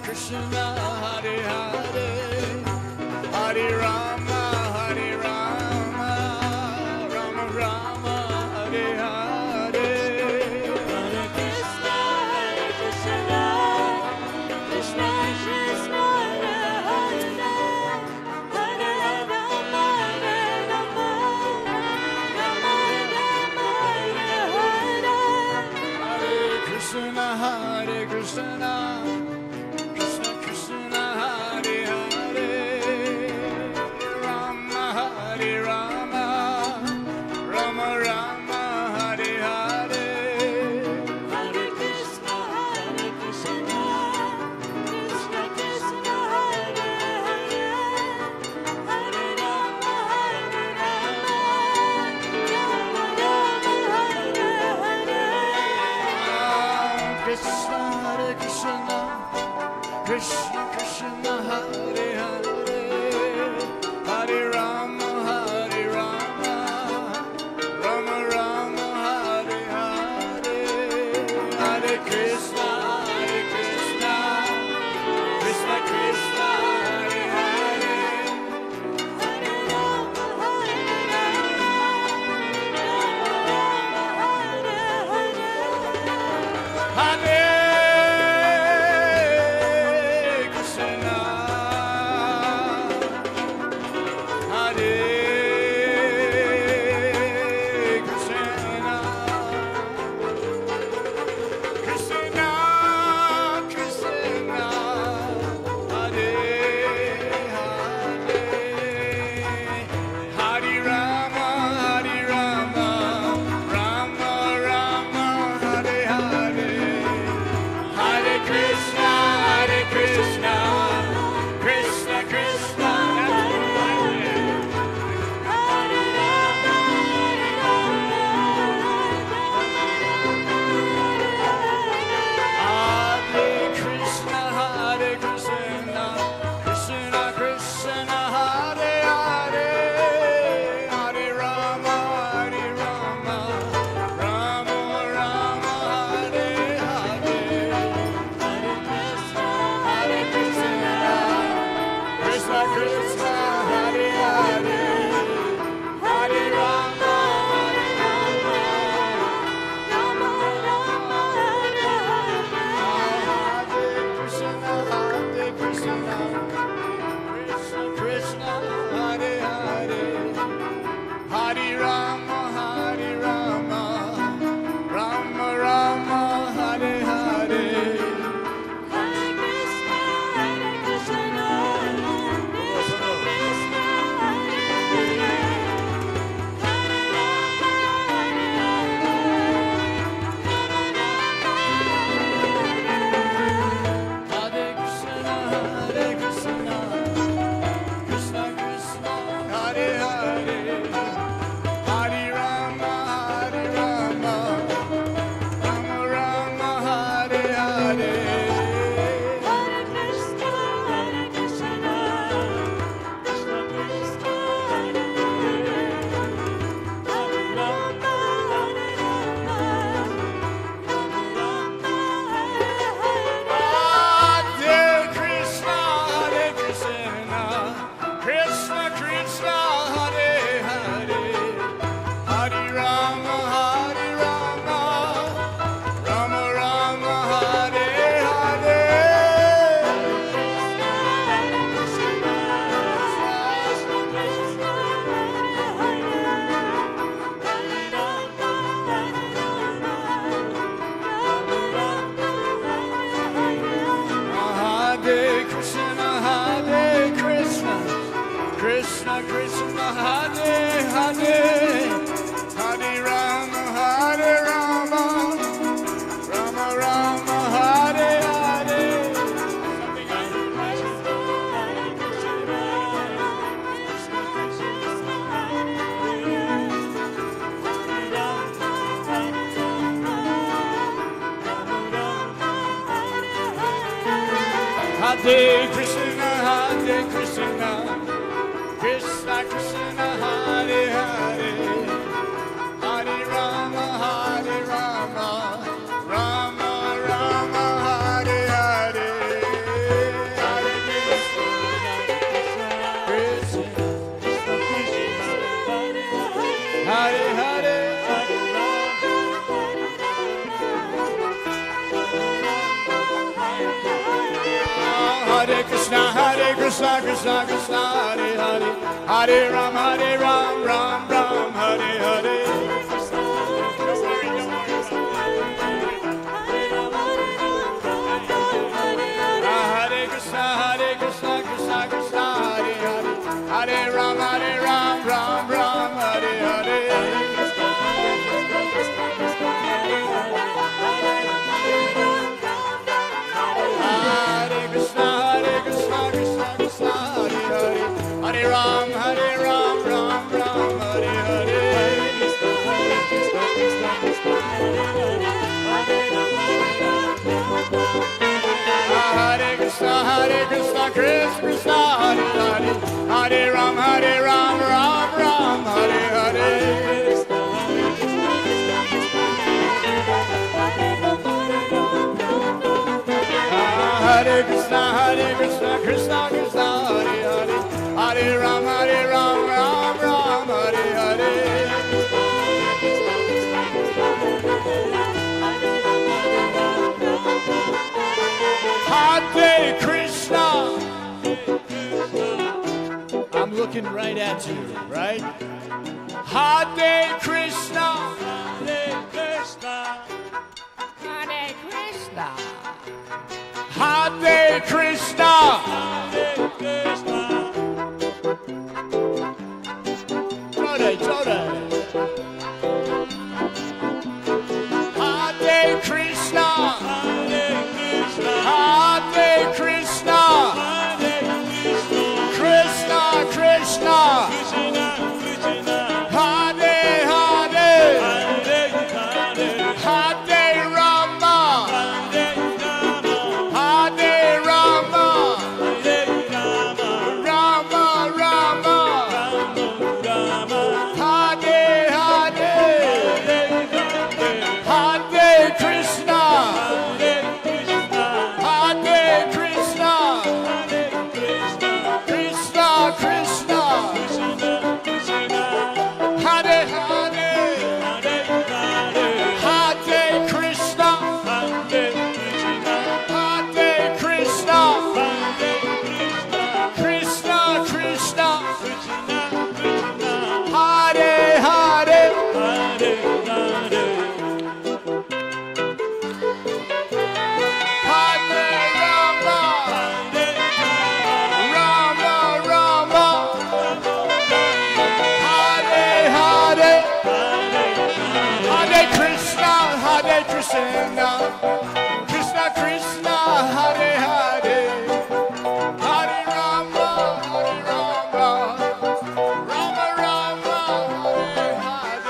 Krishna, Hare Hare, Hare Rama, Hare Rama, Rama Rama, Hare Hare, Hare Krishna, Krishna Krishna, Hare Hare, Hare Rama, Hare Rama, Rama Rama, Hare Hare. Hare Krishna, Krishna Krishna, Hare Hare, Rama Hare Rama, Rama Rama, Hare Hare, Hare Krishna, Krishna Krishna, Hare Hare, Hare Rama, Hare Rama, Rama Rama, Hare Hare. Krishna, Hare Krishna, Krishna Krishna, Hare Hare, Hare Rama, Hare Rama, Rama Rama, Hare Hare, Hare Krishna, Krishna Krishna, Hare Hare, Hare Rama, Hare Rama, Rama Rama, Hare Hare. Hare Krishna, Hare Krishna, Krishna Krishna, Hare Hare, Hare Rama, Hare Rama, Rama Rama, Hare Hare, Hare Krishna, Krishna Krishna, Hare Krishna, Hare Krishna, Krishna Krishna, Hare Hare, Hare Rama, Hare Rama, Rama Rama, Hare Hare, Hare Krishna, Krishna Krishna, Hare Hare, Hare Rama, Hare Rama, Rama Rama, Hare Hare. Hare Krishna, Krishna Krishna, Hare Hare, Hare Rama, Hare Rama, Rama Rama, Hare Hare, Hare Krishna, Krishna Krishna, Hare Hare, Hare Rama, Hare Rama, Hare Krishna, Krishna Krishna, Hare Hare, Hare Rama, Hare Rama, Rama Rama, Hare Hare, Hare Krishna, Krishna Krishna, Hare Hare, Hare Rama, Hare Rama, Rama Rama, Hare Hare. Hare Krishna, Krishna Krishna, Hare Hare, Hare Rama, Hare Rama, Rama Rama, Hare Hare, Hare Krishna, Krishna Krishna, Hare Hare, Hare Rama, Hare Rama, Rama Rama, Hare Hare. Hare Krishna, Krishna Krishna, Hare Hare, Hare Rama, Hare Rama, Rama Rama, Hare Hare. Hare Hare. Hare Krishna, Krishna Krishna, Hare Hare. Hare Ram, Ram Ram, Hare Hare. Hare Krishna, Krishna Krishna, Hare Hare. Hare Ram, Ram Ram, Hare Hare. Hare Krishna, Krishna Krishna, Hare Hare. Hare Ram, Ram Ram, Hare Hare. Hare Krishna, Krishna Krishna, Hare Hare. Hare Ram, Ram Ram, Hare Hare. Hare Krishna, Krishna Krishna, Hare Hare. Hare Ram, Ram Ram, Hare Hare. Hare Krishna. I'm looking right at you, right? Hare Krishna. Hare Krishna. Hare Krishna. Hare Krishna. Hare Krishna. Jodai. Hare Krishna. Hare Krishna. Hare Krishna. Hare Krishna. Krishna. Hare Hare. Hare Rama. Hare Rama. Rama Rama. Hare Hare. Hare Krishna. Hare Krishna. Krishna Krishna. Hare Hare. Hare Krishna. Hare Krishna. Krishna Krishna. Hare Hare. Hare Rama. Rama Rama. Hare Hare. Hare Krishna. Hare Krishna. Krishna Krishna. Hare Hare. Hare Rama. Hare Rama. Rama Rama. Hare Hare.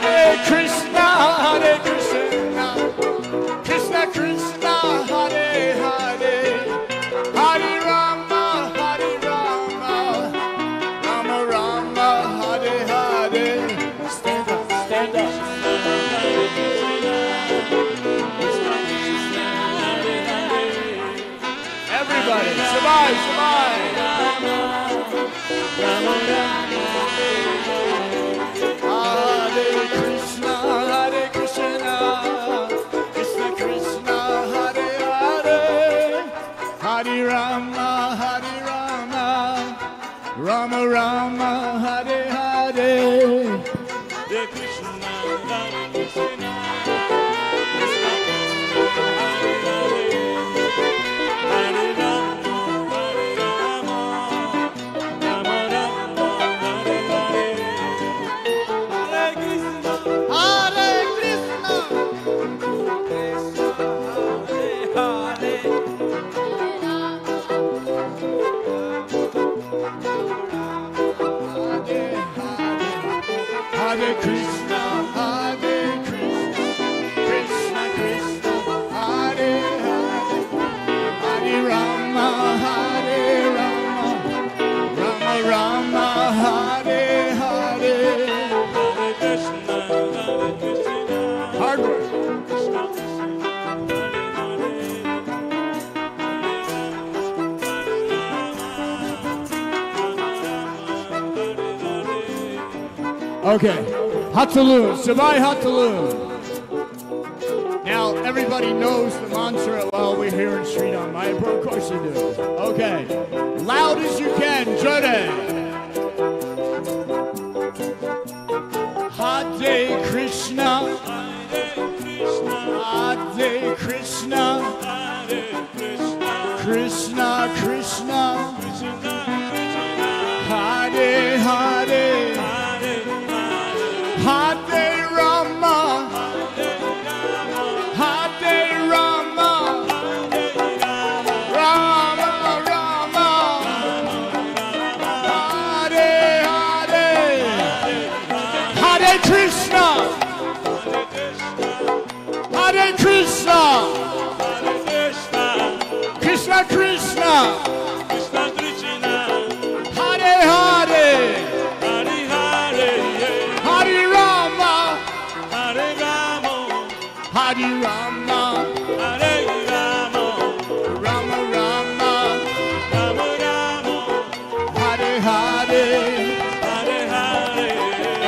Hare Krishna, Hare Krishna, Krishna Krishna, Hare Hare, Hare Rama, Hare Rama, Rama Rama, Hare Hare. Stand up, stand up. Everybody, survive, survive. Hare Krishna, Hare Krishna, Krishna Krishna, Hare Hare, Hare Rama, Hare Rama, Rama Rama, Hare Hare. Hare Krishna, Hare Krishna, Krishna Krishna, Hare Hare, Hare Rama, Hare Rama, Rama Rama, Hare Hare. Hare Krishna, Hare Krishna, Krishna Hare Hare, Hare Krishna, Hare Krishna, Krishna Krishna, Hare Hare, Hare Rama, Hare Rama, Rama Rama, Hare Hare. Okay. Hataloon. Sabai Hataloon. Now, everybody knows the mantra while we're here in Sri Dham Mayapur. Of course you do. Okay. Loud as you can. Jode. Hare Krishna. Hare Krishna. Krishna Krishna. Hare Hare. Hare Rama. Hare Rama. Rama Rama. Hare Hare. Hare Krishna. Hare Krishna. Krishna Krishna. Hare Hare. Hare Rama. Hare Rama. Rama Rama. Hare Hare.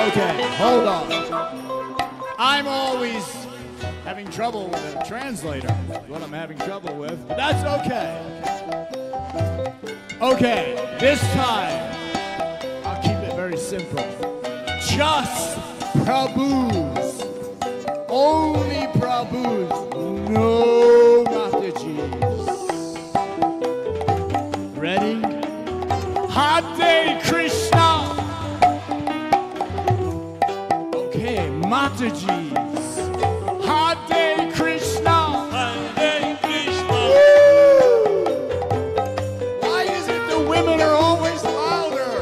Okay, hold on. I'm always having trouble with a translator. That's what I'm having trouble with, but that's okay. Okay, this time, I'll keep it very simple. Just Prabhus. Only Prabhus. No Matajis. Ready? Hare Krishna. Okay, Matajis. Hare Krishna. Woo! Why is it the women are always louder?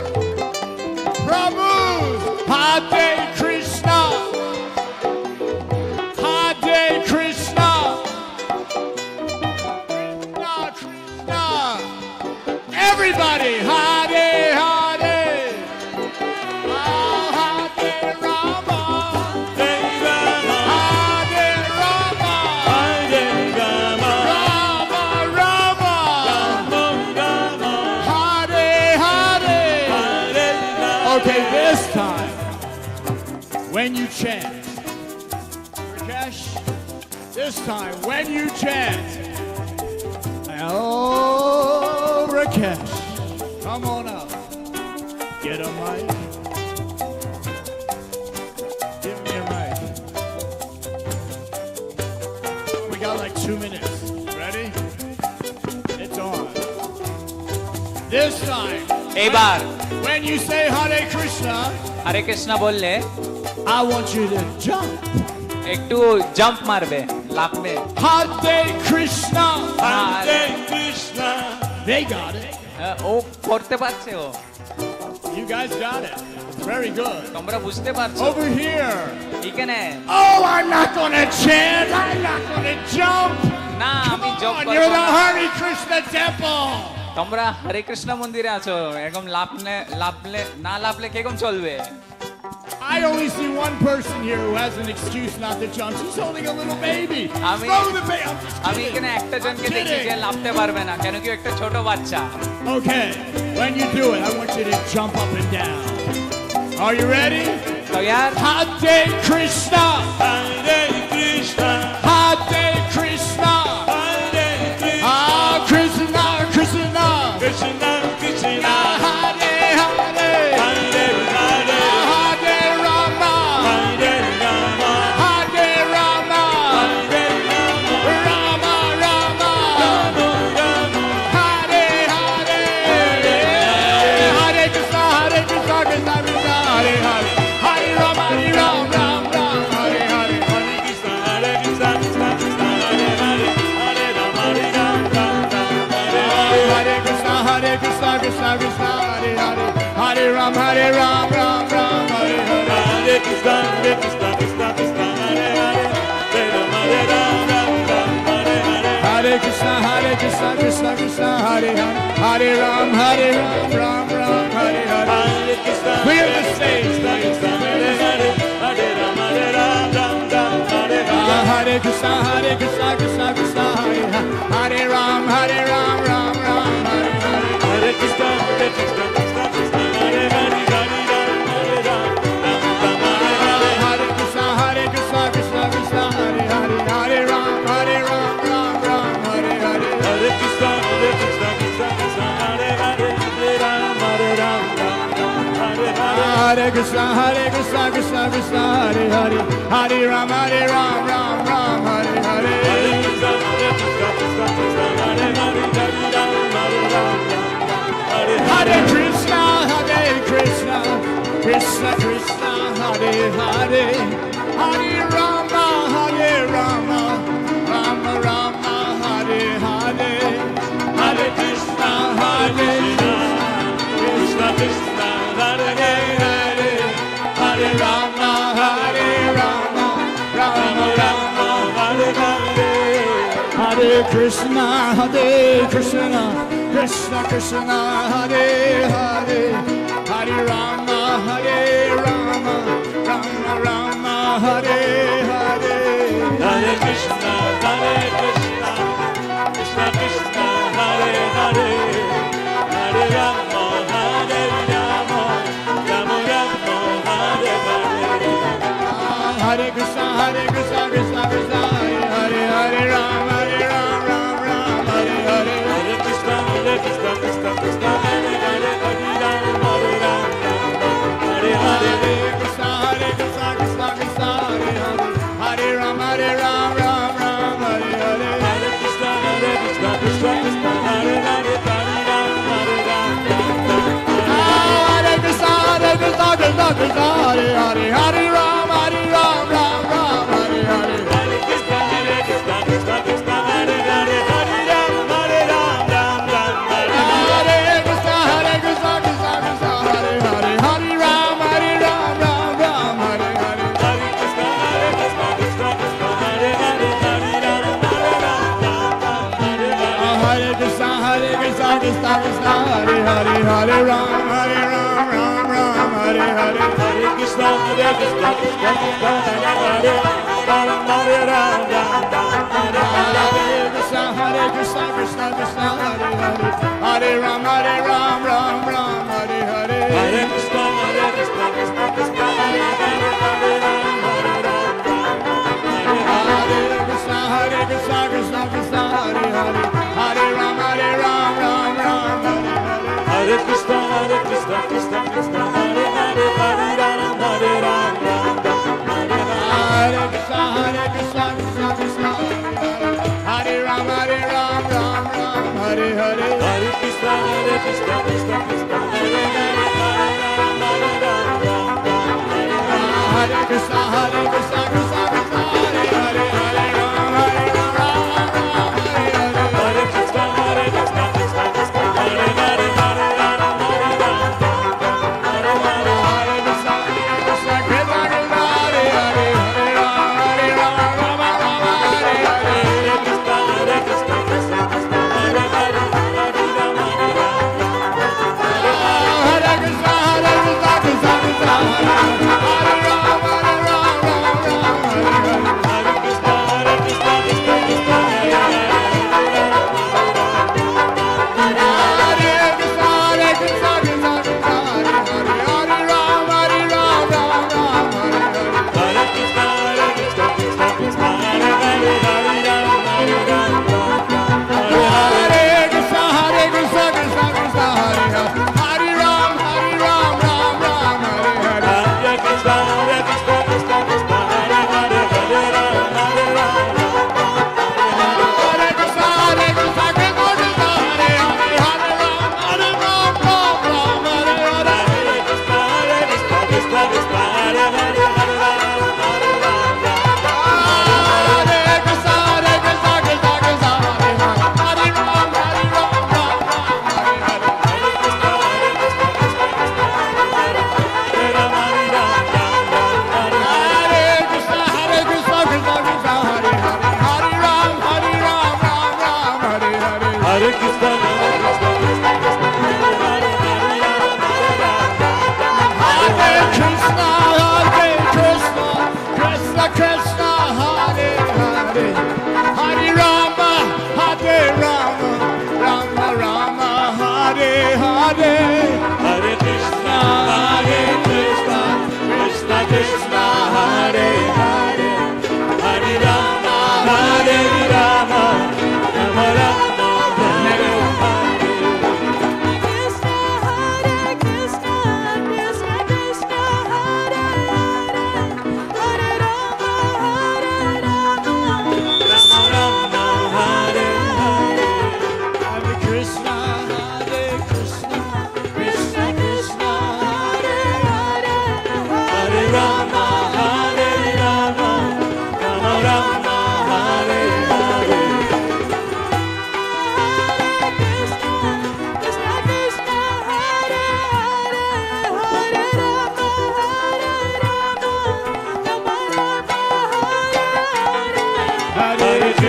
Prabhus. Hare Krishna. Hare Krishna. Krishna Krishna. Everybody. Hare Hare. Oh, Hare Rama. Hare Rama. Rama Rama. Hare Hare. Okay, this time, when you chant, Rakesh, this time, when you chant, oh, Rakesh, come on up, get a mic, give me a mic. We got like 2 minutes, ready? It's on. This time, এবার when you say Hare Krishna, হরে কৃষ্ণ বললে I want you to jump. একটু jump মারবে, লাফবে। Hare Krishna. Hare They got it. ও করতে পারছে ও। You guys got it. It's very good. তোমরা বুঝতে পারছো? Over here. এখানে Oh, I'm not gonna chant. I'm not gonna jump. না Come আমি জব on, করব you're the না। Hare Krishna temple. তোমরা হরে কৃষ্ণ মন্দিরে আছো, এরকম না লাফলে কিরকম চলবে? I only see one person here who has an excuse not to jump. She's holding a little baby. আমি Throw the baby. I'm just আমি kidding. এখানে একটা জনকে I'm দেখি যে kidding. লাফতে পারবে না, কেন কি একটা ছোট বাচ্চা। Okay, when you do it, I want you to jump up and down. Are you ready? তো यार Hare Krishna. Hare Krishna. Ah, Krishna, Krishna. Hare Hare. Hare Rama. Hare Rama. Rama Rama. Hare Hare. Hare Krishna, Krishna Krishna, Hare Hare. Hare Rama, Hare Ram, Ram Ram, Hare Hare. Hare Krishna, Krishna Krishna, Hare Hare. Hare Ram, Hare Ram, Ram Ram, Hare Hare. Hare Krishna, Krishna Krishna, Hare Hare. Hare Krishna, Krishna Krishna, Hare Hare. Hare Ram, Hare Ram, Ram Ram, Hare Hare. Hare Krishna, Clear the stage. Hare Hare. Hare Rama, Hare Ram, Ram Ram, Hare Hare. Hare Krishna, Krishna Krishna, Hare Hare. Hare Ram, Hare Ram, Ram Ram, Hare Hare. Hare Krishna, Krishna Krishna, Hare Hare. Hare Ram, Hare Ram, Ram Ram, Krishna, Krishna Krishna, Hare Hare, Hare Ram, Ram Ram, Hare Hare. Hare Krishna, Krishna Krishna, Hare Hare, Hare Krishna, Hare Krishna, Krishna Krishna, Hare Hare, Hare Rama, Rama Rama, Hare Hare, Hare Krishna, Krishna Krishna, Hare Hare, Hare Rama, Rama Rama, Hare Hare, Hare Krishna, Krishna Krishna, Hare Hare, Hare Rama, Rama Rama, Hare Hare. Hare Krishna, Krishna Krishna, Hare Hare, Hare Rama, Rama Rama, Hare Hare. Hare Krishna, Krishna Krishna, Hare Hare, Hare Rama, Rama Hare Hare. Hare Krishna, Krishna Krishna, Hare Hare, Hare Rama, Hare Hare. Hare Krishna, Krishna Krishna, Hare Hare, Hare Rama, Rama Hare Hare. Hare Krishna, Krishna Krishna, Hare Hare, Hare Rama, Hare Krishna, Krishna Krishna, Hare Hare, Hare Rama, Hare Hare. Hare Krishna, Krishna Krishna, Hare Hare, Hare Rama, Hare Krishna, Krishna Krishna, Hare Hare, Hare Rama, Hare Hare. Hare Krishna, Krishna Krishna, Hare Hare, Hare Rama, Hare Krishna, Krishna Krishna, Hare Hare, Hare Rama, Hare Hare. Hare Krishna, Krishna Krishna, Hare Hare, Hare Rama, Hare Krishna, Krishna Krishna, Hare Hare, Hare Rama, Hare Hare. Hare Krishna, Krishna Krishna, Hare Hare, Hare Rama, Hare Krishna, Krishna Krishna, Hare Hare, Hare Rama, Hare Hare. Hare Krishna, Krishna Krishna, Hare Hare, Hare Rama, Hare Hare Krishna, Krishna Hare Rama, Hare Hare. Hare Krishna, Krishna Krishna, Hare Hare, Hare Rama, Hare Krishna, Krishna Krishna, Hare Hare, Hare Rama, Hare Hare. Hare Krishna, Krishna Krishna, Hare Hare, Hare Rama, Hare Krishna, Krishna Krishna, Hare Hare, Hare Rama, Hare Hare. Hare Krishna, Krishna Krishna, Hare Hare, Hare Rama, Hare Krishna, Krishna Krishna, Hare Rama, Hare Krishna, Krishna Krishna, Hare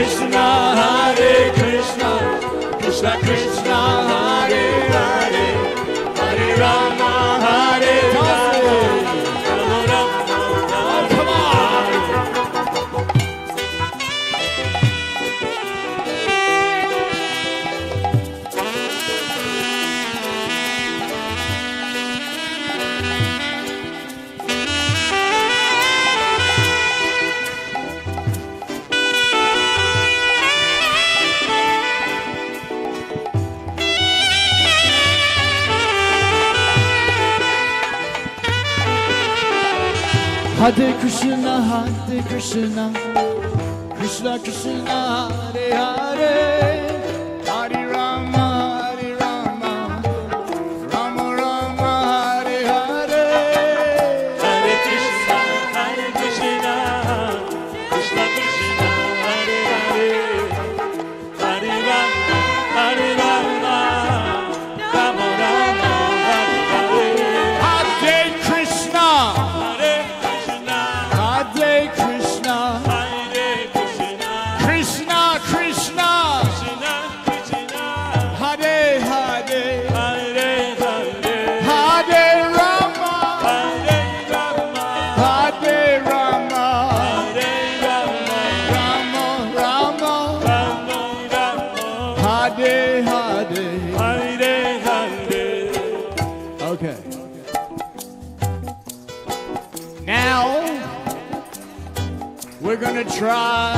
Krishna, Hare Krishna, Krishna Krishna, Hare Hare, Hare Rama, Hare Rama, Rama Rama. Oh, come on! Hare Krishna, Krishna Krishna, Hare Hare, Hare Rama, Rama Rama, Hare Hare. Hare Krishna, Krishna Krishna, Hare Hare, Hare Rama, Rama Rama, Hare Hare. Hare Krishna, Hare Krishna, Hare Krishna, Krishna Krishna, Hare Hare, Hare Hare, Hare Rama, Hare Rama, Hare Rama, Hare Rama, Rama Rama, Rama Rama, Hare Hare. Hare Hare. Okay. Now we're gonna try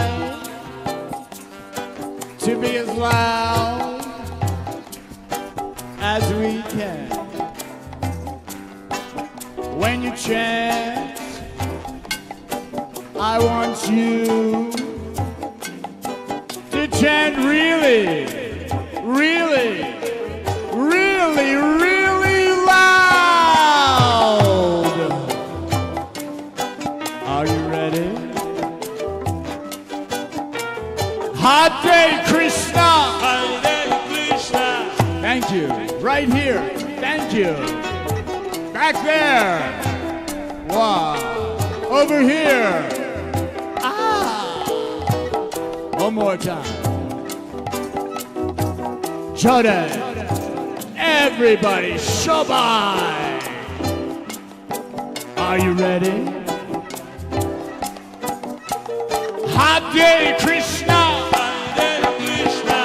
to be as loud as we can. When you chant, I want you to chant really, really, really, really loud. Are you ready? Hare Krishna. Hare Krishna, Thank you. Right here. Thank you. Back there. Wow. Over here. Ah. One more time. Jode. Everybody, Shobai. Are you ready? Hare Krishna. Hare Krishna,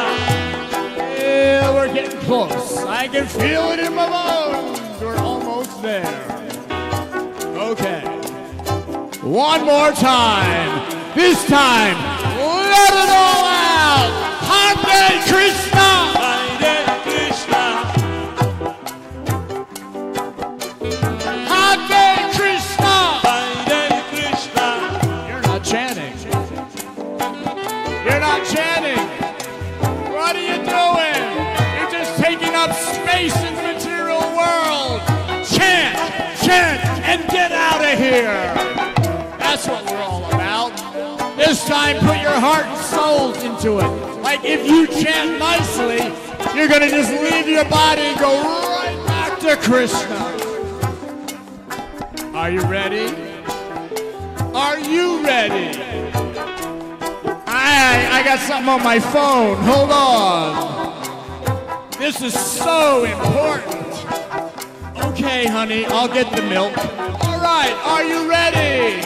Yeah, we're getting close. I can feel it in my bones. We're almost there. Okay. One more time. This time, let it all out. Hare Krishna. Hare Krishna, Hare Krishna. Hare Krishna, You're not chanting. You're not chanting. What are you doing? You're just taking up space in the material world. Chant, chant, and get out of here. That's what we're all about. This time, put your heart and soul into it. Like if you chant nicely, you're gonna just leave your body and go right back to Krishna. Are you ready? Are you ready? I got something on my phone. Hold on. This is so important. Okay, honey, I'll get the milk. All right, are you ready?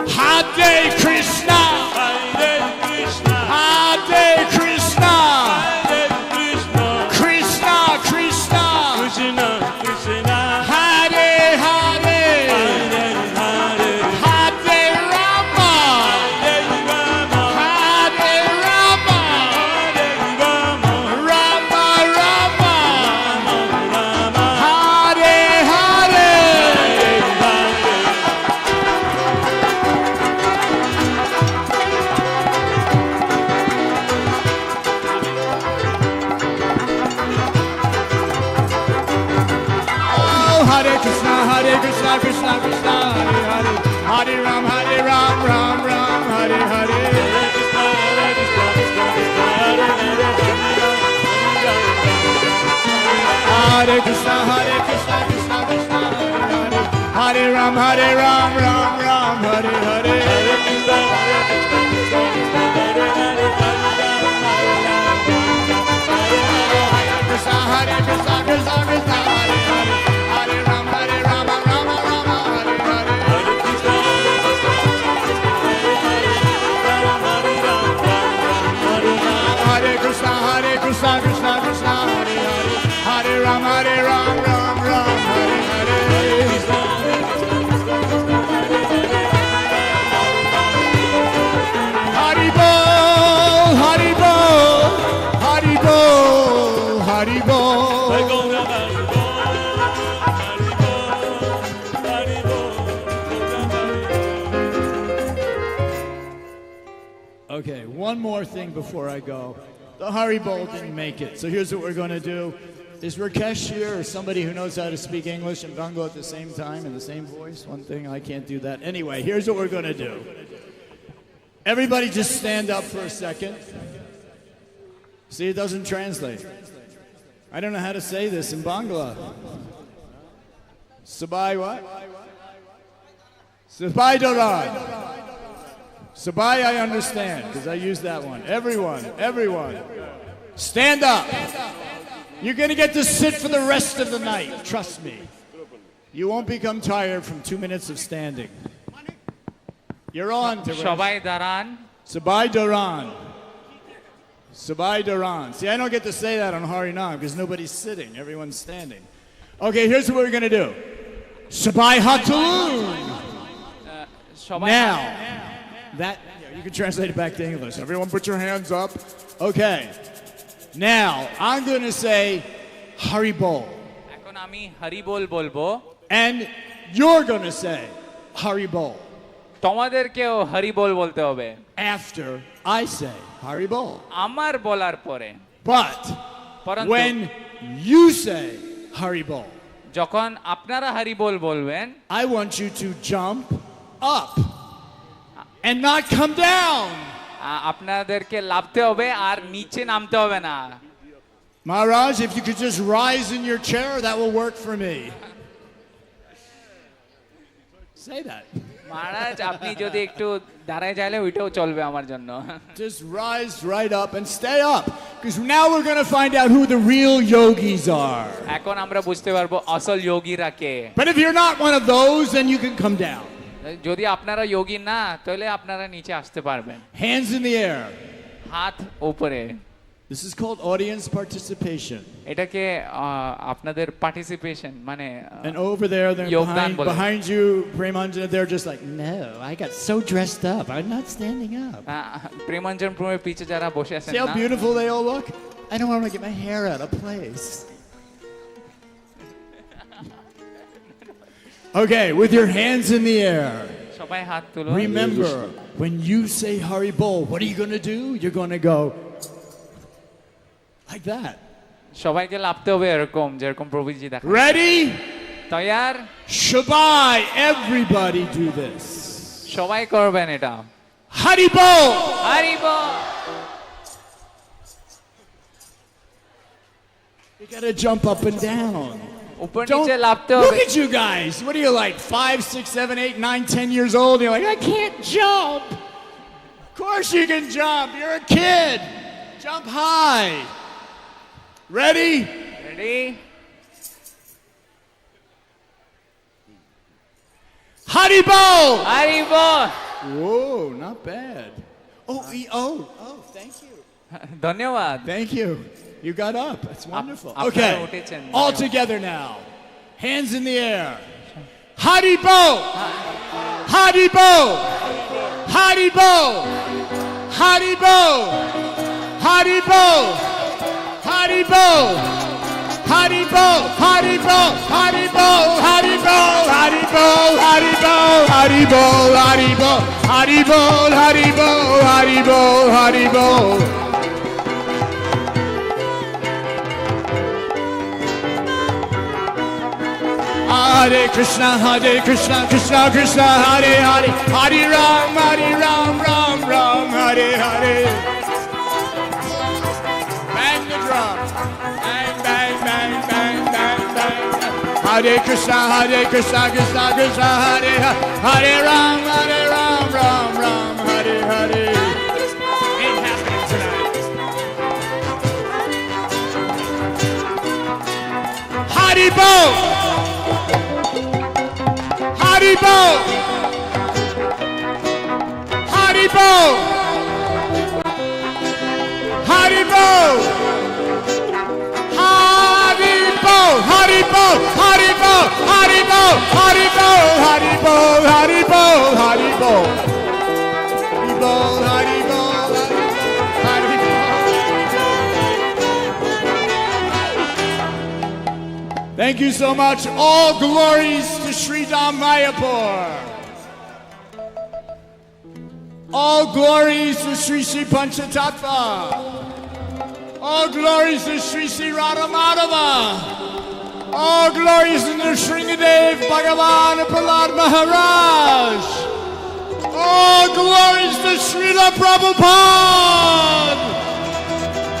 Hare Krishna. Hare Krishna, Hare Krishna. Hare Krishna, Krishna Krishna. Krishna Krishna, Hare Hare. Hare Hare, Hare Rama. Hare Rama, Hare Rama. Hare Rama, Rama Rama. Rama, Hare Hare. Oh, Hare Krishna, Krishna Krishna, Hare Hare. Hare Ram, Ram Ram, Hare Hare. Hare Krishna, Krishna Krishna, Hare Hare. Hare Ram, Ram Ram, Hare Hare. Hare Krishna, Krishna Krishna, Okay, one more thing before I go. The Hare Bol didn't make it, so here's what we're going to do. Is Rakesh here or somebody who knows how to speak English and Bengali at the same time in the same voice? One thing, I can't do that. Anyway, here's what we're going to do. Everybody just stand up for a second. See, it doesn't translate. I don't know how to say this in Bangla. Sabai what? Sabai Doran. Sabai I understand, because I use that one. Everyone, stand up. You're going to get to sit for the rest of the night, trust me. You won't become tired from 2 minutes of standing. You're on to Shabai Daran. Sabai Doran. Sabai Doran. See, I don't get to say that on Hari Naam because nobody's sitting. Everyone's standing. Okay, here's what we're going to do. Sabai Hatun. Now, that, you can translate it back to English. Everyone put your hands up. Okay. Now, I'm going to say Hare Bol. এখন আমি হরি বল বলবো And you're going to say Hare Bol. তোমাদেরকেও হরি বল বলতে হবে After I say Hare Bol. আমার বলার পরে But পরন্তু when you say Hare Bol, যখন আপনারা হরি বল বলবেন I want you to jump up and not come down. আপনাদেরকে লাফতে হবে আর নিচে নামতে হবে না Maharaj, if you could just rise in your chair, that will work for me. Say that. মহারাজ আপনি যদি একটু দাঁড়ায় যাইলে ওইটাও চলবে আমার জন্য Just rise right up and stay up. Because now we're going to find out who the real yogis are. এখন আমরা বুঝতে পারবো আসল যোগীরা কে But if you're not one of those, then you can come down. যদি আপনারা যোগী না তাহলে আপনারা নিচে আসতে পারবেন Hands in the air. হাত উপরে This is called audience participation. এটাকে আপনাদের পার্টিসিপেশন মানে And over there, they're Yogdan bole. behind you, Premanjana, they're just like, no, I got so dressed up. I'm not standing up. প্রেমাঞ্জন প্রমের পিছে যারা বসে আছেন See how না beautiful they all look? I don't want to get my hair out of place. Okay, with your hands in the air. সবাই হাত তুলো Remember, when you say Hare Bol, what are you going to do? You're going to go like that. সবাইকে লাফতে হবে এরকম যেরকম প্রভুজি দেখা Ready? তৈয়ার Shabai, everybody do this. সবাই করবেন এটা Hare Bol! Hari ball You got to jump up and down. উপর Don't নিচে লাফতে look হবে at you guys. What are you like? 5, 6, 7, 8, 9, 10 years old. You're like, I can't jump. Of course you can jump. You're a kid. Jump high. Ready? Ready Hare Bol! Hari ball Whoa, not bad. Oh, thank you. ধন্যবাদ Thank you. You got up. That's wonderful. আপনারা Okay. উঠেছেন। All together now. Hands in the air. Hare Bol! Hare Bol! Hare Bol! Hare Bol! Hare Bol! Hare Bol! Hare Bol! Hare Bol! Hare Bol! Hare Bol! Hare Bol! Hare Bol! Hare Bol! Hare Bol! Hare Bol! Hare Bol! Hare Bol! Hare Bol! Hare Krishna, Krishna Krishna, Hare Hare, Hare Ram, Ram Ram, Hare Hare. Bang the drum, bang bang bang bang bang bang. Hare Krishna, Krishna Krishna, Hare Hare, Hare Ram, Ram Ram, Hare Hare. Ain't Haribo! Haribo! Haribo! Haribo! Haribo! Haribo! Haribo! Haribo! Haribo! Haribo! Haribo! Haribo! Haribo! Haribo! Haribo! Thank you so much. All glories to Sri Dham Mayapur. All glories to Sri Sri Panchatattva. All glories to Sri Sri Radha Madhava. All glories to Sringadev Bhagavan Prahlad Maharaj. All glories to Srila Prabhupada.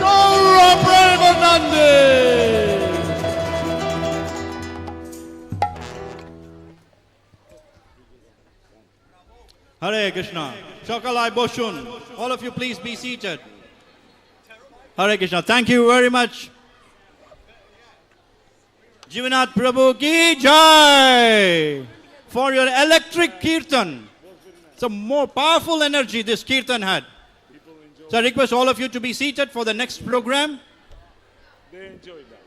Gaura Premanande. Hare Krishna. Shakalai Boshun. All of you please be seated. Hare Krishna. Thank you very much. Jivanath Prabhu ki jai for your electric kirtan. It's a more powerful energy this kirtan had. So I request all of you to be seated for the next program. They enjoyed that.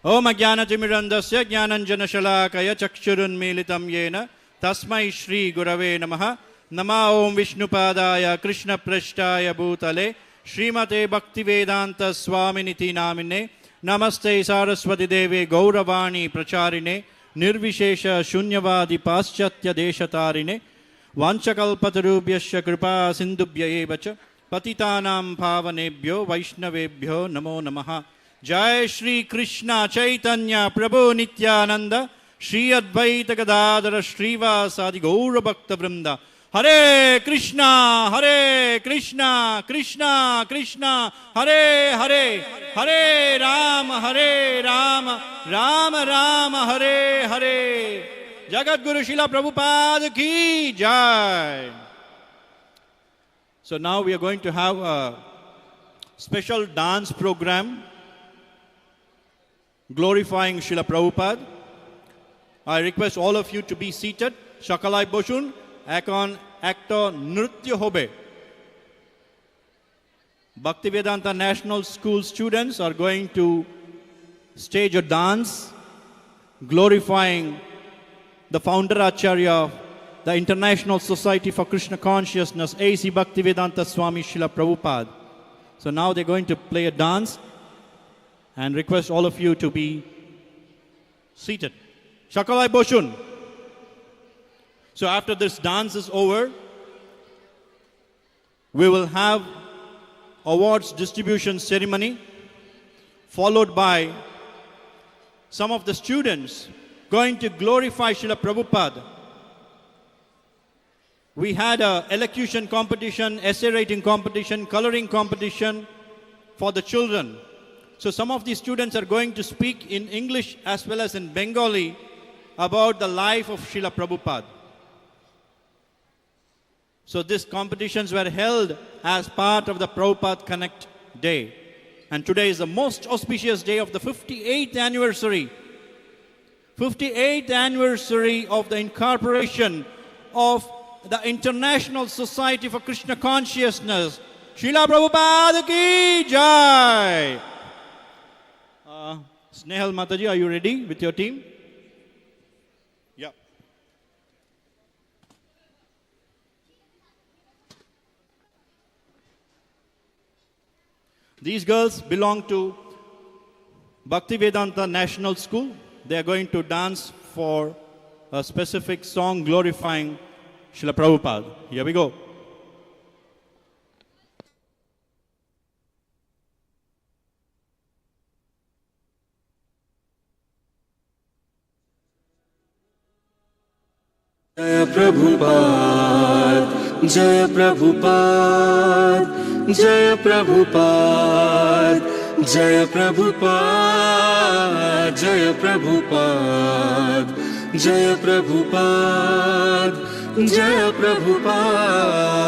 Om Ajnanatimirandasya Jnananjanashalakaya Chakshurunmilitam Yena Tasmai Shri Gurave Namaha Nama Om Vishnupadaya Krishna Prashtaya Bhutale Srimate Bhaktivedanta Swaminiti Namine Namaste Saraswati Deve Gauravani Pracharine Nirvishesha Shunyavadi Paschatya Deshatarine Vanchakalpatarubhyasya Kripa Sindubhya Evacha Patitanam Pavanebhyo Vaishnavebhyo Namo Namaha Jai Shri Krishna Chaitanya Prabhu Nityananda Shri Advaita Gadadara Srivasadi Gaura Bhakta Vrinda Hare Krishna Krishna Krishna Hare Hare Hare Rama Rama Rama Hare Hare Jagat Guru Srila Prabhupada ki jai. So now we are going to have a special dance program glorifying Srila Prabhupada. I request all of you to be seated. Shakalai Boshun, Akon, Actor, Nritya Hobe. Bhaktivedanta National School students are going to stage a dance glorifying the founder Acharya of the International Society for Krishna Consciousness, A.C. Bhaktivedanta Swami Srila Prabhupada. So now they're going to play a dance and request all of you to be seated. Shakalai Boshun. So after this dance is over, we will have awards distribution ceremony, followed by some of the students going to glorify Srila Prabhupada. We had an elocution competition, essay writing competition, coloring competition for the children. So some of these students are going to speak in English as well as in Bengali about the life of Srila Prabhupada. So these competitions were held as part of the Prabhupada Connect Day. And today is the most auspicious day of the 58th anniversary. 58th anniversary of the incorporation of the International Society for Krishna Consciousness. Srila Prabhupada ki jai. Snehal Mataji, are you ready with your team? Yeah. These girls belong to Bhaktivedanta National School. They are going to dance for a specific song glorifying Srila Prabhupada. Here we go. Jaya Prabhupada, Jaya Prabhupada, Jaya Prabhupada, Jaya Prabhupada, Jaya Prabhupada, Jaya Prabhupada, Jaya Prabhupada.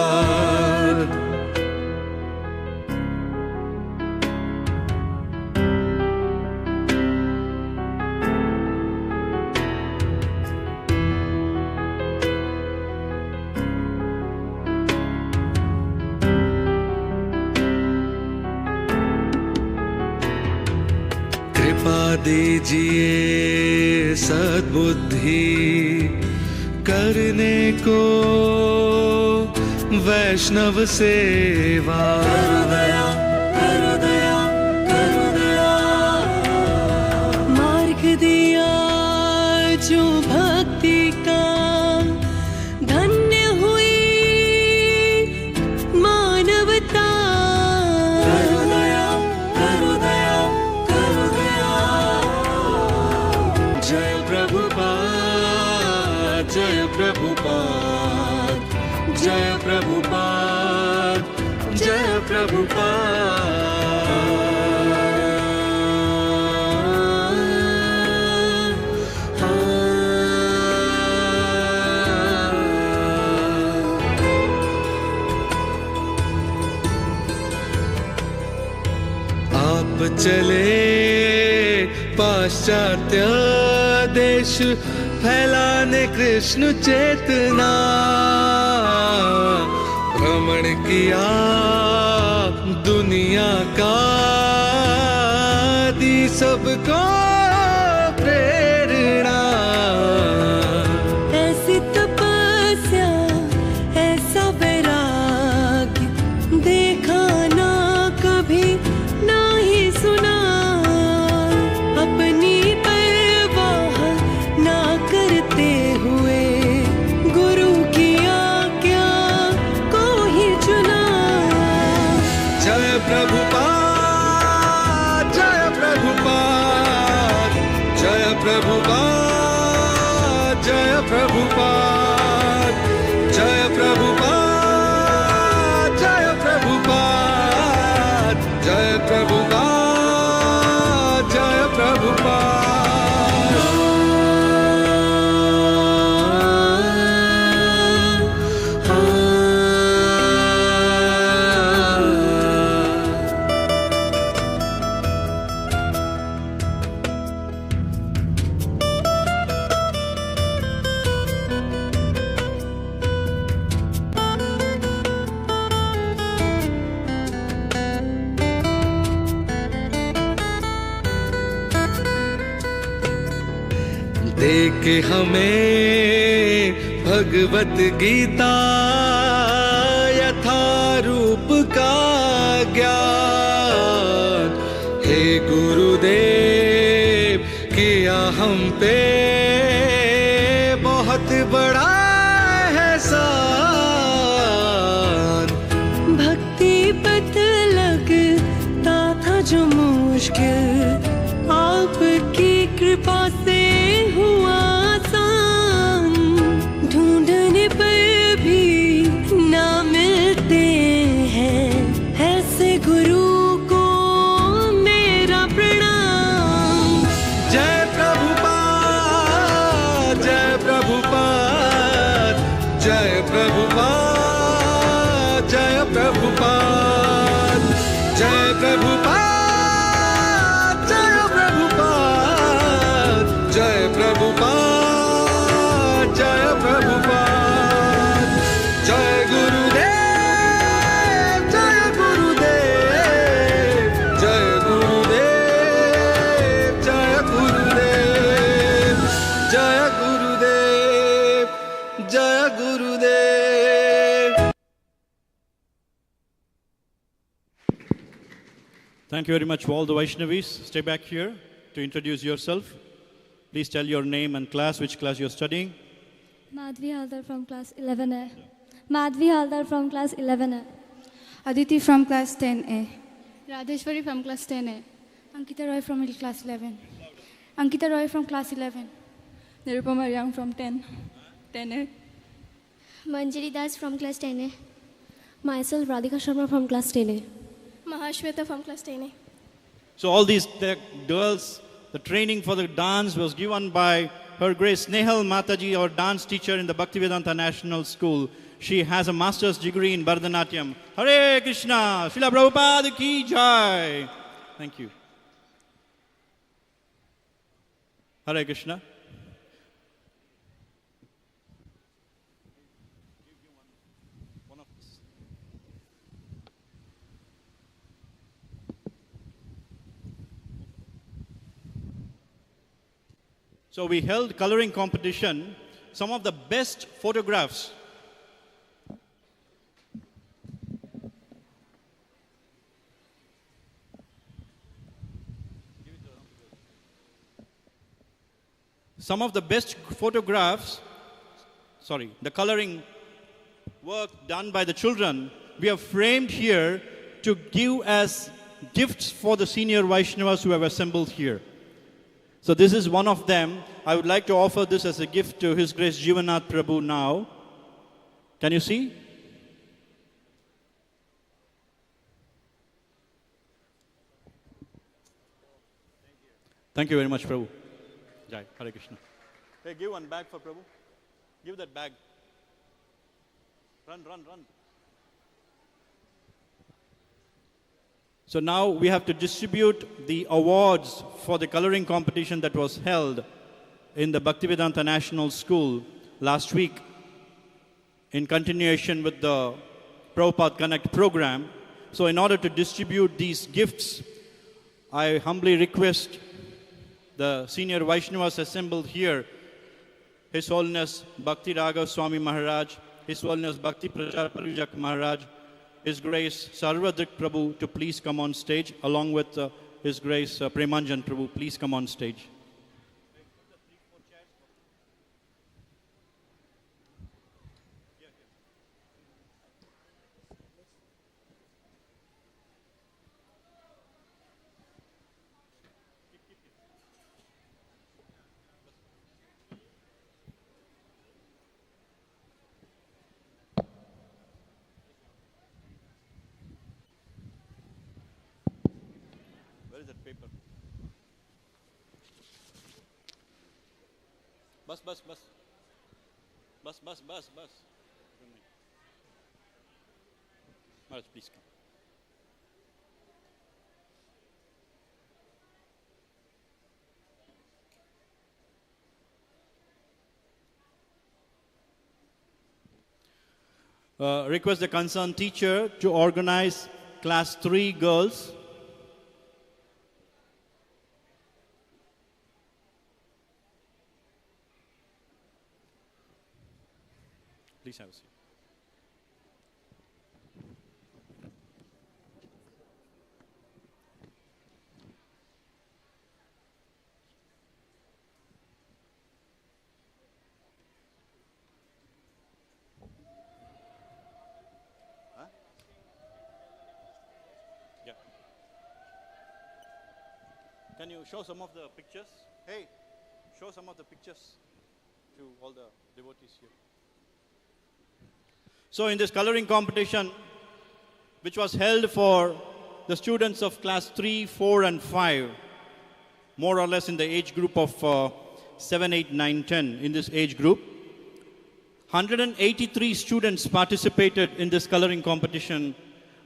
दीजिए सद्बुद्धि करने को वैष्णव सेवा। करो दया, करो दया, करो दया। मार्ग दिया जो भक्ति का, धन्य हुई मानवता। करो दया, करो दया, करो दया। जय प्रभुपाद, जय प्रभुपाद, जय प्रभुपाद, जय प्रभुपाद। आप चले पाश्चात्य देश फैलाने कृष्ण चेतना, भ्रमण किया दुनिया का, दी सबको प्रेरणा। ऐसी तपस्या, ऐसा वैराग्य देखा ना कभी, ना ही सुना। अपनी परवाह ना करते हुए गुरु की आज्ञा को ही चुना। जय प्रभुपाद, जय प्रभुपाद, जय प्रभुपाद, जय प्रभुपाद, जय प्रभुपाद, जय प्रभुपाद, जय प्रभुपाद, जय प्रभुपाद। देके हमें भगवत गीता यथारूप का ज्ञान। हे गुरुदेव किया हम पे बहुत बड़ा एहसान। भक्ति पथ लगता था जो मुश्किल, आपकी कृपा से हुआ आसान। ढूंढने पर भी ना मिलते हैं ऐसे गुरु को मेरा प्रणाम। जय प्रभुपाद, जय प्रभुपाद, जय प्रभुपाद, जय प्रभुपाद, जय प्रभुपाद, जय प्रभुपाद, जय प्रभुपाद, जय प्रभुपाद। जय गुरुदेव, जय गुरुदेव, जय गुरुदेव, जय गुरुदेव, जय गुरुदेव, जय गुरुदेव। Thank you very much to all the Vaishnavis. Stay back here to introduce yourself. Please tell your name and class, which class you're studying. Madhvi Haldar from class 11A. Madhvi Haldar from class 11A. Aditi from class 10A. Radheshwari from class 10A. Ankita Roy from middle class 11. Ankita Roy from class 11. Nirupama Young from 10A. Manjari Das from class 10A. Myself Radhika Sharma from class 10A. Mahashweta from class 10A. So all these girls, the training for the dance was given by Her Grace Nehal Mataji, our dance teacher in the Bhaktivedanta National School. She has a master's degree in Bharatanatyam. Hare Krishna, Srila Prabhupada ki jai. Thank you. Hare Krishna. So we held coloring competition. Some of the best photographs. Some of the best photographs, the coloring work done by the children, we have framed here to give as gifts for the senior Vaishnavas who have assembled here. So this is one of them. I would like to offer this as a gift to His Grace Jivanath Prabhu now. Can you see? Thank you very much, Prabhu. Jai, Hare Krishna. Hey, give one bag for Prabhu. Give that bag. Run. So now we have to distribute the awards for the coloring competition that was held in the Bhaktivedanta National School last week in continuation with the Prabhupada Connect program. So in order to distribute these gifts, I humbly request the senior Vaishnavas assembled here, His Holiness Bhakti Raghav Swami Maharaj, His Holiness Bhakti Prachar Parijak Maharaj, His Grace Sarvadrik Prabhu to please come on stage, along with His Grace Premanjan Prabhu, please come on stage. Bus. Maharaj, please come. Request the concerned teacher to organize class 3 girls. Please have a seat. Huh? Yeah. Can you show some of the pictures? Hey, show some of the pictures to all the devotees here. So in this coloring competition, which was held for the students of class 3, 4 and 5, more or less in the age group of 7, 8, 9, 10, in this age group, 183 students participated in this coloring competition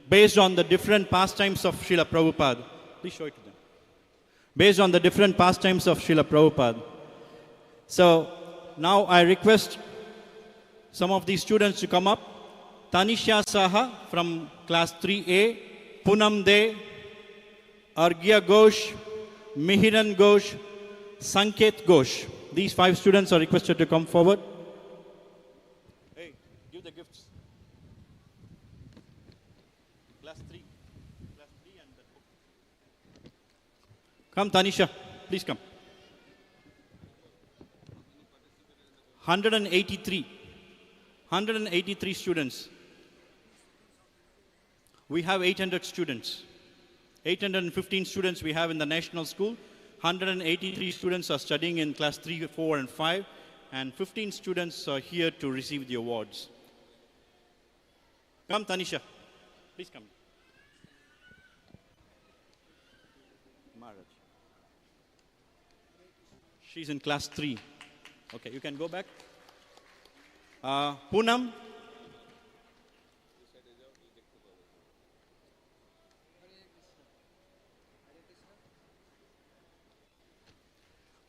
based on the different pastimes of Srila Prabhupada. Please show it to them. Based on the different pastimes of Srila Prabhupada. So now I request some of these students to come up. Tanisha Saha from class 3A, Punam De, Argya Ghosh, Mihiran Ghosh, Sanket Ghosh. These 5 students are requested to come forward. Hey, give the gifts. Class 3 and that book. Come Tanisha, please come. 183 students. We have 800 students. 815 students we have in the national school. 183 students are studying in class 3, 4 and 5. And 15 students are here to receive the awards. Come Tanisha. Please come. Maharaj. She's in class 3. Okay, you can go back. Poonam.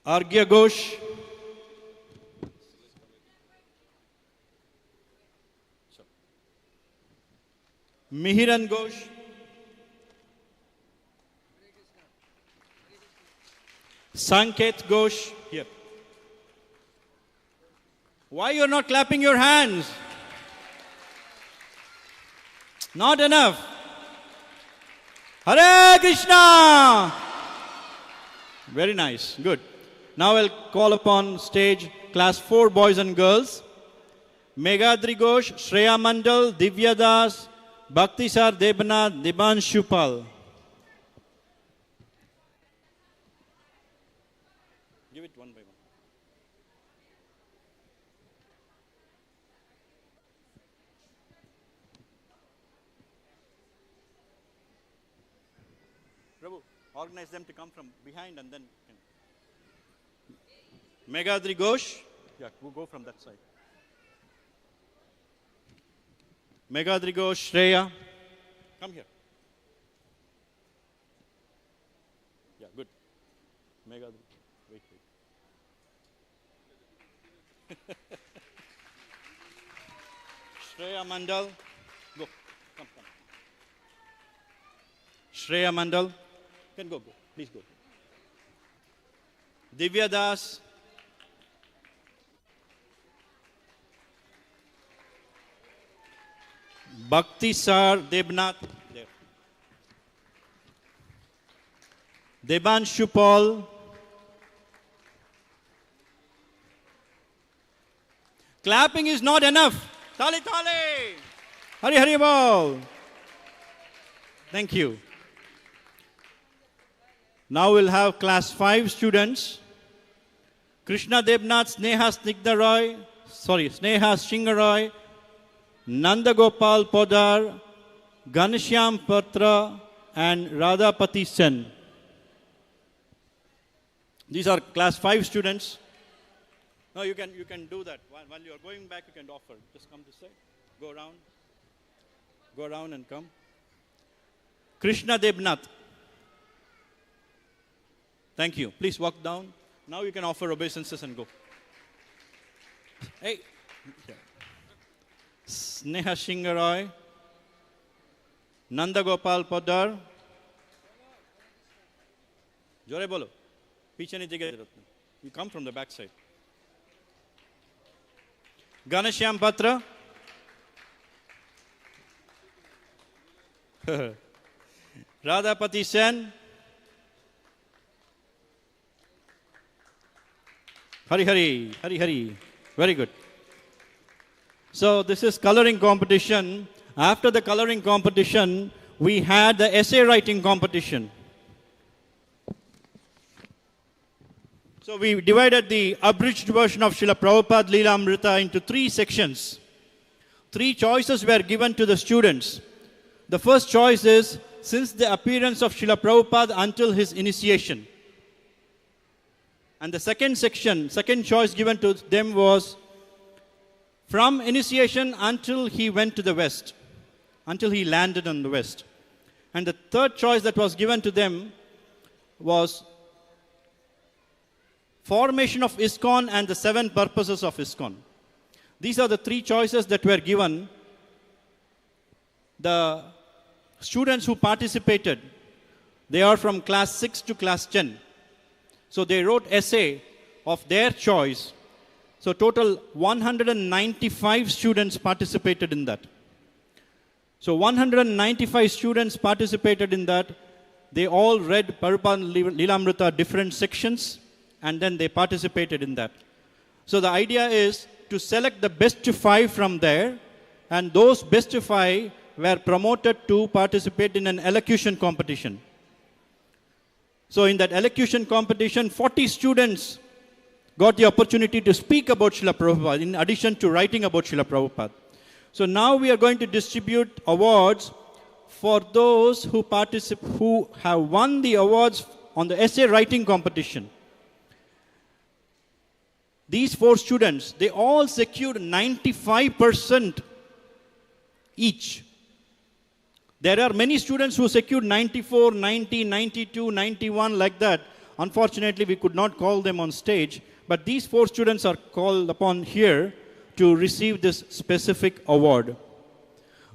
Argya Ghosh. Mihiran Ghosh. Sanket Ghosh. Here. Why you're not clapping your hands? Not enough. Hare Krishna! Very nice. Good. Now I'll call upon stage class 4 boys and girls. Meghadri Ghosh, Shreya Mandal, Divya Das, Bhakti Sar Debanath, Dibanshu Pal. Give it one by one. Prabhu, organize them to come from behind and then. Meghadri Ghosh. Yeah, we'll go from that side. Meghadri Ghosh, Shreya. Come here. Yeah, good. Meghadri. Wait. Shreya Mandal. Go. Come. Shreya Mandal. Can go. Please go. Divya Das. Bhakti Sar Debnath. There. Debanshu Paul. Clapping is not enough. Tali Tali. Hari Hari Bol. Thank you. Now we'll have class 5 students. Krishna Debnath, Sneha Shingaroy, Nanda Gopal Podar, Ghanshyam Patra, and Radha Pati Sen. These are class 5 students. No, you can do that. While you are going back, you can offer. Just come this side. Go around and come. Krishna Debnath. Thank you. Please walk down. Now you can offer obeisances and go. Hey. Sneha Shingaroy, Nanda Gopal Podar. Jore bolo. Piche nahi jagah. You come from the back side. Ghanshyam Patra. Radha Pati Sen. Hari Hari. Very good. So this is coloring competition. After the coloring competition, we had the essay writing competition. So we divided the abridged version of Srila Prabhupada Leela Amrita into 3 sections. 3 choices were given to the students. The first choice is, since the appearance of Srila Prabhupada until his initiation. And the second choice given to them was, from initiation until he went to the west, until he landed on the west. And the third choice that was given to them was formation of iskcon and the 7 purposes of iskcon. These are the 3 choices that were given. The students who participated, they are from class 6 to class 10. So they wrote essay of their choice. So total 195 students participated in that. So 195 students participated in that. They all read Prabhupada Leelamrita different sections, and then they participated in that. So the idea is to select the best 5 from there, and those best 5 were promoted to participate in an elocution competition. So in that elocution competition, 40 students got the opportunity to speak about Srila Prabhupada in addition to writing about Srila Prabhupada. So now we are going to distribute awards for those who have won the awards on the essay writing competition. These 4 students, they all secured 95% each. There are many students who secured 94, 90, 92, 91 like that. Unfortunately, we could not call them on stage, but these 4 students are called upon here to receive this specific award.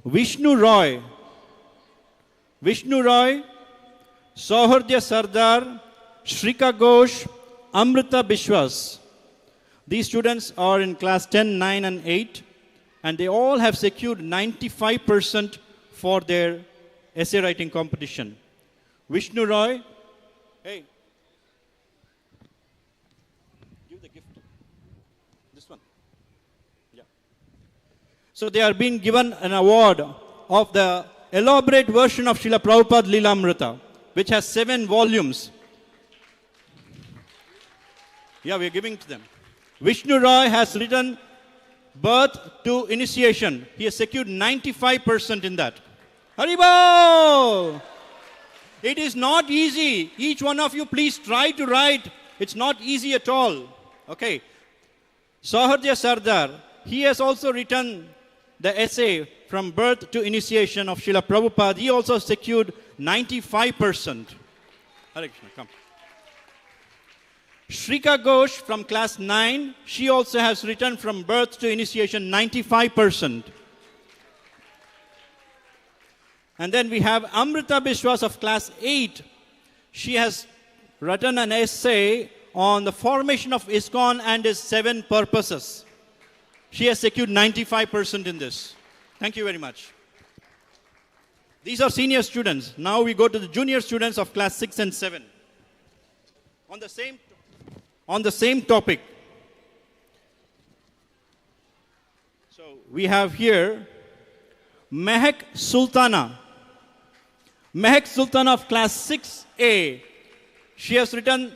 Vishnu Roy, Sauhardya Sardar, Shrika Ghosh, Amrita Bishwas. These students are in class 10, 9 and 8 and they all have secured 95% for their essay writing competition. Vishnu Roy, hey, give the gift. This one. Yeah. So they are being given an award of the elaborate version of Srila Prabhupada Lilamrita, which has 7 volumes. Yeah, we are giving to them. Vishnu Roy has written Birth to Initiation. He has secured 95% in that. Haribol! It is not easy. Each one of you, please try to write. It's not easy at all. Okay. Sahardya Sardar, he has also written the essay From Birth to Initiation of Srila Prabhupada. He also secured 95%. Hare Krishna, come. Shrika Ghosh from class 9, she also has written From Birth to Initiation 95%. And then we have Amrita Bishwas of class 8. She has written an essay on the formation of iskcon and its 7 purposes. She has secured 95% in this. Thank you very much. These are senior students. Now we go to the junior students of class 6 and 7. On the same topic. So we have here Mehak Sultana. Mehak Sultana of class 6A. She has written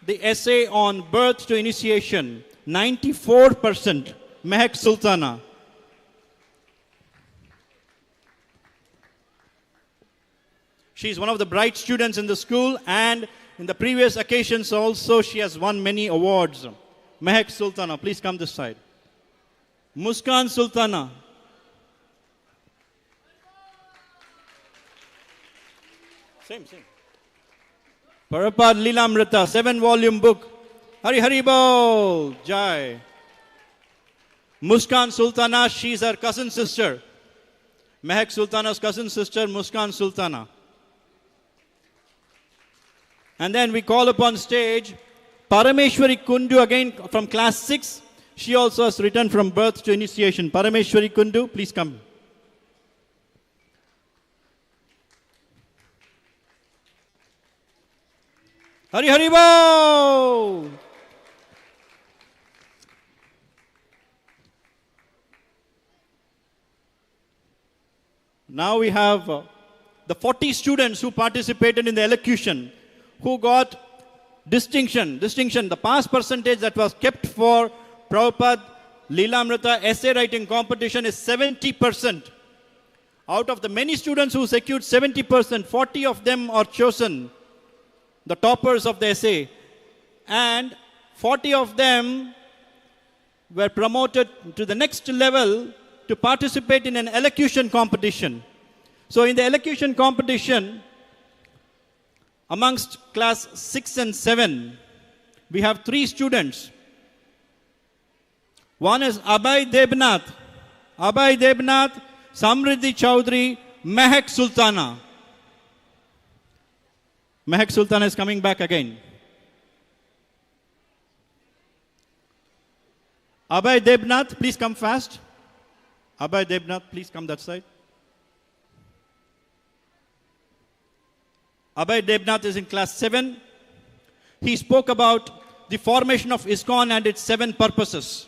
the essay on birth to initiation. 94%. Mehak Sultana. She is one of the bright students in the school, and in the previous occasions also she has won many awards. Mehak Sultana, please come this side. Muskan Sultana. Same. Prabhupada Lilamrita, 7-volume book. Hari Hari Bol, Jai. Muskan Sultana, she's her cousin sister. Mehak Sultana's cousin sister, Muskan Sultana. And then we call upon stage Parameshwari Kundu, again from class 6. She also has written From Birth to Initiation. Parameshwari Kundu, please come. Hari Hari Bo! Now we have the 40 students who participated in the elocution, who got distinction. The pass percentage that was kept for Prabhupada Lilamrita essay writing competition is 70%. Out of the many students who secured 70%, 40 of them are chosen, the toppers of the essay, and 40 of them were promoted to the next level to participate in an elocution competition. So in the elocution competition, amongst class 6 and 7, we have 3 students. One is Abhay Debnath, Samriddhi Chowdhury, Mehak Sultana. Mehak Sultana is coming back again. Abhay Debnath, please come fast. Abhay Debnath, please come that side. Abhay Debnath is in class 7. He spoke about the formation of iskcon and its 7 purposes.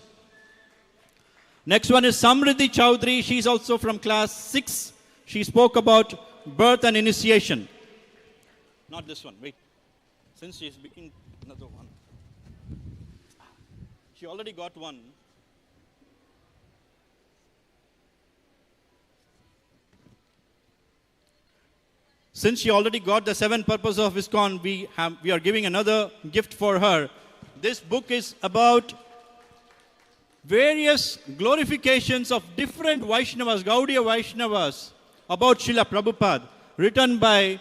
Next one is Samriddhi Chowdhury. She is also from class 6. She spoke about birth and initiation. Not this one, wait. Since she is making another one. She already got one. Since she already got the 7 purposes of iskcon, we are giving another gift for her. This book is about various glorifications of different Vaishnavas, Gaudiya Vaishnavas, about Srila Prabhupada, written by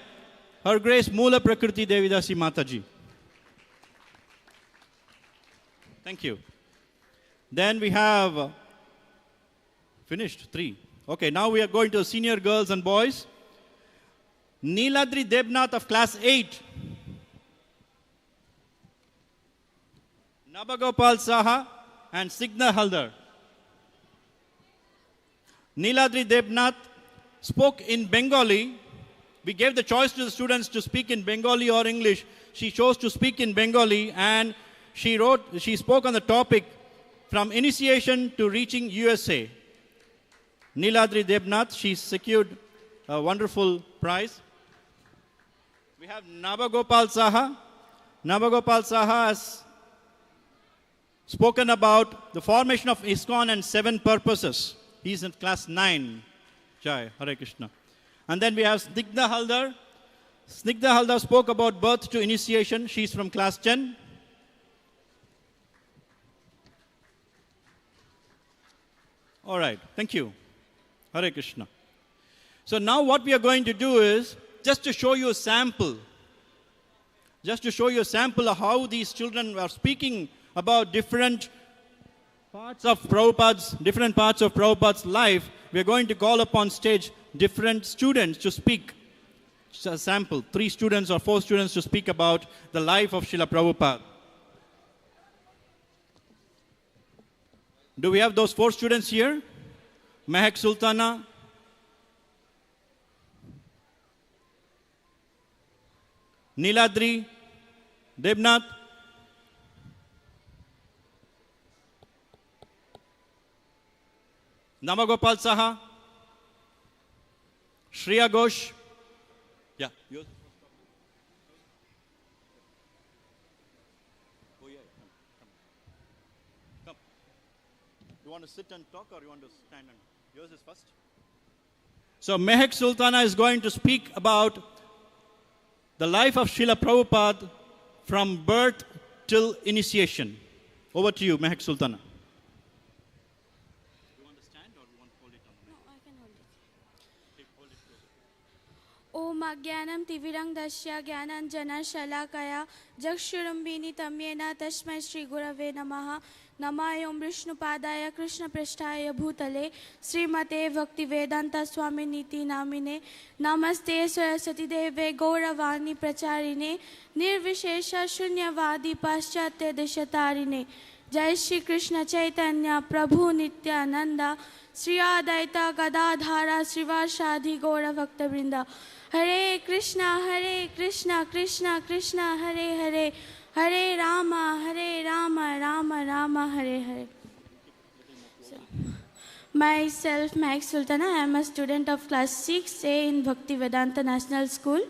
Her Grace Moola Prakriti Devidasi Mataji. Thank you. Then we have finished 3. Okay, now we are going to senior girls and boys. Neeladri Debnath of class 8. Nabagopal Saha, and Snigdha Haldar. Niladri Debnath spoke in Bengali. We gave the choice to the students to speak in Bengali or English. She chose to speak in Bengali, and she spoke on the topic from initiation to reaching USA. Niladri Debnath, she secured a wonderful prize. We have Navagopal Saha. Navagopal Saha has spoken about the formation of iskcon and 7 purposes. He's in class 9. Jai, Hare Krishna. And then we have Snigdha Haldar. Snigdha Haldar spoke about birth to initiation. She's from class 10. All right, thank you. Hare Krishna. So now what we are going to do is just to show you a sample. Just to show you a sample of how these children are speaking about different parts of Prabhupada's life. We are going to call upon stage different students to speak. Just a sample, 3 students or 4 students to speak about the life of Srila Prabhupada. Do we have those 4 students here? Mehak Sultana, Niladri Debnath, Namagopal Saha, Shreya Ghosh. Yeah, yours. Oh yeah, come. You want to sit and talk or you want to stand and... Yours is first. So Mehak Sultana is going to speak about the life of Srila Prabhupada from birth till initiation. Over to you, Mehak Sultana. You want to stand or you want to hold it on the mic? No, I can hold it. Okay, hold it closer. Om Agyanam Tivirang Dasya Gyanan Jana Shalakaya Jakshurambini Tamyena Tashmai Shri Gurave Namaha Namayom Vishnu Padaya Krishna Prishtaya Bhutale Srimate Bhakti Vedanta Swami Niti Namine Namaste Saraswati Deve Gauravani Pracharine Nirvishesha Shunyavadi Paschatya Deshatarine Jai Shri Krishna Chaitanya Prabhu Nityananda Sri Adaita Gadadhara Srivashadhi Gaura Bhakta Vrinda Hare Krishna Krishna Krishna Hare Hare Hare Rama Rama Rama Hare Hare. So, myself, Mehak Sultana, I am a student of class 6A in Bhakti Vedanta National School.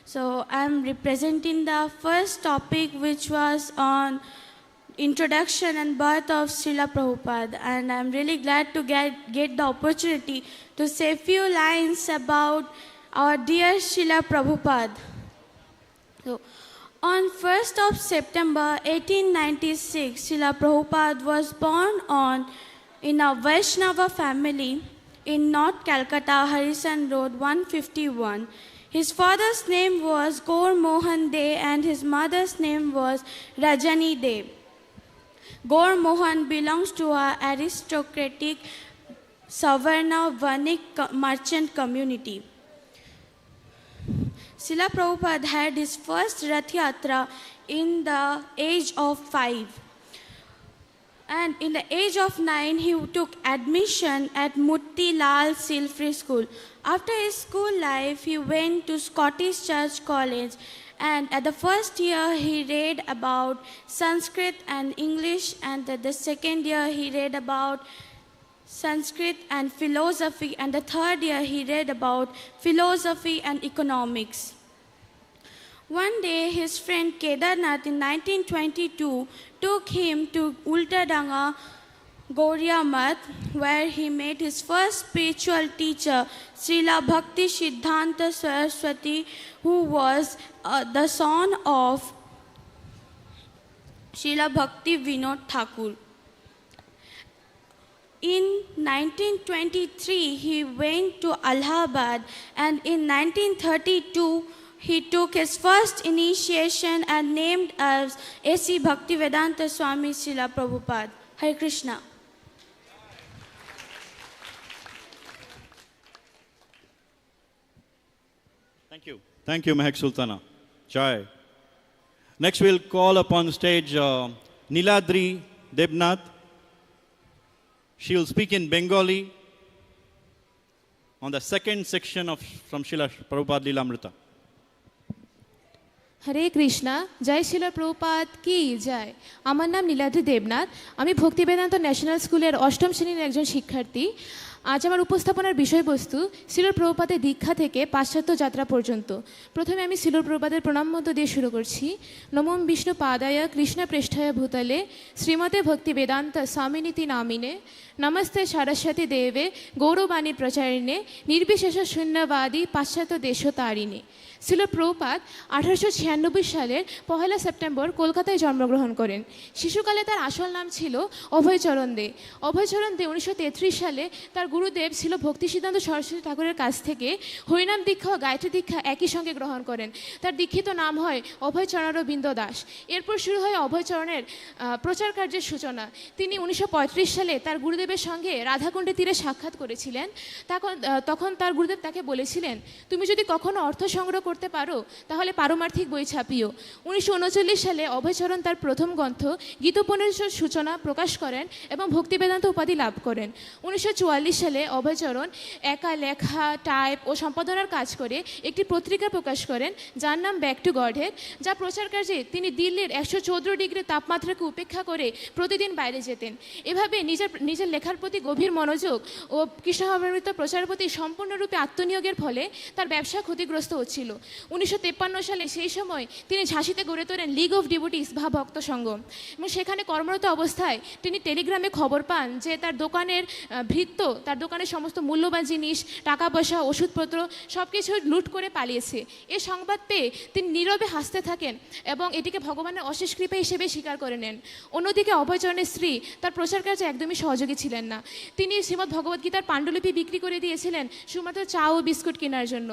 So I am representing the first topic, which was on introduction and birth of Srila Prabhupada, and I am really glad to get the opportunity to say a few lines about our dear Srila Prabhupada. So, on 1st of September 1896, Srila Prabhupada was born in a Vaishnava family in North Calcutta, Harrison Road, 151. His father's name was Gaur Mohan De and his mother's name was Rajani De. Gaur Mohan belongs to an aristocratic Savarna Vanik merchant community. Srila Prabhupada had his first Rath Yatra in the age of 5. And in the age of 9, he took admission at Mutti Lal Silfree School. After his school life, he went to Scottish Church College. And at the first year, he read about Sanskrit and English. And at the second year, he read about Sanskrit and philosophy, and the third year he read about philosophy and economics. One day his friend Kedarnath in 1922 took him to Ultadanga Gauriya Math, where he met his first spiritual teacher, Srila Bhakti Siddhanta Saraswati, who was the son of Srila Bhakti Vinod Thakur. In 1923, he went to Allahabad, and in 1932, he took his first initiation and named as A.C. Bhaktivedanta Swami Srila Prabhupada. Hare Krishna. Thank you. Thank you, Mehak Sultana. Jai. Next, we'll call upon the stage Niladri Debnath. She will speak in Bengali on the second section of from Srila Prabhupada Lilamrita. হরে কৃষ্ণা, জয় শিল প্রভুপাদ কি জয়। আমার নাম নীলাদ্রি দেবনাথ। আমি Bhaktivedanta national স্কুলের অষ্টম শ্রেণীর একজন শিক্ষার্থী। আজ আমার উপস্থাপনার বিষয়বস্তু শিল প্রভুপাদের দীক্ষা থেকে পাশ্চাত্য যাত্রা পর্যন্ত। প্রথমে আমি শিল প্রভুপাদের প্রণাম মন্ত্র দিয়ে শুরু করছি। নমঃ বিষ্ণু পাদায় কৃষ্ণ পৃষ্ঠায় ভূতলে শ্রীমতে ভক্তি বেদান্ত স্বামিনীতি নামিনে নমস্তে সরস্বতী দেবে গৌরবাণী প্রচারিণে নির্বিশেষ শূন্যবাদী পাশ্চাত্য দেশতারিণে। শিল প্রভুপাদ 1896 সালের 1 সেপ্টেম্বর কলকাতায় জন্মগ্রহণ করেন। শিশুকালে তার আসল নাম ছিল অভয়চরণ দে। অভয়চরণ দে 1933 সালে তার গুরুদেব ছিল ভক্তি সিদ্ধান্ত সরস্বতী ঠাকুরের কাছ থেকে হরিনাম দীক্ষা ও গায়ত্রী দীক্ষা একই সঙ্গে গ্রহণ করেন। তার দীক্ষিত নাম হয় অভয়চরণারবিন্দ দাস। এরপর শুরু হয় অভয়চরণের প্রচার কার্যের সূচনা। তিনি 1935 সালে তার গুরুদেবের সঙ্গে রাধাকুণ্ডের তীরে সাক্ষাৎ করেছিলেন। তখন তার গুরুদেব তাকে বলেছিলেন, তুমি যদি কখনো অর্থ সংগ্রহ করতে পারো তাহলে পারমার্থিক বই ছাপিও। 1939 সালে অভয়চরণ তার প্রথম গ্রন্থ গীতোপনিষদ সূচনা প্রকাশ করেন এবং ভক্তিবেদান্ত উপাধি লাভ করেন। 1944 সালে অভয়চরণ একা লেখা, টাইপ ও সম্পাদনার কাজ করে একটি পত্রিকা প্রকাশ করেন যার নাম ব্যাক টু গডহেড, যা প্রচার কার্যে তিনি দিল্লির 114 ডিগ্রি তাপমাত্রাকে উপেক্ষা করে প্রতিদিন বাইরে যেতেন। এভাবে নিজের লেখার প্রতি গভীর মনোযোগ ও কৃষ্ণভাবামৃত প্রচারের প্রতি সম্পূর্ণরূপে আত্মনিয়োগের ফলে তার ব্যবসা ক্ষতিগ্রস্ত হচ্ছিল। 1953 সালে সেই সময় তিনি ঝাঁসিতে গড়ে তোলেন লিগ অফ ডিভোটিস বা ভক্ত সংঘ এবং সেখানে কর্মরত অবস্থায় তিনি টেলিগ্রামে খবর পান যে তার দোকানের ভৃত্য তার দোকানের সমস্ত মূল্যবান জিনিস, টাকা পয়সা, ওষুধপত্র সব কিছু লুট করে পালিয়েছে। এ সংবাদ পেয়ে তিনি নীরবে হাসতে থাকেন এবং এটিকে ভগবানের অশেষ কৃপা হিসেবে স্বীকার করে নেন। অন্যদিকে অভয়চরণের স্ত্রী তার প্রচার কার্যে একদমই সহযোগী ছিলেন না। তিনি শ্রীমদ্ ভগবদ্গীতার পাণ্ডুলিপি বিক্রি করে দিয়েছিলেন শুধুমাত্র চা ও বিস্কুট কেনার জন্য।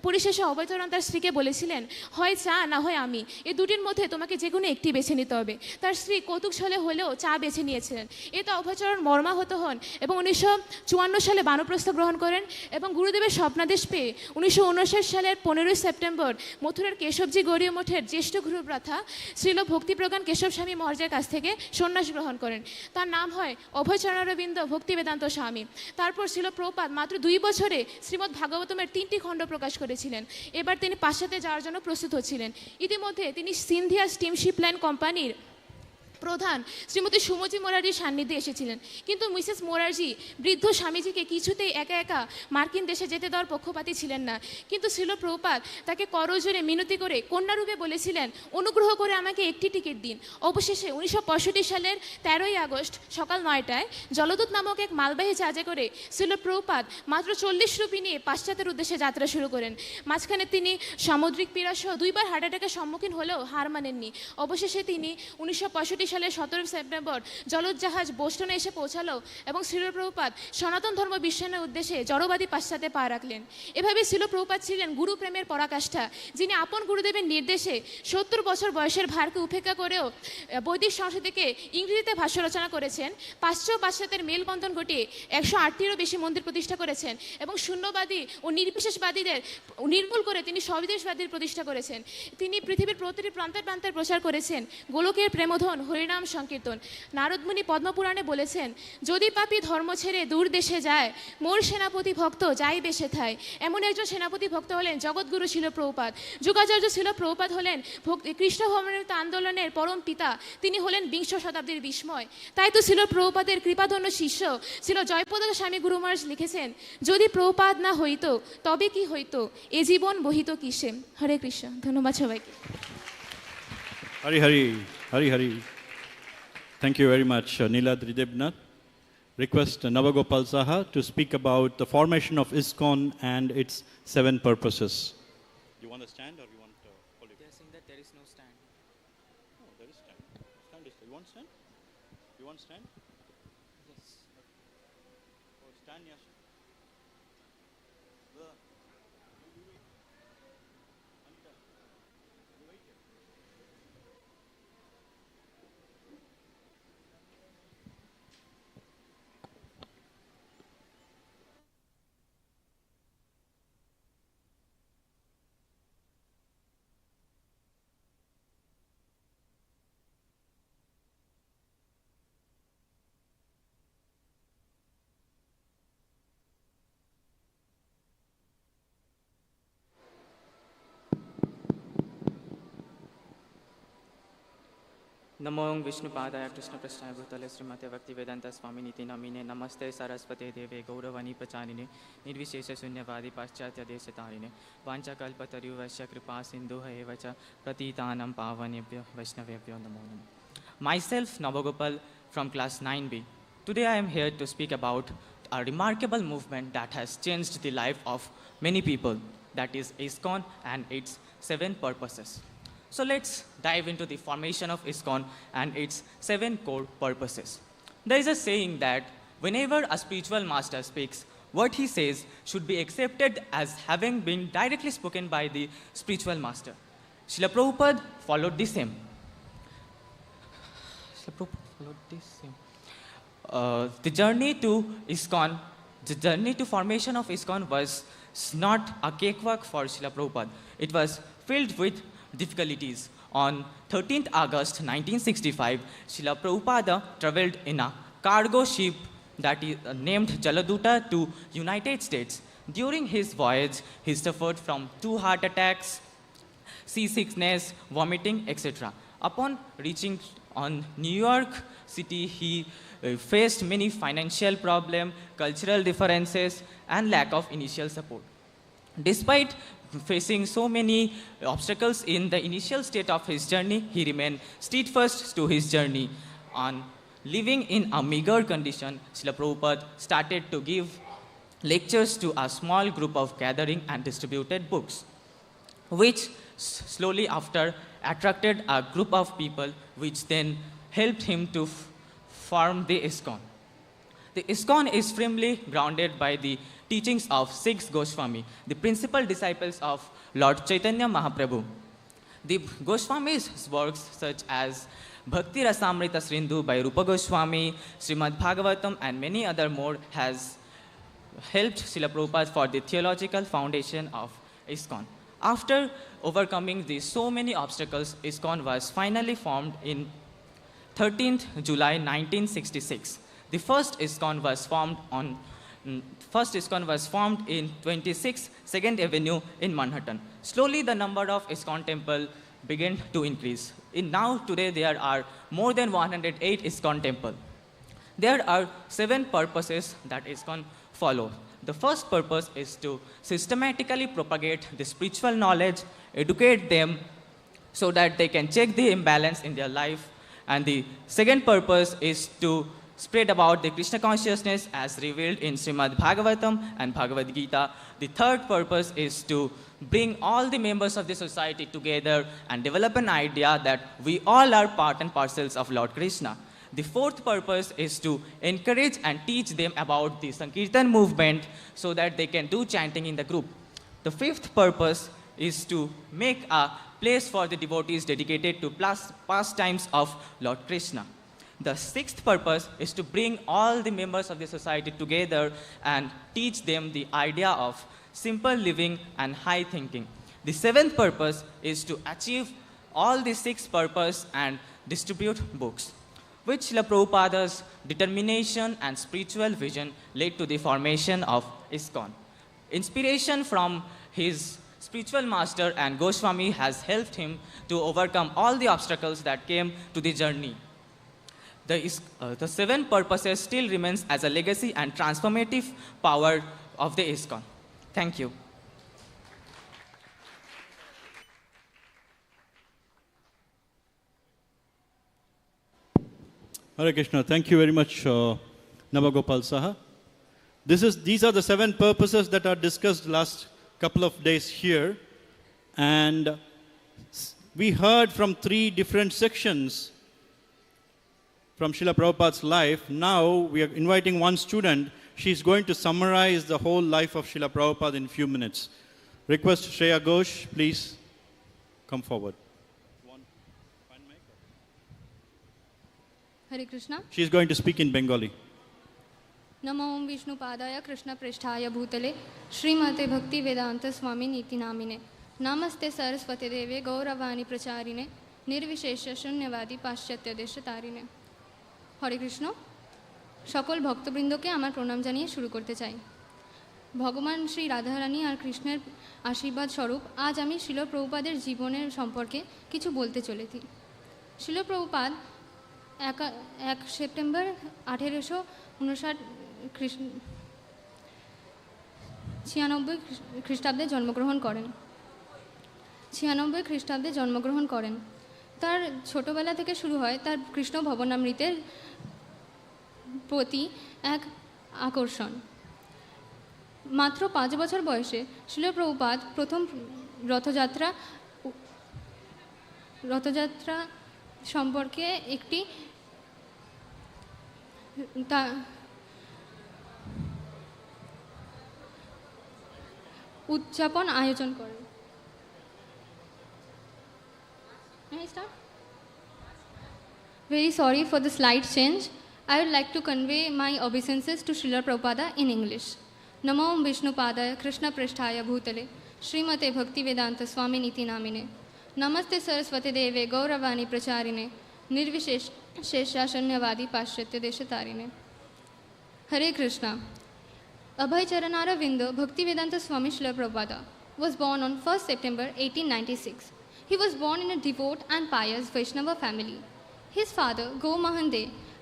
পরিশেষে অভয়চরণ তার স্ত্রীকে বলেছিলেন, হয় চা না হয় আমি, এই দুটির মধ্যে তোমাকে যে কোনো একটি বেছে নিতে হবে। তার স্ত্রী কৌতুক ছলে হলেও চা বেছে নিয়েছিলেন। এতে অভয়চরণ মর্মাহত হন এবং 1954 সালে বানপ্রস্থ গ্রহণ করেন এবং গুরুদেবের স্বপ্নাদেশ পেয়ে 1959 সালের 15 সেপ্টেম্বর মথুরার কেশবজি গৌরীয় মঠের জ্যেষ্ঠ গুরুপ্রথা শ্রীল ভক্তিপ্রজ্ঞান কেশব স্বামী মহারাজের কাছ থেকে সন্ন্যাস গ্রহণ করেন। তার নাম হয় অভয়চরণারবিন্দ ভক্তিবেদান্ত স্বামী। তারপর শ্রীল প্রভুপাদ মাত্র 2 বছরে শ্রীমদ্ ভাগবতমের 3টি খণ্ড প্রকাশ করেছিলেন। এবার তিনি পাশ্চাত্যে যাওয়ার জন্য প্রস্তুত হচ্ছিলেন। ইতিমধ্যে তিনি সিন্ধিয়া স্টিমশিপ লাইন কোম্পানির প্রধান শ্রীমতী সুমতি মোরারির সান্নিধ্যে এসেছিলেন, কিন্তু মিসেস মোরারজি বৃদ্ধ স্বামীজিকে কিছুতেই একা একা মার্কিন দেশে যেতে দেওয়ার পক্ষপাতী ছিলেন না। কিন্তু শ্রীল প্রভুপাদ তাকে করজোরে মিনতি করে কন্যারূপে বলেছিলেন, অনুগ্রহ করে আমাকে একটি টিকিট দিন। অবশেষে 1965 সালের 13 আগস্ট সকাল 9টায় জলদূত নামক এক মালবাহী জাহাজে করে শ্রীল প্রভুপাদ মাত্র 40 রুপি নিয়ে পাশ্চাত্যের উদ্দেশ্যে যাত্রা শুরু করেন। মাঝখানে তিনি সামুদ্রিক পীড়াসহ 2বার হার্ট অ্যাটাকের সম্মুখীন হলেও হার মানেননি। অবশেষে তিনি 1965 সালের 17 সেপ্টেম্বর জলজাহাজ বোস্টনে এসে পৌঁছালো এবং শ্রীল প্রভুপাদ সনাতন ধর্ম বিশ্বায়নের উদ্দেশ্যে জড়বাদী পাশ্চাত্যে পা রাখলেন। এভাবে শ্রীল প্রভুপাদ ছিলেন গুরু প্রেমের পরাকাষ্ঠা, যিনি আপন গুরুদেবের নির্দেশে 70 বছর বয়সের ভারকে উপেক্ষা করেও বৈদিক সংস্কৃতিকে ইংরেজিতে ভাষ্য রচনা করেছেন, পাশ্চাত্যের মেলবন্ধন ঘটিয়ে 108টিরও বেশি মন্দির প্রতিষ্ঠা করেছেন এবং শূন্যবাদী ও নির্বিশেষবাদীদের নির্মূল করে তিনি স্ববিদেশবাদীর প্রতিষ্ঠা করেছেন। তিনি পৃথিবীর প্রতিটি প্রান্তে প্রান্তে প্রচার করেছেন গোলকের প্রেমধন হরিনাম সংকীর্তন। নারদমুনি পদ্মপুরাণে বলেছেন, যদি পাপী ধর্ম ছেড়ে দূর দেশে যায়, মোর সেনাপতি ভক্ত যাই বেশে থায়। এমন একজন সেনাপতি ভক্ত হলেন জগৎগুরু শ্রীল প্রভুপাদ। যুগাচার্য শ্রীল প্রভুপাদ হলেন কৃষ্ণ ভাবামৃত আন্দোলনের পরম পিতা। তিনি হলেন 20 শতাব্দীর বিস্ময়। তাই তো শ্রীল প্রভুপাদের কৃপাধন্য শিষ্য শ্রীল জয়পদ স্বামী গুরু মহারাজ লিখেছেন, যদি প্রভুপাদ না হইতো তবে কি হইতো, এ জীবন বহিত কিসে। হরে কৃষ্ণ। ধন্যবাদ সবাইকে। Hari Hari, Hari Hari. Thank you very much, Niladri Debnath. Request Navagopal Saha to speak about the formation of iskcon and its 7 purposes. You want to stand or you want to hold it? They are saying that there is no stand. No, there is stand. Stand is there. You want stand? You want stand? Yes. Oh, stand, yes. नमो विष्णुपादाय कृष्णपृष्ठाय भूतले श्रीमते भक्तिवेदांत स्वामिनीति नमिने नमस्ते सरस्वते देवे गौरवाणी प्रचारिणे निर्विशेष शून्यवादी पाश्चात्य देशतारिणे वाञ्छाकल्पतरुवश्य कृपा सिन्धुः एव च प्रतीतानां पावनेभ्यो वैष्णवेभ्यो नमो नमः. Myself Navagopal from class 9B. Today I am here to speak about a remarkable movement that has changed the life of many people, that is iskcon and its 7 purposes. So let's dive into the formation of iskcon and its 7 core purposes. There is a saying that whenever a spiritual master speaks, what he says should be accepted as having been directly spoken by the spiritual master. Srila Prabhupada followed the same. The journey to formation of iskcon was not a cakewalk for Srila Prabhupada. It was filled with difficulties. On 13th August 1965, Srila Prabhupada traveled in a cargo ship that is named Jaladuta to United States. During his voyage, he suffered from 2 heart attacks, seasickness, vomiting, etc. Upon reaching on New York City, he faced many financial problems, cultural differences, and lack of initial support. Despite facing so many obstacles in the initial state of his journey, he remained steadfast to his journey. On living in a meager condition, Srila Prabhupada started to give lectures to a small group of gathering and distributed books, which slowly after attracted a group of people, which then helped him to form the iskcon. The iskcon is firmly grounded by the teachings of 6 Goswami, the principal disciples of Lord Chaitanya Mahaprabhu. The Goswamis' works such as Bhakti Rasamrita Srindhu by Rupa Goswami, Srimad Bhagavatam, and many other more has helped Srila Prabhupada for the theological foundation of iskcon. After overcoming so many obstacles, iskcon was finally formed in 13th July 1966. The first iskcon was formed in 26 2nd Avenue in Manhattan. Slowly, the number of iskcon temples began to increase. Today, there are more than 108 iskcon temples. There are 7 purposes that iskcon follow. The first purpose is to systematically propagate the spiritual knowledge, educate them so that they can check the imbalance in their life. And the second purpose is to spread about the Krishna consciousness as revealed in Srimad Bhagavatam and Bhagavad Gita. The third purpose is to bring all the members of the society together and develop an idea that we all are part and parcels of Lord Krishna. The fourth purpose is to encourage and teach them about the Sankirtan movement so that they can do chanting in the group. The fifth purpose is to make a place for the devotees dedicated to pastimes of Lord Krishna. The sixth purpose is to bring all the members of the society together and teach them the idea of simple living and high thinking. The seventh purpose is to achieve all the 6 purposes and distribute books, which Srila Prabhupada's determination and spiritual vision led to the formation of iskcon. Inspiration from his spiritual master and Goswami has helped him to overcome all the obstacles that came to the journey. The 7 purposes still remains as a legacy and transformative power of the iskcon. Thank you. Hare Krishna. Thank you very much, Navagopal Saha. These are the 7 purposes that are discussed last couple of days here. And we heard from 3 different sections from Srila Prabhupada's life. Now we are inviting one student. She's going to summarize the whole life of Srila Prabhupada in a few minutes. Request Shreya Ghosh, please come forward. Hare Krishna. She's going to speak in Bengali. Namo Vishnu Padaya Krishna Pristhaya Bhutale Srimate Bhakti Vedanta Swami Niti Namine Namaste Saraswati Deve Gauravani Pracharine Nirvishesha Shunyavadi Paschatya Deshatarine. হরে কৃষ্ণ সকল ভক্তবৃন্দকে আমার প্রণাম জানিয়ে শুরু করতে চাই। ভগবান শ্রী রাধারানী আর কৃষ্ণের আশীর্বাদ স্বরূপ আজ আমি শ্রীল প্রভুপাদের জীবনের সম্পর্কে কিছু বলতে চলেছি। শ্রীল প্রভুপাদ 1 সেপ্টেম্বর 1896 খ্রিস্টাব্দে জন্মগ্রহণ করেন। তার ছোটবেলা থেকে শুরু হয় তার কৃষ্ণ ভবনামৃতের প্রতি এক আকর্ষণ। মাত্র 5 বছর বয়সে শ্রীল প্রভুপাদ প্রথম রথযাত্রা সম্পর্কে একটি উদযাপন আয়োজন করেন। Very sorry for the slight change. I would like to convey my obeisances to Srila Prabhupada in English. Namo Vishnupadaya Krishna Pristhaya Bhutale Srimate Bhaktivedanta Swami Niti Namine Namaste Saraswati Deve Gauravani Pracharine Nirvisheshashanyavadi Paschatya Deshatarine. Hare Krishna. Abhay Charanara Vindo Bhaktivedanta Swami Srila Prabhupada was born on 1st September 1896. He was born in a devout and pious Vaishnava family. His father, Gomahan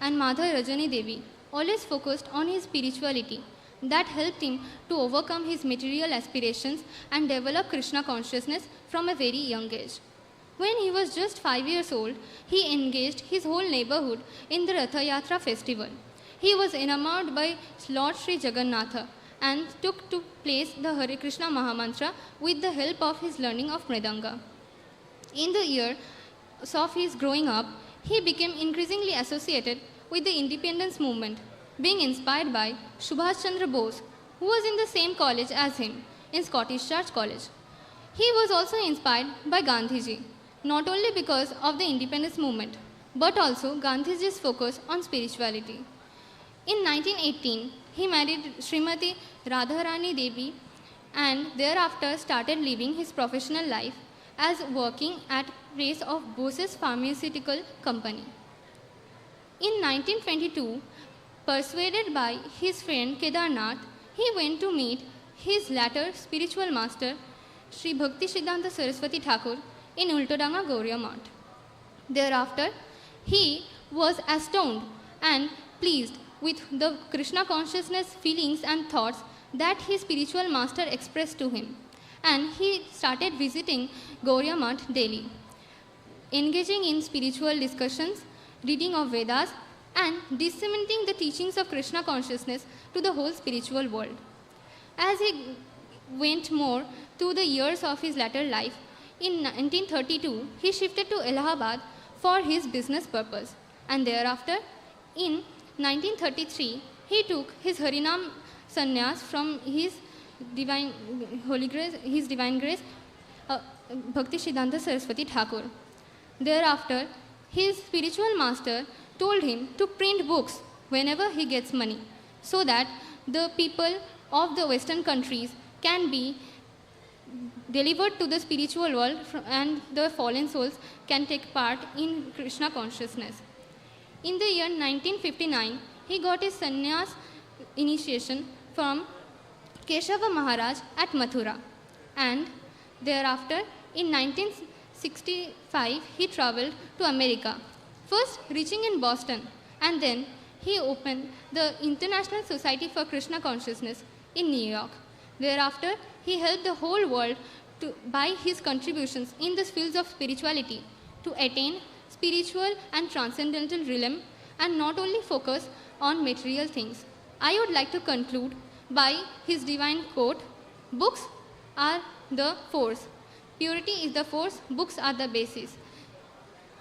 and mother Rajani Devi always focused on his spirituality that helped him to overcome his material aspirations and develop Krishna consciousness from a very young age. When he was just 5 years old, he engaged his whole neighborhood in the Ratha Yatra festival. He was enamored by Lord Sri Jagannatha and took to place the Hare Krishna Mahamantra with the help of his learning of Mridanga. In the years of his growing up, he became increasingly associated with the independence movement, being inspired by Subhash Chandra Bose, who was in the same college as him, in Scottish Church College. He was also inspired by Gandhiji, not only because of the independence movement, but also Gandhiji's focus on spirituality. In 1918, he married Srimati Radharani Devi and thereafter started living his professional life as working at race of Bose's pharmaceutical company. In 1922, persuaded by his friend Kedarnath, he went to meet his latter spiritual master, Sri Bhakti Siddhanta Saraswati Thakur, in Ultodanga Gauriya Math. Thereafter, he was astounded and pleased with the Krishna consciousness feelings and thoughts that his spiritual master expressed to him, and he started visiting Gauriya Math daily, engaging in spiritual discussions, reading of Vedas, and disseminating the teachings of Krishna consciousness to the whole spiritual world. As he went more through the years of his latter life, in 1932, he shifted to Allahabad for his business purpose, and thereafter, in 1933, he took his Harinam sannyas from his divine grace, Bhakti Siddhanta Saraswati Thakur. Thereafter, his spiritual master told him to print books whenever he gets money, so that the people of the Western countries can be delivered to the spiritual world and the fallen souls can take part in Krishna consciousness. In the year 1959, he got his sannyas initiation from Keshava Maharaj at Mathura, and thereafter in 1965 he travelled to America, first reaching in Boston, and then he opened the International Society for Krishna Consciousness in New York. Thereafter, he helped the whole world by his contributions in the fields of spirituality to attain spiritual and transcendental realm and not only focus on material things. I would like to conclude by his divine quote, "Books are the force. Purity is the force, books are the basis.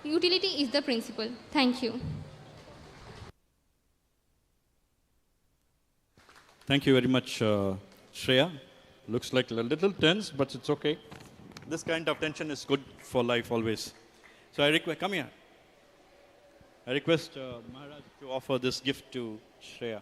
Utility is the principle." Thank you. Thank you very much, Shreya. Looks like a little tense, but it's okay. This kind of tension is good for life always. So I request, come here. I request Maharaj to offer this gift to Shreya.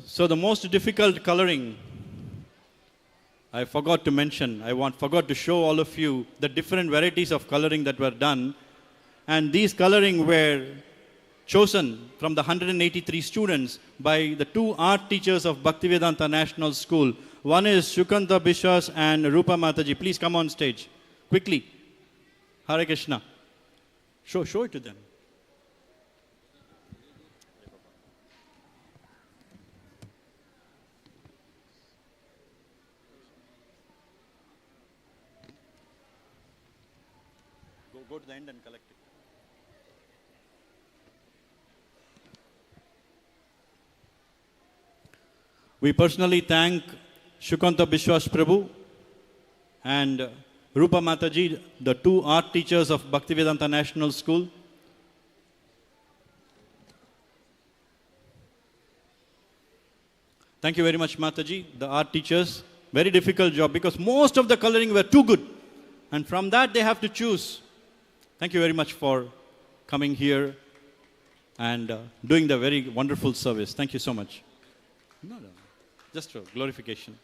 So the most difficult coloring, I forgot to mention, forgot to show all of you the different varieties of coloring that were done. And these coloring were chosen from the 183 students by the two art teachers of Bhaktivedanta National School. One is Shukanta Bishwas and Rupa Mataji. Please come on stage. Quickly. Hare Krishna. Show it to them. Go to the end and collect it. We personally thank Shukanta Bishwas Prabhu and Rupa Mataji, the two art teachers of Bhaktivedanta National School. Thank you very much, Mataji, the art teachers. Very difficult job because most of the coloring were too good. And from that they have to choose. Thank you very much for coming here and doing the very wonderful service. Thank you so much. No. Just for glorification.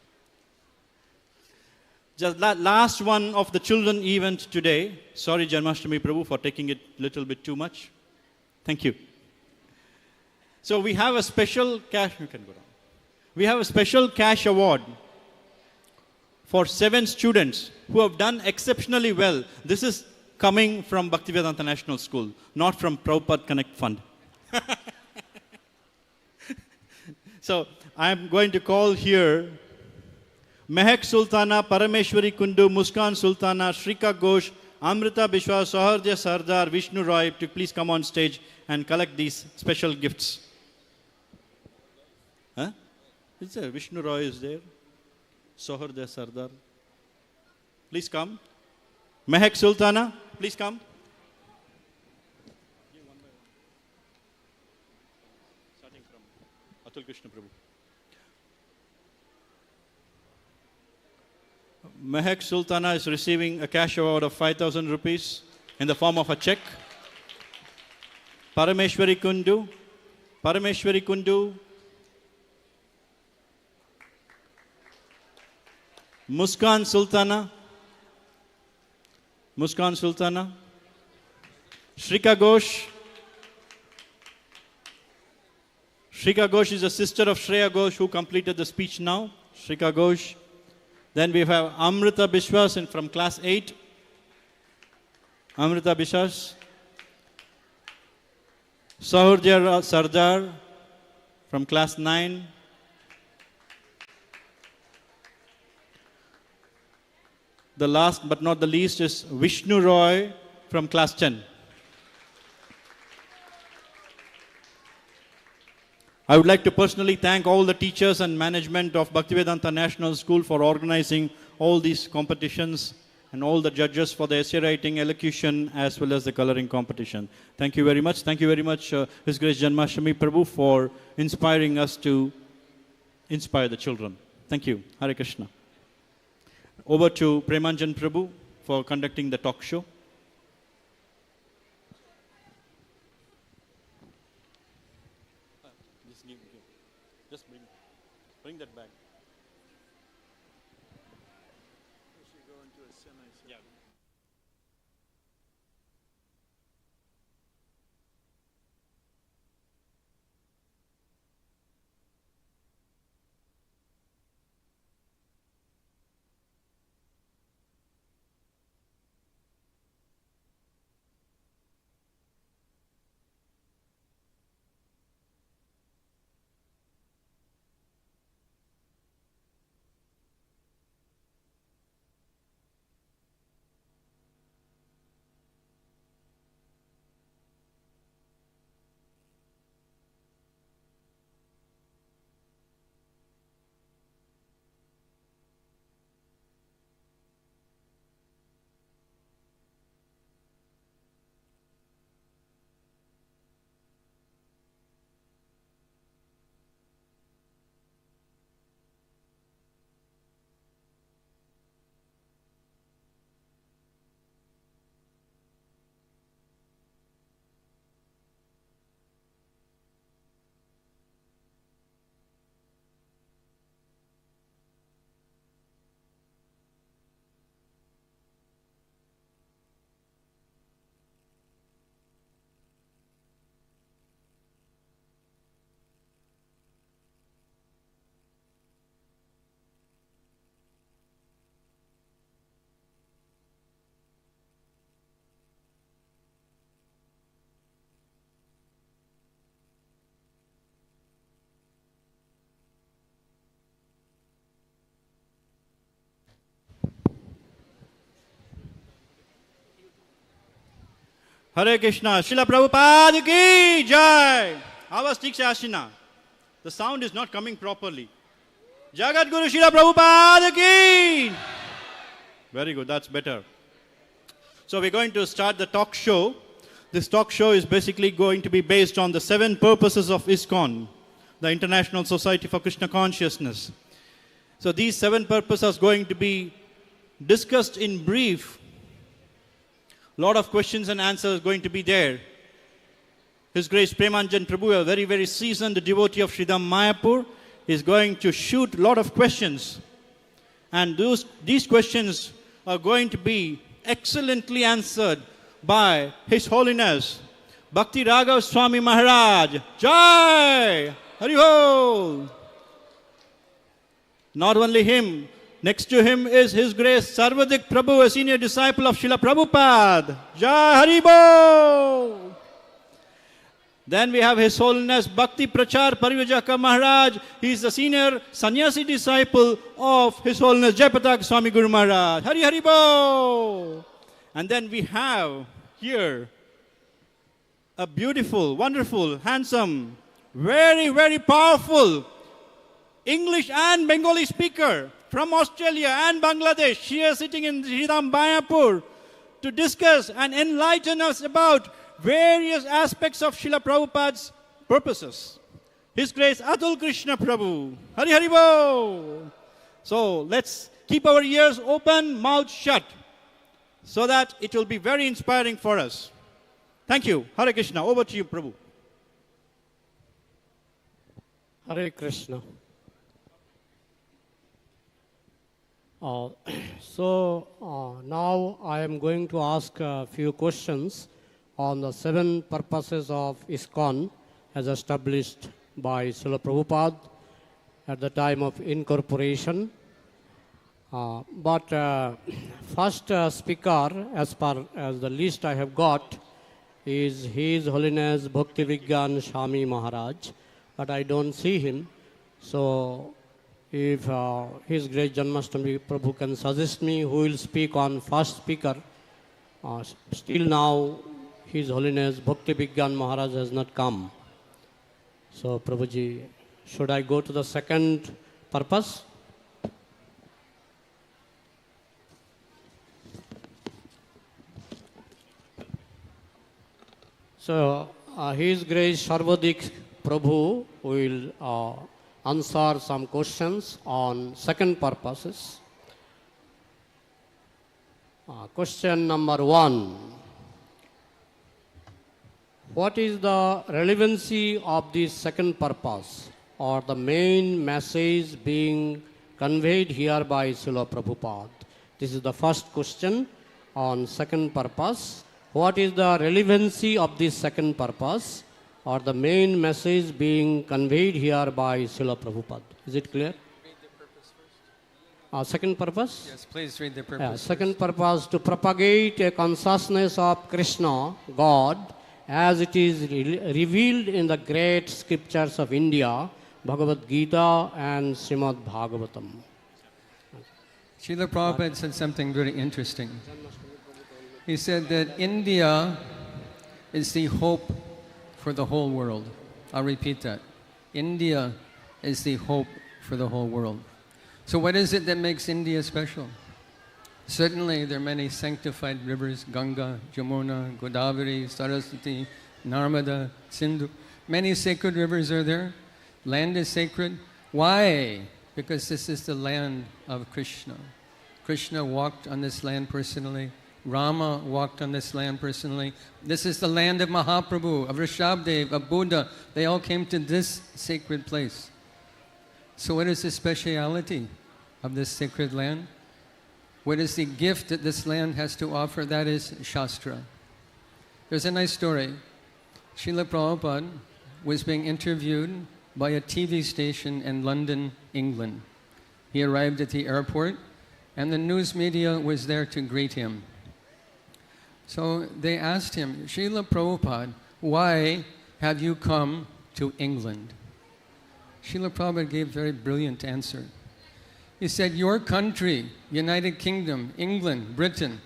Just last one of the children event today. Sorry, Janmashtami Prabhu, for taking it a little bit too much. Thank you. So we have a special cash. You can go down. We have a special cash award for 7 students who have done exceptionally well. This is coming from Bhaktivedanta National School, not from Prabhupada Connect Fund. So I'm going to call here Mehak Sultana, Parameshwari Kundu, Muskan Sultana, Shrika Ghosh, Amrita Bishwa, Sahardya Sardar, Vishnu Roy to please come on stage and collect these special gifts. Huh? Is there? Vishnu Roy is there. Sahardya Sardar. Please come. Mehak Sultana, please come. Starting from Atul Krishna Prabhu. Mehak Sultana is receiving a cash award of 5,000 rupees in the form of a check. Parameshwari Kundu. Parameshwari Kundu. Muskan Sultana. Muskan Sultana. Shrika Ghosh. Shrika Ghosh is a sister of Shreya Ghosh who completed the speech now. Shrika Ghosh. Then we have Amrita Bishwas from class 8. Amrita Bishwas. Sahurdya Sardar from class 9. The last but not the least is Vishnu Roy from class 10. I would like to personally thank all the teachers and management of Bhaktivedanta National School for organizing all these competitions and all the judges for the essay writing, elocution, as well as the coloring competition. Thank you very much. Thank you very much, His Grace Janmashtami Prabhu, for inspiring us to inspire the children. Thank you. Hare Krishna. Over to Premanjan Prabhu for conducting the talk show. Just bring that back. Yeah. Hare Krishna. Srila Prabhupada ki jai. Awas theek se ashina. The sound is not coming properly. Jagat Guru Srila Prabhupada ki. Very good, that's better. So we're going to start the talk show. This talk show is basically going to be based on the 7 purposes of iskcon, the International Society for Krishna Consciousness. So these 7 purposes are going to be discussed in brief. A lot of questions and answers going to be there. His Grace Premanjan Prabhu, a very, very seasoned devotee of Sri Dham Mayapur, is going to shoot a lot of questions. And these questions are going to be excellently answered by His Holiness Bhakti Raghav Swami Maharaj. Jai! Haribol! Not only him, next to him is His Grace Sarvadik Prabhu, a senior disciple of Srila Prabhupada. Jai Haribol! Then we have His Holiness Bhakti Prachar Parivajaka Maharaj. He is the senior sannyasi disciple of His Holiness Jayapatak Swami Guru Maharaj. Hari Haribo! And then we have here a beautiful, wonderful, handsome, very, very powerful English and Bengali speaker from Australia and Bangladesh. She is sitting in Dham Mayapur to discuss and enlighten us about various aspects of Srila Prabhupada's purposes. His Grace Atul Krishna Prabhu. Hari Haribo! So let's keep our ears open, mouth shut, so that it will be very inspiring for us. Thank you. Hare Krishna. Over to you, Prabhu. Hare Krishna. Now I am going to ask a few questions on the 7 purposes of iskcon as established by Srila Prabhupada at the time of incorporation. First speaker, as far as the list I have got, is His Holiness Bhakti Vigyan Swami Maharaj, but I don't see him. So if His Great Janmashtami Prabhu can suggest me who will speak on first speaker. Still now His Holiness Bhakti Vigyan Maharaj has not come. So Prabhuji, should I go to the second purpose? So His Grace Sarvadik Prabhu will answer some questions on second purposes. Question number 1. What is the relevancy of this second purpose or the main message being conveyed here by Srila Prabhupada? This is the first question on second purpose. What is the relevancy of this second purpose or the main message being conveyed here by Srila Prabhupada? Is it clear? Read the purpose first. Second purpose? Yes, please read the purpose. Second purpose, to propagate a consciousness of Krishna, God, as it is revealed in the great scriptures of India, Bhagavad Gita and Srimad Bhagavatam. Srila Prabhupada said something very interesting. He said that India is the hope for the whole world. I'll repeat that. India is the hope for the whole world. So what is it that makes India special? Certainly there are many sanctified rivers, Ganga, Jamuna, Godavari, Saraswati, Narmada, Sindhu. Many sacred rivers are there. Land is sacred. Why? Because this is the land of Krishna. Krishna walked on this land personally. Rama walked on this land personally. This is the land of Mahaprabhu, of Rishabdev, of Buddha. They all came to this sacred place. So what is the speciality of this sacred land? What is the gift that this land has to offer? That is Shastra. There's a nice story. Srila Prabhupada was being interviewed by a TV station in London, England. He arrived at the airport and the news media was there to greet him. So they asked him, Srila Prabhupada, why have you come to England? Srila Prabhupada gave a very brilliant answer. He said, your country, United Kingdom, England, Britain,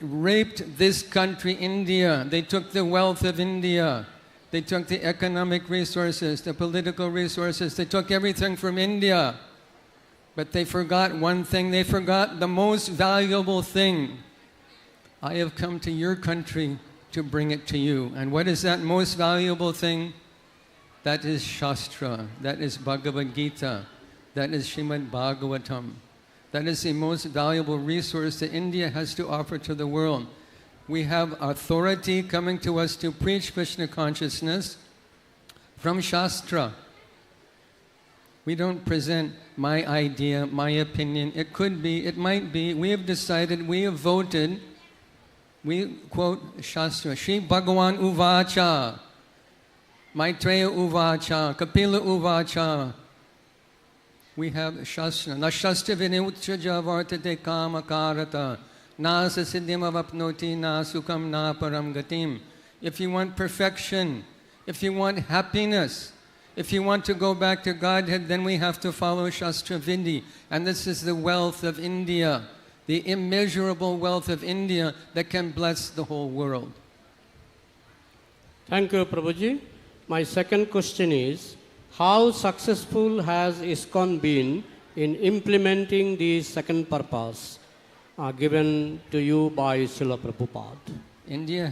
raped this country, India. They took the wealth of India. They took the economic resources, the political resources. They took everything from India. But they forgot one thing. They forgot the most valuable thing. I have come to your country to bring it to you. And what is that most valuable thing? That is Shastra. That is Bhagavad Gita. That is Srimad Bhagavatam. That is the most valuable resource that India has to offer to the world. We have authority coming to us to preach Krishna consciousness from Shastra. We don't present my idea, my opinion. It could be, it might be. We have decided, we have voted. We quote Shastra. Shri Bhagavan Uvacha. Maitreya Uvacha. Kapila Uvacha. We have Shastra. Na Shastra Vinutchaja Vartate Kama Karata. Na Sasiddhim Avapnoti Na Sukham Na Param Gatim. If you want perfection, if you want happiness, if you want to go back to Godhead, then we have to follow Shastra Vidi. And this is the wealth of India, the immeasurable wealth of India that can bless the whole world. Thank you, Prabhuji. My second question is, how successful has iskcon been in implementing the second purpose given to you by Srila Prabhupada? India,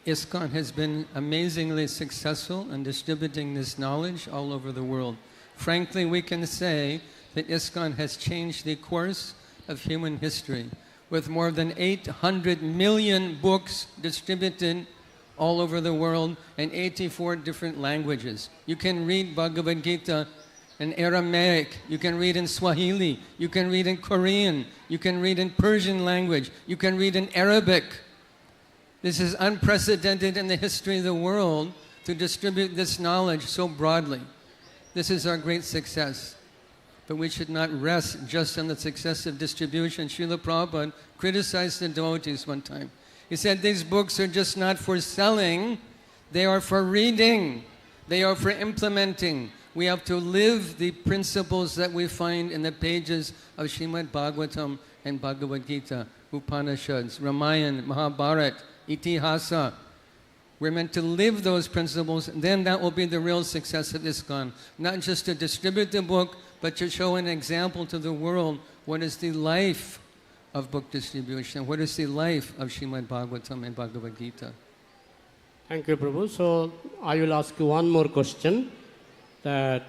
iskcon has been amazingly successful in distributing this knowledge all over the world. Frankly, we can say that iskcon has changed the course of human history, with more than 800 million books distributed all over the world in 84 different languages. You can read Bhagavad Gita in Aramaic, you can read in Swahili, you can read in Korean, you can read in Persian language, you can read in Arabic. This is unprecedented in the history of the world to distribute this knowledge so broadly. This is our great success. But we should not rest just on the success of distribution. Srila Prabhupada criticized the devotees one time. He said, these books are just not for selling, they are for reading, they are for implementing. We have to live the principles that we find in the pages of Srimad Bhagavatam and Bhagavad Gita, Upanishads, Ramayana, Mahabharata, Itihasa. We're meant to live those principles, and then that will be the real success of iskcon. Not just to distribute the book, but to show an example to the world what is the life of book distribution, what is the life of Srimad Bhagavatam and Bhagavad Gita. Thank you, Prabhu. So I will ask you one more question. That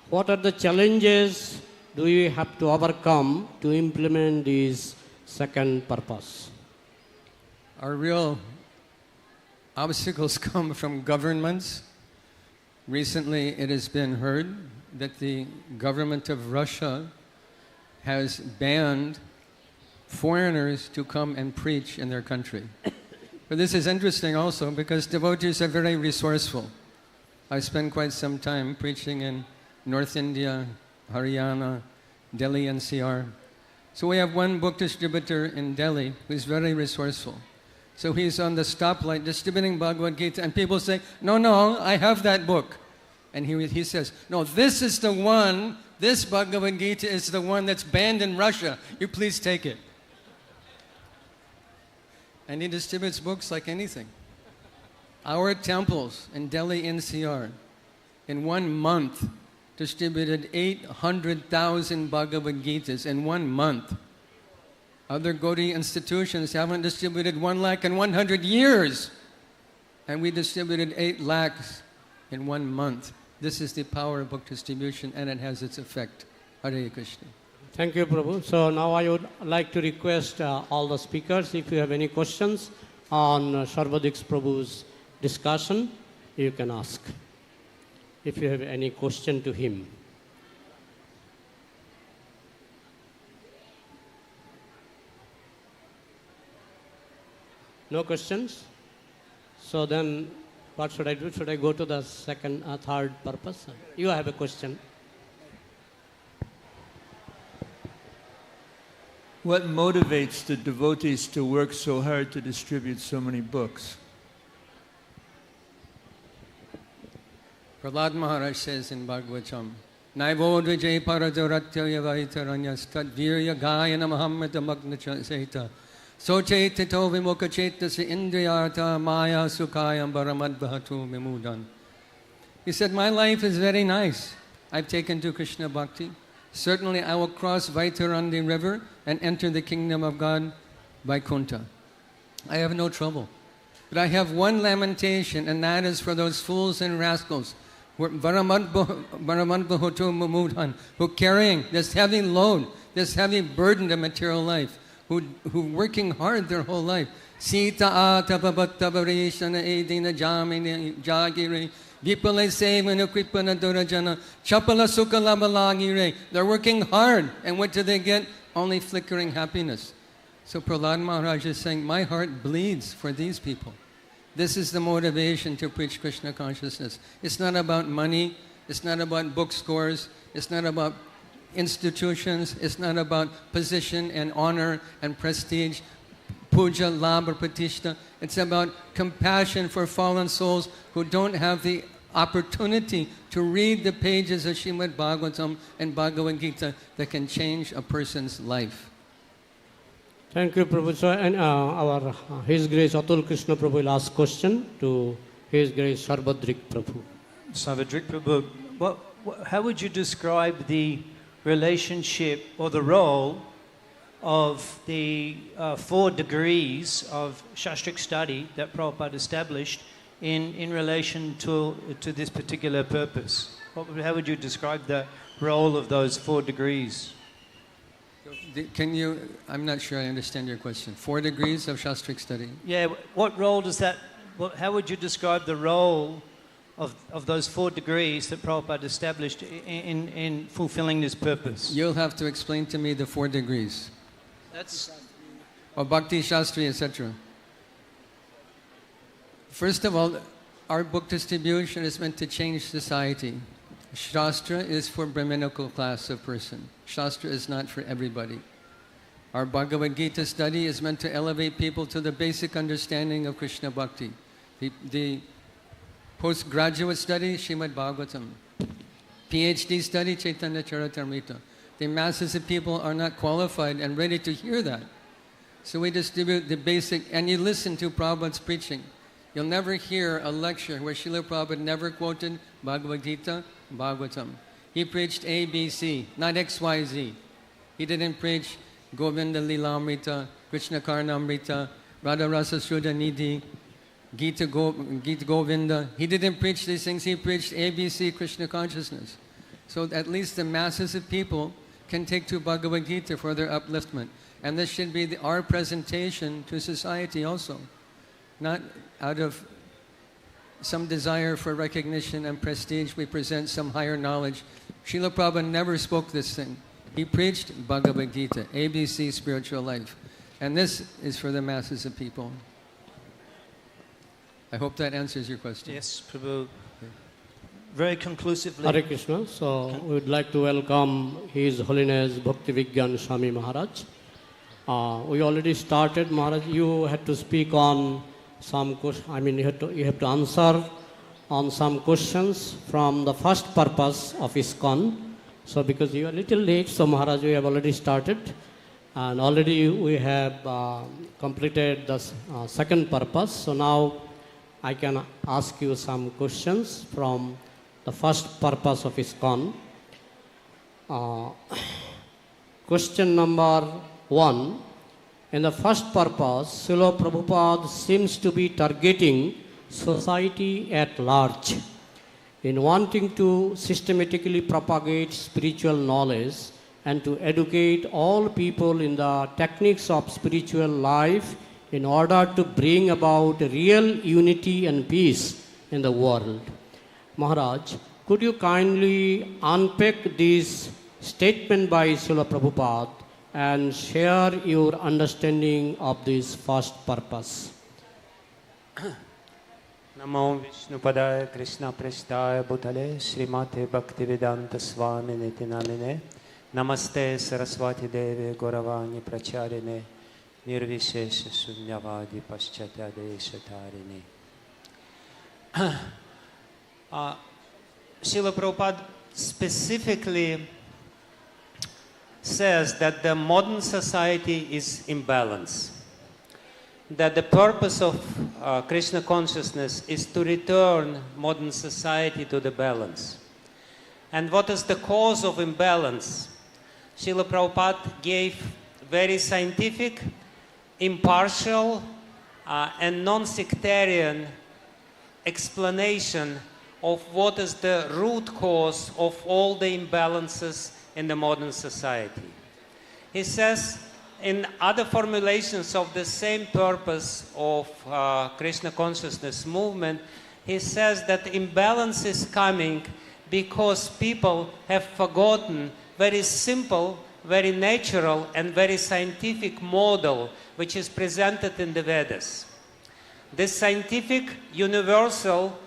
what are the challenges do you have to overcome to implement this second purpose? Our real obstacles come from governments. Recently, it has been heard that the government of Russia has banned foreigners to come and preach in their country. But this is interesting also because devotees are very resourceful. I spent quite some time preaching in North India, Haryana, Delhi NCR. So we have one book distributor in Delhi who's very resourceful. So he's on the stoplight distributing Bhagavad Gita, and people say, no, no, I have that book. And he says, no, this is the one, this Bhagavad Gita is the one that's banned in Russia. You please take it. And he distributes books like anything. Our temples in Delhi NCR, in 1 month, distributed 800,000 Bhagavad Gitas in 1 month. Other Gaudiya institutions haven't distributed 1 lakh in 100 years. And we distributed 8 lakhs in 1 month. This is the power of book distribution, and it has its effect. Hare Krishna. Thank you, Prabhu. So now I would like to request all the speakers, if you have any questions on Sarvadix Prabhu's discussion, you can ask. If you have any question to him. No questions? So then, what should I do? Should I go to the second, third purpose? You have a question. What motivates the devotees to work so hard to distribute so many books? Prahlad Maharaj says in Bhagavatam, Naivo dvijay paradoratyaya vaitaranyas tad virya gayana mahammata magna sahita Sochaitito vimukachetasi indriyarta maya sukhayam bharamadbhatu vimudan. He said, my life is very nice. I've taken to Krishna Bhakti. Certainly I will cross Vaitarandi river and enter the kingdom of God, Vaikuntha. I have no trouble. But I have one lamentation, and that is for those fools and rascals who are carrying this heavy load, this heavy burden of material life, who working hard their whole life. Sita atapabattavarishana edina jamini jagiri vipale sevana kripana durajana chapala sukalabalagire. They're working hard, and what do they get? Only flickering happiness. So Prahlad Maharaj is saying, my heart bleeds for these people. This is the motivation to preach Krishna consciousness. It's not about money. It's not about book scores. It's not about institutions. It's not about position and honor and prestige, puja, labha, pratishta. It's about compassion for fallen souls who don't have the opportunity to read the pages of Srimad Bhagavatam and Bhagavad Gita that can change a person's life. Thank you, Prabhu. So, and His Grace Atul Krishna Prabhu will ask question to His Grace Sarvadrik Prabhu. Sarvadrik Prabhu, how would you describe the relationship or the role of the 4 degrees of Shastric study that Prabhupada established in relation to this particular purpose? How would you describe the role of those 4 degrees? Can you, I'm not sure I understand your question. 4 degrees of Shastric study? Yeah, what role does that, how would you describe the role of those 4 degrees that Prabhupada established in fulfilling this purpose? You'll have to explain to me the 4 degrees. That's... Or Bhakti Shastri, etc. First of all, our book distribution is meant to change society. Shastra is for Brahminical class of person. Shastra is not for everybody. Our Bhagavad Gita study is meant to elevate people to the basic understanding of Krishna Bhakti. The postgraduate study, Srimad Bhagavatam. PhD study, Chaitanya Charitamrita. The masses of people are not qualified and ready to hear that. So we distribute the basic, and you listen to Prabhupada's preaching. You'll never hear a lecture where Srila Prabhupada never quoted Bhagavad Gita, Bhagavatam. He preached A, B, C, not X, Y, Z. He didn't preach Govinda Lilamrita, Krishna Karnamrita, Radha Rasa Shuddha Nidhi, Gita Govinda. He didn't preach these things. He preached A, B, C, Krishna consciousness. So at least the masses of people can take to Bhagavad Gita for their upliftment. And this should be our presentation to society also. Not out of some desire for recognition and prestige, we present some higher knowledge. Srila Prabhupada never spoke this thing. He preached Bhagavad Gita, ABC spiritual life. And this is for the masses of people. I hope that answers your question. Yes, Prabhu. Very conclusively. Hare Krishna. So we would like to welcome His Holiness Bhakti Vigyan Swami Maharaj. We already started, Maharaj. You had to speak on some questions. I mean, you have to answer on some questions from the first purpose of iskcon. So because you are a little late, so Maharaj, we have already started. And already we have completed the second purpose. So now I can ask you some questions from the first purpose of iskcon. Question number 1. In the first purpose, Srila Prabhupada seems to be targeting society at large in wanting to systematically propagate spiritual knowledge and to educate all people in the techniques of spiritual life in order to bring about real unity and peace in the world. Maharaj, could you kindly unpack this statement by Srila Prabhupada and share your understanding of this first purpose? Namo Vishnupadaya Krishna Prestaya Bhutale Srimate Bhaktivedanta Swami Nitinamine Namaste Saraswati Devi Gauravani Pracharine Nirvishesha Sunyavadi Paschatya Deshatarine. Srila Prabhupada specifically says that the modern society is imbalanced. that the purpose of Krishna consciousness is to return modern society to the balance. And what is the cause of imbalance? Srila Prabhupada gave very scientific, impartial, and non-sectarian explanation of what is the root cause of all the imbalances in the modern society. He says, in other formulations of the same purpose of Krishna consciousness movement, he says that imbalance is coming because people have forgotten very simple, very natural, and very scientific model which is presented in the Vedas. This scientific, universal,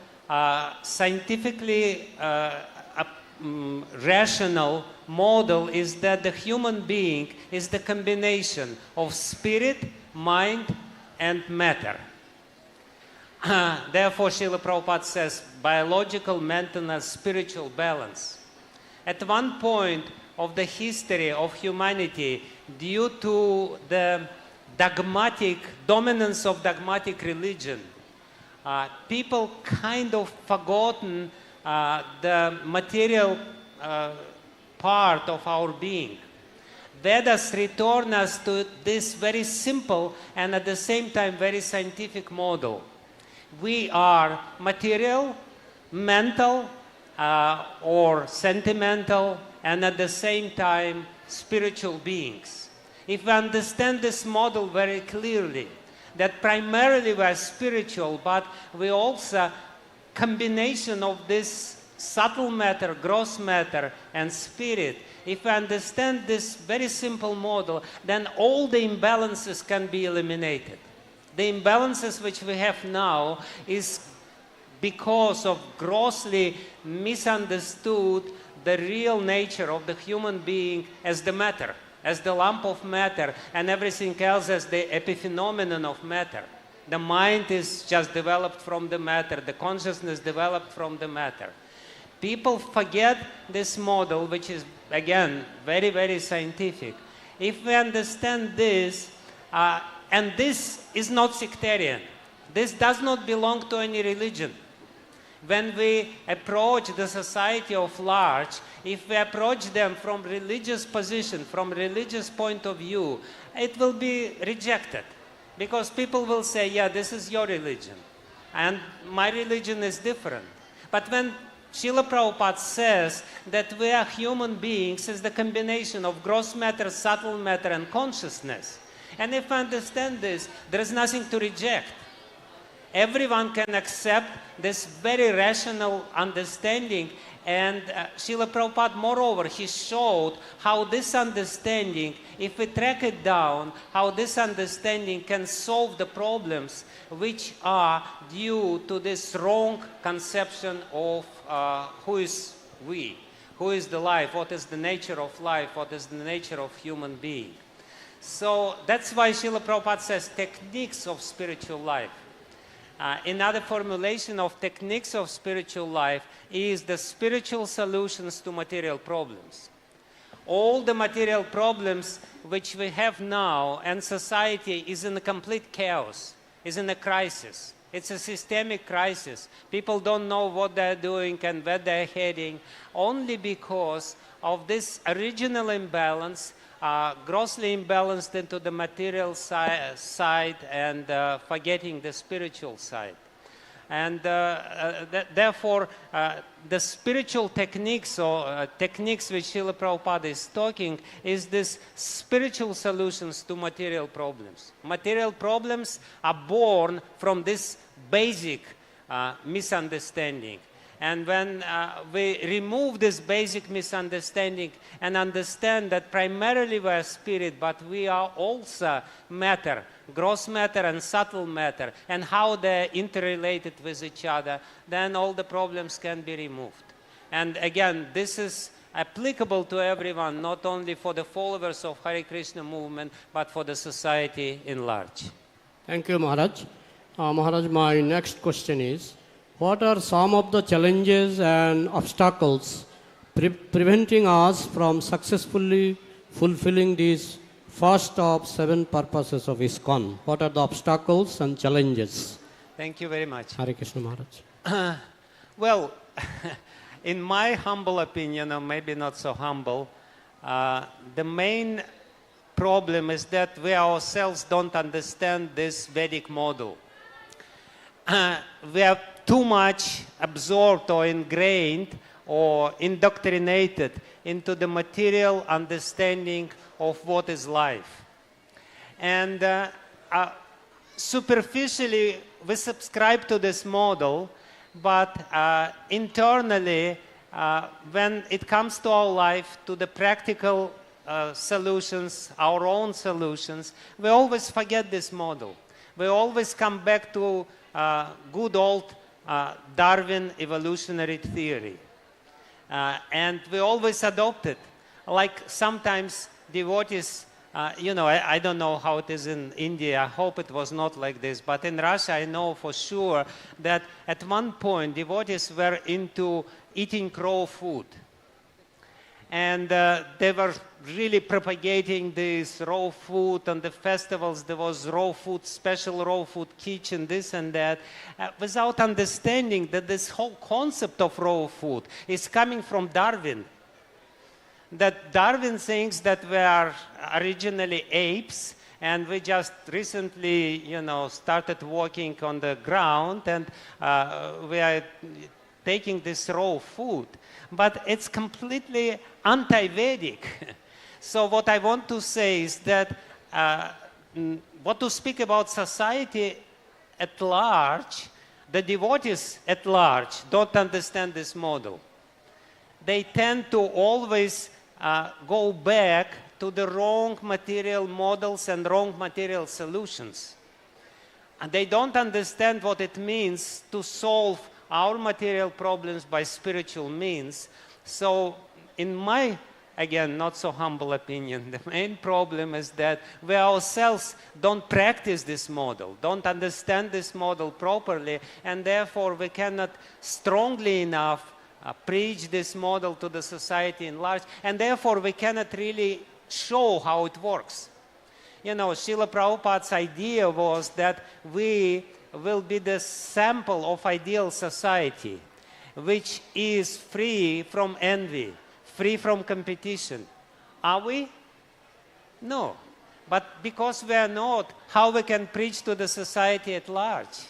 scientifically rational model is that the human being is the combination of spirit, mind, and matter. Therefore, Srila Prabhupada says biological, mental, and spiritual balance. At one point of the history of humanity, due to the dominance of dogmatic religion, people kind of forgotten the material part of our being. Vedas return us to this very simple and at the same time very scientific model. We are material, mental, or sentimental, and at the same time spiritual beings. If we understand this model very clearly, that primarily we are spiritual, but we also combination of this subtle matter, gross matter, and spirit. If we understand this very simple model, then all the imbalances can be eliminated. The imbalances which we have now is because of grossly misunderstood the real nature of the human being as the matter, as the lump of matter, and everything else as the epiphenomenon of matter. The mind is just developed from the matter, the consciousness developed from the matter. People forget this model, which is, again, very, very scientific. If we understand this, and this is not sectarian, this does not belong to any religion. When we approach the society of large, if we approach them from religious position, from religious point of view, it will be rejected. Because people will say, yeah, this is your religion, and my religion is different. But when Srila Prabhupada says that we are human beings is the combination of gross matter, subtle matter, and consciousness. And if I understand this, there is nothing to reject. Everyone can accept this very rational understanding. And Srila Prabhupada, moreover, he showed how this understanding, if we track it down, how this understanding can solve the problems which are due to this wrong conception of who is we, who is the life, what is the nature of life, what is the nature of human being. So that's why Srila Prabhupada says techniques of spiritual life. Another formulation of techniques of spiritual life is the spiritual solutions to material problems. All the material problems which we have now and society is in a complete chaos, is in a crisis. It's a systemic crisis. People don't know what they're doing and where they're heading only because of this original imbalance, grossly imbalanced into the material side and forgetting the spiritual side. And therefore, the spiritual techniques or techniques which Srila Prabhupada is talking is this spiritual solutions to material problems. Material problems are born from this basic misunderstanding. And when we remove this basic misunderstanding and understand that primarily we are spirit, but we are also matter, gross matter and subtle matter, and how they're interrelated with each other, then all the problems can be removed. And again, this is applicable to everyone, not only for the followers of Hare Krishna movement, but for the society in large. Thank you, Maharaj. Maharaj, my next question is, what are some of the challenges and obstacles preventing us from successfully fulfilling these first of 7 purposes of iskcon. What are the obstacles and challenges? Thank you very much. Hare Krishna Maharaj. Well, in my humble opinion, or maybe not so humble, the main problem is that we ourselves don't understand this Vedic model. We are too much absorbed or ingrained or indoctrinated into the material understanding of what is life. And superficially, we subscribe to this model, but internally, when it comes to our life, to the practical solutions, our own solutions, we always forget this model. We always come back to good old Darwin evolutionary theory. And we always adopt it. Like sometimes devotees, I don't know how it is in India. I hope it was not like this. But in Russia, I know for sure that at one point, devotees were into eating raw food. And they were really propagating this raw food. On the festivals, there was raw food, special raw food kitchen, this and that, without understanding that this whole concept of raw food is coming from Darwin. That Darwin thinks that we are originally apes, and we just recently, started walking on the ground, and we are taking this raw food. But it's completely anti-Vedic. So what I want to say is that what to speak about society at large, the devotees at large don't understand this model. They tend to always go back to the wrong material models and wrong material solutions. And they don't understand what it means to solve our material problems by spiritual means. So in my, again, not so humble opinion, the main problem is that we ourselves don't practice this model, don't understand this model properly, and therefore we cannot strongly enough preach this model to the society in large, and therefore we cannot really show how it works. Srila Prabhupada's idea was that we will be the sample of ideal society, which is free from envy, free from competition. Are we? No. But because we are not, how we can preach to the society at large?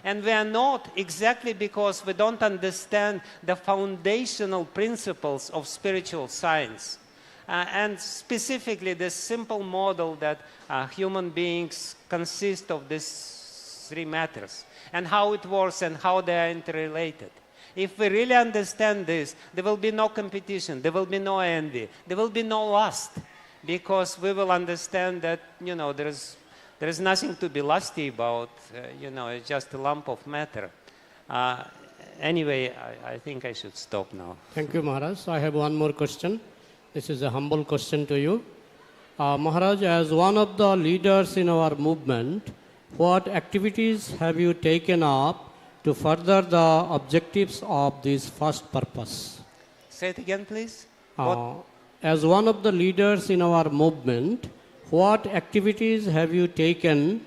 And we are not exactly because we don't understand the foundational principles of spiritual science. And specifically the simple model that human beings consist of these 3 matters, and how it works and how they are interrelated. If we really understand this, there will be no competition, there will be no envy, there will be no lust, because we will understand that, there is nothing to be lusty about, it's just a lump of matter. Anyway, I think I should stop now. Thank you, Maharaj. So I have one more question. This is a humble question to you. Maharaj, as one of the leaders in our movement, what activities have you taken up to further the objectives of this first purpose? Say it again, please. As one of the leaders in our movement, what activities have you taken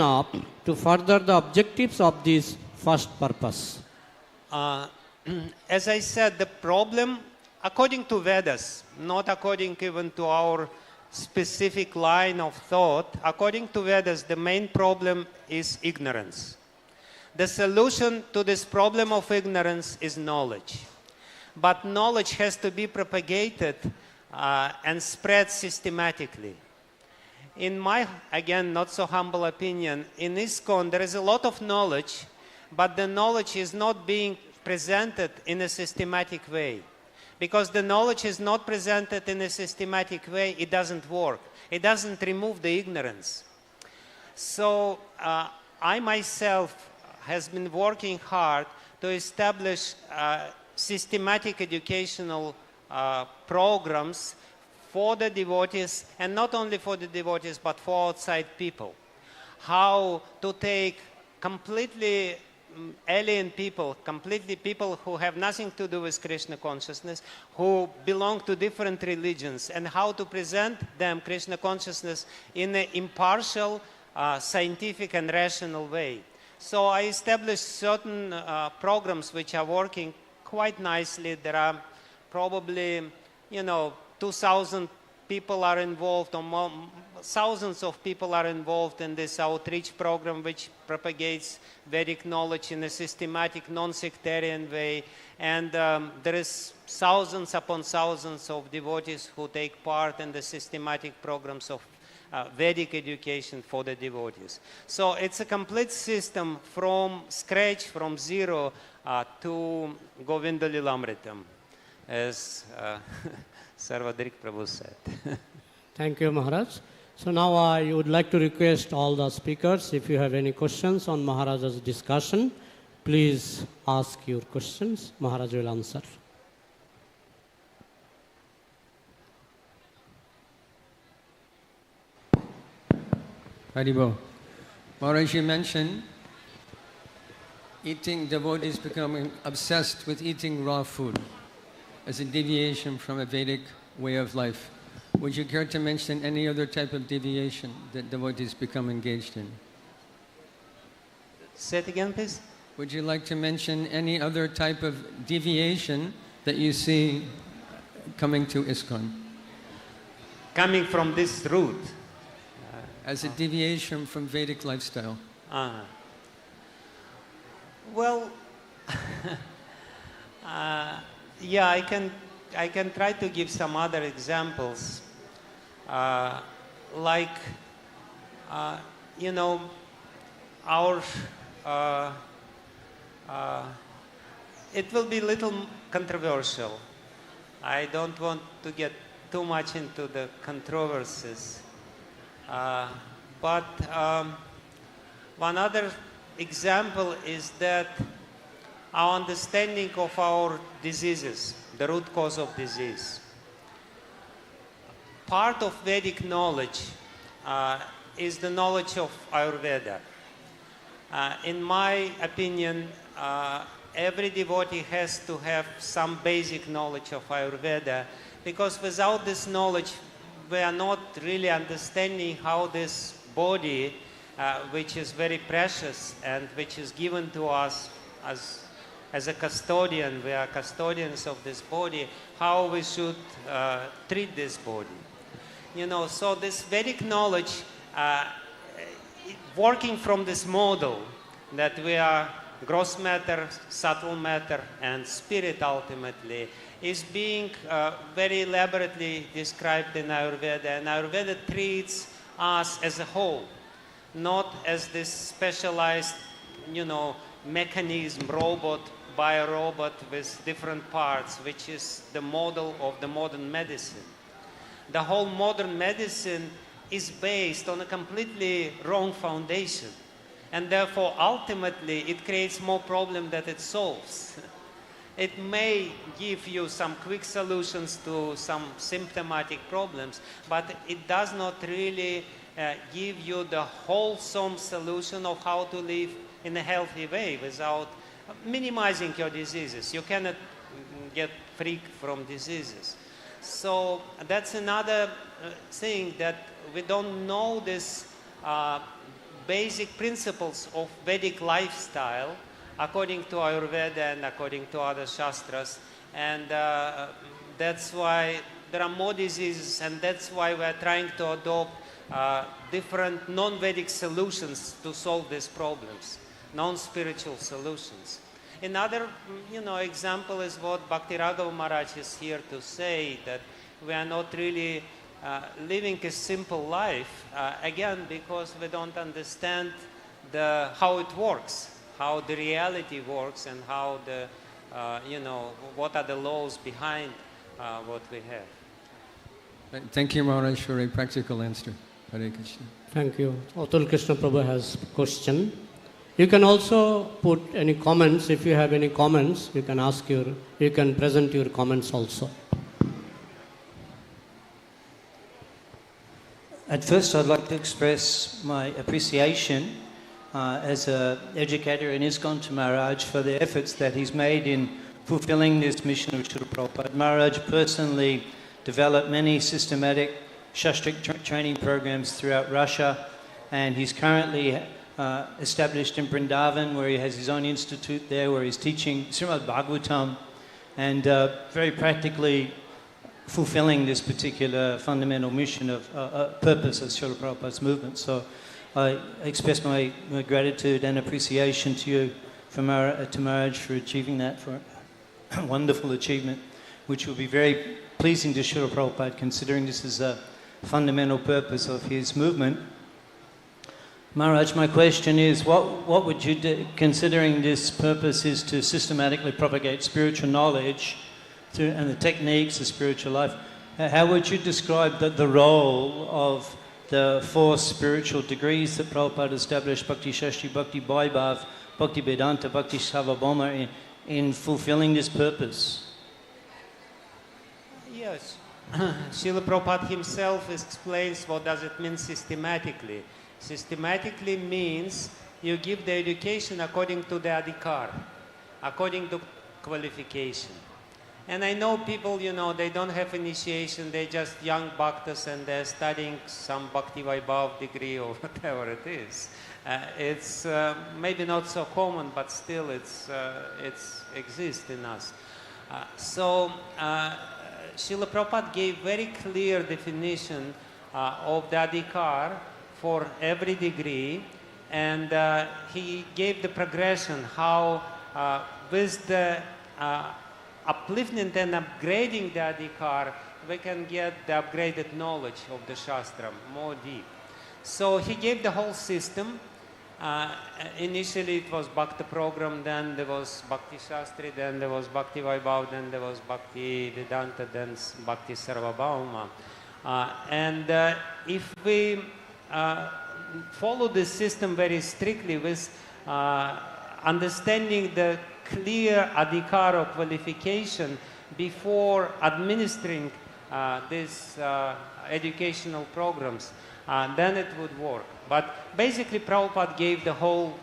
up to further the objectives of this first purpose? As I said, the problem, according to Vedas, not according even to our specific line of thought, according to Vedas, the main problem is ignorance. The solution to this problem of ignorance is knowledge. But knowledge has to be propagated and spread systematically. In my, again, not so humble opinion, in iskcon there is a lot of knowledge, but the knowledge is not being presented in a systematic way. Because the knowledge is not presented in a systematic way, it doesn't work. It doesn't remove the ignorance. So I myself has been working hard to establish systematic educational programs for the devotees, and not only for the devotees, but for outside people. How to take completely alien people, completely people who have nothing to do with Krishna consciousness, who belong to different religions, and how to present them Krishna consciousness in an impartial, scientific and rational way. So I established certain programs which are working quite nicely. There are probably, 2,000 people are involved, or more, thousands of people are involved in this outreach program, which propagates Vedic knowledge in a systematic, non-sectarian way. And there is thousands upon thousands of devotees who take part in the systematic programs of Vedic education for the devotees. So it's a complete system from scratch, from zero to Govinda Lilamritam, as Sarvadrik Prabhu said. Thank you, Maharaj. So now I would like to request all the speakers, if you have any questions on Maharaj's discussion, please ask your questions. Maharaj will answer. Haribo. Maharaj, you mentioned devotees becoming obsessed with eating raw food as a deviation from a Vedic way of life. Would you care to mention any other type of deviation that devotees become engaged in? Say it again, please. Would you like to mention any other type of deviation that you see coming to iskcon? Coming from this route? As a deviation from Vedic lifestyle. Well, yeah, I can try to give some other examples. Like, our, it will be a little controversial. I don't want to get too much into the controversies. But one other example is that our understanding of our diseases, the root cause of disease. Part of Vedic knowledge is the knowledge of Ayurveda. In my opinion, every devotee has to have some basic knowledge of Ayurveda, because without this knowledge, we are not really understanding how this body, which is very precious and which is given to us as a custodian, we are custodians of this body, how we should treat this body. So this Vedic knowledge, working from this model that we are gross matter, subtle matter, and spirit ultimately, is being very elaborately described in Ayurveda. And Ayurveda treats us as a whole, not as this specialized, mechanism, robot, biorobot with different parts, which is the model of the modern medicine. The whole modern medicine is based on a completely wrong foundation. And therefore, ultimately, it creates more problem than it solves. It may give you some quick solutions to some symptomatic problems, but it does not really give you the wholesome solution of how to live in a healthy way without minimizing your diseases. You cannot get free from diseases. So that's another thing, that we don't know this basic principles of Vedic lifestyle according to Ayurveda and according to other Shastras. And that's why there are more diseases, and that's why we're trying to adopt different non-Vedic solutions to solve these problems, non-spiritual solutions. Another example is what Bhakti Raghava Maharaj is here to say, that we are not really living a simple life, again, because we don't understand how it works, how the reality works, and how what are the laws behind what we have. Thank you, Maharaj, for a practical answer. Hare Krishna. Thank you. Atul Krishna Prabhu has a question. You can also put any comments. If you have any comments, you can present your comments also. At first, I'd like to express my appreciation as an educator in ISKCON to Maharaj for the efforts that he's made in fulfilling this mission of Srila Prabhupada. Maharaj personally developed many systematic Shastric training programs throughout Russia, and he's currently established in Vrindavan, where he has his own institute there, where he's teaching Srimad Bhagavatam, and very practically fulfilling this particular fundamental mission of purpose of Srila Prabhupada's movement. So I express my gratitude and appreciation to you, to Maharaj, for achieving that, for a wonderful achievement, which will be very pleasing to Srila Prabhupada, considering this is a fundamental purpose of his movement. Maharaj, my question is, what would you do, considering this purpose is to systematically propagate spiritual knowledge and the techniques of spiritual life, how would you describe the role of the 4 spiritual degrees that Prabhupada established, Bhakti Shastri, Bhakti Vaibhav, Bhakti Vedanta, Bhakti Sarvabhauma, in fulfilling this purpose? Yes. Srila Prabhupada himself explains what does it mean systematically. Systematically means you give the education according to the adhikar, according to qualification. And I know people, they don't have initiation, they're just young bhaktas and they're studying some Bhakti Vaibhav degree or whatever it is. It's maybe not so common, but still it's exists in us. So Srila Prabhupada gave very clear definition of the adhikar for every degree, and he gave the progression how with the uplifting and upgrading the adhikar, we can get the upgraded knowledge of the Shastra more deep. So he gave the whole system. Initially it was Bhakti program, then there was Bhakti Shastri, then there was Bhakti Vaibhav, then there was Bhakti Vedanta, then Bhakti Sarvabhauma. And if we follow this system very strictly with understanding the clear adhikar qualification before administering these educational programs, then it would work. But basically Prabhupada gave the whole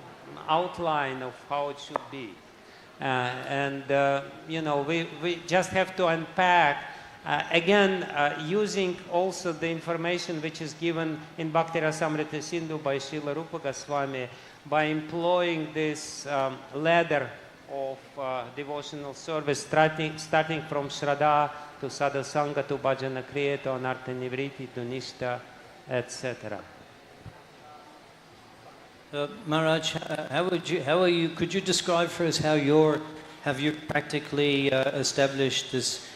outline of how it should be. We just have to unpack, again, using also the information which is given in Bhakti Rasamrita Sindhu by Srila Rupa Goswami, by employing this ladder of devotional service, starting from Shraddha to Sadhusanga to Bhajana Kriya to Anartha Nivriti to Nishta, etc. Maharaj, could you describe for us how have you practically established this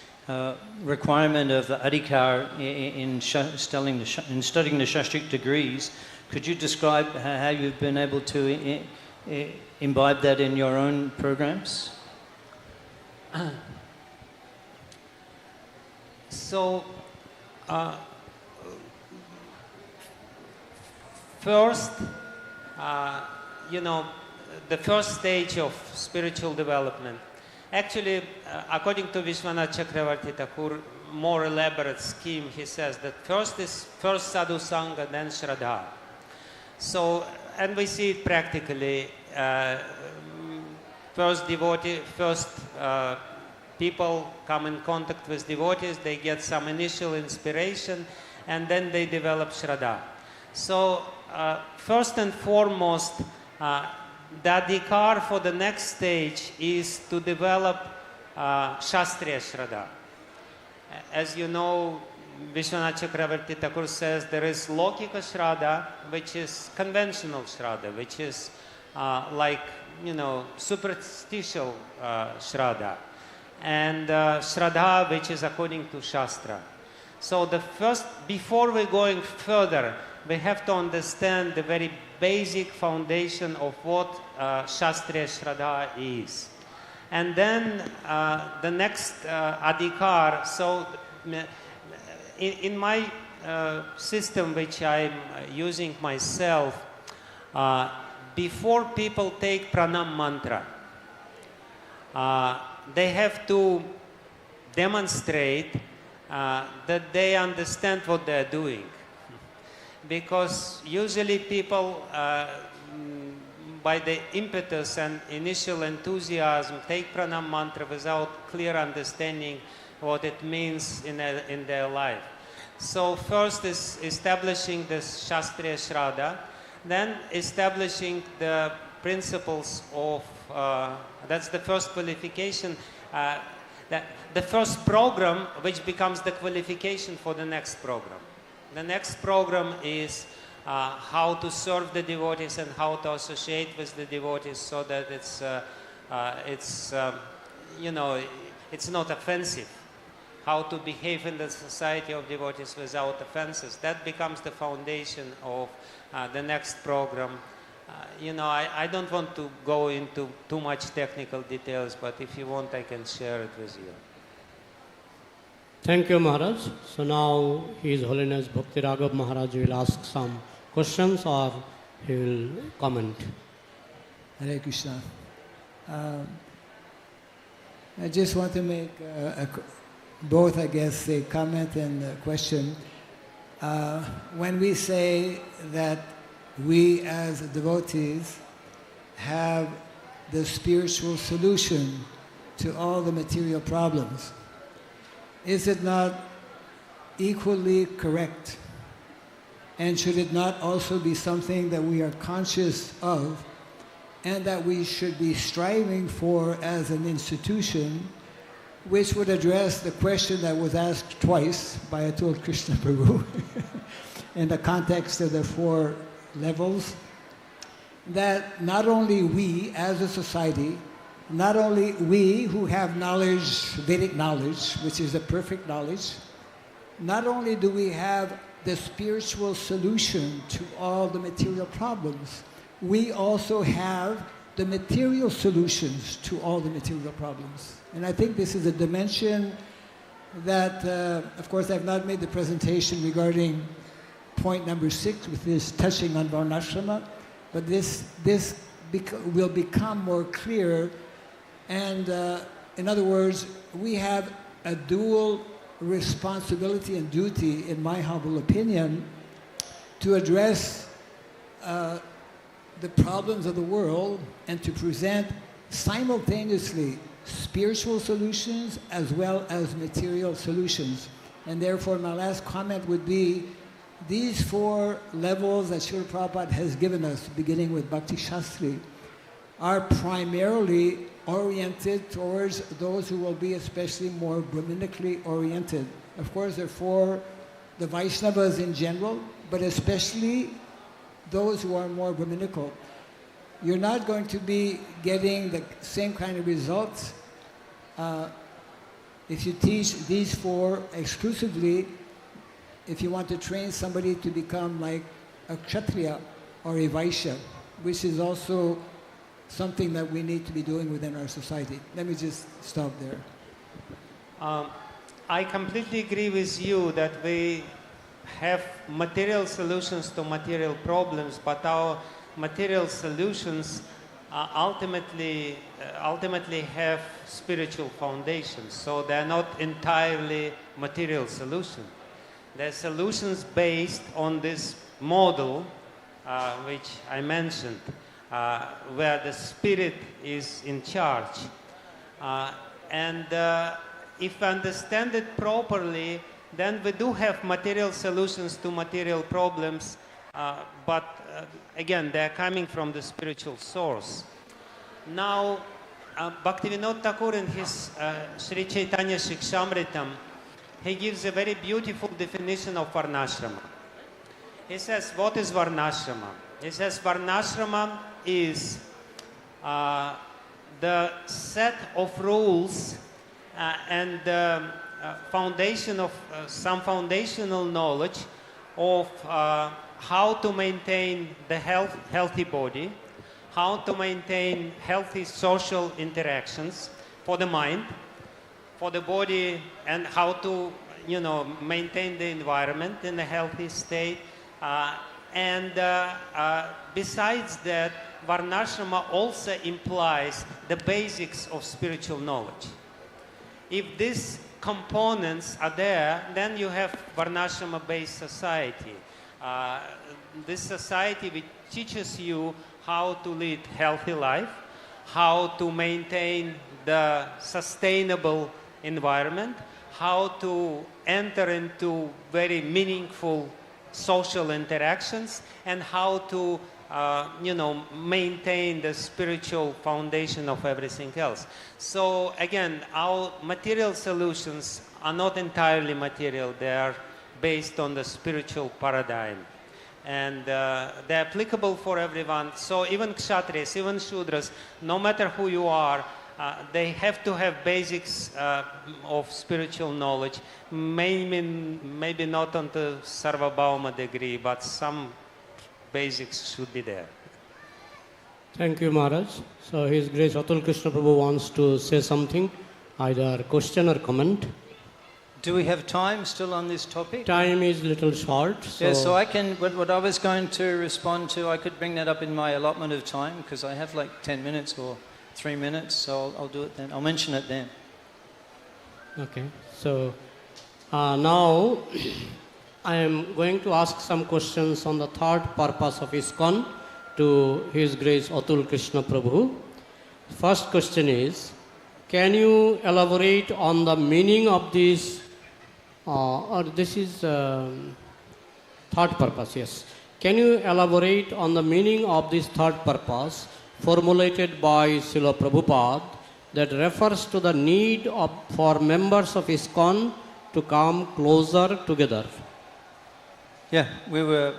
requirement of the adhikar in studying the Shastric degrees? Could you describe how you've been able to imbibe that in your own programs? So, first, the first stage of spiritual development. Actually, according to Vishwanath Chakravarti Thakur, more elaborate scheme, he says that first sadhu sangha, then shraddha. So, and we see it practically. First people come in contact with devotees, they get some initial inspiration, and then they develop shraddha. So, first and foremost, the adhikar for the next stage is to develop Shastriya Shraddha. As you know, Vishwanath Chakravarti Thakur says there is Lokika Shraddha, which is conventional Shraddha, which is superstitial Shraddha, and Shraddha, which is according to Shastra. So before we're going further, we have to understand the very basic foundation of what Shastriya Shraddha is. And then the next adhikar, so in my system which I'm using myself, before people take pranam mantra, they have to demonstrate that they understand what they're doing. Because usually people by the impetus and initial enthusiasm, take pranam mantra without clear understanding what it means in their life. So first is establishing the Shastriya Shraddha, then establishing the principles of, that's the first qualification, the first program which becomes the qualification for the next program. The next program is how to serve the devotees and how to associate with the devotees so that it's not offensive. How to behave in the society of devotees without offenses. That becomes the foundation of the next program. I don't want to go into too much technical details, but if you want, I can share it with you. Thank you, Maharaj. So now His Holiness Bhakti Raghav Maharaj will ask some questions or he will comment. Hare Krishna. I just want to make both, I guess, a comment and a question. When we say that we as devotees have the spiritual solution to all the material problems, is it not equally correct? And should it not also be something that we are conscious of and that we should be striving for as an institution, which would address the question that was asked twice by Atul Krishna Prabhu in the context of the 4 levels, that not only we as a society, not only we who have knowledge, Vedic knowledge, which is the perfect knowledge, not only do we have the spiritual solution to all the material problems, we also have the material solutions to all the material problems. And I think this is a dimension that, of course, I've not made the presentation regarding point number 6, which is touching on Varnashrama, but this will become more clear. And in other words, we have a dual responsibility and duty, in my humble opinion, to address the problems of the world and to present simultaneously spiritual solutions as well as material solutions. And therefore, my last comment would be these 4 levels that Srila Prabhupada has given us, beginning with Bhakti Shastri, are primarily oriented towards those who will be especially more Brahmanically oriented. Of course, they're for the Vaishnavas in general, but especially those who are more Brahminical. You're not going to be getting the same kind of results if you teach these 4 exclusively, if you want to train somebody to become like a Kshatriya or a Vaishya, which is also something that we need to be doing within our society. Let me just stop there. I completely agree with you that we have material solutions to material problems, but our material solutions ultimately have spiritual foundations. So they're not entirely material solutions. They're solutions based on this model which I mentioned, where the spirit is in charge. If we understand it properly, then we do have material solutions to material problems, but again, they're coming from the spiritual source. Now, Bhaktivinoda Thakur in his Sri Chaitanya Shikshamritam, he gives a very beautiful definition of Varnashrama. He says, what is Varnashrama? He says, Varnashrama is the set of rules and foundation of some foundational knowledge of how to maintain the healthy body, how to maintain healthy social interactions for the mind, for the body, and how to, maintain the environment in a healthy state. Besides that, Varnashrama also implies the basics of spiritual knowledge. If these components are there, then you have Varnashrama-based society. This society which teaches you how to lead healthy life, how to maintain the sustainable environment, how to enter into very meaningful social interactions, and how to maintain the spiritual foundation of everything else. So again, our material solutions are not entirely material. They are based on the spiritual paradigm. And they're applicable for everyone. So even kshatriyas, even shudras, no matter who you are, they have to have basics of spiritual knowledge. Maybe not on the Sarvabhauma degree, but some basics should be there. Thank you, Maharaj. So His Grace Atul Krishna Prabhu wants to say something, either question or comment. Do we have time still on this topic? Time is little short. So yeah, so I can, what I was going to respond to, I could bring that up in my allotment of time, because I have like 10 minutes or 3 minutes, so I'll do it then. I'll mention it then. Okay, so now I am going to ask some questions on the third purpose of iskcon to His Grace Atul Krishna Prabhu. First question is, can you elaborate on the meaning of this, or this is third purpose, yes. Can you elaborate on the meaning of this third purpose formulated by Srila Prabhupada that refers to the need for members of iskcon to come closer together? Yeah, we were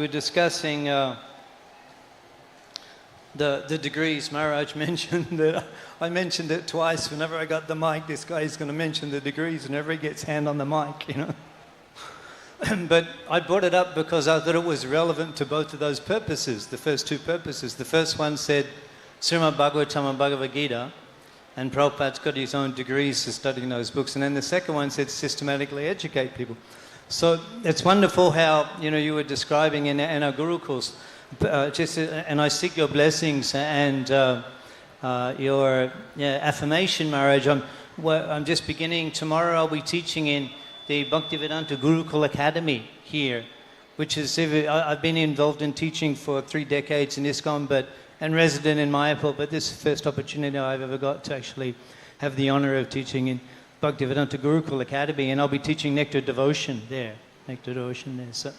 discussing the degrees. Maharaj mentioned that. I mentioned it twice. Whenever I got the mic, this guy is going to mention the degrees whenever he gets hand on the mic, you know. But I brought it up because I thought it was relevant to both of those purposes, the first two purposes. The first one said Srimad Bhagavatam and Bhagavad Gita, and Prabhupada's got his own degrees for studying those books. And then the second one said systematically educate people. So it's wonderful how, you were describing in our Gurukuls, and I seek your blessings and your affirmation, Maharaj. I'm just beginning, tomorrow I'll be teaching in the Bhaktivedanta Gurukul Academy here, which is, I've been involved in teaching for 3 decades in iskcon, and resident in Mayapur, but this is the first opportunity I've ever got to actually have the honor of teaching in Bhaktivedanta Gurukul Academy, and I'll be teaching Nectar Devotion there. So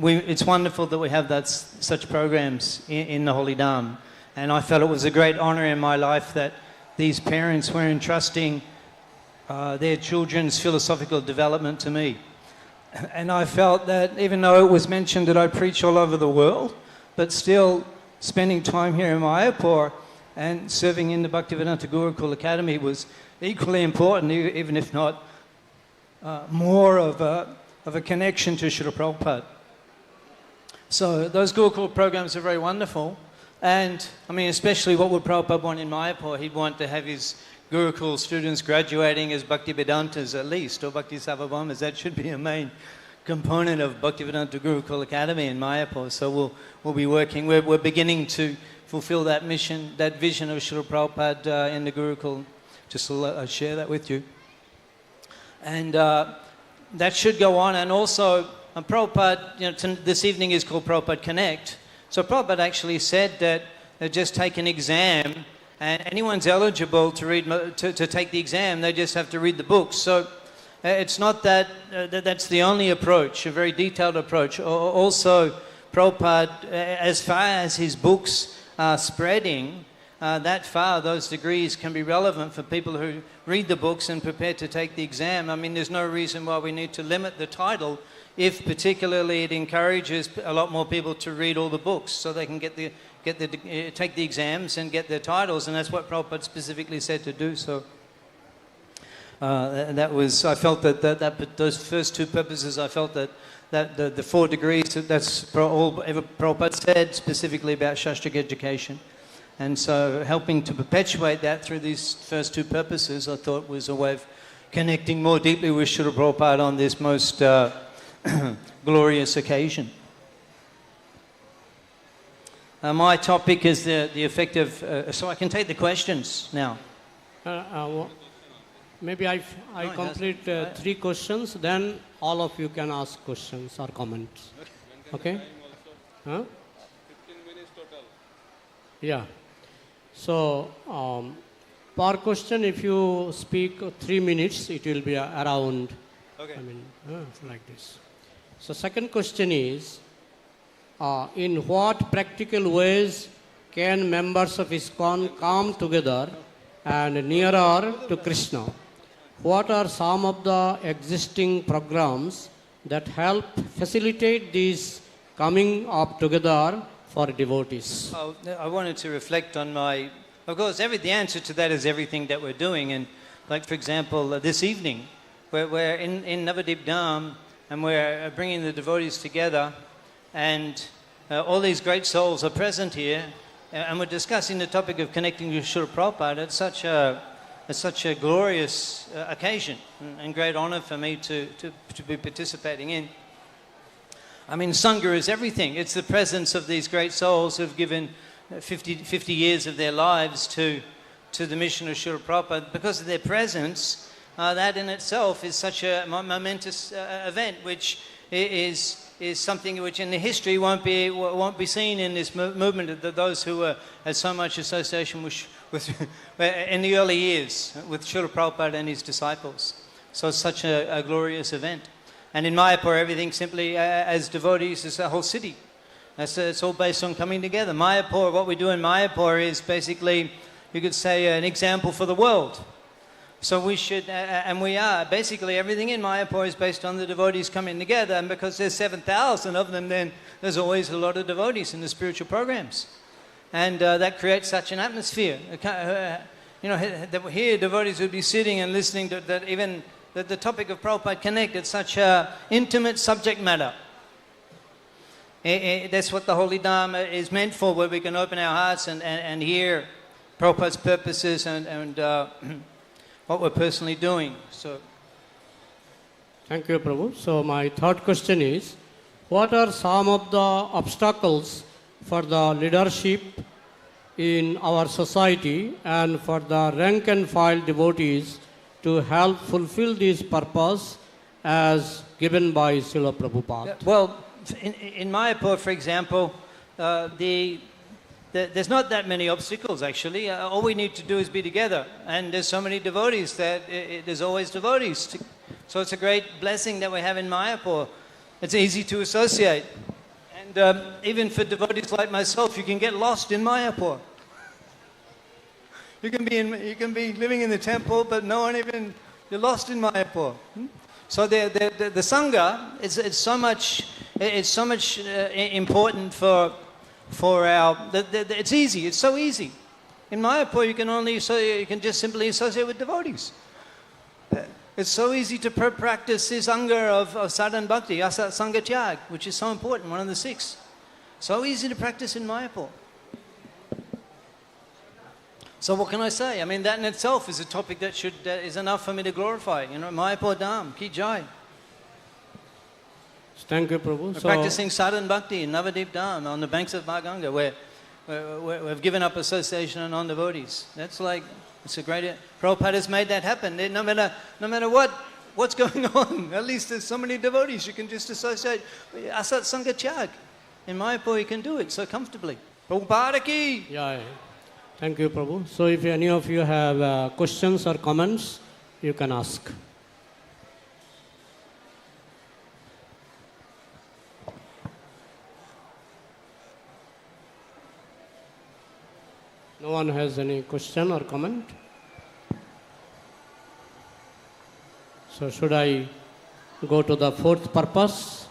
it's wonderful that we have such programs in the Holy Dham, and I felt it was a great honor in my life that these parents were entrusting their children's philosophical development to me. And I felt that even though it was mentioned that I preach all over the world, but still spending time here in Mayapur and serving in the Bhaktivedanta Gurukul Academy was equally important, even if not more of a connection to Srila Prabhupada. So those Gurukul programs are very wonderful. And, I mean, especially what would Prabhupada want in Mayapur? He'd want to have his Gurukul students graduating as Bhaktivedantas at least, or Bhakti Sarvabhaumas. That should be a main component of Bhaktivedanta Gurukul Academy in Mayapur. So we'll be working. We're beginning to fulfill that mission, that vision of Srila Prabhupada in the Gurukul. Just to share that with you. And that should go on. And also, Prabhupada, this evening is called Prabhupada Connect. So Prabhupada actually said that they just take an exam, and anyone's eligible to take the exam. They just have to read the books. So it's not that that's the only approach, a very detailed approach. Also, Prabhupada, as far as his books are spreading, that far, those degrees can be relevant for people who read the books and prepare to take the exam. I mean, there's no reason why we need to limit the title if particularly it encourages a lot more people to read all the books so they can take the exams and get their titles, and that's what Prabhupada specifically said to do. So I felt that those first two purposes, I felt that the 4 degrees, that's all Prabhupada said specifically about Shastric education. And so helping to perpetuate that through these first 2 purposes, I thought was a way of connecting more deeply with Srila Prabhupada on this most glorious occasion. My topic is the effect of... so I can take the questions now. Maybe I complete 3 questions, then all of you can ask questions or comments. Okay? Huh? 15 minutes total. Yeah. So, per question, if you speak 3 minutes, it will be around, Okay. I mean, like this. So, second question is, in what practical ways can members of iskcon come together and nearer to Krishna? What are some of the existing programs that help facilitate this coming up together for devotees? I wanted to reflect on of course, the answer to that is everything that we're doing. And like, for example, this evening, we're in Navadip Dham, and we're bringing the devotees together, and all these great souls are present here, and we're discussing the topic of connecting to Srila Prabhupada. It's such a glorious occasion and great honor for me to be participating in. I mean, Sangha is everything. It's the presence of these great souls who've given 50 years of their lives to the mission of Srila Prabhupada. Because of their presence, that in itself is such a momentous event, which is something which in the history won't be seen in this movement of those who had so much association with in the early years with Srila Prabhupada and his disciples. So it's such a glorious event. And in Mayapur, everything simply, as devotees, is a whole city. It's all based on coming together. Mayapur, what we do in Mayapur is basically, you could say, an example for the world. So we should, and we are, basically everything in Mayapur is based on the devotees coming together. And because there's 7,000 of them, then there's always a lot of devotees in the spiritual programs. And that creates such an atmosphere. That here devotees would be sitting and listening to that, even the topic of Prabhupada Connect. It's such an intimate subject matter. That's what the Holy Dham is meant for, where we can open our hearts and hear Prabhupada's purposes and what we're personally doing. So, thank you, Prabhu. So my third question is, what are some of the obstacles for the leadership in our society and for the rank and file devotees to help fulfill this purpose as given by Srila Prabhupada? Well, in Mayapur, for example, there's not that many obstacles, actually. All we need to do is be together. And there's so many devotees that there's always devotees. So it's a great blessing that we have in Mayapur. It's easy to associate. And even for devotees like myself, you can get lost in Mayapur. You can be living in the temple, but you're lost in Mayapur. So the Sangha, it's so much important for it's easy. It's so easy. In Mayapur, you can just simply associate with devotees. It's so easy to practice this Sangha of sadhana bhakti, Sangha Tyag, which is so important, one of the 6. So easy to practice in Mayapur. So what can I say? I mean, that in itself is a topic that is enough for me to glorify. Mayapur Dham, Ki Jai. Thank you, Prabhu. We're practicing sadhana bhakti in Navadip Dham on the banks of Ganga, where we've given up association and non-devotees. It's a great. Prabhupada has made that happen. No matter what's going on, at least there's so many devotees you can just associate. Asat Sangha Tyag. In Mayapur, you can do it so comfortably. Prabhupada ki. Yeah. Thank you, Prabhu. So if any of you have questions or comments, you can ask. No one has any question or comment? So should I go to the 4th purpose?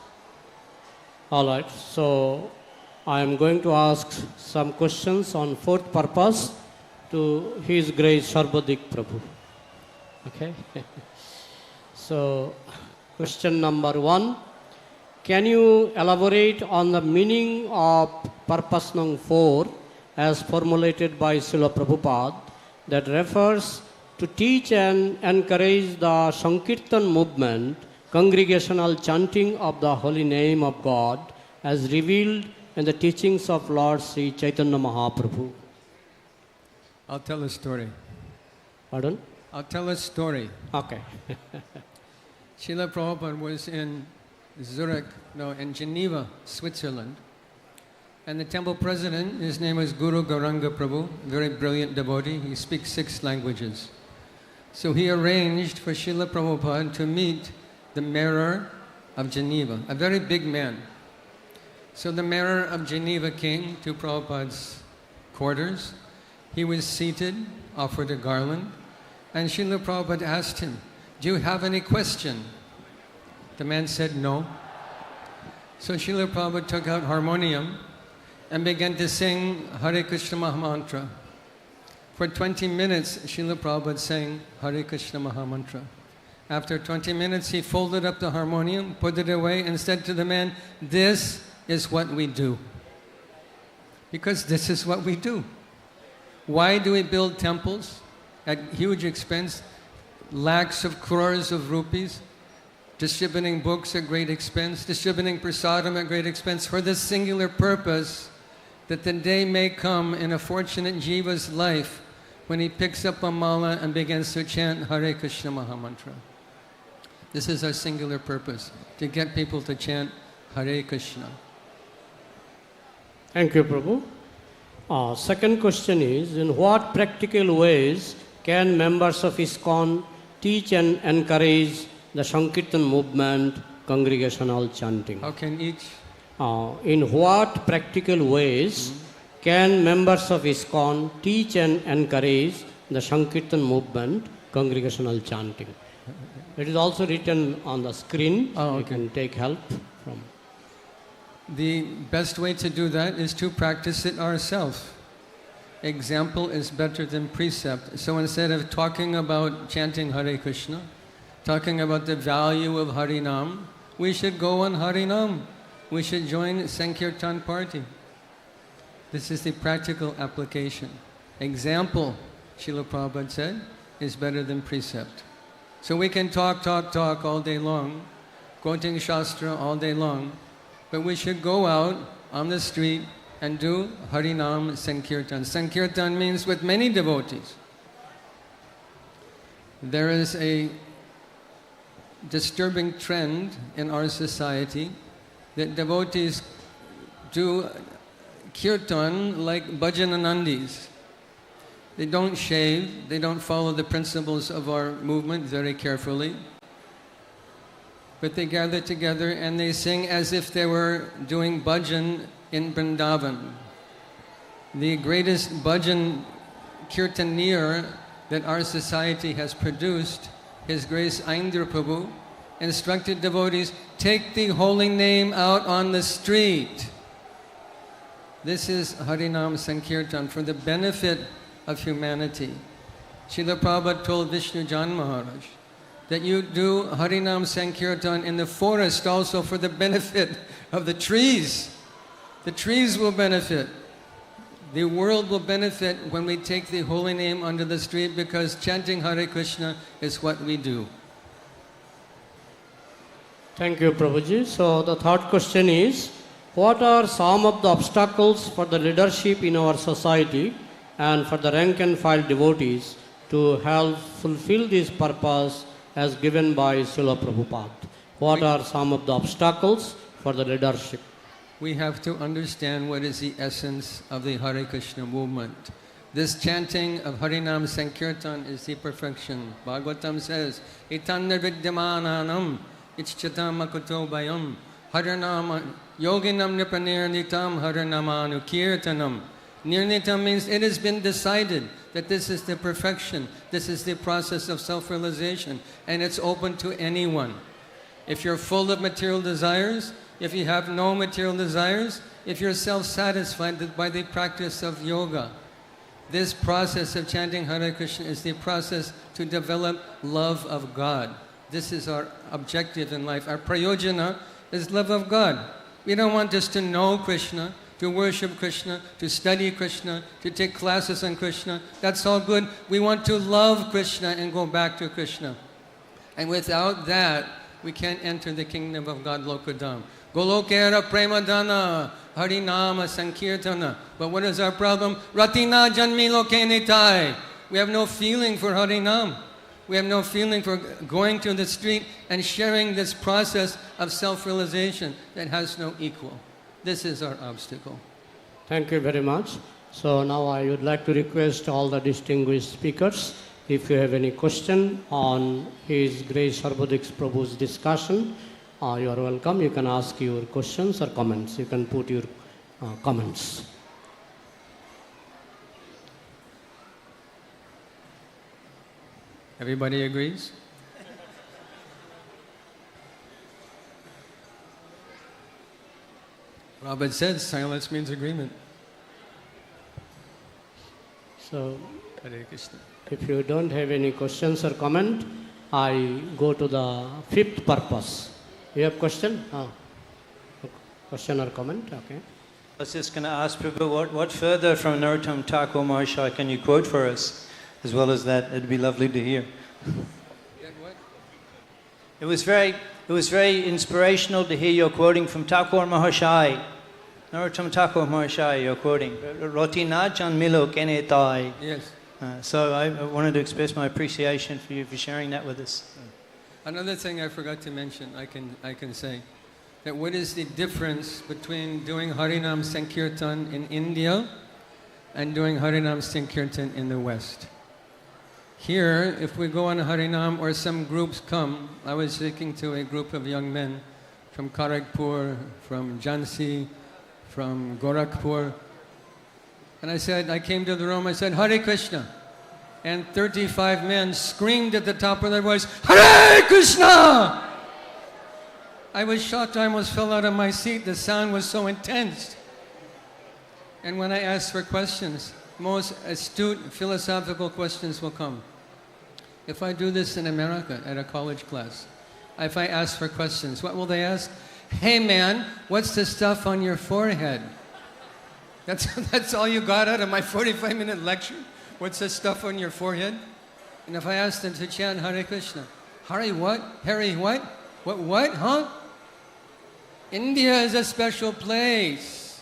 All right. So I am going to ask some questions on 4th purpose to His Grace Sarvadik Prabhu. Okay. So question number 1. Can you elaborate on the meaning of purpose number 4 as formulated by Srila Prabhupada that refers to teach and encourage the Sankirtan movement, congregational chanting of the holy name of God as revealed in the teachings of Lord Sri Chaitanya Mahaprabhu? I'll tell a story. Pardon? I'll tell a story. Okay. Srila Prabhupada was Zurich, no, in Geneva, Switzerland. And the temple president, his name is Guru Gouranga Prabhu, a very brilliant devotee. He speaks 6 languages. So he arranged for Srila Prabhupada to meet the mayor of Geneva, a very big man. So the mayor of Geneva came to Prabhupada's quarters. He was seated, offered a garland, and Srila Prabhupada asked him, "Do you have any question?" The man said no. So Srila Prabhupada took out harmonium and began to sing Hare Krishna Mahamantra. For 20 minutes, Srila Prabhupada sang Hare Krishna Mahamantra. After 20 minutes, he folded up the harmonium, put it away, and said to the man, "This is what we do." Because this is what we do. Why do we build temples at huge expense, lakhs of crores of rupees, distributing books at great expense, distributing prasadam at great expense, for this singular purpose that the day may come in a fortunate jiva's life when he picks up a mala and begins to chant Hare Krishna Mahamantra. This is our singular purpose, to get people to chant Hare Krishna. Thank you, Prabhu. Second question is, in what practical ways can members of iskcon teach and encourage the Sankirtan movement, congregational chanting? How can each? In what practical ways can members of iskcon teach and encourage the Sankirtan movement, congregational chanting? It is also written on the screen. You can take help from. The best way to do that is to practice it ourselves. Example is better than precept. So instead of talking about chanting Hare Krishna, talking about the value of Harinam, we should go on Harinam. We should join Sankirtan party. This is the practical application. Example, Srila Prabhupada said, is better than precept. So we can talk all day long, quoting Shastra all day long, but we should go out on the street and do Harinam Sankirtan. Sankirtan means with many devotees. There is a disturbing trend in our society that devotees do kirtan like bhajananandis. They don't shave, they don't follow the principles of our movement very carefully, but they gather together and they sing as if they were doing bhajan in Vrindavan. The greatest bhajan kirtanier that our society has produced, His Grace Aindra Prabhu, instructed devotees, take the holy name out on the street. This is Harinam Sankirtan for the benefit of humanity. Srila Prabhupada told Vishnu Jan Maharaj that you do Harinam Sankirtan in the forest also for the benefit of the trees. The trees will benefit. The world will benefit when we take the holy name under the street, because chanting Hare Krishna is what we do. Thank you, Prabhuji. So the third question is, what are some of the obstacles for the leadership in our society and for the rank and file devotees to help fulfill this purpose as given by Srila Prabhupada? What are some of the obstacles for the leadership? We have to understand what is the essence of the Hare Krishna movement. This chanting of Harinam Sankirtan is the perfection. Bhagavatam says, Itanna vidyamananam ichchatam akuto bayam Harinam yoginam nipanirnitam Harinamanu kirtanam. Nirnitam means it has been decided that this is the perfection, this is the process of self-realization, and it's open to anyone. If you're full of material desires, if you have no material desires, if you're self-satisfied by the practice of yoga, this process of chanting Hare Krishna is the process to develop love of God. This is our objective in life. Our prayojana is love of God. We don't want just to know Krishna, to worship Krishna, to study Krishna, to take classes on Krishna. That's all good. We want to love Krishna and go back to Krishna. And without that, we can't enter the kingdom of God, Lokadam. Golokera premadana, harinama sankirtana. But what is our problem? Ratina janmi lokenitai. We have no feeling for Harinam. We have no feeling for going to the street and sharing this process of self-realization that has no equal. This is our obstacle. Thank you very much. So now I would like to request all the distinguished speakers, if you have any question on His Grace Sarvadix Prabhu's discussion, you are welcome. You can ask your questions or comments. You can put your comments. Everybody agrees? Prabhupada said silence means agreement. So, Hare Krishna. If you don't have any questions or comment, I go to the fifth purpose. You have question? Question or comment? Okay. I was just going to ask Prabhu, what further from Narottam Thakur Maharshai can you quote for us? As well as that, it'd be lovely to hear. It was very inspirational to hear your quoting from Thakur Maharshai. Narottam Thakur Maharshai, you're quoting. Roti na chan milo kene tai. Yes. So I wanted to express my appreciation for you for sharing that with us. Another thing I forgot to mention, I can say, that what is the difference between doing Harinam Sankirtan in India and doing Harinam Sankirtan in the West? Here, if we go on Harinam or some groups come, I was speaking to a group of young men from Kharagpur, from Jhansi, from Gorakhpur, and I came to the room, I said, Hare Krishna. And 35 men screamed at the top of their voice, Hare Krishna! I was shocked, I almost fell out of my seat. The sound was so intense. And when I asked for questions, most astute philosophical questions will come. If I do this in America at a college class, if I ask for questions, what will they ask? Hey man, what's the stuff on your forehead? That's all you got out of my 45-minute lecture? What's the stuff on your forehead? And if I ask them to chant Hare Krishna, Hare what? Hare what? What? Huh? India is a special place.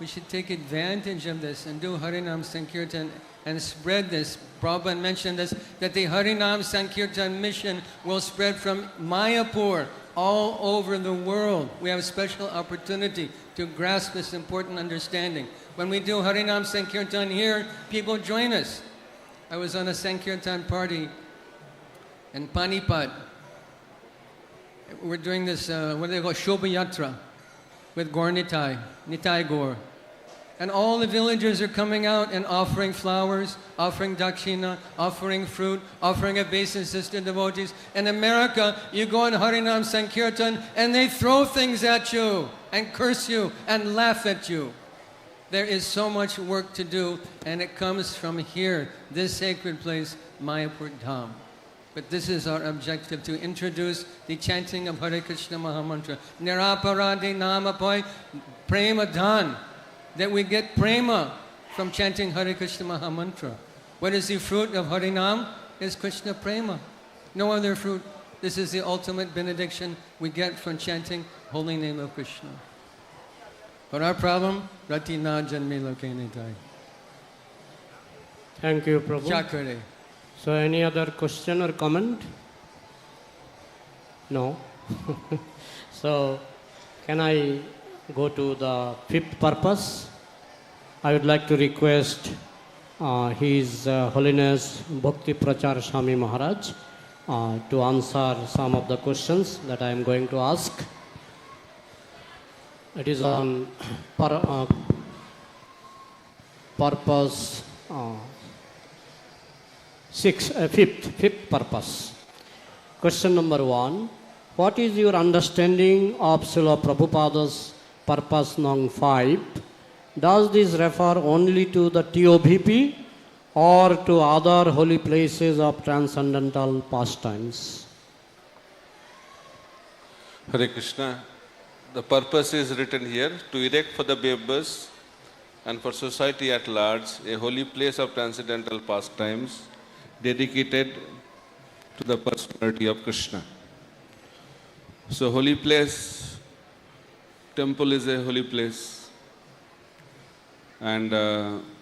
We should take advantage of this and do Harinam Sankirtan and spread this. Prabhupada mentioned this, that the Harinam Sankirtan mission will spread from Mayapur all over the world. We have a special opportunity to grasp this important understanding. When we do Harinam Sankirtan here, people join us. I was on a Sankirtan party in Panipat. We're doing this, what do they call, Shobha Yatra with Gaur Nitai, Nitai Gaur. And all the villagers are coming out and offering flowers, offering dakshina, offering fruit, offering obeisances to devotees. In America, you go on Harinam Sankirtan and they throw things at you and curse you and laugh at you. There is so much work to do, and it comes from here, this sacred place, Mayapur Dham. But this is our objective, to introduce the chanting of Hare Krishna Mahamantra. Niraparadi Namapai Prema Dhan. That we get prema from chanting Hare Krishna Mahamantra. What is the fruit of Harinam? Is Krishna prema. No other fruit. This is the ultimate benediction we get from chanting holy name of Krishna. But our problem, Rati na janme loke nitai. Thank you, Prabhu. Chakare. So any other question or comment? No. So can I go to the fifth purpose? I would like to request His Holiness Bhakti Prachar Swami Maharaj to answer some of the questions that I am going to ask. It is on purpose fifth purpose. Question number 1. What is your understanding of Srila Prabhupada's purpose number 5? Does this refer only to the tovp or to other holy places of transcendental pastimes? Hare Krishna. The purpose is written here, to erect for the members and for society at large a holy place of transcendental pastimes dedicated to the personality of Krishna. So holy place, temple is a holy place. And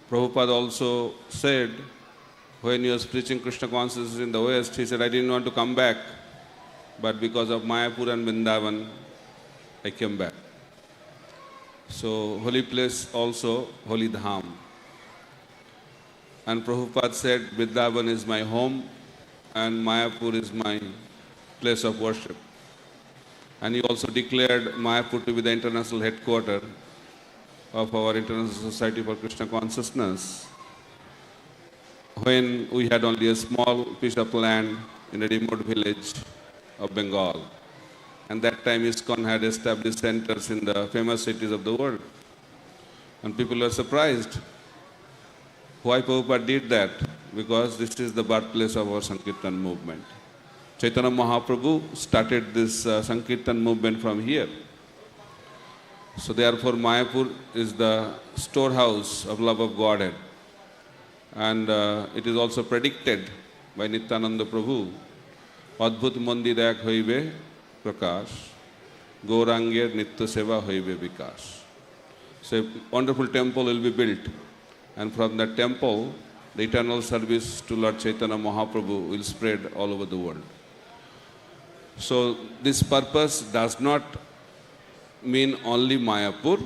Prabhupada also said when he was preaching Krishna consciousness in the West, he said, I didn't want to come back, but because of Mayapur and Vrindavan, I came back. So, holy place also, holy Dham. And Prabhupada said, Vrindavan is my home and Mayapur is my place of worship. And he also declared Mayapur to be the international headquarters of our International Society for Krishna Consciousness, when we had only a small piece of land in a remote village of Bengal. And that time iskcon had established centers in the famous cities of the world. And people were surprised. Why Prabhupada did that? Because this is the birthplace of our Sankirtan movement. Chaitanya Mahaprabhu started this Sankirtan movement from here. So therefore Mayapur is the storehouse of love of Godhead. And it is also predicted by Nityananda Prabhu, Adbhut Mandir ek hoibe prakash, gourange nitya seva hoibe vikas. So a wonderful temple will be built. And from that temple, the eternal service to Lord Chaitanya Mahaprabhu will spread all over the world. So this purpose does not mean only Mayapur,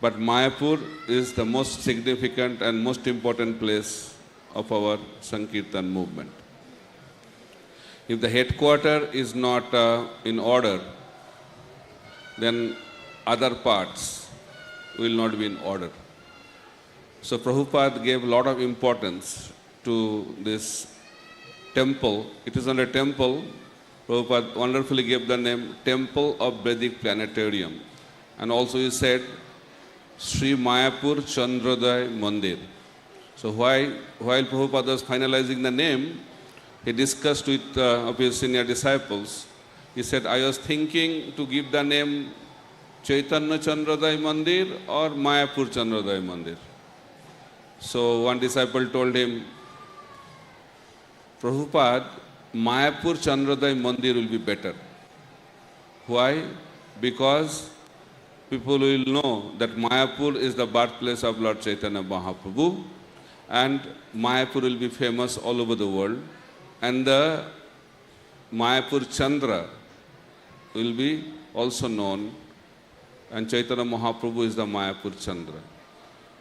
but Mayapur is the most significant and most important place of our Sankirtan movement. If the headquarters is not in order, then other parts will not be in order. So Prabhupada gave a lot of importance to this temple. It is not a temple. Prabhupada wonderfully gave the name Temple of Vedic Planetarium. And also he said, Sri Mayapur Chandrodaya Mandir. So while Prabhupada was finalizing the name, he discussed with of his senior disciples. He said, I was thinking to give the name Chaitanya Chandrodaya Mandir or Mayapur Chandrodaya Mandir. So one disciple told him, Prabhupada, Mayapur Chandrodaya Mandir will be better. Why? Because people will know that Mayapur is the birthplace of Lord Chaitanya Mahaprabhu, and Mayapur will be famous all over the world, and the Mayapur Chandra will be also known, and Chaitanya Mahaprabhu is the Mayapur Chandra.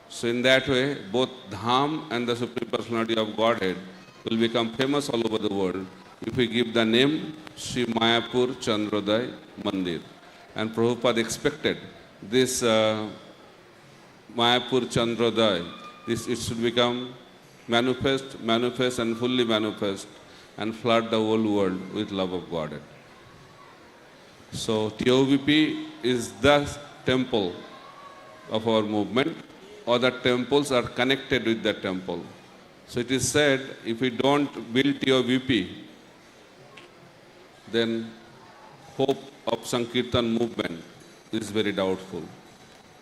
So in that way, both Dham and the Supreme Personality of Godhead will become famous all over the world if we give the name Sri Mayapur Chandrodaya Mandir. And Prabhupada expected this Mayapur Chandrodaya, it should become manifest and fully manifest and flood the whole world with love of Godhead. So tovp is the temple of our movement. Other temples are connected with that temple. So it is said, if we don't build tovp, then hope of Sankirtan movement is very doubtful.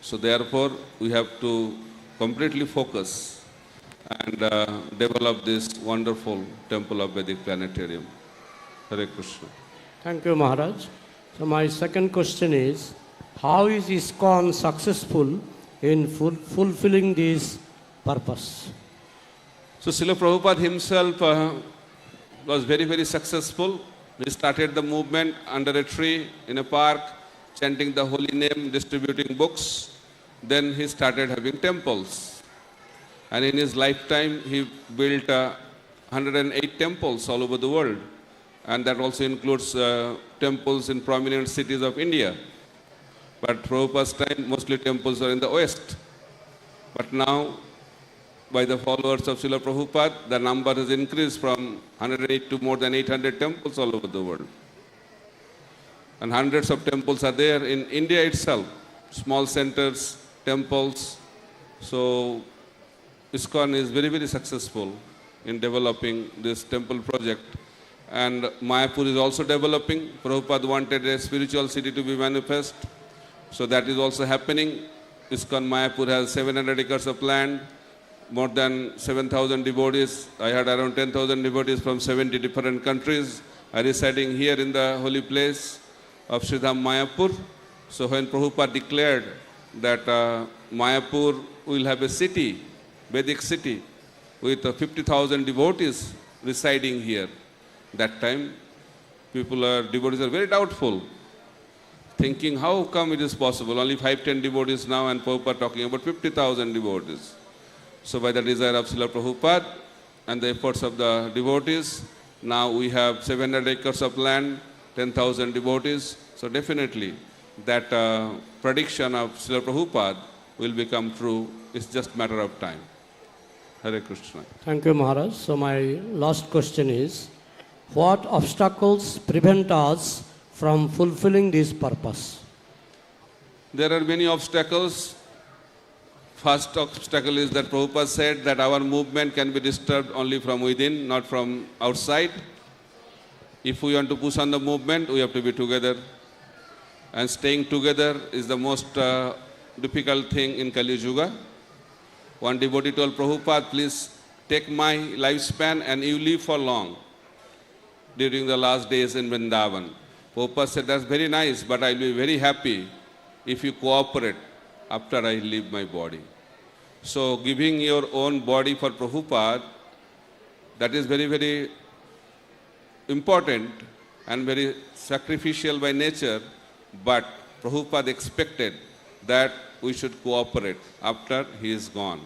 So therefore, we have to completely focus and develop this wonderful temple of Vedic Planetarium. Hare Krishna. Thank you, Maharaj. So my second question is, how is iskcon successful in fulfilling this purpose? So Srila Prabhupada himself was very, very successful. He started the movement under a tree in a park, chanting the holy name, distributing books. Then he started having temples. And in his lifetime, he built 108 temples all over the world. And that also includes temples in prominent cities of India. But Prabhupada's time, mostly temples are in the West. But now, by the followers of Srila Prabhupada, the number has increased from 108 to more than 800 temples all over the world. And hundreds of temples are there in India itself, small centers, temples. So iskcon is very, very successful in developing this temple project. And Mayapur is also developing. Prabhupada wanted a spiritual city to be manifest. So that is also happening. iskcon Mayapur has 700 acres of land, more than 7,000 devotees. I had around 10,000 devotees from 70 different countries are residing here in the holy place of Sri Dham Mayapur. So when Prabhupada declared that Mayapur will have a city, Vedic city, with 50,000 devotees residing here. That time, devotees are very doubtful, thinking how come it is possible, only 5-10 devotees now and Prabhupada talking about 50,000 devotees. So by the desire of Srila Prabhupada and the efforts of the devotees, now we have 700 acres of land, 10,000 devotees. So definitely that prediction of Srila Prabhupada will become true. It's just a matter of time. Hare Krishna. Thank you, Maharaj. So my last question is, what obstacles prevent us from fulfilling this purpose? There are many obstacles. First obstacle is that Prabhupada said that our movement can be disturbed only from within, not from outside. If we want to push on the movement, we have to be together. And staying together is the most difficult thing in Kali Yuga. One devotee told Prabhupada, please take my lifespan and you live for long during the last days in Vrindavan. Prabhupada said, that's very nice, but I'll be very happy if you cooperate after I leave my body. So giving your own body for Prabhupada, that is very, very important and very sacrificial by nature, but Prabhupada expected that we should cooperate after he is gone.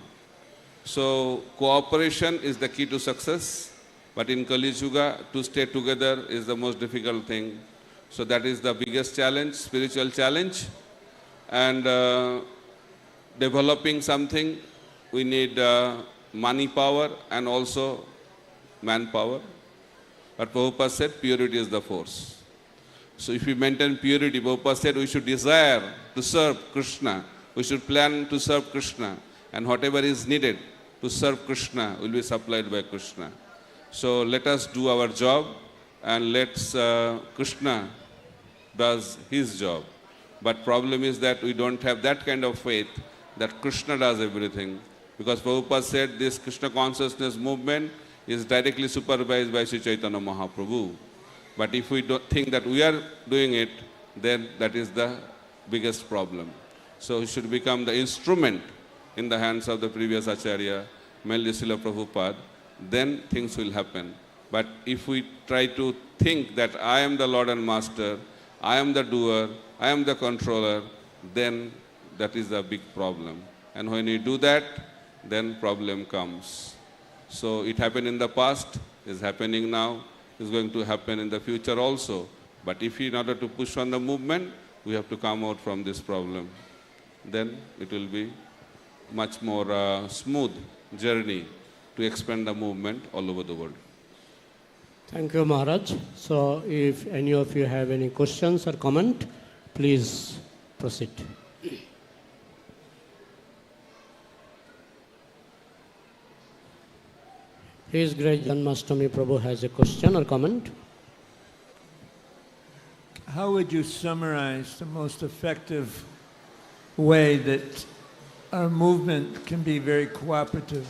So cooperation is the key to success, but in Kali Yuga, to stay together is the most difficult thing. So that is the biggest challenge, spiritual challenge. And developing something, we need money power and also manpower. But Prabhupada said purity is the force. So if we maintain purity, Prabhupada said we should desire to serve Krishna. We should plan to serve Krishna. And whatever is needed to serve Krishna will be supplied by Krishna. So let us do our job and let's Krishna does his job. But problem is that we don't have that kind of faith that Krishna does everything. Because Prabhupada said this Krishna consciousness movement is directly supervised by Sri Chaitanya Mahaprabhu. But if we don't think that we are doing it, then that is the biggest problem. So we should become the instrument in the hands of the previous Acharya, mainly Srila Prabhupada, then things will happen. But if we try to think that I am the Lord and Master, I am the doer, I am the controller, then that is a big problem. And when you do that, then problem comes. So it happened in the past, is happening now, is going to happen in the future also. But if in order to push on the movement, we have to come out from this problem. Then it will be much more smooth journey to expand the movement all over the world. Thank you, Maharaj. So if any of you have any questions or comment, please proceed. His Great Janmashtami Prabhu has a question or comment. How would you summarize the most effective way that our movement can be very cooperative,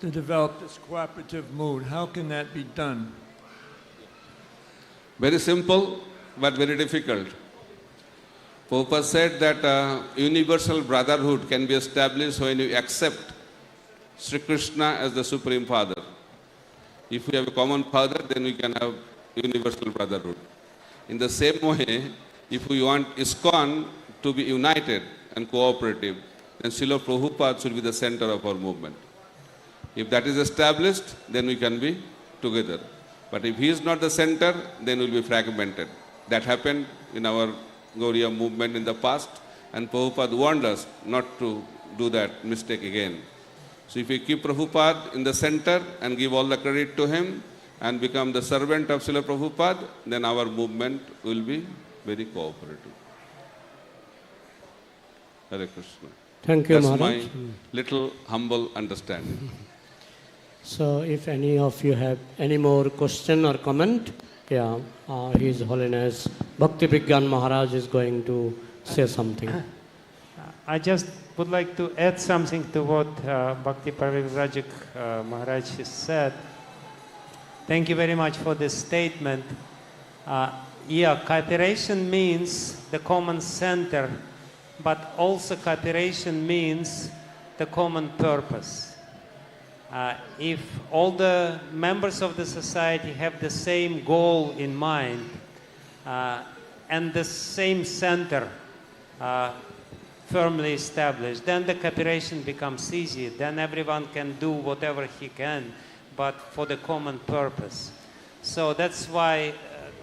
to develop this cooperative mood? How can that be done? Very simple, but very difficult. Prabhupada said that universal brotherhood can be established when you accept Sri Krishna as the Supreme Father. If we have a common father, then we can have universal brotherhood. In the same way, if we want iskcon to be united and cooperative, then Srila Prabhupada should be the center of our movement. If that is established, then we can be together. But if he is not the center, then we will be fragmented. That happened in our Gauriya movement in the past, and Prabhupada warned us not to do that mistake again. So if we keep Prabhupada in the center and give all the credit to him and become the servant of Srila Prabhupada, then our movement will be very cooperative. Hare Krishna. Thank you, That's Maharaj. my little humble understanding. So if any of you have any more question or comment, His Holiness Bhakti Vigyan Maharaj is going to say something. I just would like to add something to what Bhakti Parivrajak Maharaj has said. Thank you very much for this statement. Cooperation means the common center, but also cooperation means the common purpose. If all the members of the society have the same goal in mind and the same center firmly established, then the cooperation becomes easy. Then everyone can do whatever he can, but for the common purpose. So that's why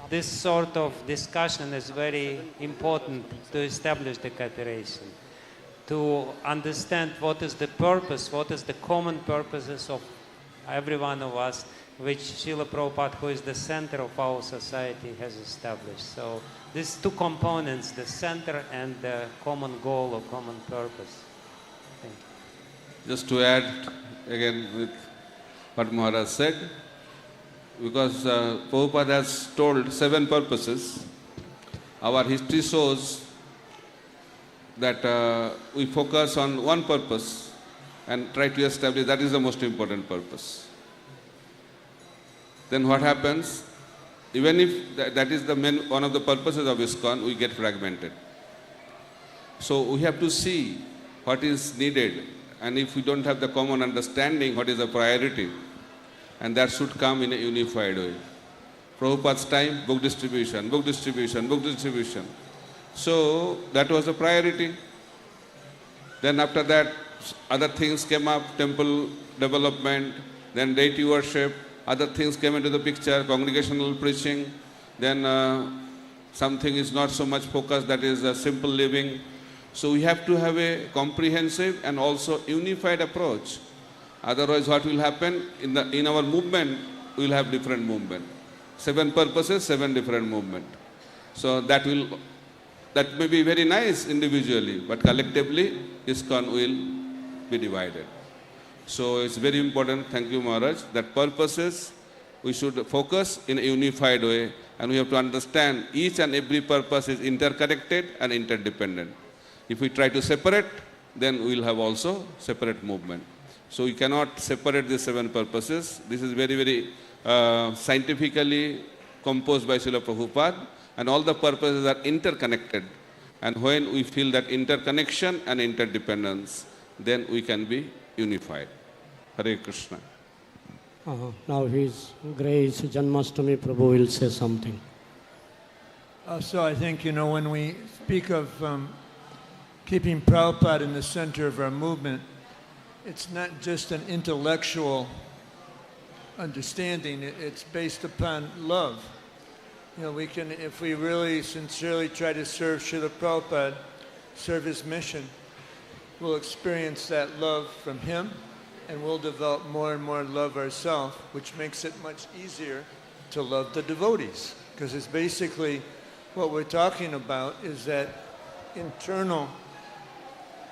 this sort of discussion is very important to establish the cooperation, to understand what is the purpose, what is the common purposes of every one of us, which Srila Prabhupada, who is the center of our society, has established. So these two components, the center and the common goal or common purpose. Thank you. Just to add again with what Maharaj said, because Prabhupada has told 7 purposes, our history shows that we focus on one purpose and try to establish that is the most important purpose. Then what happens? Even if that is the main, one of the purposes of iskcon, we get fragmented. So we have to see what is needed, and if we don't have the common understanding, what is the priority, and that should come in a unified way. Prabhupada's time, book distribution, book distribution, book distribution. So that was a priority. Then after that, other things came up, temple development, then deity worship, other things came into the picture, congregational preaching, then something is not so much focused, that is simple living. So we have to have a comprehensive and also unified approach. Otherwise what will happen, in our movement, we will have different movement. 7 purposes, 7 different movement. So that may be very nice individually, but collectively, iskcon will be divided. So it's very important, thank you Maharaj, that purposes we should focus in a unified way, and we have to understand each and every purpose is interconnected and interdependent. If we try to separate, then we will have also separate movement. So we cannot separate these 7 purposes. This is very, very scientifically composed by Srila Prabhupada, and all the purposes are interconnected. And when we feel that interconnection and interdependence, then we can be unified. Hare Krishna. Now His Grace Janmashtami Prabhu will say something. So I think, when we speak of keeping Prabhupada in the center of our movement, it's not just an intellectual understanding, it's based upon love. We can, if we really sincerely try to serve Srila Prabhupada, serve his mission, we'll experience that love from him, and we'll develop more and more love ourselves, which makes it much easier to love the devotees. Because it's basically what we're talking about is that internal,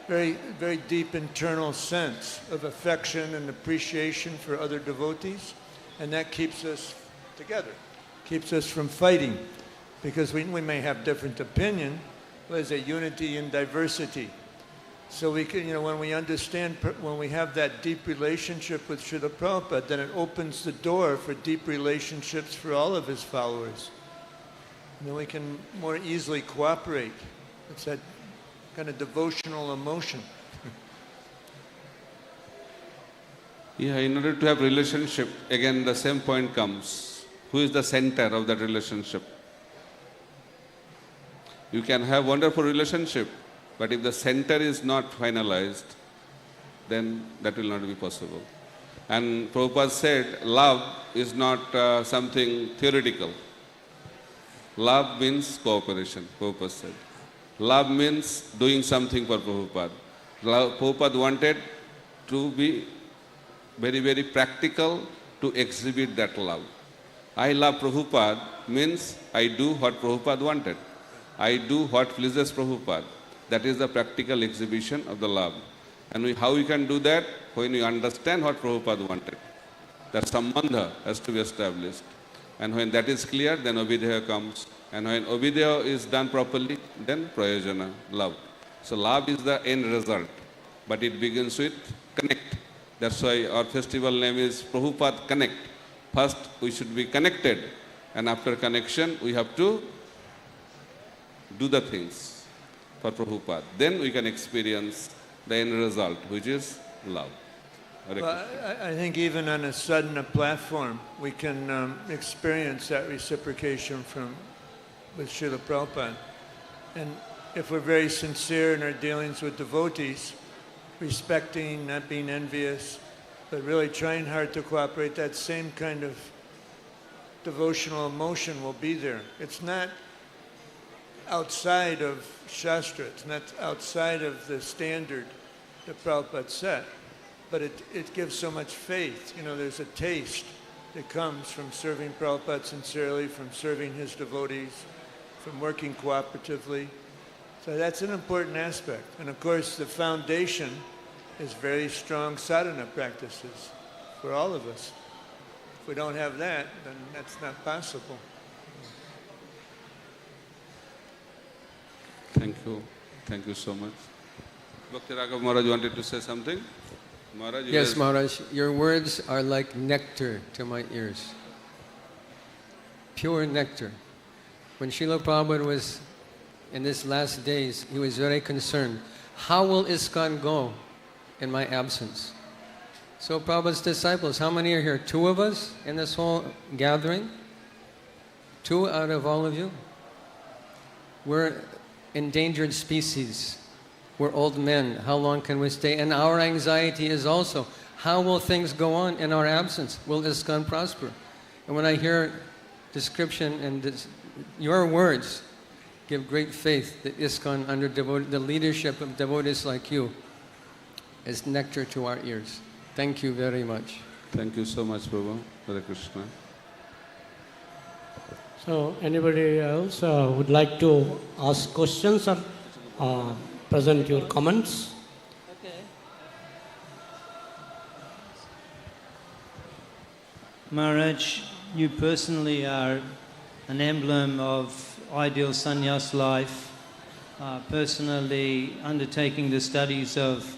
very, very deep internal sense of affection and appreciation for other devotees, and that keeps us together, keeps us from fighting, because we may have different opinion, but there's a unity in diversity. So we can, when we understand, when we have that deep relationship with Srila Prabhupada, then it opens the door for deep relationships for all of his followers. And then we can more easily cooperate. It's that kind of devotional emotion. Yeah, in order to have relationship, again the same point comes. Who is the center of that relationship? You can have wonderful relationship, but if the center is not finalized, then that will not be possible. And Prabhupada said, love is not something theoretical. Love means cooperation, Prabhupada said. Love means doing something for Prabhupada. Prabhupada wanted to be very, very practical to exhibit that love. I love Prabhupada means I do what Prabhupada wanted. I do what pleases Prabhupada. That is the practical exhibition of the love. And how we can do that? When we understand what Prabhupada wanted. That sambandha has to be established. And when that is clear, then abhideya comes. And when abhideya is done properly, then prayojana, love. So love is the end result. But it begins with connect. That's why our festival name is Prabhupada Connect. First, we should be connected. And after connection, we have to do the things for Prabhupada. Then we can experience the end result, which is love. Hare Well, Krishna. I think even on a sadhana platform, we can experience that reciprocation with Srila Prabhupada. And if we're very sincere in our dealings with devotees, respecting, not being envious, but really trying hard to cooperate, that same kind of devotional emotion will be there. It's not outside of Shastra, it's not outside of the standard that Prabhupada set, but it gives so much faith. You know, there's a taste that comes from serving Prabhupada sincerely, from serving his devotees, from working cooperatively. So that's an important aspect. And of course, the foundation is very strong sadhana practices for all of us. If we don't have that, then that's not possible. Thank you. Thank you so much. Bhakti Raghav Maharaj wanted to say something? Maharaj, Yes, Maharaj, your words are like nectar to my ears. Pure nectar. When Srila Prabhupada was in his last days, he was very concerned. How will iskcon go in my absence? So Prabhupada's disciples, how many are here? 2 of us in this whole gathering? 2 out of all of you? We're endangered species. We're old men. How long can we stay? And our anxiety is also, how will things go on in our absence? Will iskcon prosper? And when I hear description and your words give great faith that iskcon, under the leadership of devotees like you, is nectar to our ears. Thank you very much. Thank you so much, Prabhu. Hare Krishna. So, anybody else would like to ask questions or present your comments? Maharaj, you personally are an emblem of ideal sannyas life, personally undertaking the studies of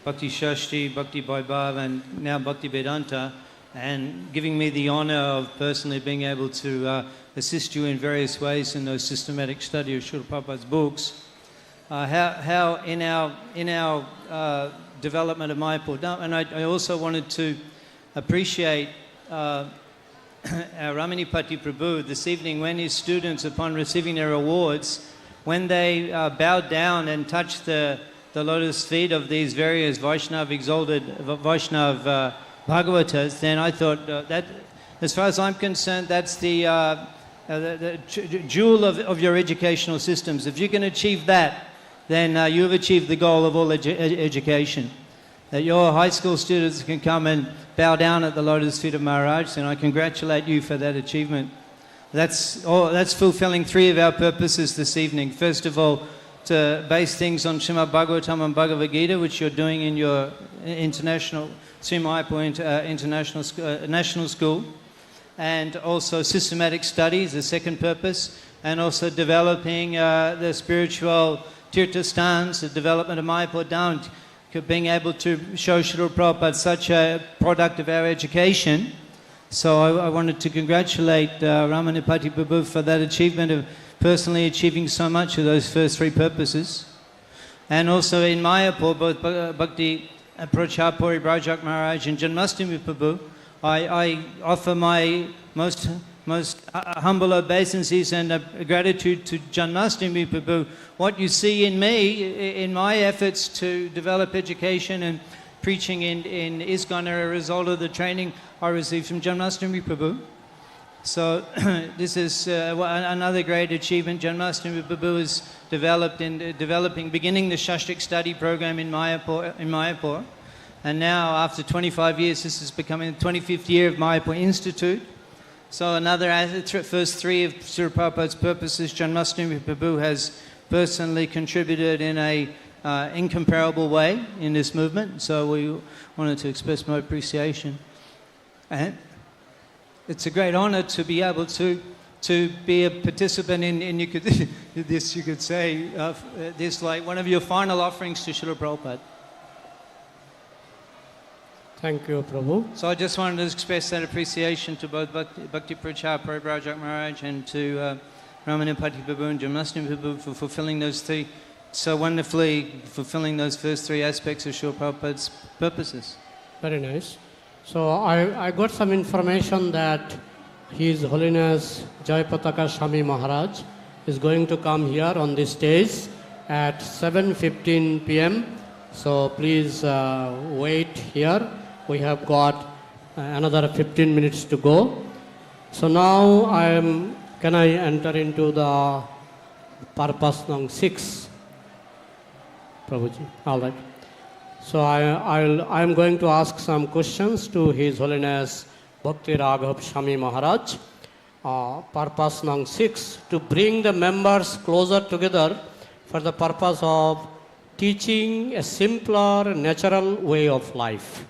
Bhakti Shastri, Bhakti Vaibhav, and now Bhakti Vedanta, and giving me the honor of personally being able to assist you in various ways in those systematic study of Srila Prabhupada's books. How in our development of Mayapur, and I also wanted to appreciate our Ramanipati Prabhu this evening, when his students, upon receiving their awards, when they bowed down and touched the lotus feet of these various Vaishnava exalted Vaishnava Bhagavatas, then I thought that, as far as I'm concerned, that's the jewel of your educational systems. If you can achieve that, then you have achieved the goal of all education. That your high school students can come and bow down at the lotus feet of Maharaj, and I congratulate you for that achievement. That's fulfilling 3 of our purposes this evening. First of all, to base things on Srimad Bhagavatam and Bhagavad Gita, which you're doing in your international, Sri Mayapur International National School, and also systematic studies, the second purpose, and also developing the spiritual tirthastans, the development of Mayapur Dham, being able to show Srila Prabhupada such a product of our education. So I wanted to congratulate Ramanipati Prabhu for that achievement of personally achieving so much of those first 3 purposes. And also in Mayapur, both Bhakti Prachapuri Brajak Maharaj and Janmastami Prabhu, I offer my most humble obeisances and gratitude to Janmastami Prabhu. What you see in me, in my efforts to develop education and preaching in iskcon, are a result of the training I received from Janmastami Prabhu. So this is another great achievement. Janmastami Prabhu is beginning the Shastric study program in Mayapur. And now, after 25 years, this is becoming the 25th year of Mayapur Institute. So another first 3 of Srila Prabhupada's purposes, Janmastami Prabhu has personally contributed in a incomparable way in this movement. So we wanted to express my appreciation. And it's a great honor to be able to be a participant in you could say, this like one of your final offerings to Srila Prabhupada. Thank you, Prabhu. So I just wanted to express that appreciation to both Bhakti Prachar Prabhupada Maharaj and to Ramanipati Prabhu and Janmastami Prabhu for fulfilling those 3, so wonderfully fulfilling those first 3 aspects of Srila Prabhupada's purposes. Very nice. So I got some information that His Holiness Jayapataka Swami Maharaj is going to come here on the stage at 7:15 p.m. So please wait here. We have got another 15 minutes to go. So now can I enter into the purpose number 6? Prabhuji, all right. So I am going to ask some questions to His Holiness Bhakti Raghav Swami Maharaj. Purpose number 6, to bring the members closer together for the purpose of teaching a simpler, natural way of life.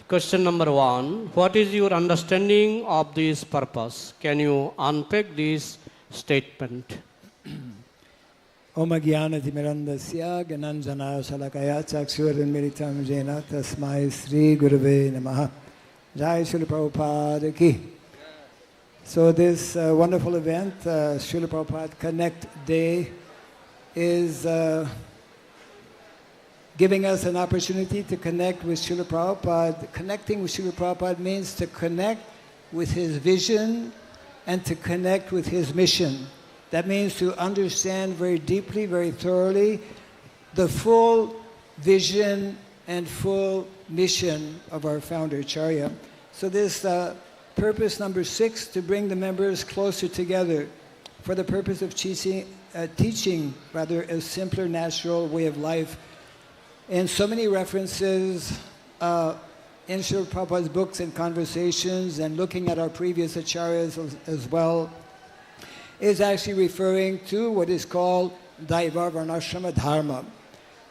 Question number 1, what is your understanding of this purpose? Can you unpack this statement? Om Jnanatimirandasya Gananjana Shalakaya Chakshurmiritam Jena Tasmai Sri Gurave Namaha. Jai Srila Prabhupada Ki. So this wonderful event, Srila Prabhupada Connect Day, is giving us an opportunity to connect with Srila Prabhupada. Connecting with Srila Prabhupada means to connect with his vision and to connect with his mission. That means to understand very deeply, very thoroughly, the full vision and full mission of our founder, Acharya. So this purpose number 6, to bring the members closer together for the purpose of teaching a simpler, natural way of life. And so many references in Srila Prabhupada's books and conversations, and looking at our previous acharyas as well, is actually referring to what is called Daiva Varnashrama Dharma.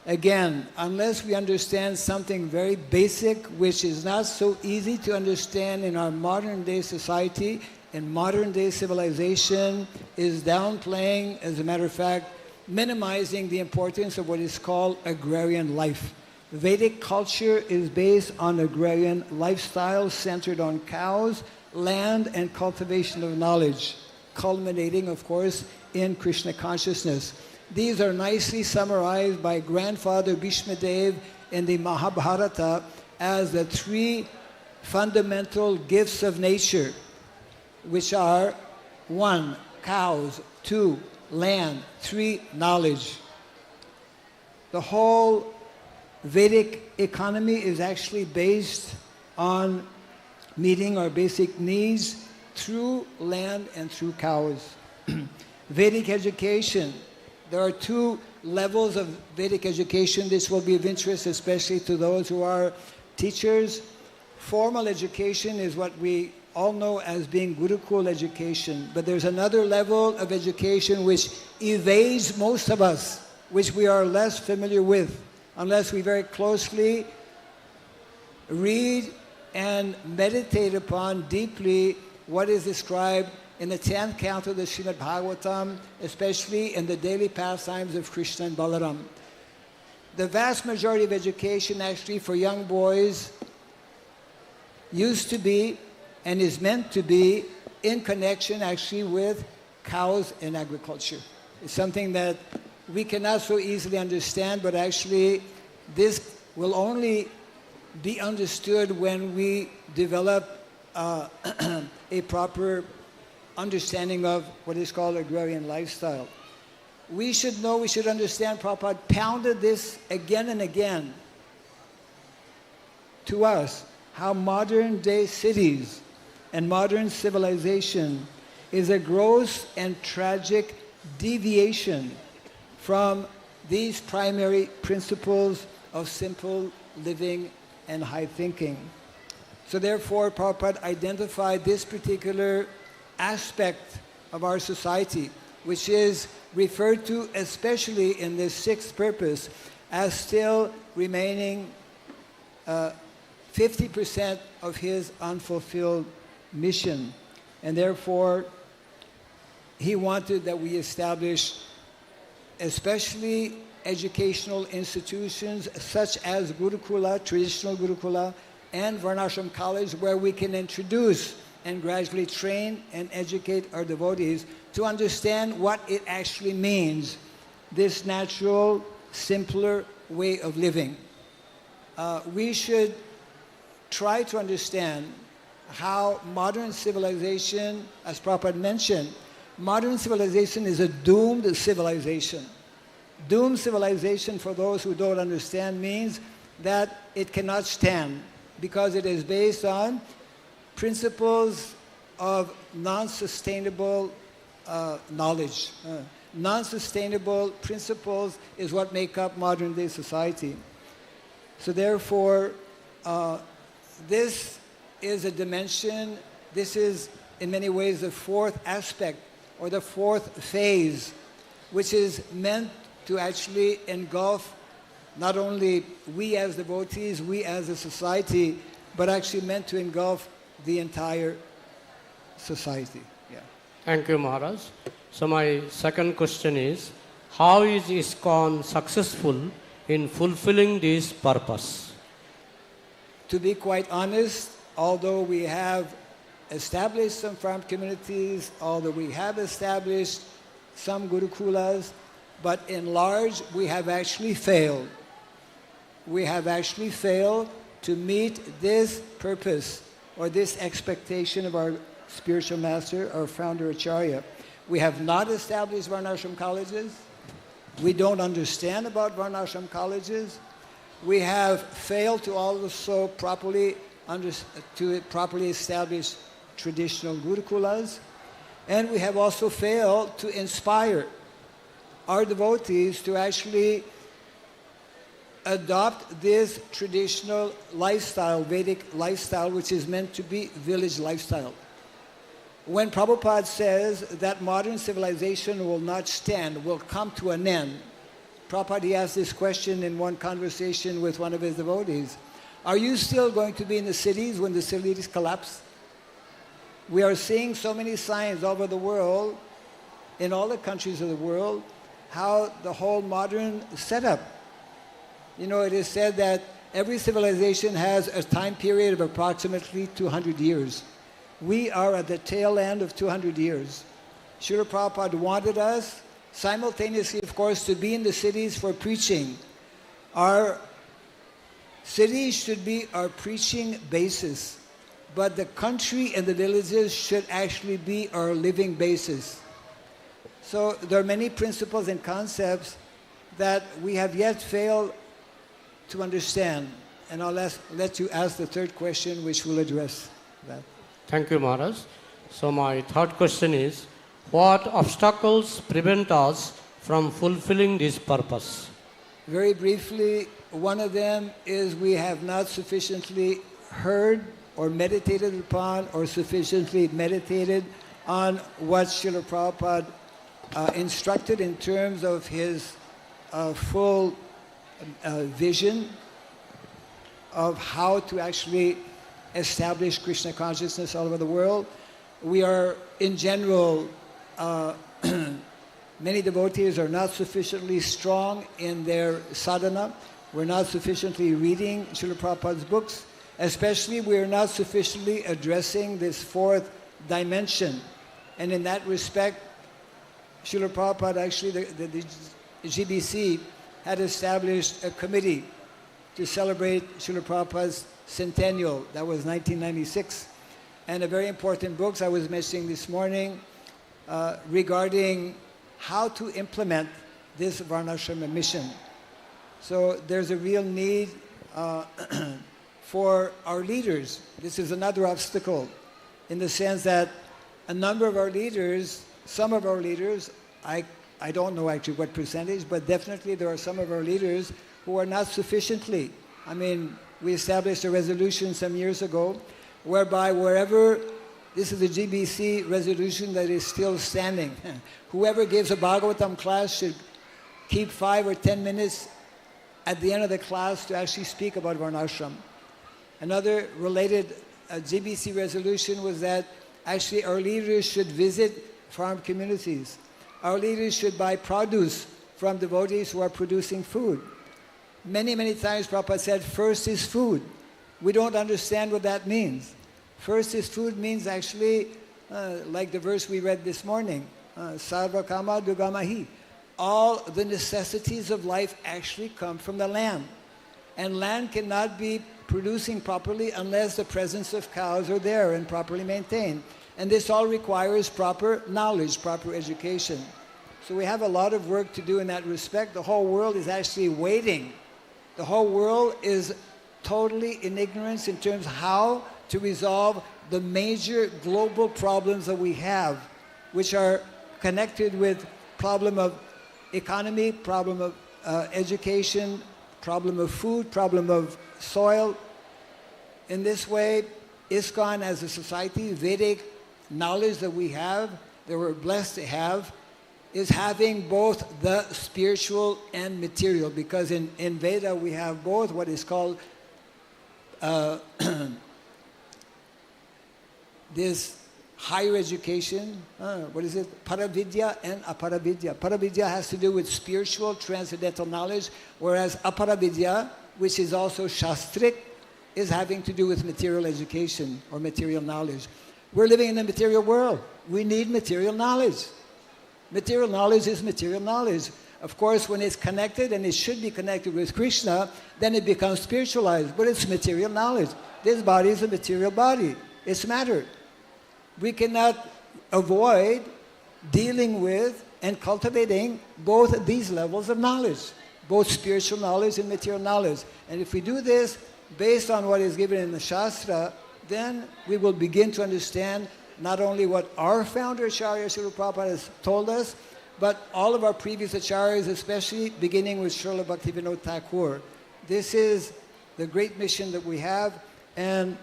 Again, unless we understand something very basic, which is not so easy to understand in our modern day society, in modern day civilization, is downplaying, as a matter of fact, minimizing the importance of what is called agrarian life. Vedic culture is based on agrarian lifestyle centered on cows, land, and cultivation of knowledge, culminating, of course, in Krishna consciousness. These are nicely summarized by Grandfather Bhishma Dev in the Mahabharata as the 3 fundamental gifts of nature, which are 1, cows, 2, land, 3, knowledge. The whole Vedic economy is actually based on meeting our basic needs through land and through cows. Vedic education. There are 2 levels of Vedic education. This will be of interest especially to those who are teachers. Formal education is what we all know as being Gurukul education. But there's another level of education which evades most of us, which we are less familiar with, unless we very closely read and meditate upon deeply what is described in the 10th canto of the Srimad Bhagavatam, especially in the daily pastimes of Krishna and Balaram. The vast majority of education actually for young boys used to be and is meant to be in connection actually with cows and agriculture. It's something that we cannot so easily understand, but actually this will only be understood when we develop a proper understanding of what is called agrarian lifestyle. We should know, we should understand, Prabhupada pounded this again and again to us, how modern day cities and modern civilization is a gross and tragic deviation from these primary principles of simple living and high thinking. So therefore, Prabhupada identified this particular aspect of our society, which is referred to especially in this 6th purpose as still remaining 50% of his unfulfilled mission. And therefore, he wanted that we establish especially educational institutions such as Gurukula, traditional Gurukula, and Varnashram College, where we can introduce and gradually train and educate our devotees to understand what it actually means, this natural, simpler way of living. We should try to understand how modern civilization, as Prabhupada mentioned, modern civilization is a doomed civilization. Doomed civilization, for those who don't understand, means that it cannot stand because it is based on principles of non-sustainable knowledge. Non-sustainable principles is what make up modern day society. So therefore, this is a dimension, this is in many ways the fourth aspect or the fourth phase, which is meant to actually engulf not only we as devotees, we as a society, but actually meant to engulf the entire society. Yeah. Thank you, Maharaj. So my second question is, how is iskcon successful in fulfilling this purpose? To be quite honest, although we have established some farm communities, although we have established some gurukulas, but in large we have actually failed. We have actually failed to meet this purpose or this expectation of our spiritual master, our founder Acharya. We have not established Varnashram colleges. We don't understand about Varnashram colleges. We have failed to also properly establish traditional gurukulas. And we have also failed to inspire our devotees to actually adopt this traditional lifestyle, Vedic lifestyle, which is meant to be village lifestyle. When Prabhupada says that modern civilization will not stand, will come to an end, Prabhupada, he asked this question in one conversation with one of his devotees. Are you still going to be in the cities when the cities collapse? We are seeing so many signs all over the world, in all the countries of the world, how the whole modern setup. You know, it is said that every civilization has a time period of approximately 200 years. We are at the tail end of 200 years. Srila Prabhupada wanted us simultaneously, of course, to be in the cities for preaching. Our cities should be our preaching basis, but the country and the villages should actually be our living basis. So there are many principles and concepts that we have yet failed to understand. And I'll let you ask the third question, which will address that. Thank you, Maharaj. So my third question is, what obstacles prevent us from fulfilling this purpose? Very briefly, one of them is we have not sufficiently heard or meditated upon or sufficiently meditated on what Srila Prabhupada instructed in terms of his full vision of how to actually establish Krishna consciousness all over the world. We are, in general, many devotees are not sufficiently strong in their sadhana. We're not sufficiently reading Srila Prabhupada's books. Especially, we are not sufficiently addressing this fourth dimension. And in that respect, Srila Prabhupada, actually, the GBC had established a committee to celebrate Srila Prabhupada's centennial. That was 1996. And a very important book I was mentioning this morning regarding how to implement this Varnashrama mission. So there's a real need for our leaders. This is another obstacle in the sense that a number of our leaders, some of our leaders, I don't know actually what percentage, but definitely there are some of our leaders who are not sufficiently. I mean, we established a resolution some years ago whereby wherever, this is a GBC resolution that is still standing, whoever gives a Bhagavatam class should keep 5 or 10 minutes at the end of the class to actually speak about Varnashram. Another related GBC resolution was that actually our leaders should visit farm communities. Our leaders should buy produce from devotees who are producing food. Many, many times Prabhupada said, first is food. We don't understand what that means. First is food means actually, like the verse we read this morning, Sarva Kama Dugamahi. All the necessities of life actually come from the land. And land cannot be producing properly unless the presence of cows are there and properly maintained. And this all requires proper knowledge, proper education. So we have a lot of work to do in that respect. The whole world is actually waiting. The whole world is totally in ignorance in terms of how to resolve the major global problems that we have, which are connected with problem of economy, problem of education, problem of food, problem of soil. In this way, iskcon as a society, Vedic knowledge that we have, that we're blessed to have, is having both the spiritual and material, because in Veda we have both what is called this higher education, what is it? Paravidya and aparavidya. Paravidya has to do with spiritual, transcendental knowledge, whereas aparavidya, which is also shastric, is having to do with material education or material knowledge. We're living in the material world. We need material knowledge. Material knowledge is material knowledge. Of course, when it's connected, and it should be connected with Krishna, then it becomes spiritualized, but it's material knowledge. This body is a material body. It's matter. We cannot avoid dealing with and cultivating both these levels of knowledge, both spiritual knowledge and material knowledge. And if we do this based on what is given in the Shastra, then we will begin to understand not only what our founder Acharya Srila Prabhupada has told us, but all of our previous acharyas, especially beginning with Srila Bhaktivinoda Thakur. This is the great mission that we have, and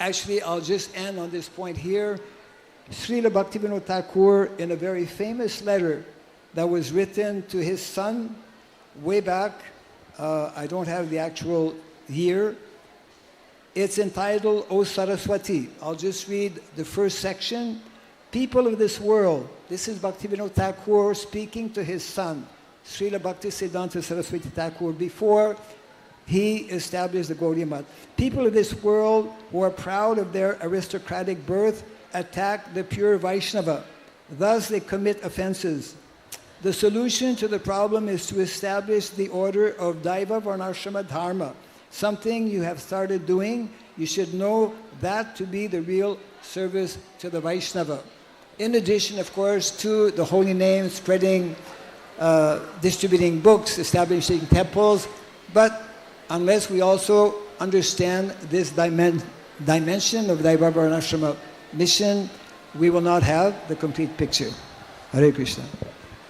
actually I'll just end on this point here. Srila Bhaktivinoda Thakur, in a very famous letter that was written to his son way back, I don't have the actual year, it's entitled O Saraswati. I'll just read the first section. People of this world, this is Bhaktivinoda Thakur speaking to his son, Srila Bhaktisiddhanta Saraswati Thakur, before he established the Gaudiya Math. People of this world who are proud of their aristocratic birth attack the pure Vaishnava. Thus they commit offenses. The solution to the problem is to establish the order of Daiva Varnashrama Dharma. Something you have started doing, you should know that to be the real service to the Vaishnava. In addition, of course, to the holy name, spreading, distributing books, establishing temples, but unless we also understand this dimension of Daiva Varnashrama mission, we will not have the complete picture. Hare Krishna.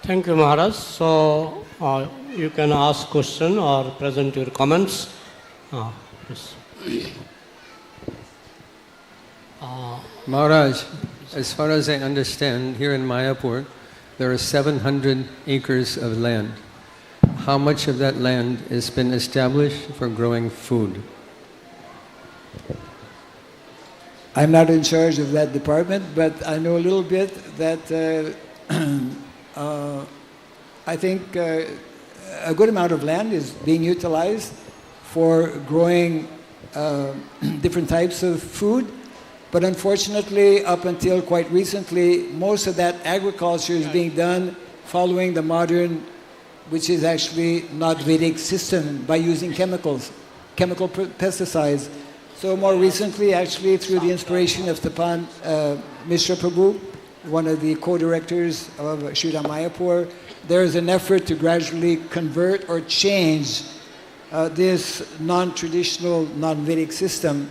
Thank you, Maharaj. So you can ask question or present your comments. Yes. Maharaj, as far as I understand, here in Mayapur, there are 700 acres of land. How much of that land has been established for growing food? I'm not in charge of that department, but I know a little bit that I think a good amount of land is being utilized for growing different types of food. But unfortunately, up until quite recently, most of that agriculture is being done following the modern, which is actually not Vedic system, by using chemicals, chemical pesticides. So more recently, actually, through the inspiration of Tapan Mishra Prabhu, one of the co-directors of Sri Dham Mayapur, there is an effort to gradually convert or change this non-traditional, non-Vedic system.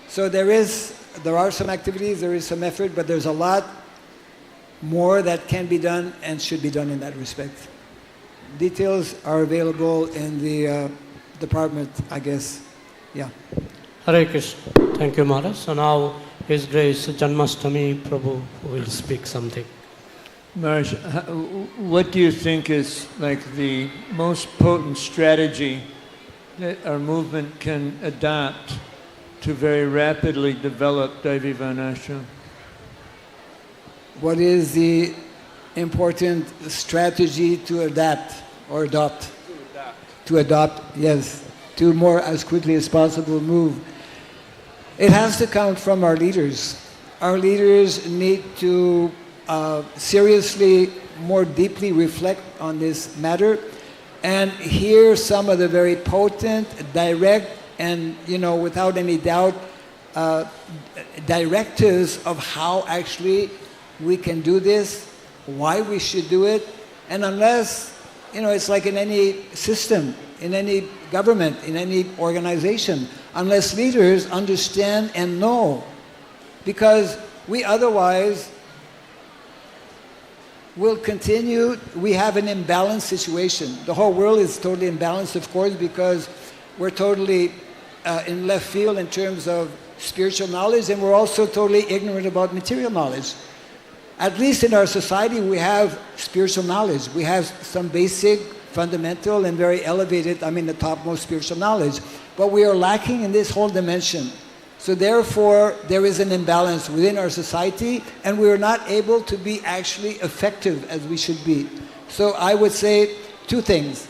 So there are some activities, there is some effort, but there's a lot more that can be done and should be done in that respect. Details are available in the department, I guess. Yeah. Hare Krishna. Thank you, Maharaj. So now His Grace Janmashtami Prabhu will speak something. Maharaj, what do you think is like the most potent strategy that our movement can adopt to very rapidly develop Daivi Varnashram? What is the important strategy to adapt or adopt? To adopt, yes. To more as quickly as possible move. It has to come from our leaders. Our leaders need to seriously, more deeply reflect on this matter and hear some of the very potent, direct, and without any doubt, directives of how actually we can do this, why we should do it. And unless, it's like in any system, in any government, in any organization, unless leaders understand and know, because we otherwise will continue, we have an imbalanced situation. The whole world is totally imbalanced, of course, because we're totally in left field in terms of spiritual knowledge, and we're also totally ignorant about material knowledge. At least in our society, we have spiritual knowledge. We have some basic, fundamental, and very elevated, the topmost spiritual knowledge. But we are lacking in this whole dimension. So therefore, there is an imbalance within our society, and we are not able to be actually effective as we should be. So I would say two things.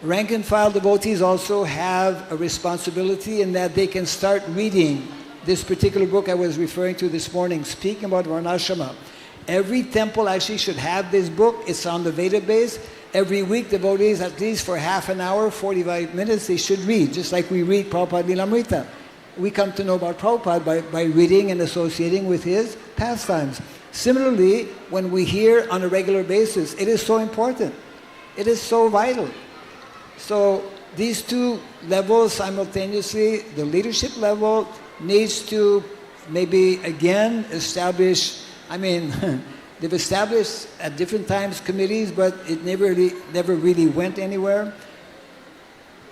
Rank and file devotees also have a responsibility in that they can start reading this particular book I was referring to this morning, speaking about Varnashrama. Every temple actually should have this book. It's on the Veda base. Every week, devotees, at least for half an hour, 45 minutes, they should read, just like we read Prabhupada Lilamrita. We come to know about Prabhupada by reading and associating with his pastimes. Similarly, when we hear on a regular basis, it is so important. It is so vital. So these two levels simultaneously, the leadership level needs to maybe again establish, they've established at different times committees, but it never really went anywhere.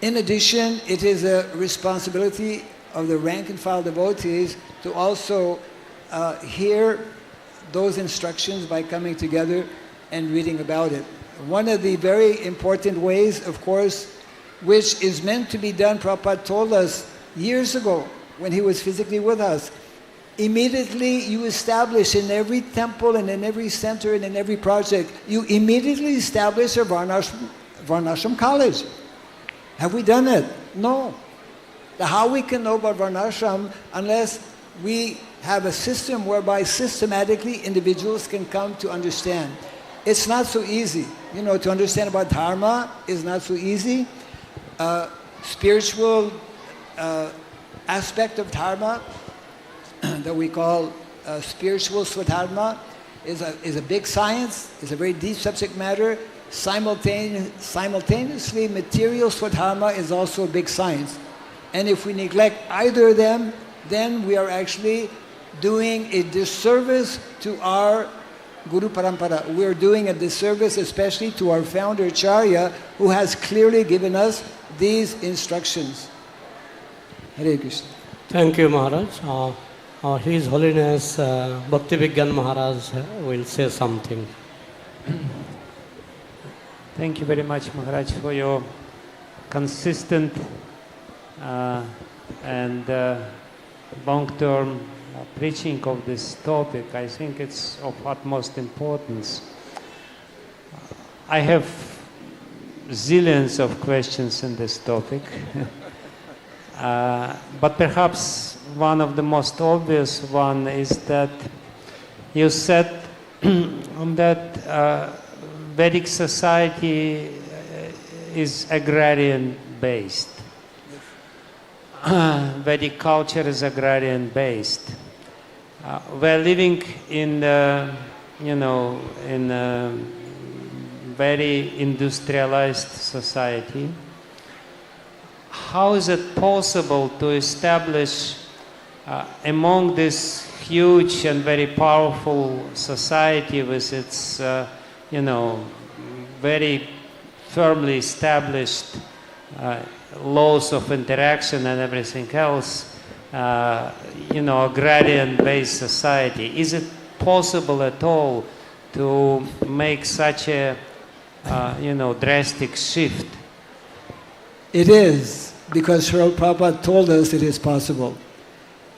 In addition, it is a responsibility of the rank and file devotees to also hear those instructions by coming together and reading about it. One of the very important ways, of course, which is meant to be done, Prabhupada told us years ago when he was physically with us, immediately you establish in every temple and in every center and in every project, you immediately establish a Varnashram college. Have we done it? No. How we can know about Varnashram unless we have a system whereby systematically individuals can come to understand. It's not so easy. To understand about Dharma is not so easy. Spiritual aspect of Dharma that we call spiritual Swadharma is a big science, is a very deep subject matter. Simultaneously, material Swadharma is also a big science. And if we neglect either of them, then we are actually doing a disservice to our Guru Parampara. We are doing a disservice especially to our founder Acharya, who has clearly given us these instructions. Hare Krishna. Thank you, Maharaj. His Holiness Bhaktivigyan Maharaj will say something. Thank you very much, Maharaj, for your consistent and long-term preaching of this topic. I think it's of utmost importance. I have zillions of questions in this topic, but perhaps one of the most obvious one is that you said that Vedic society is agrarian based. Vedic culture is agrarian based. We're living in in a very industrialized society. How is it possible to establish among this huge and very powerful society with its very firmly established laws of interaction and everything else, agrarian-based society? Is it possible at all to make such a, drastic shift? It is, because Srila Prabhupada told us it is possible.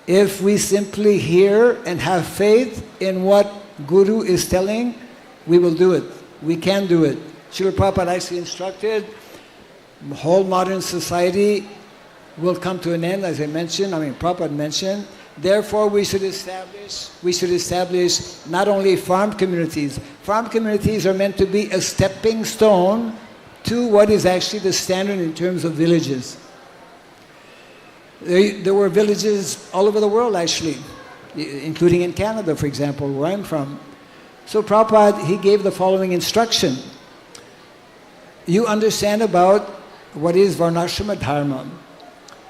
If we simply hear and have faith in what Guru is telling, we will do it. We can do it. Srila Prabhupada actually instructed, the whole modern society will come to an end, as I mentioned, Prabhupada mentioned. Therefore, we should establish not only farm communities. Farm communities are meant to be a stepping stone to what is actually the standard in terms of villages. There were villages all over the world actually, including in Canada, for example, where I'm from. So Prabhupada, he gave the following instruction. You understand about what is Varnashrama Dharma.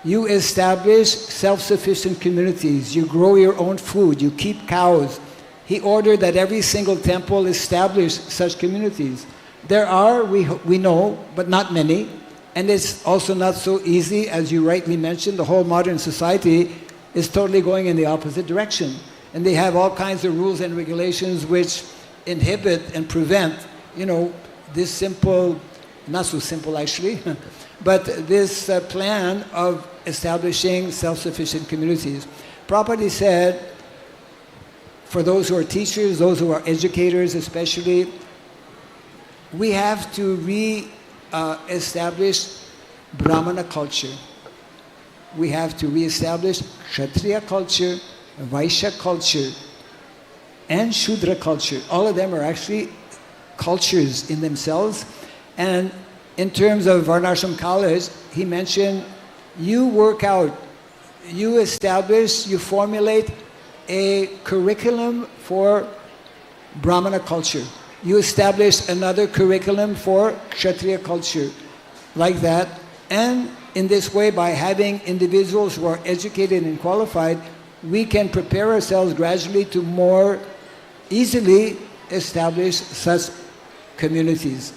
You establish self-sufficient communities. You grow your own food. You keep cows. He ordered that every single temple establish such communities. There are, we know, but not many. And it's also not so easy, as you rightly mentioned. The whole modern society is totally going in the opposite direction. And they have all kinds of rules and regulations which inhibit and prevent, this simple, not so simple actually, but this plan of establishing self-sufficient communities. Prabhupada said, for those who are teachers, those who are educators especially, we have to re-establish Brahmana culture. We have to re-establish Kshatriya culture, Vaishya culture, and Shudra culture. All of them are actually cultures in themselves. And in terms of Varnashram College, he mentioned, you work out, you establish, you formulate a curriculum for Brahmana culture. You establish another curriculum for Kshatriya culture, like that. And in this way, by having individuals who are educated and qualified, we can prepare ourselves gradually to more easily establish such communities.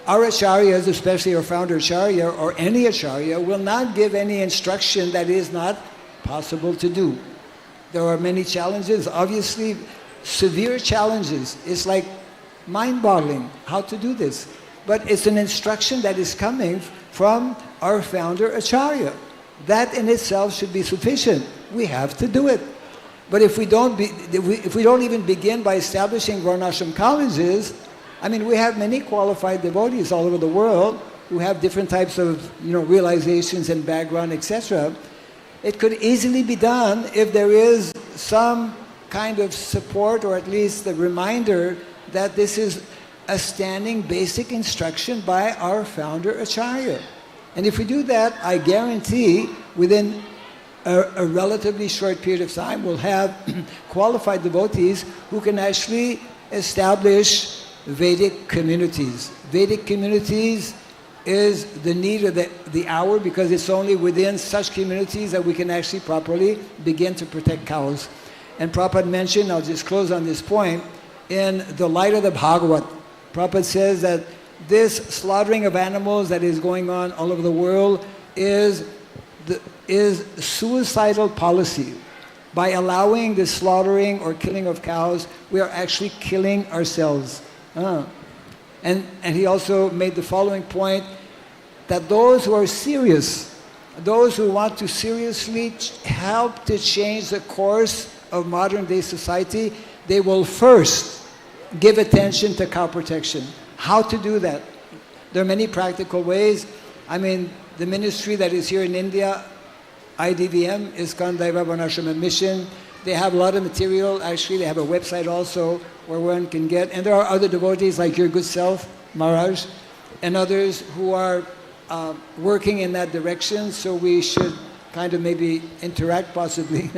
Our acharyas, especially our founder acharya or any acharya, will not give any instruction that is not possible to do. There are many challenges, obviously severe challenges. It's like mind-boggling how to do this. But it's an instruction that is coming from our founder acharya. That in itself should be sufficient. We have to do it. But if we don't even begin by establishing Varnashram colleges, we have many qualified devotees all over the world who have different types of realizations and background, etc. It could easily be done if there is some kind of support, or at least a reminder that this is a standing basic instruction by our founder acharya. And if we do that, I guarantee within a relatively short period of time we'll have qualified devotees who can actually establish Vedic communities. Vedic communities is the need of the hour, because it's only within such communities that we can actually properly begin to protect cows. And Prabhupada mentioned, I'll just close on this point, in the light of the Bhagavad, Prabhupada says that this slaughtering of animals that is going on all over the world is suicidal policy. By allowing the slaughtering or killing of cows, we are actually killing ourselves. And he also made the following point, that those who are serious, those who want to seriously help to change the course of modern day society, they will first give attention to cow protection. How to do that? There are many practical ways. The ministry that is here in India, IDVM, iskcon Daiva Varnashrama Mission, they have a lot of material. Actually, they have a website also where one can get, and there are other devotees like your good self, Maharaj, and others who are working in that direction. So we should kind of maybe interact possibly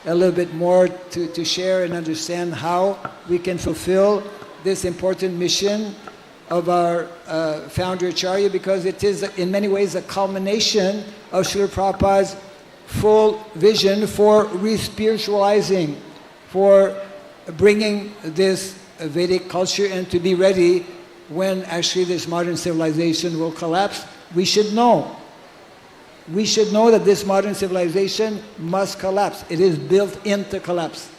a little bit more to share and understand how we can fulfill this important mission of our founder Acharya, because it is in many ways a culmination of Srila Prabhupada's full vision for re-spiritualizing, for bringing this Vedic culture and to be ready when actually this modern civilization will collapse. We should know. We should know that this modern civilization must collapse. It is built in to collapse.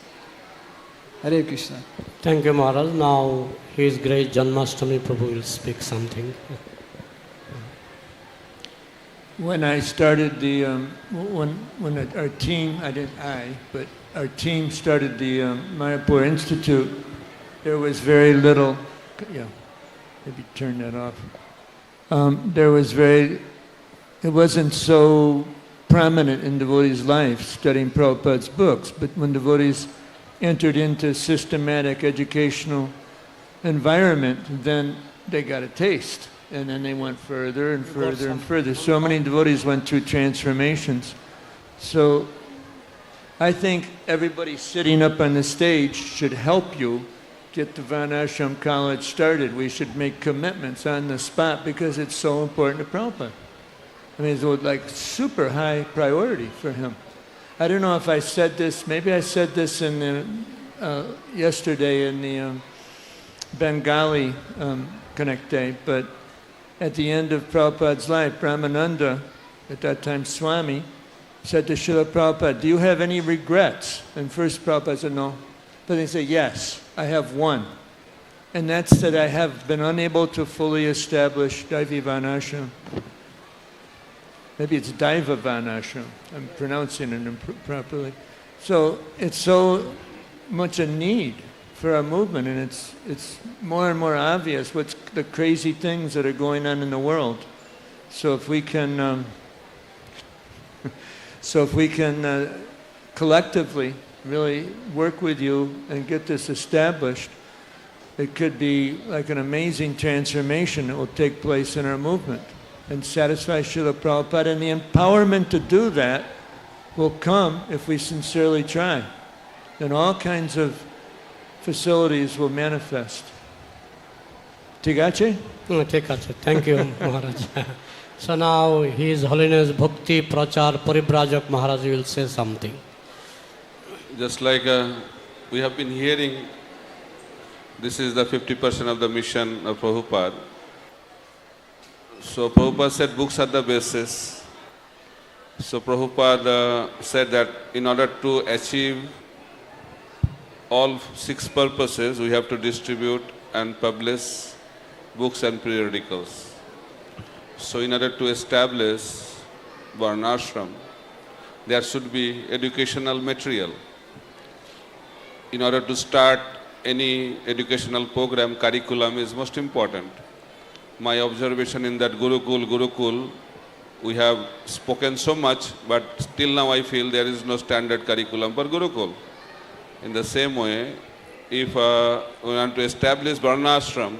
Hare Krishna. Thank you, Maharaj. Now His Grace Janmashtami Prabhu will speak something. When I started our team started the Mayapur Institute, there was very little, maybe turn that off. It wasn't so prominent in devotees' life studying Prabhupada's books, but when devotees entered into systematic educational environment, then they got a taste. and then they went further and further and further. So many devotees went through transformations. So I think everybody sitting up on the stage should help you get the Varnashram College started. We should make commitments on the spot because it's so important to Prabhupada. I mean, it's like super high priority for him. I don't know if I said this, maybe I said this in the, yesterday in the Bengali Connect Day, but at the end of Prabhupada's life, Brahmananda, at that time Swami, said to Srila Prabhupada, do you have any regrets? And first Prabhupada said, no. But he said, yes, I have one. And that's that I have been unable to fully establish Daivi Varnashram. Maybe it's Daiva Varnashram. I'm pronouncing it improperly. So it's so much a need for our movement, and it's more and more obvious what's the crazy things that are going on in the world. So if we can collectively really work with you and get this established, it could be like an amazing transformation that will take place in our movement and satisfy Srila Prabhupada. And the empowerment to do that will come if we sincerely try. And all kinds of facilities will manifest. Tigache? Tigache. Thank you, Maharaj. So now His Holiness Bhakti Prachar Paribrajak Maharaj will say something. Just like we have been hearing, this is the 50% of the mission of Prabhupada. So Prabhupada said books are the basis. So Prabhupada said that in order to achieve all 6 purposes, we have to distribute and publish books and periodicals. So in order to establish Varnashram, there should be educational material. In order to start any educational program, curriculum is most important. My observation in that Gurukul, we have spoken so much, but till now I feel there is no standard curriculum for Gurukul. In the same way, if we want to establish Varnashram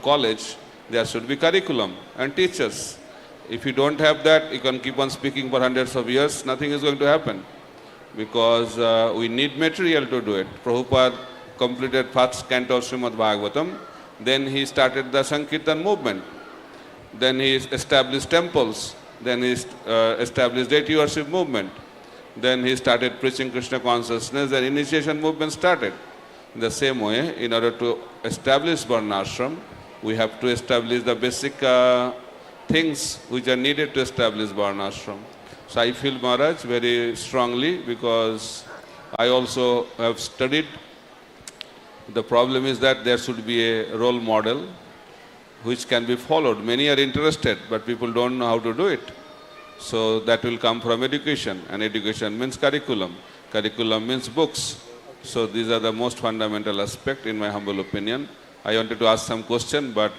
College, there should be curriculum and teachers. If you don't have that, you can keep on speaking for hundreds of years, nothing is going to happen. Because we need material to do it. Prabhupada completed first canto of Srimad Bhagavatam, then he started the Sankirtan movement. Then he established temples, then he established deity worship movement. Then he started preaching Krishna consciousness, the initiation movement started. In the same way, in order to establish Varnashram, we have to establish the basic things which are needed to establish Varnashram. So I feel Maharaj very strongly because I also have studied. The problem is that there should be a role model which can be followed. Many are interested, but people don't know how to do it. So that will come from education, and education means curriculum. Curriculum means books. So these are the most fundamental aspect in my humble opinion. I wanted to ask some question, but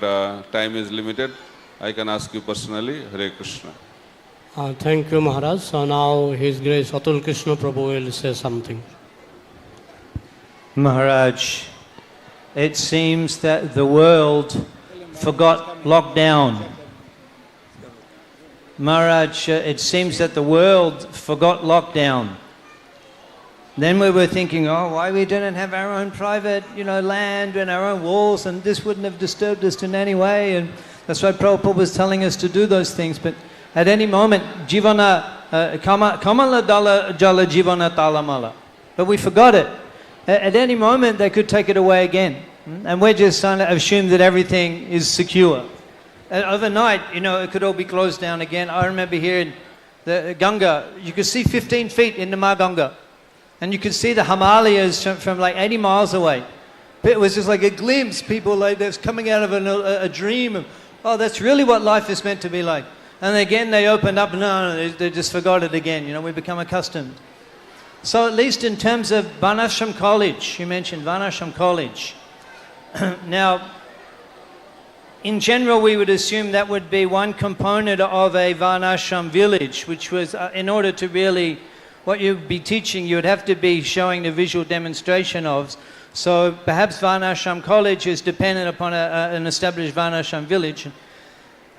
time is limited. I can ask you personally. Hare Krishna. Thank you, Maharaj. So now His Grace Atul Krishna Prabhu will say something. Maharaj, it seems that the world forgot lockdown. Maharaj, it seems that the world forgot lockdown. Then we were thinking, oh, why we didn't have our own private, land and our own walls, and this wouldn't have disturbed us in any way. And that's why Prabhupada was telling us to do those things. But at any moment, jivana, kamala dala jala jivana talamala. But we forgot it. At any moment, they could take it away again. And we're just trying to assume that everything is secure. And overnight, it could all be closed down again. I remember here in the Ganga, you could see 15 feet in the Ganga. And you could see the Himalayas from like 80 miles away. It was just like a glimpse, people like this coming out of a dream of, oh, that's really what life is meant to be like. And again, they opened up, no, they just forgot it again. We become accustomed. So at least in terms of Varnashram College, you mentioned Varnashram College. Now, in general, we would assume that would be one component of a Varnashram village, which was, in order to really, what you'd be teaching, you would have to be showing the visual demonstration of. So perhaps Varnashram College is dependent upon an established Varnashram village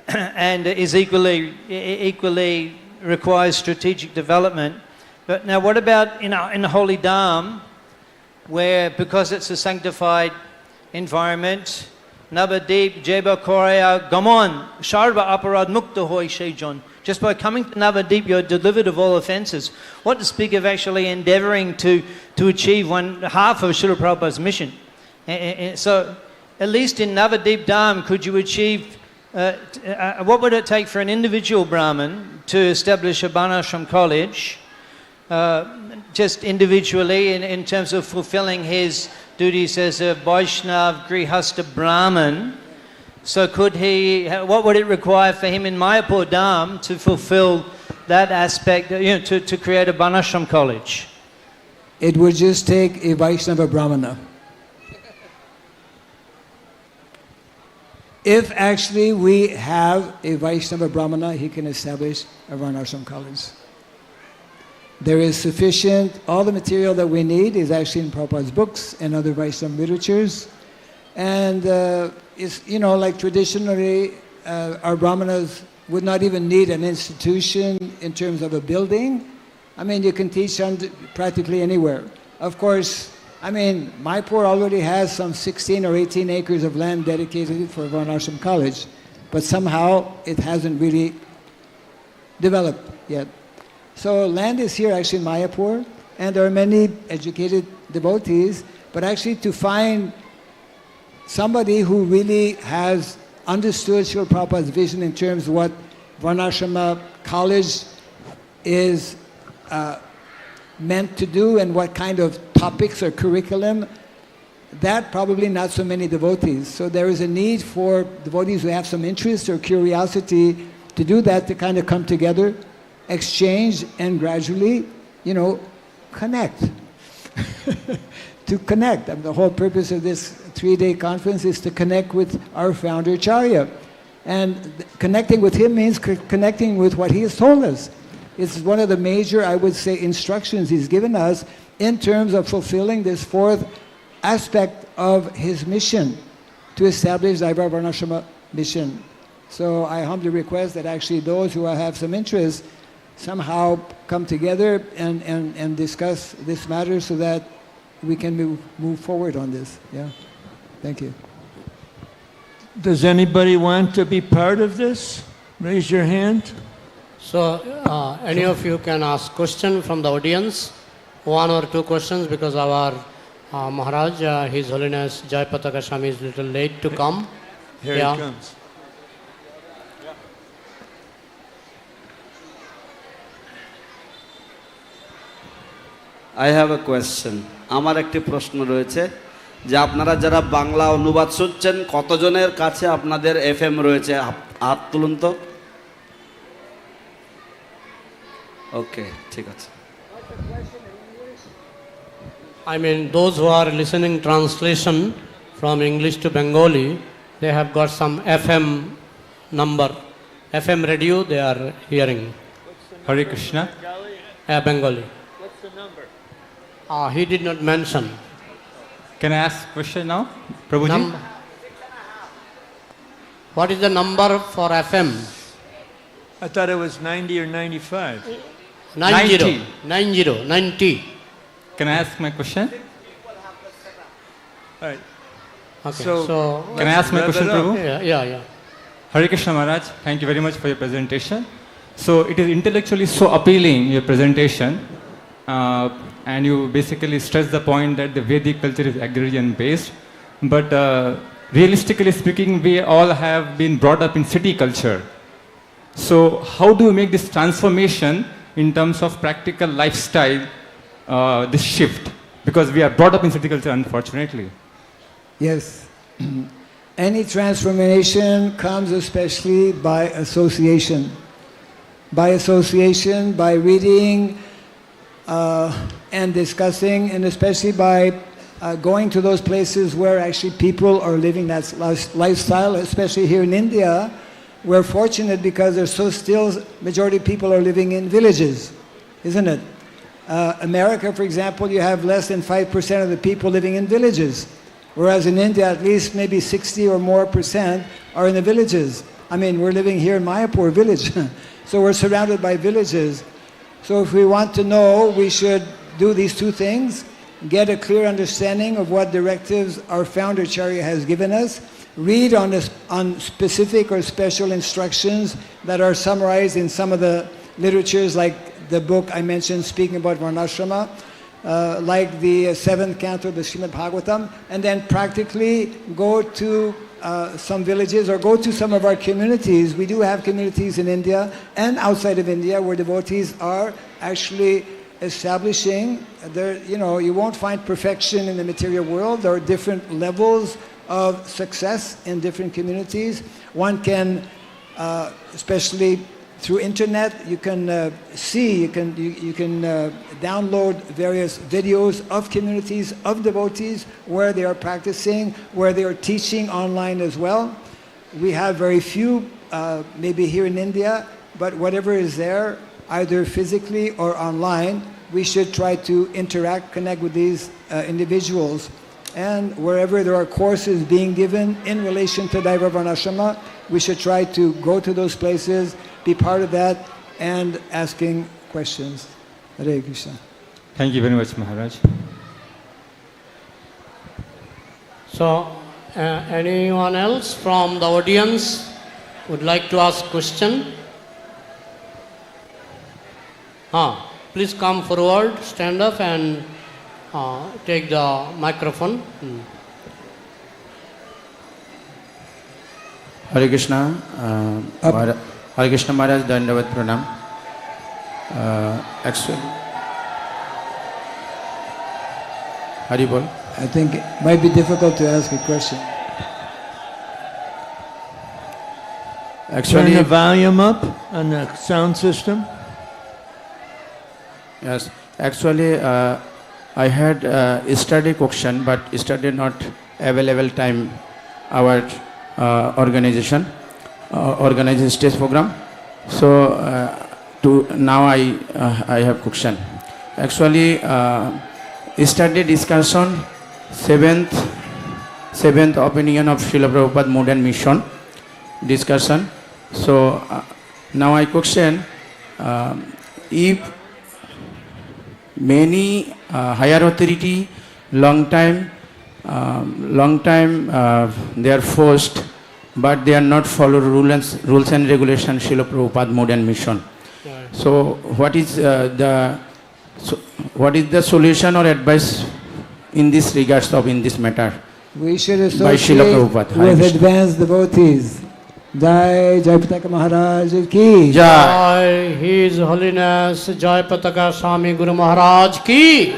and is equally requires strategic development. But now what about in the Holy Dham, where because it's a sanctified environment, Navadip, Jeba Korea, Gamon, Sharva Aparad Mukta Hoy Shejon. Just by coming to Navadip, you're delivered of all offences. What to speak of actually endeavouring to achieve half of Srila Prabhupada's mission? So, at least in Navadip Dham, could you achieve, what would it take for an individual Brahmin to establish a Varnashram college, just individually in terms of fulfilling his duties as a Vaishnav Grihastha Brahmin? So could he, what would it require for him in Mayapur Dham to fulfill that aspect, to create a Varnashram college? It would just take a Vaishnava Brahmana. If actually we have a Vaishnava Brahmana, he can establish a Varnashram college. There is sufficient, all the material that we need is actually in Prabhupada's books and other Vaishnava literatures. And it's, like traditionally, our Brahmanas would not even need an institution in terms of a building. I mean, you can teach practically anywhere. Of course, Mayapur already has some 16 or 18 acres of land dedicated for Varnashram College, but somehow it hasn't really developed yet. So land is here actually in Mayapur, and there are many educated devotees, but actually to find somebody who really has understood Srila Prabhupada's vision in terms of what Varnashrama college is meant to do and what kind of topics or curriculum, that probably not so many devotees. So there is a need for devotees who have some interest or curiosity to do that, to kind of come together, exchange, and gradually, connect. To connect. The whole purpose of this 3-day conference is to connect with our founder, Acharya. And connecting with him means connecting with what he has told us. It's one of the major, I would say, instructions he's given us in terms of fulfilling this 4th aspect of his mission, to establish Daiva Varnashrama mission. So I humbly request that actually those who have some interest somehow come together and discuss this matter so that we can move forward on this. Yeah. Thank you. Does anybody want to be part of this? Raise your hand. So, any of you can ask question from the audience, 1 or 2 questions, because our Maharaj, His Holiness Jai Pataka Swami is a little late to come. Here he comes. I have a question. আমার একটি প্রশ্ন রয়েছে যে আপনারা যারা বাংলা অনুবাদ শুনছেন কতজনের কাছে আপনাদের এফএম রয়েছে হাত তুলুন তো ওকে ঠিক আছে I mean, those who are listening translation from English to Bengali, they have got some FM number, FM radio they are hearing. Hare Krishna. Bengali. What's the number? He did not mention. Can I ask a question now, Prabhuji? What is the number for FM? I thought it was 90 or 95. 90. Can I ask my question? All right. Okay. So can I ask my question, Prabhu? Yeah. Hare Krishna Maharaj, thank you very much for your presentation. So it is intellectually so appealing, your presentation. And you basically stress the point that the Vedic culture is agrarian based, but realistically speaking, we all have been brought up in city culture. So how do you make this transformation in terms of practical lifestyle, this shift? Because we are brought up in city culture, unfortunately. Yes. Any transformation comes especially by association. By association, by reading, and discussing, and especially by going to those places where actually people are living that lifestyle, especially here in India. We're fortunate because there's so still, majority of people are living in villages, isn't it? America, for example, you have less than 5% of the people living in villages, whereas in India, at least maybe 60 or more percent are in the villages. I mean, we're living here in Mayapur village, so we're surrounded by villages. So if we want to know, we should do these two things, get a clear understanding of what directives our founder Acharya has given us, read on specific or special instructions that are summarized in some of the literatures, like the book I mentioned speaking about Varnashrama, like the 7th canto of the Srimad Bhagavatam, and then practically go to some villages or go to some of our communities. We do have communities in India and outside of India where devotees are actually establishing their, you won't find perfection in the material world. There are different levels of success in different communities. One can, especially through internet, you can you can download various videos of communities, of devotees, where they are practicing, where they are teaching online as well. We have very few, maybe here in India, but whatever is there, either physically or online, we should try to interact, connect with these individuals. And wherever there are courses being given in relation to Daiva Varnashrama, we should try to go to those places, be part of that, and asking questions. Hare Krishna. Thank you very much, Maharaj. So, anyone else from the audience would like to ask question? Please come forward, stand up and take the microphone. Hare Krishna, Hare Krishna Maharaj, Dandavat Pranam. Actually, Hari Bol. I think it might be difficult to ask a question. Turn the volume up on the sound system. Yes, actually, I had study question, but study not available time. Our organization organizes stage program. So now I have question. Actually, study discussion seventh opinion of Srila Prabhupada modern mission discussion. So now I question if many higher authority long time they are forced, but they are not follow rules and regulations Srila Prabhupada modern mission. So what is the solution or advice in this regards of in this matter? We should by Srila associate Prabhupada. with advanced devotees. Jai Pataka Maharaj ki Jai His Holiness Jai Pataka Swami Guru Maharaj ki.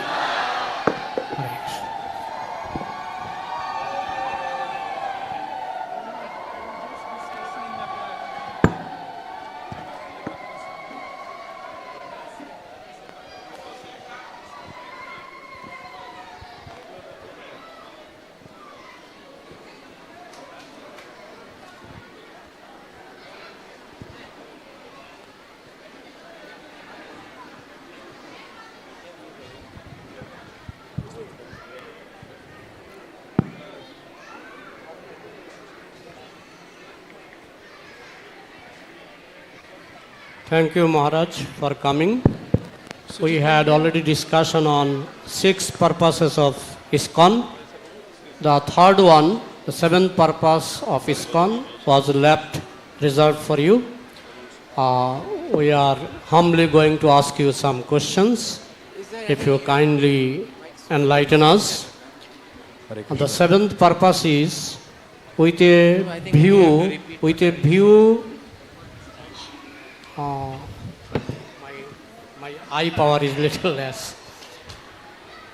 Thank you, Maharaj, for coming. We had already discussion on 6 purposes of iskcon. The third one, the 7th purpose of iskcon, was left reserved for you. We are humbly going to ask you some questions, if you kindly enlighten us. The 7th purpose is with a view. My eye power is little less.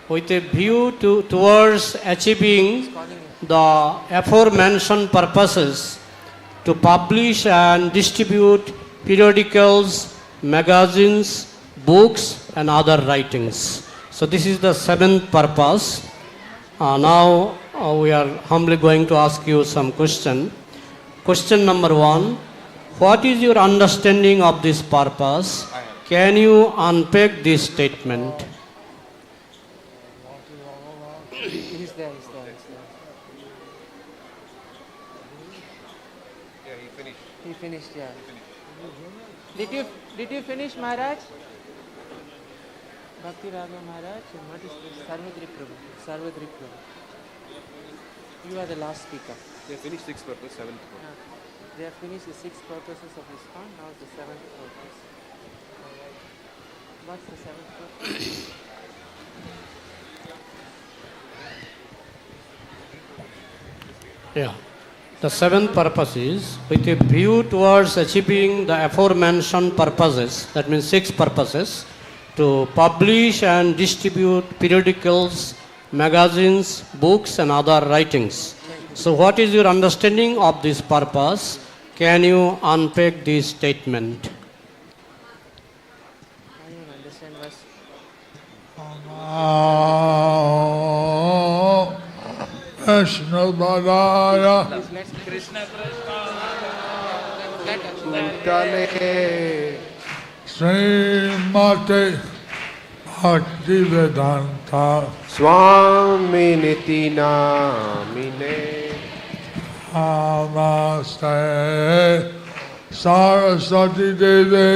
With a view towards achieving the aforementioned purposes, to publish and distribute periodicals, magazines, books and other writings. So this is the 7th purpose. Now we are humbly going to ask you some question. Question number 1. What is your understanding of this purpose? can you unpack this statement? He's there. Yeah, he finished. He finished, yeah. Did you finish, Maharaj? Bhakti Raga Maharaj, and what is this? Sarvadri Prabhu. You are the last speaker. They finished sixth purpose, seventh purpose. They have finished the 6 purposes of iskcon, now the 7th purpose. Alright. What's the 7th purpose? Yeah. The seventh purpose is with a view towards achieving the aforementioned purposes, that means 6 purposes, to publish and distribute periodicals, magazines, books and other writings. So what is your understanding of this purpose? Can you unpack this statement? I don't understand verse. Krishna Badaya Krishna Srimati Bhaktivedanta Swami Niti Namine Namaste Saraswati Devi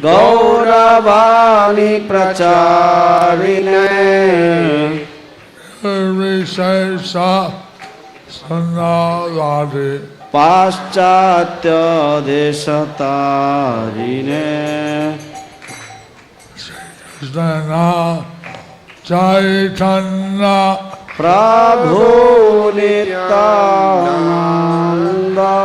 Gauravani Pracharine Vishesha Sanadadi Paschatya Deshatarine Krishna Chaitanya Prabhu Nityananda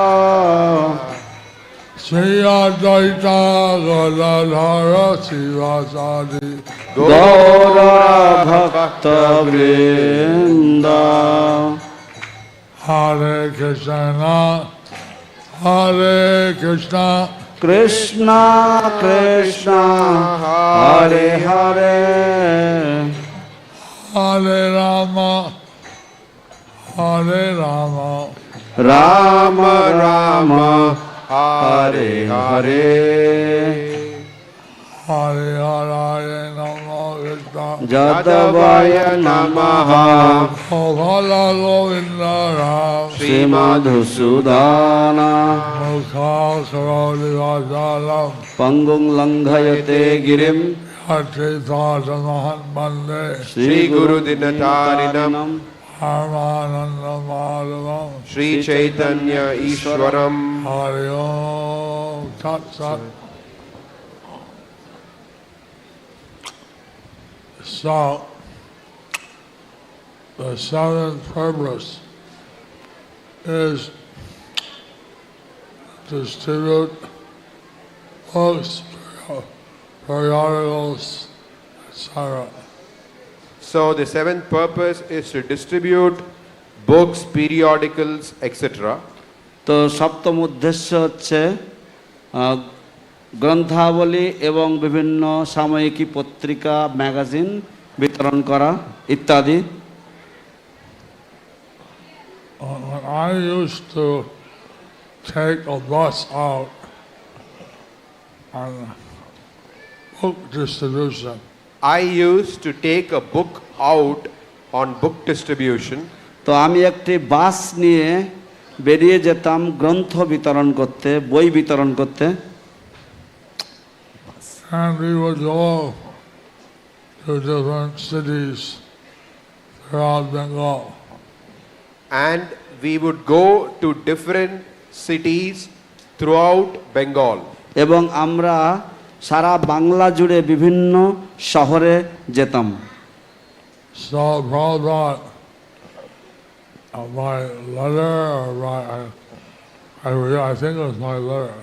Sri Advaita Gadadhara Sivasadi Gaura Bhakta Vrinda Hare Krishna Krishna Krishna Hare Hare Hare Rama Rama Rama Hare Hare Hare Hare Namo Krishna Jadavaya Namaha Bala Govinda Ram Sri Madhusudana Mukha Karoli Vajalam Pangung Langhayate Girim Yatithata Mahan Bande Sri Guru Dinatarinam Paramananda Madhavam Sri Chaitanya Ishwaram Hare Om Tat Sat. So, the seventh purpose is to distribute books, periodicals, etc. So the seventh purpose is to distribute books, periodicals, etc. তো সপ্তম উদ্দেশ্য হচ্ছে গ্রন্থাবলী এবং বিভিন্ন সাময়িকী পত্রিকা magazine বিতরণ করা ইত্যাদি। I used to take a bus out on book distribution. I used to take a book out on book distribution. তো আমি একটি বাস নিয়ে বেরিয়ে যেতাম গ্রন্থ বিতরণ করতে, বই বিতরণ করতে। And we would go to different cities throughout Bengal. And we would go to different cities throughout Bengal. এবং আমরা সারা বাংলা জুড়ে বিভিন্ন শহরে যেতাম। So Prabhupada, my letter, I think it was my letter,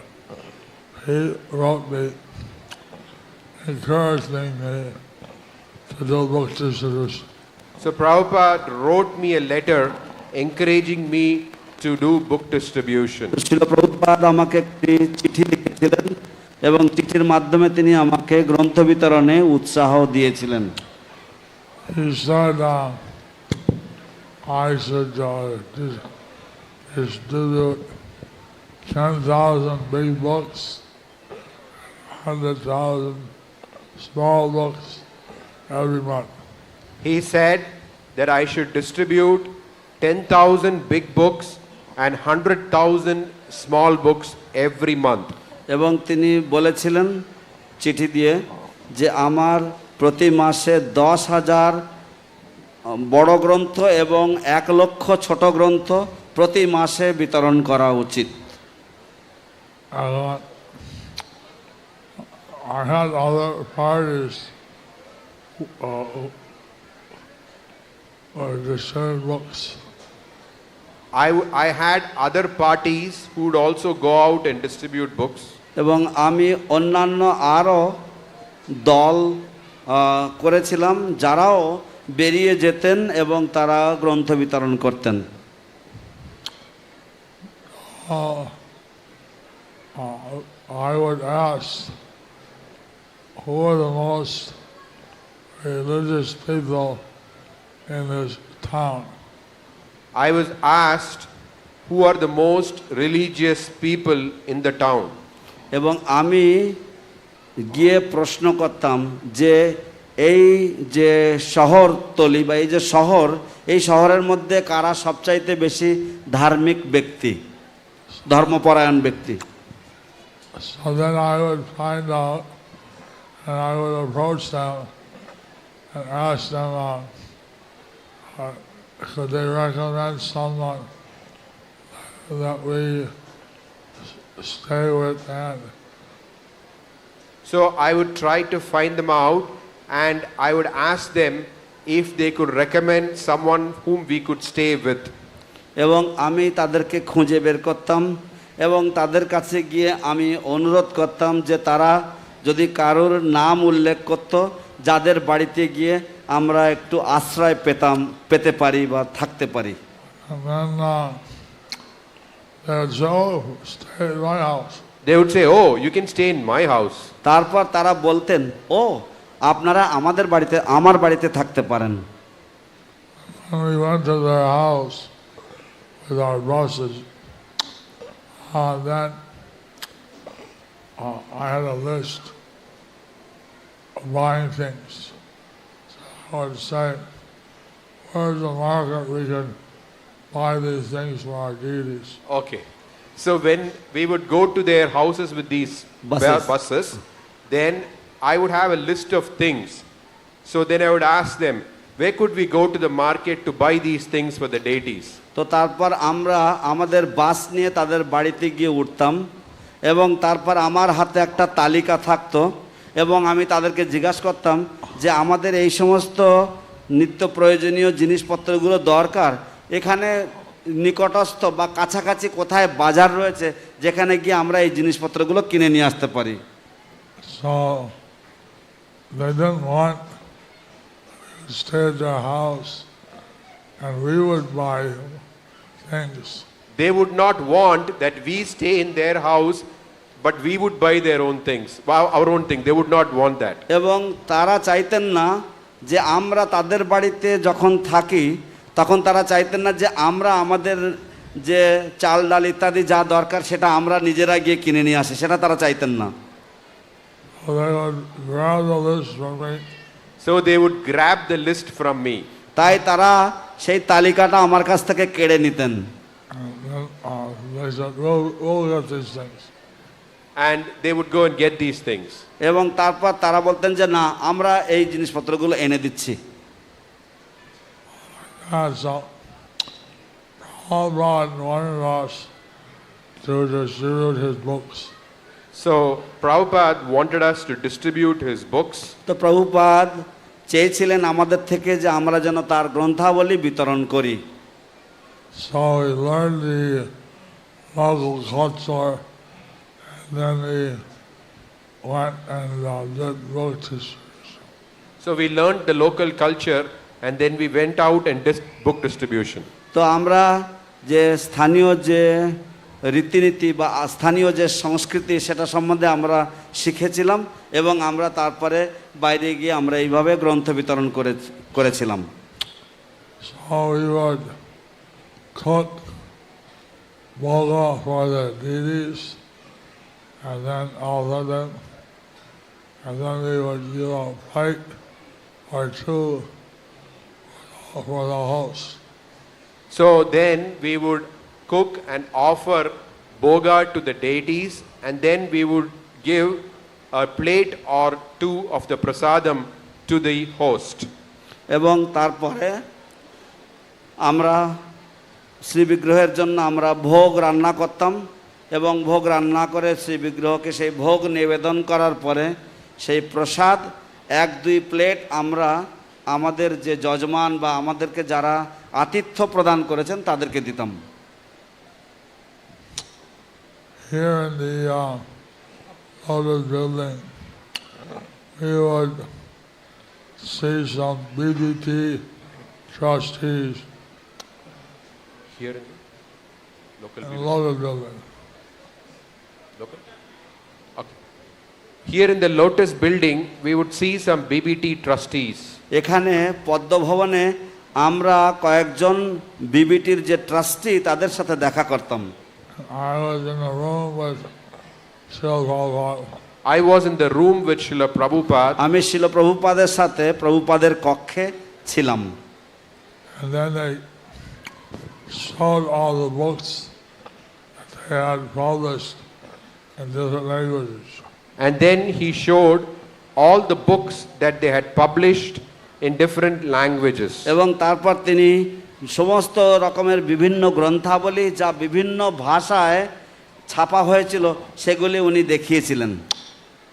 he wrote me encouraging me to do book distribution. So Prabhupada wrote me a letter encouraging me to do book distribution. Srila Prabhupada আমাকে একটি চিঠি লিখেছিলেন এবং চিঠির মাধ্যমে তিনি আমাকে গ্রন্থ বিতরণে উৎসাহ দিয়েছিলেন। He said I should distribute 10,000 big books, 100,000 small books every month. He said that I should distribute 10,000 big books and 100,000 small books every month. এবং তিনি বলেছিলেন চিঠি দিয়ে যে আমার প্রতি মাসে 10,000 বড় গ্রন্থ এবং 1,00,000 ছোট গ্রন্থ প্রতি মাসে বিতরণ করা উচিত। I had other parties distribute books. I had other parties who would also go out and distribute books. এবং আমি অন্যান্য আরও দল করেছিলাম যারাও বেরিয়ে যেতেন এবং তারা গ্রন্থ বিতরণ করতেন। I would ask who are the most religious people in this town. I was asked who are the most religious people in the town. এবং আমি গিয়ে প্রশ্ন করতাম যে এই যে শহরতলি বা এই যে শহর, এই শহরের মধ্যে কারা সবচাইতে বেশি ধার্মিক ব্যক্তি, ধর্মপরায়ণ ব্যক্তি। So then I would find out and I would approach them and ask them could they recommend someone that we stay with. And so I would try to find them out and I would ask them if they could recommend someone whom we could stay with. এবং আমি তাদেরকে খুঁজে বের করতাম এবং তাদের কাছে গিয়ে আমি অনুরোধ করতাম যে তারা যদি কারোর নাম উল্লেখ করত যাদের বাড়িতে গিয়ে আমরা একটু আশ্রয় পেতে পারি বা থাকতে পারি। They would say, oh, you can stay in my house. তারপর তারা বলতেন, ও আপনারা আমাদের বাড়িতে, আমার বাড়িতে থাকতে পারেন। We went to their house with our buses. Then I had a list of buying things. So I would say, where's the market we can buy these things for our deities? Okay. So when we would go to their houses with these buses, then I would have a list of things. So then I would ask them, where could we go to the market to buy these things for the deities? তো তারপর আমরা আমাদের বাস নিয়ে তাদের বাড়িতে গিয়ে উঠতাম এবং তারপর আমার হাতে একটা তালিকা থাকতো এবং আমি তাদেরকে জিজ্ঞাসা করতাম যে আমাদের এই সমস্ত নিত্য প্রয়োজনীয় জিনিসপত্রগুলো দরকার, এখানে নিকটস্থ বা কাছাকাছি কোথায় বাজার রয়েছে যেখানে গিয়ে আমরা এই জিনিসপত্রগুলো কিনে নিয়ে আসতে পারি। So they didn't want to stay at their house and we would buy things. They would not want that we stay in their house, but we would buy their own things, our own thing. They would not want that. এবং তারা চাইতেন না যে আমরা তাদের বাড়িতে যখন থাকি তখন তারা চাইতেন না যে আমরা আমাদের যে চাল ডাল ইত্যাদি যা দরকার সেটা আমরা নিজেরা গিয়ে কিনে নিয়ে আসি, সেটা তারা চাইতেন না। So they would grab the list from me. তাই তারা সেই তালিকাটা আমার কাছ থেকে কেড়ে নিতেন। And they would go and get these things. এবং তারপর তারা বলতেন যে না, আমরা এই জিনিসপত্রগুলো এনে দিচ্ছি। So Prabhupada wanted us to distribute his books. So Prabhupada wanted us to distribute his books. তো প্রভুপাদ চেয়েছিলেন আমাদের থেকে যে আমরা যেন তার গ্রন্থাবলী বিতরণ করি। So we learned the local culture and then we went and did book distribution. So we learned the local culture and then we went out and did book distribution. তো আমরা যে স্থানীয় যে রীতিনীতি বা স্থানীয় যে সংস্কৃতি সেটা সম্বন্ধে আমরা শিখেছিলাম এবং আমরা তারপরে বাইরে গিয়ে আমরা এইভাবে গ্রন্থ বিতরণ করেছিলাম। So we would cook bhoga for the deities and then all of them and then we would give a plate or two for the host. So then we would cook and offer boga to the deities, and then we would give a plate or two of the prasadam to the host. এবং তারপরে আমরা শ্রী বিগ্রহের জন্য আমরা ভোগ রান্না করতাম এবং ভোগ রান্না করে শ্রী বিগ্রহকে সেই ভোগ নিবেদন করার পরে সেই প্রসাদ 1-2 প্লেট আমরা আমাদের যে যজমান বা আমাদেরকে যারা আতিথ্য প্রদান করেছেন তাদেরকে দিতাম। Here in the Lotus building, we would see some BDT trustees. Here in the local in Lotus building. Local? Okay. Here in the Lotus building, we would see some BBT trustees. এখানে পদ্মভবনে আমরা কয়েকজন বিবিটির যে trustee তাদের সাথে দেখা করতাম। I was in the room with Srila Prabhupada. I was in the room with Srila Prabhupada. আমি শ্রীল প্রভুপাদের সাথে প্রভুপাদের কক্ষে ছিলাম। And then they showed all the books that they had published in different languages. And then he showed all the books that they had published in different languages. এবং তারপর তিনি সমস্ত রকমের বিভিন্ন গ্রন্থাবলী যা বিভিন্ন ভাষায় ছাপা হয়েছিল সেগুলি উনি দেখিয়েছিলেন।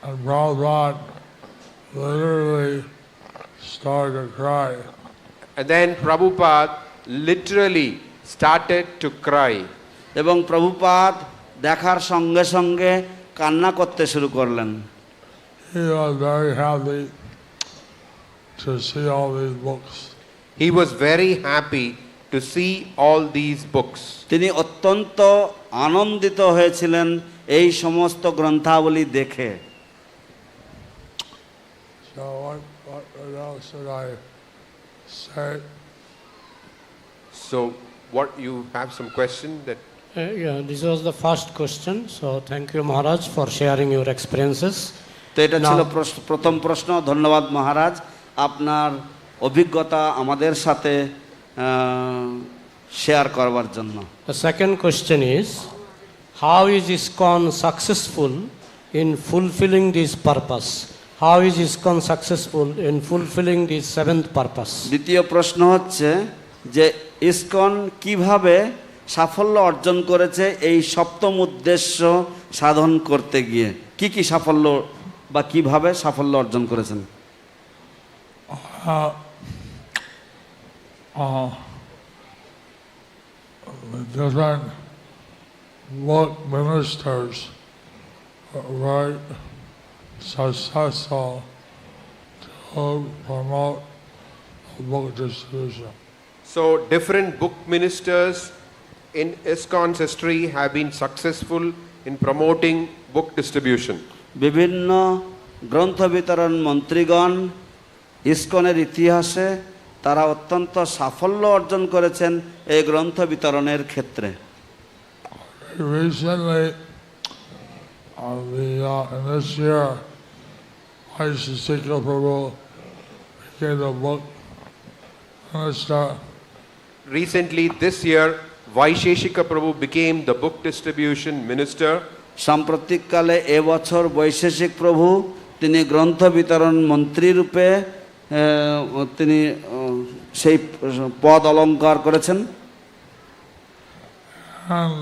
And Prabhupada literally started to cry. And then Prabhupada literally started to cry. এবং প্রভুপাদ দেখার সঙ্গে সঙ্গে কান্না করতে শুরু করলেন। He was very happy to see all these books. He was very happy to see all these books. তিনি অত্যন্ত আনন্দিত হয়েছিলেন এই সমস্ত গ্রন্থাবলী দেখে। So what else should I say? So what, you have some question that Yeah, this was the first question. So thank you, Maharaj, for sharing your experiences. তো এটা ছিল প্রথম প্রশ্ন। ধন্যবাদ মহারাজ আপনার অভিজ্ঞতা আমাদের সাথে শেয়ার করবার জন্য। The second question is, how is iskcon successful in fulfilling this purpose? How is iskcon successful in fulfilling this 7th purpose? দ্বিতীয় প্রশ্ন হচ্ছে যে ইসকন কিভাবে সাফল্য অর্জন করেছে এই সপ্তম উদ্দেশ্য সাধন করতে গিয়ে, কি কি সাফল্য বা কিভাবে সাফল্য অর্জন করেছেন? Different book ministers write successful to promote book distribution. So different book ministers in ISKCON's history have been successful in promoting book distribution. বিভিন্ন গ্রন্থ বিতরণ মন্ত্রীগণ ইসকনের ইতিহাসে তারা অত্যন্ত সাফল্য অর্জন করেছেন এই গ্রন্থ বিতরণের ক্ষেত্রে। Recently, in this year, Srila Prabhupada became the book minister. Recently, this year, Vaisheshika Prabhu became the book distribution minister. সাম্প্রতিককালে এবছর বৈশেষিক প্রভু তিনি গ্রন্থ বিতরণ মন্ত্রী রূপে তিনি সেই পদ অলঙ্কার করেছেন। And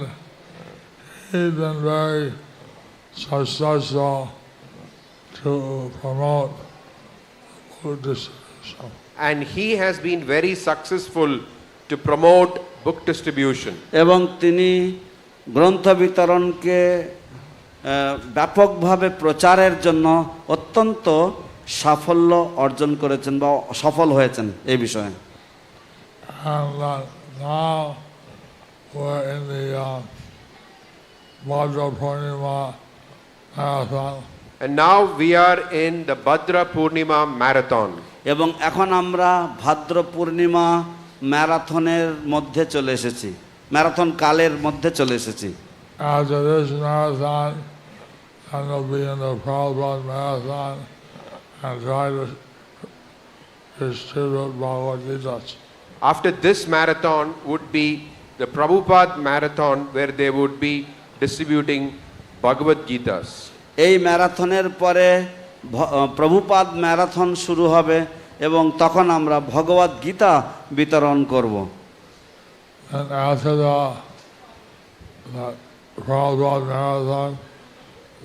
he's been very successful to promote book distribution. And he has been very successful to promote book distribution. এবং তিনি গ্রন্থ বিতরণকে ব্যাপকভাবে প্রচারের জন্য অত্যন্ত সাফল্য অর্জন করেছেন বা সফল হয়েছেন এই বিষয়ে। And now we're in the Bhadra Purnima marathon. And now we are in the Bhadra Purnima marathon. এবং এখন আমরা ভাদ্র পূর্ণিমা ম্যারাথনের মধ্যে চলে এসেছি, ম্যারাথন কালের মধ্যে চলে এসেছি। After this marathon, and they'll be in the Prabhupada marathon and try to distribute Bhagavad Gita. After this marathon would be the Prabhupada marathon where they would be distributing Bhagavad Gitas. এই ম্যারাথনের পরে Prabhupada marathon শুরু হবে এবং তখন আমরা ভগবদ গীতা বিতরণ করব। And after the Prabhupada marathon,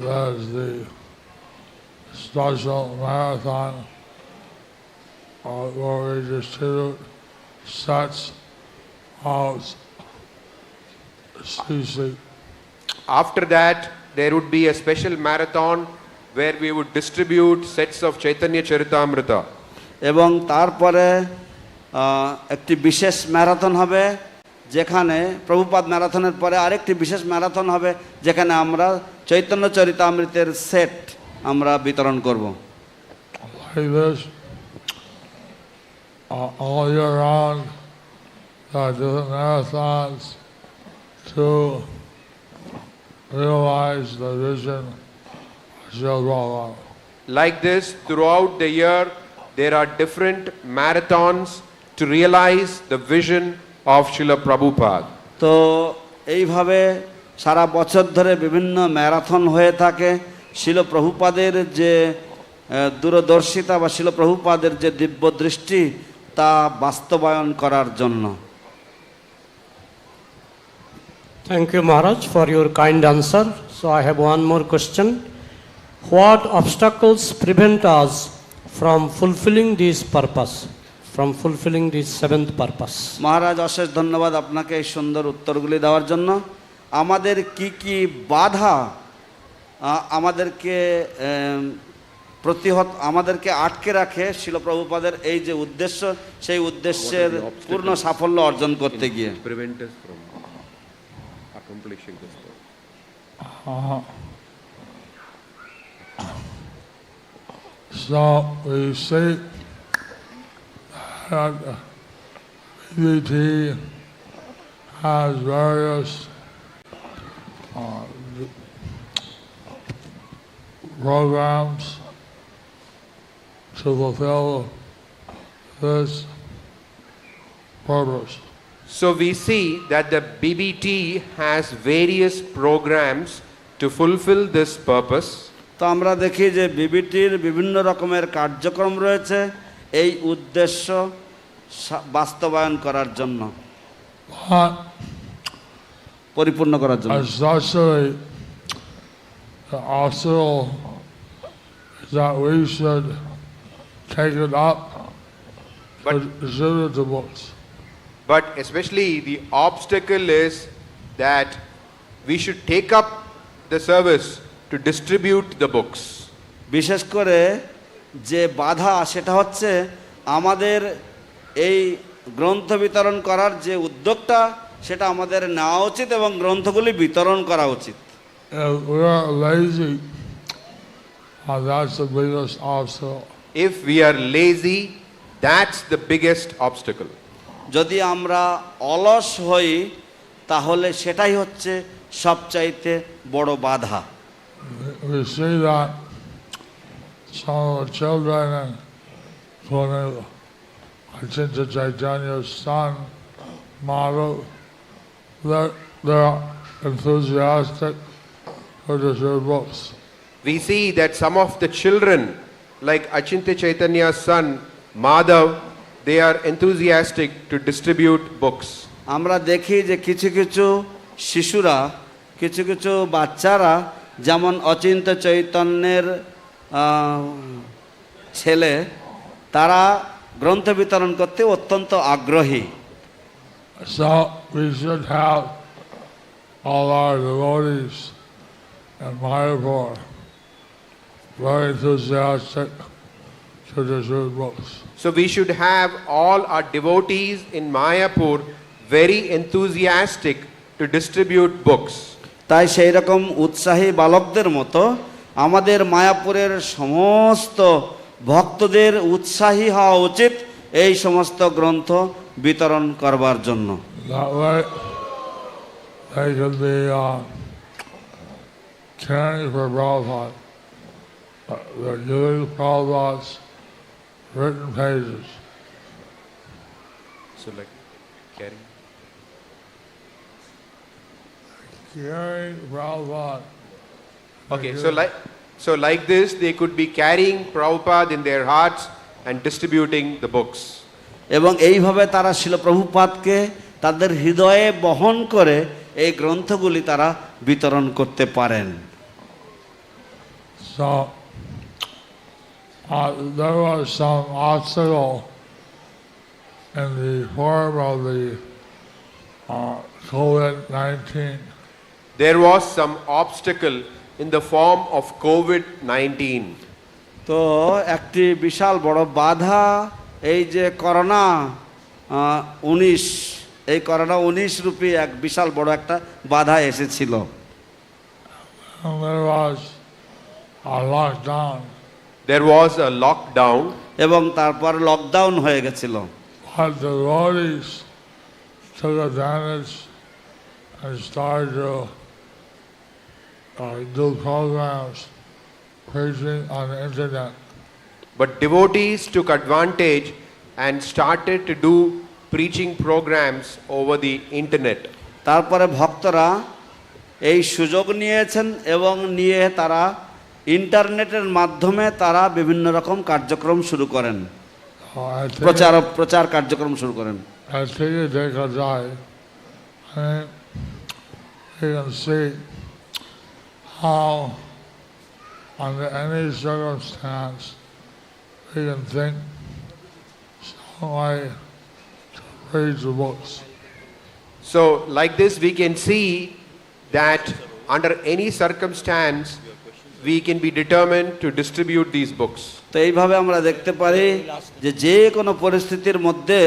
there's the special marathon where we distribute sets of CC. After that, there would be a special marathon where we would distribute sets of Chaitanya Charitamrita. এবং তারপরে একটি বিশেষ marathon হবে যেখানে প্রভুপাদ ম্যারাথনের পরে আরেকটি বিশেষ marathon হবে যেখানে আমরা চৈতন্য চরিতামৃতের সেট আমরা বিতরণ করব। Like this, all year round, different marathons to realize the vision of Srila Prabhupada. Like this, throughout the year, there are different marathons to realize the vision of Srila Prabhupada. তো এইভাবে সারা বছর ধরে বিভিন্ন marathon হয়ে থাকে শিল প্রভুপাদের যে দূরদর্শিতা বা শিল প্রভুপাদের যে দিব্য দৃষ্টি তা বাস্তবায়ন করার জন্য। Thank you, Maharaj, for your kind answer. So I have one more question. What obstacles prevent us from fulfilling this purpose, from fulfilling this seventh purpose? মহারাজ অশেষ ধন্যবাদ আপনাকে এই সুন্দর উত্তরগুলি দেওয়ার জন্য। আমাদের কি কি বাধা আমাদেরকে আমাদেরকে আটকে রাখে শিল প্রভুপাদের এই যে উদ্দেশ্য সেই উদ্দেশ্যের পূর্ণ সাফল্য অর্জন করতে গিয়ে? So we say that BBT has various programs to fulfill this purpose. So we see that the BBT has various programs to fulfill this purpose. তো আমরা দেখি যে বিবিটির বিভিন্ন রকমের কার্যক্রম রয়েছে এই উদ্দেশ্য বাস্তবায়ন করার জন্য, পরিপূর্ণ করার জন্য। Also, that we should take it up to distribute the books. But especially the obstacle is that we should take up the service to distribute the books. বিশেষ করে যে বাধা সেটা হচ্ছে আমাদের এই গ্রন্থ বিতরণ করার যে উদ্যোগটা সেটা আমাদের নেওয়া উচিত এবং গ্রন্থগুলি বিতরণ করা উচিত। We are lazy, that's the biggest obstacle. If we are lazy, that's the biggest obstacle. যদি আমরা অলস হই তাহলে সেটাই হচ্ছে সবচাইতে বড় বাধা। We see that some of the children and Achinta Chaitanya's son, Madhu, they're enthusiastic for the books. We see that some of the children, like Achinta Chaitanya's son, Madhav, they are enthusiastic to distribute books. আমরা দেখি যে কিছু কিছু শিশুরা, কিছু কিছু বাচ্চারা যেমন অচিন্ত চৈতন্যের ছেলে, তারা গ্রন্থ বিতরণ করতে অত্যন্ত আগ্রহী। So we should have all our devotees in Mayapur very enthusiastic to distribute books. So we should have all our devotees in Mayapur very enthusiastic to distribute books. তাই সেই রকম উৎসাহী বালকদের মতো আমাদের মায়াপুরের সমস্ত ভক্তদের উৎসাহী হওয়া উচিত এই সমস্ত গ্রন্থ বিতরণ করবার জন্য। That way they can be caring for Prabhupada. They're using Prabhupada's written pages. So like carrying. Carrying Prabhupada. Okay, so like this, they could be carrying Prabhupada in their hearts and distributing the books. এবং এইভাবে তারা শ্রীল প্রভুপাদকে তাদের হৃদয়ে বহন করে এই গ্রন্থগুলি তারা বিতরণ করতে পারেন। So there was some obstacle in the form of the COVID-19. There was some obstacle in the form of COVID-19. তো একটি বিশাল বড় বাধা এই যে করোনা 19 এই করোনা 19 রূপী এক বিশাল বড় একটা বাধা এসেছিল। There was a lockdown. There was a lockdown. এবং তারপর লকডাউন হয়ে গেছিল। But the devotees took advantage and started to do programs preaching on the internet. But devotees took advantage and started to do preaching programs over the internet. তারপরে ভক্তরা এই সুযোগ নিয়েছেন এবং নিয়ে তারা ইন্টারনেটের মাধ্যমে তারা বিভিন্ন রকম কার্যক্রম শুরু করেন, প্রচার কার্যক্রম শুরু করেন। You can see how under any circumstance we can think some way to read the books. So like this we can see that under any circumstance we can be determined to distribute these books. তো এইভাবে আমরা দেখতে পারি যে যে কোনো পরিস্থিতির মধ্যে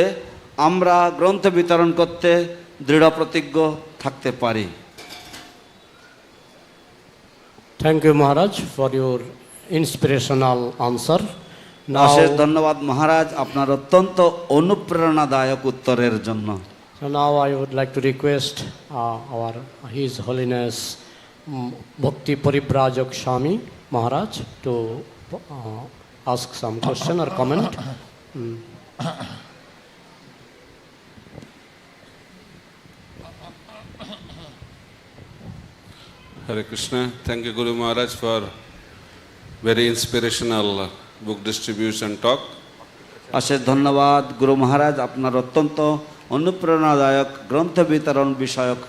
আমরা গ্রন্থ বিতরণ করতে দৃঢ় প্রতিজ্ঞ থাকতে পারি। Thank you, Maharaj, for your inspirational answer. অশেষ ধন্যবাদ মহারাজ আপনার অত্যন্ত অনুপ্রেরণাদায়ক উত্তরের জন্য। So now I would like to request our His Holiness Bhakti Paribrajak Swami Maharaj to ask some question or comment. Hare Krishna. Thank you, Guru Maharaj, for very inspirational book distribution talk. অশেষ ধন্যবাদ গুরু মহারাজ আপনার অত্যন্ত অনুপ্রেরণাদায়ক গ্রন্থ বিতরণ বিষয়ক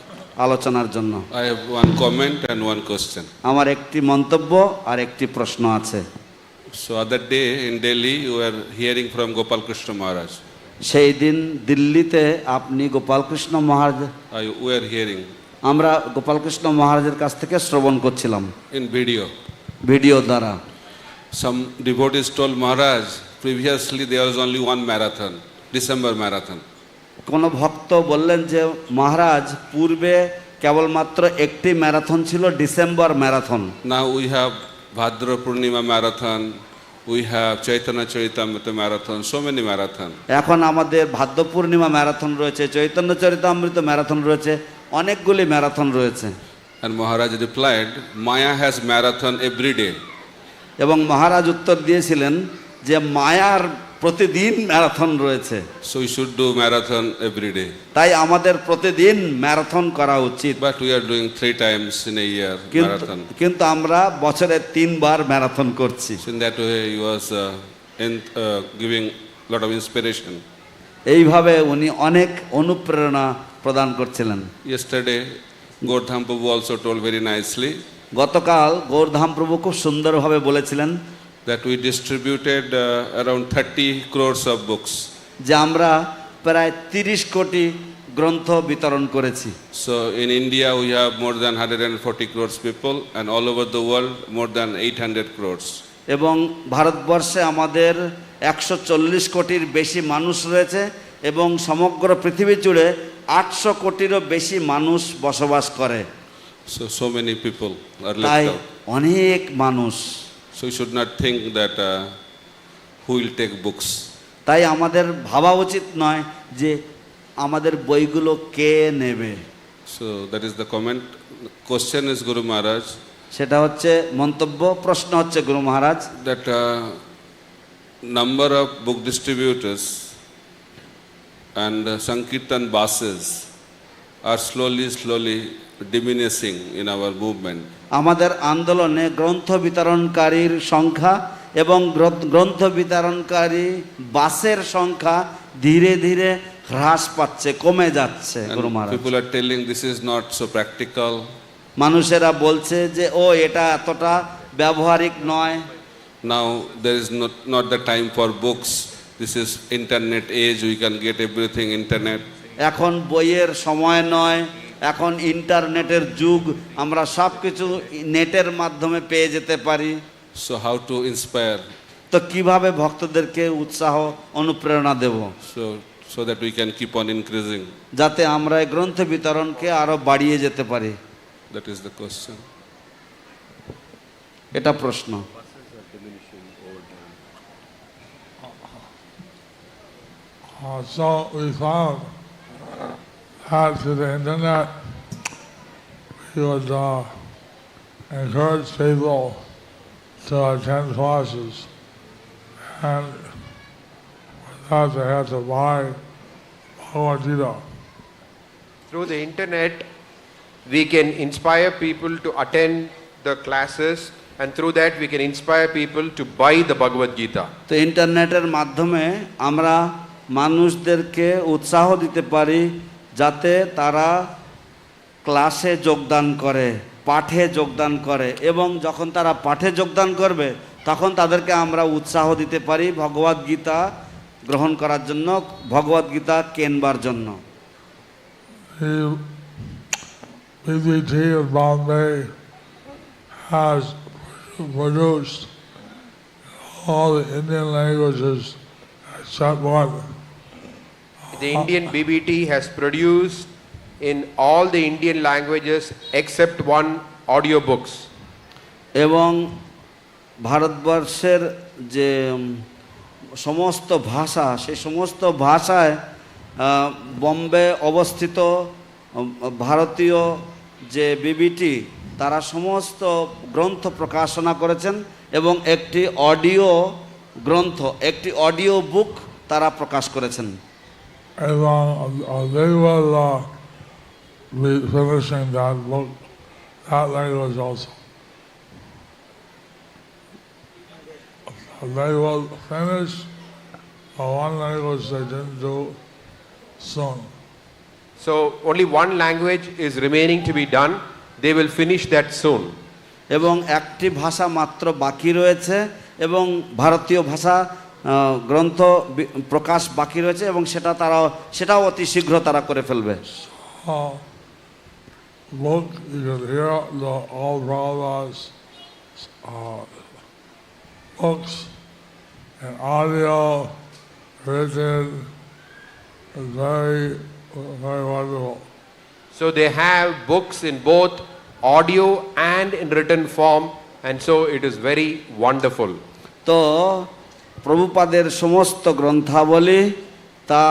আলোচনার জন্য। I have one comment and one question. আমার একটি মন্তব্য আর একটি প্রশ্ন আছে। So other day in Delhi you were hearing from Gopal Krishna Maharaj. সেই দিন দিল্লিতে আপনি গোপাল কৃষ্ণ মহারাজ We are hearing আমরা গোপাল কৃষ্ণ মহারাজের কাছ থেকে শ্রবণ করছিলাম in ভিডিও দ্বারা। Some devotees told Maharaj previously there was only one marathon, December marathon. কোন ভক্ত বললেন যে মহারাজ পূর্বে কেবলমাত্র একটি ম্যারাথন ছিল, December marathon. Now we have Bhadra Purnima marathon, we have Chaitanya Charitamrita marathon, so many marathon. এখন আমাদের ভাদ্র পূর্ণিমা ম্যারাথন রয়েছে, চৈতন্য চরিতামৃত ম্যারাথন রয়েছে, অনেকগুলি ম্যারাথন রয়েছে। And Maharaj replied, Maya has marathon every day. এবং মহারাজ উত্তর দিয়েছিলেন যে মায়ার প্রতিদিন ম্যারাথন রয়েছে। So we should do marathon every day. তাই আমাদের প্রতিদিন ম্যারাথন করা উচিত। But we are doing 3 times in a year marathon. কিন্তু আমরা বছরে 3 বার ম্যারাথন করছি। So in that way he was giving lot of inspiration. এইভাবে উনি অনেক অনুপ্রেরণা প্রদান করছিলেন। Yesterday Dham Prabhu also told very nicely. গতকাল গৌরধাম প্রভু খুব সুন্দরভাবে বলেছিলেন that we distributed around 30 crores of books. যে আমরা প্রায় 30 কোটি গ্রন্থ বিতরণ করেছি। So in India we have more than 140 crores people and all over the world more than 800 crores. এবং ভারতবর্ষে আমাদের 140 কোটির বেশি মানুষ রয়েছে এবং সমগ্র পৃথিবী জুড়ে 800 কোটিরও বেশি মানুষ বসবাস করে। So many people are left তাই out. অনেক মানুষ। So we should not think that who will take books. তাই আমাদের ভাবা উচিত নয় যে আমাদের বইগুলো কে নেবে। So that is the comment. Question is Guru Maharaj. সেটা হচ্ছে মন্তব্য। প্রশ্ন হচ্ছে গুরু মহারাজ, that number of book distributors and Sankirtan buses are slowly diminishing in our movement. আমাদের আন্দোলনে গ্রন্থ বিতরণকারীর সংখ্যা এবং গ্রন্থ বিতরণকারী বাসের সংখ্যা ধীরে ধীরে হ্রাস পাচ্ছে, কমে যাচ্ছে গুরু মহারাজ। People are telling this is not so practical. মানুষেরা বলছে যে ও এটা এতটা ব্যবহারিক নয়। Now there is not the time for books. This is internet age, we can get everything internet. এখন বইয়ের সময় নয়, এখন ইন্টারনেটের যুগ, আমরা সব কিছু নেটের মাধ্যমে পেয়ে যেতে পারি। So how to inspire? তো কিভাবে ভক্তদেরকে উৎসাহ অনুপ্রেরণা দেব, so that we can keep on increasing? যাতে আমরা এই গ্রন্থ বিতরণকে আরো বাড়িয়ে যেতে পারি? That is the question. এটা প্রশ্ন। So we found that through the internet we would encourage people to attend classes, and without they had to buy Bhagavad Gita. Through the internet, we can inspire people to attend the classes, and through that we can inspire people to buy the Bhagavad Gita. তো ইন্টারনেটের মাধ্যমে আমরা মানুষদেরকে উৎসাহ দিতে পারি যাতে তারা ক্লাসে যোগদান করে, পাঠে যোগদান করে, এবং যখন তারা পাঠে যোগদান করবে তখন তাদেরকে আমরা উৎসাহ দিতে পারি ভগবদ গীতা গ্রহণ করার জন্য, ভগবদ গীতা কেনবার জন্য। BBT of Bombay has produced all the Indian languages except one. The Indian BBT has produced in all the Indian languages except one audiobooks. এবং ভারতবর্ষের যে সমস্ত ভাষা, সেই সমস্ত ভাষায় বম্বে অবস্থিত ভারতীয় যে বিবিটি তারা সমস্ত গ্রন্থ প্রকাশনা করেছেন এবং একটি অডিও গ্রন্থ, একটি অডিও বুক তারা প্রকাশ করেছেন। এবং they will be finishing that book, that language also. They will finish the one language they didn't do soon. So only one language is remaining to be done. They will finish that soon. এবং একটি ভাষা মাত্র বাকি রয়েছে এবং ভারতীয় ভাষা গ্রন্থ প্রকাশ বাকি রয়েছে এবং সেটাও অতি শীঘ্র তারা করে ফেলবে। Book, you can hear all Prabhupada's books and audio written, is very wonderful. So they have books in both audio and in written form, and so it is very wonderful. তো প্রভুপাদের সমস্ত গ্রন্থাবলী তা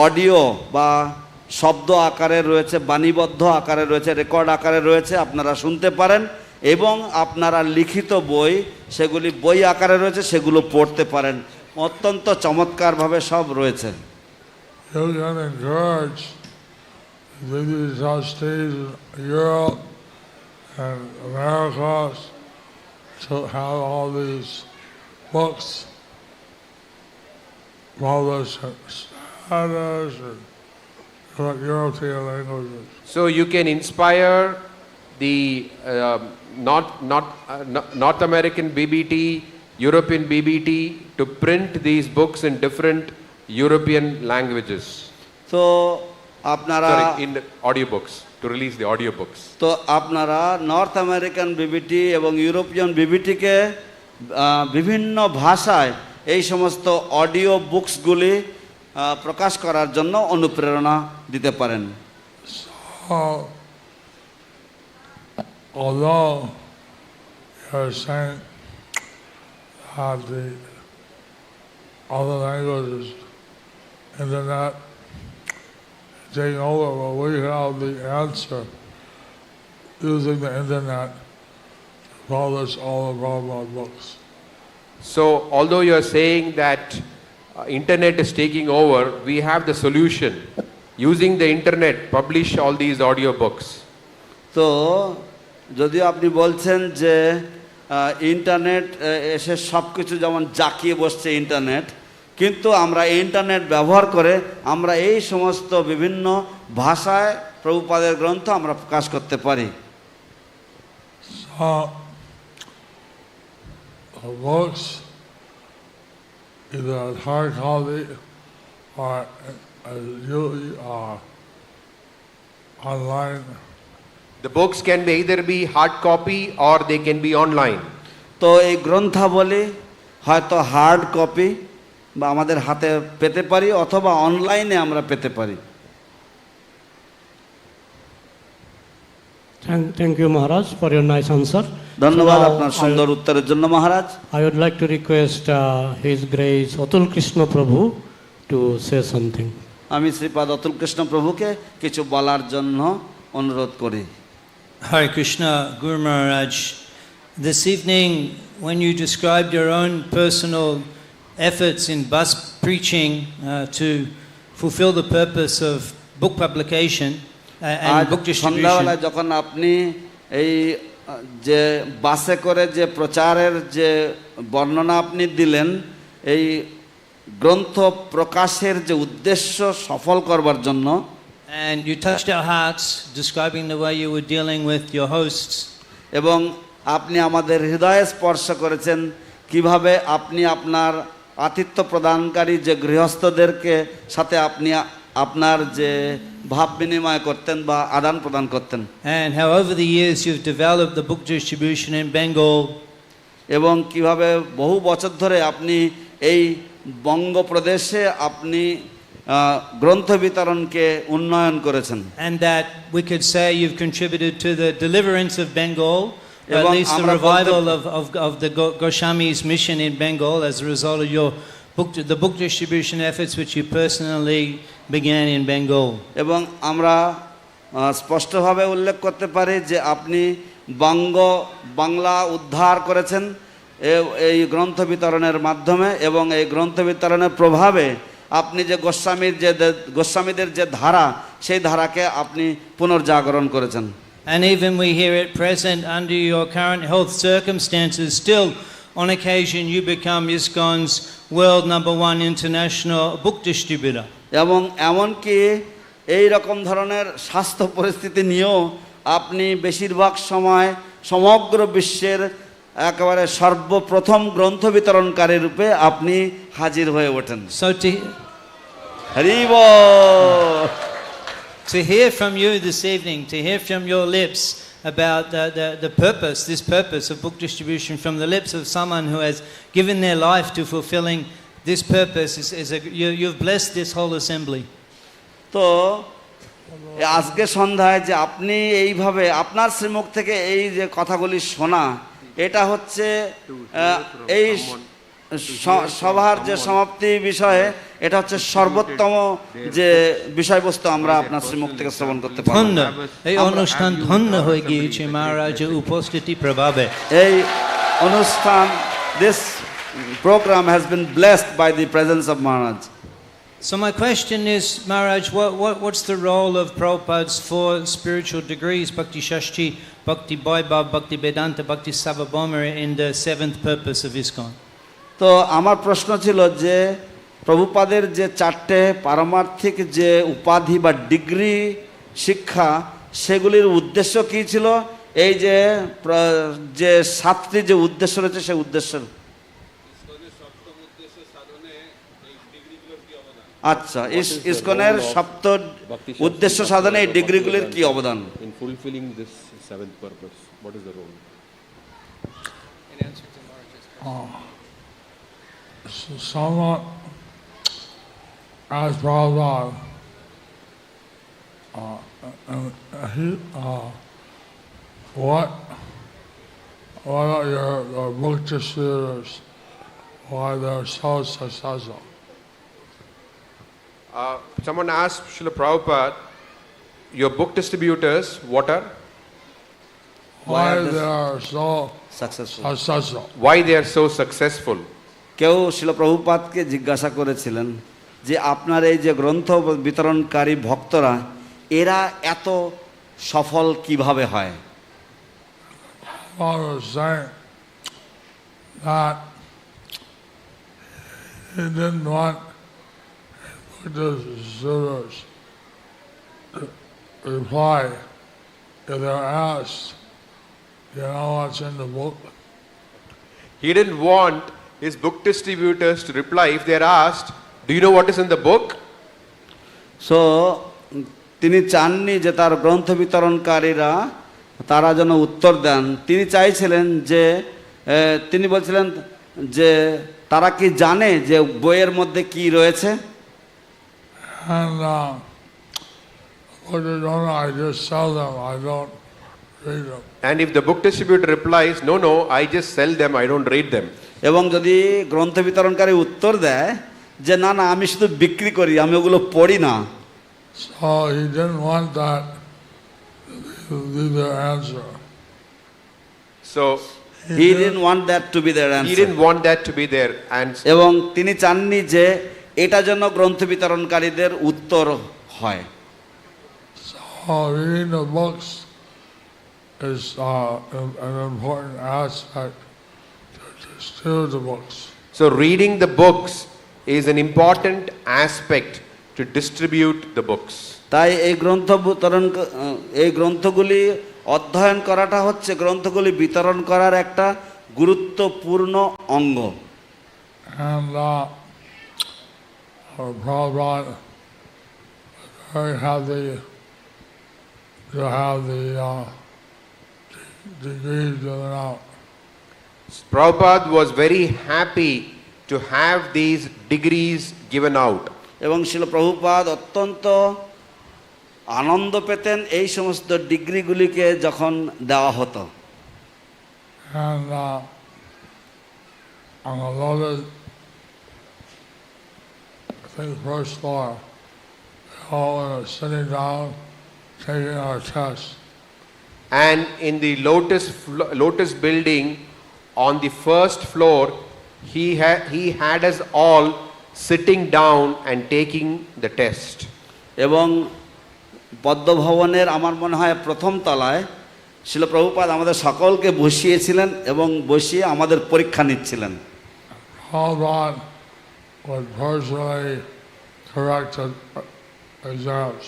অডিও বা শব্দ আকারে রয়েছে, বাণীবদ্ধ আকারে রয়েছে, রেকর্ড আকারে রয়েছে, আপনারা শুনতে পারেন, এবং আপনারা লিখিত বই, সেগুলি বই আকারে রয়েছে, সেগুলো পড়তে পারেন। অত্যন্ত চমৎকারভাবে সব রয়েছে। You can encourage these trustees in Europe and America to have all these books published in Spanish and European languages. So you can inspire the North American BBT, European BBT to print these books in different European languages. So আপনারা in audiobooks, to release the audiobooks. তো আপনারা north American BBT এবং European বিবিটিকে বিভিন্ন ভাষায় এই সমস্ত audio বুকসগুলি প্রকাশ করার জন্য অনুপ্রেরণা দিতে পারেন। Although you're saying that the other languages, internet, taking over, but we have the answer using the internet publish all the Prabhupada books. So, although you are saying that internet is taking over, we have the solution. Using the internet, publish all these audio books. তো যদিও আপনি বলছেন যে internet এসে সব কিছু যেমন জাকিয়ে বসছে ইন্টারনেট, কিন্তু আমরা ইন্টারনেট ব্যবহার করে আমরা এই সমস্ত বিভিন্ন ভাষায় প্রভুপাদের গ্রন্থ আমরা প্রকাশ করতে পারি। Books, either hard copy or online. The books can either be hard copy or they can be online. তো এই গ্রন্থাবলী হয়তো হার্ড কপি বা আমাদের হাতে পেতে পারি অথবা অনলাইনে আমরা পেতে পারি। Thank you, Maharaj, for your nice answer. ধন্যবাদ আপনার সুন্দর উত্তরের জন্য মহারাজ। I would like to request His Grace Atul Krishna Prabhu to say something. আমি শ্রীপাদ অতুল কৃষ্ণ প্রভুকে কিছু বলার জন্য অনুরোধ করি। Hare Krishna, Guru Maharaj. This evening, when you described your own personal efforts in bus preaching to fulfill the purpose of book publication and book distribution. সন্ধ্যাবেলায় যখন আপনি এই যে বাসে করে যে প্রচারের যে বর্ণনা আপনি দিলেন, এই গ্রন্থ প্রকাশের যে উদ্দেশ্য সফল করবার জন্য, and you touched our hearts describing the way you were dealing with your hosts, এবং আপনি আমাদের হৃদয়ে স্পর্শ করেছেন কিভাবে আপনি আপনার আতিথ্য প্রদানকারী যে গৃহস্থদেরকে সাথে আপনি আপনার যে ভাব বিনিময় করতেন বা আদান প্রদান করতেন, and how over the years you've developed the book distribution in Bengal, এবং কিভাবে বহু বছর ধরে আপনি এই বঙ্গপ্রদেশে আপনি গ্রন্থ বিতরণকে উন্নয়ন করেছেন, and that we could say you've contributed to the deliverance of Bengal, at least the revival of the Goswami's mission in Bengal as a result of your the book distribution efforts which you personally began in Bengal. এবং আমরা স্পষ্টভাবে উল্লেখ করতে পারি যে আপনি বাংলা উদ্ধার করেছেন এই গ্রন্থ বিতরণের মাধ্যমে, এবং এই গ্রন্থ বিতরণের প্রভাবে আপনি যে গোস্বামীদের যে ধারা, সেই ধারাকে আপনি পুনর্জাগরণ করেছেন। And even we hear at present, under your current health circumstances, still on occasion you become iskcon's world #1 international book distributor. এবং এমনকি এই রকম ধরনের স্বাস্থ্য পরিস্থিতি নিয়েও আপনি বেশিরভাগ সময় সমগ্র বিশ্বের একেবারে সর্বপ্রথম গ্রন্থ বিতরণকারী রূপে আপনি হাজির হয়ে ওঠেন। হরিব। To hear from you this evening, to hear from your lips about the purpose, this purpose of book distribution from the lips of someone who has given their life to fulfilling this purpose you've blessed this whole assembly. তো আজকে সন্ধ্যায় যে আপনি এইভাবে আপনার শ্রীমুখ থেকে এই যে কথাগুলি শোনা, এটা হচ্ছে এই সভার যে সমাপ্তি বিষয়ে এটা হচ্ছে সর্বোত্তম যে বিষয়বস্তু আমরা আপনার শ্রীমুখ থেকে শ্রবণ করতে পারি। এই অনুষ্ঠান ধন্য হয়ে গিয়েছে মহারাজের উপস্থিতি প্রভাবে। এই অনুষ্ঠান, this program has been blessed by the presence of Maharaj. So my question is, Maharaj, what's the role of Prabhupada's 4 spiritual degrees, Bhakti Shastri, Bhakti Vaibhav, Bhakti Vedanta, Bhakti Sarvabhauma, in the 7th purpose of iskcon? তো আমার প্রশ্ন ছিল যে প্রভুপাদের যে 4টে পারমার্থিক যে উপাধি বা ডিগ্রি শিক্ষা, সেগুলির উদ্দেশ্য কী ছিল? এই যে 7টি যে উদ্দেশ্য রয়েছে, সেই উদ্দেশ্য। আচ্ছা, ইসকনের 7 উদ্দেশ্য সাধনে এই ডিগ্রিগুলির কি অবদান? In fulfilling this 7th purpose, what is the role? Someone asked Prabhupada, what are your book distributors, why they're so successful? Someone asked Srila Prabhupada, your book distributors, what are? why they are so successful. Why they are so successful? কেউ শিল প্রভুপাদকে জিজ্ঞাসা করেছিলেন যে আপনার এই যে গ্রন্থ বিতরণকারী ভক্তরা এরা এত সফল কিভাবে হয়? I was saying that he didn't want the students to reply if they're asked, you know what's in the book? He didn't want his book distributors to reply if they're asked, do you know what is in the book? So তিনি চাননি যে তার গ্রন্থ বিতরণকারীরা তারা যেন উত্তর দেন। তিনি চাইছিলেন যে তিনি বলছিলেন যে তারা কি জানে যে বইয়ের মধ্যে কি রয়েছে? And what they don't know, I just sell them, I don't read them. And if the book distributor replies, no, I just sell them, I don't read them. এবং যদি গ্রন্থ বিতরণকারী উত্তর দেয় যে না আমি শুধু বিক্রি করি, আমি ওগুলো পড়ি না, so he didn't want that to be their answer. So he didn't want that to be their answer. He didn't want that to be their answer. এবং তিনি চাননি যে এটা যেন গ্রন্থ বিতরণকারীদের উত্তর হয়। So reading the books is an important aspect to distribute the books. So reading the books is an important aspect to distribute the books. তাই এই গ্রন্থগুলি অধ্যয়ন করাটা হচ্ছে গ্রন্থগুলি বিতরণ করার একটা গুরুত্বপূর্ণ অঙ্গ। And Prabhupada very happy to have the degrees given out. Prabhupada was very happy to have these degrees given out. এবং শিল প্রভুপাদ অত্যন্ত আনন্দ পেতেন এই সমস্ত ডিগ্রিগুলিকে যখন দেওয়া হতো। And on the lotus, I think first floor, we all were sitting down, taking our test. And in the Lotus building, on the first floor, he had us all sitting down and taking the test. এবং পদ্মভবনের আমার মনে হয় প্রথম তলায় শিল প্রভুপাদ আমাদের সকলকে বসিয়েছিলেন এবং বসিয়ে আমাদের পরীক্ষা নিচ্ছিলেন। Prabhupada would personally correct the exams.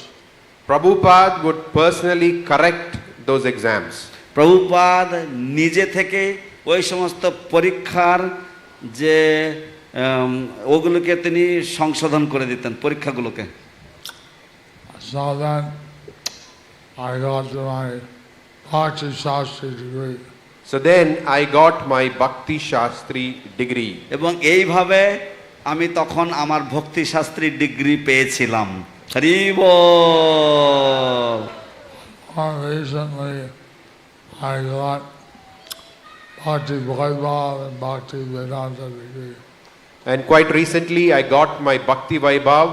Prabhupada would personally correct those exams. Prabhupada নিজে থেকে ওই সমস্ত পরীক্ষার যে ওগুলোকে তিনি সংশোধন করে দিতেন পরীক্ষাগুলোকে। So then I got my Bhakti Shastri degree. So then I got my Bhakti Shastri degree. এবং এইভাবে আমি তখন আমার ভক্তি শাস্ত্রী ডিগ্রি পেয়েছিলাম। হরি বল। Recently I got Bhakti Vaibhav and Bhakti Vedanta degree. And quite recently I got my Bhakti Vaibhav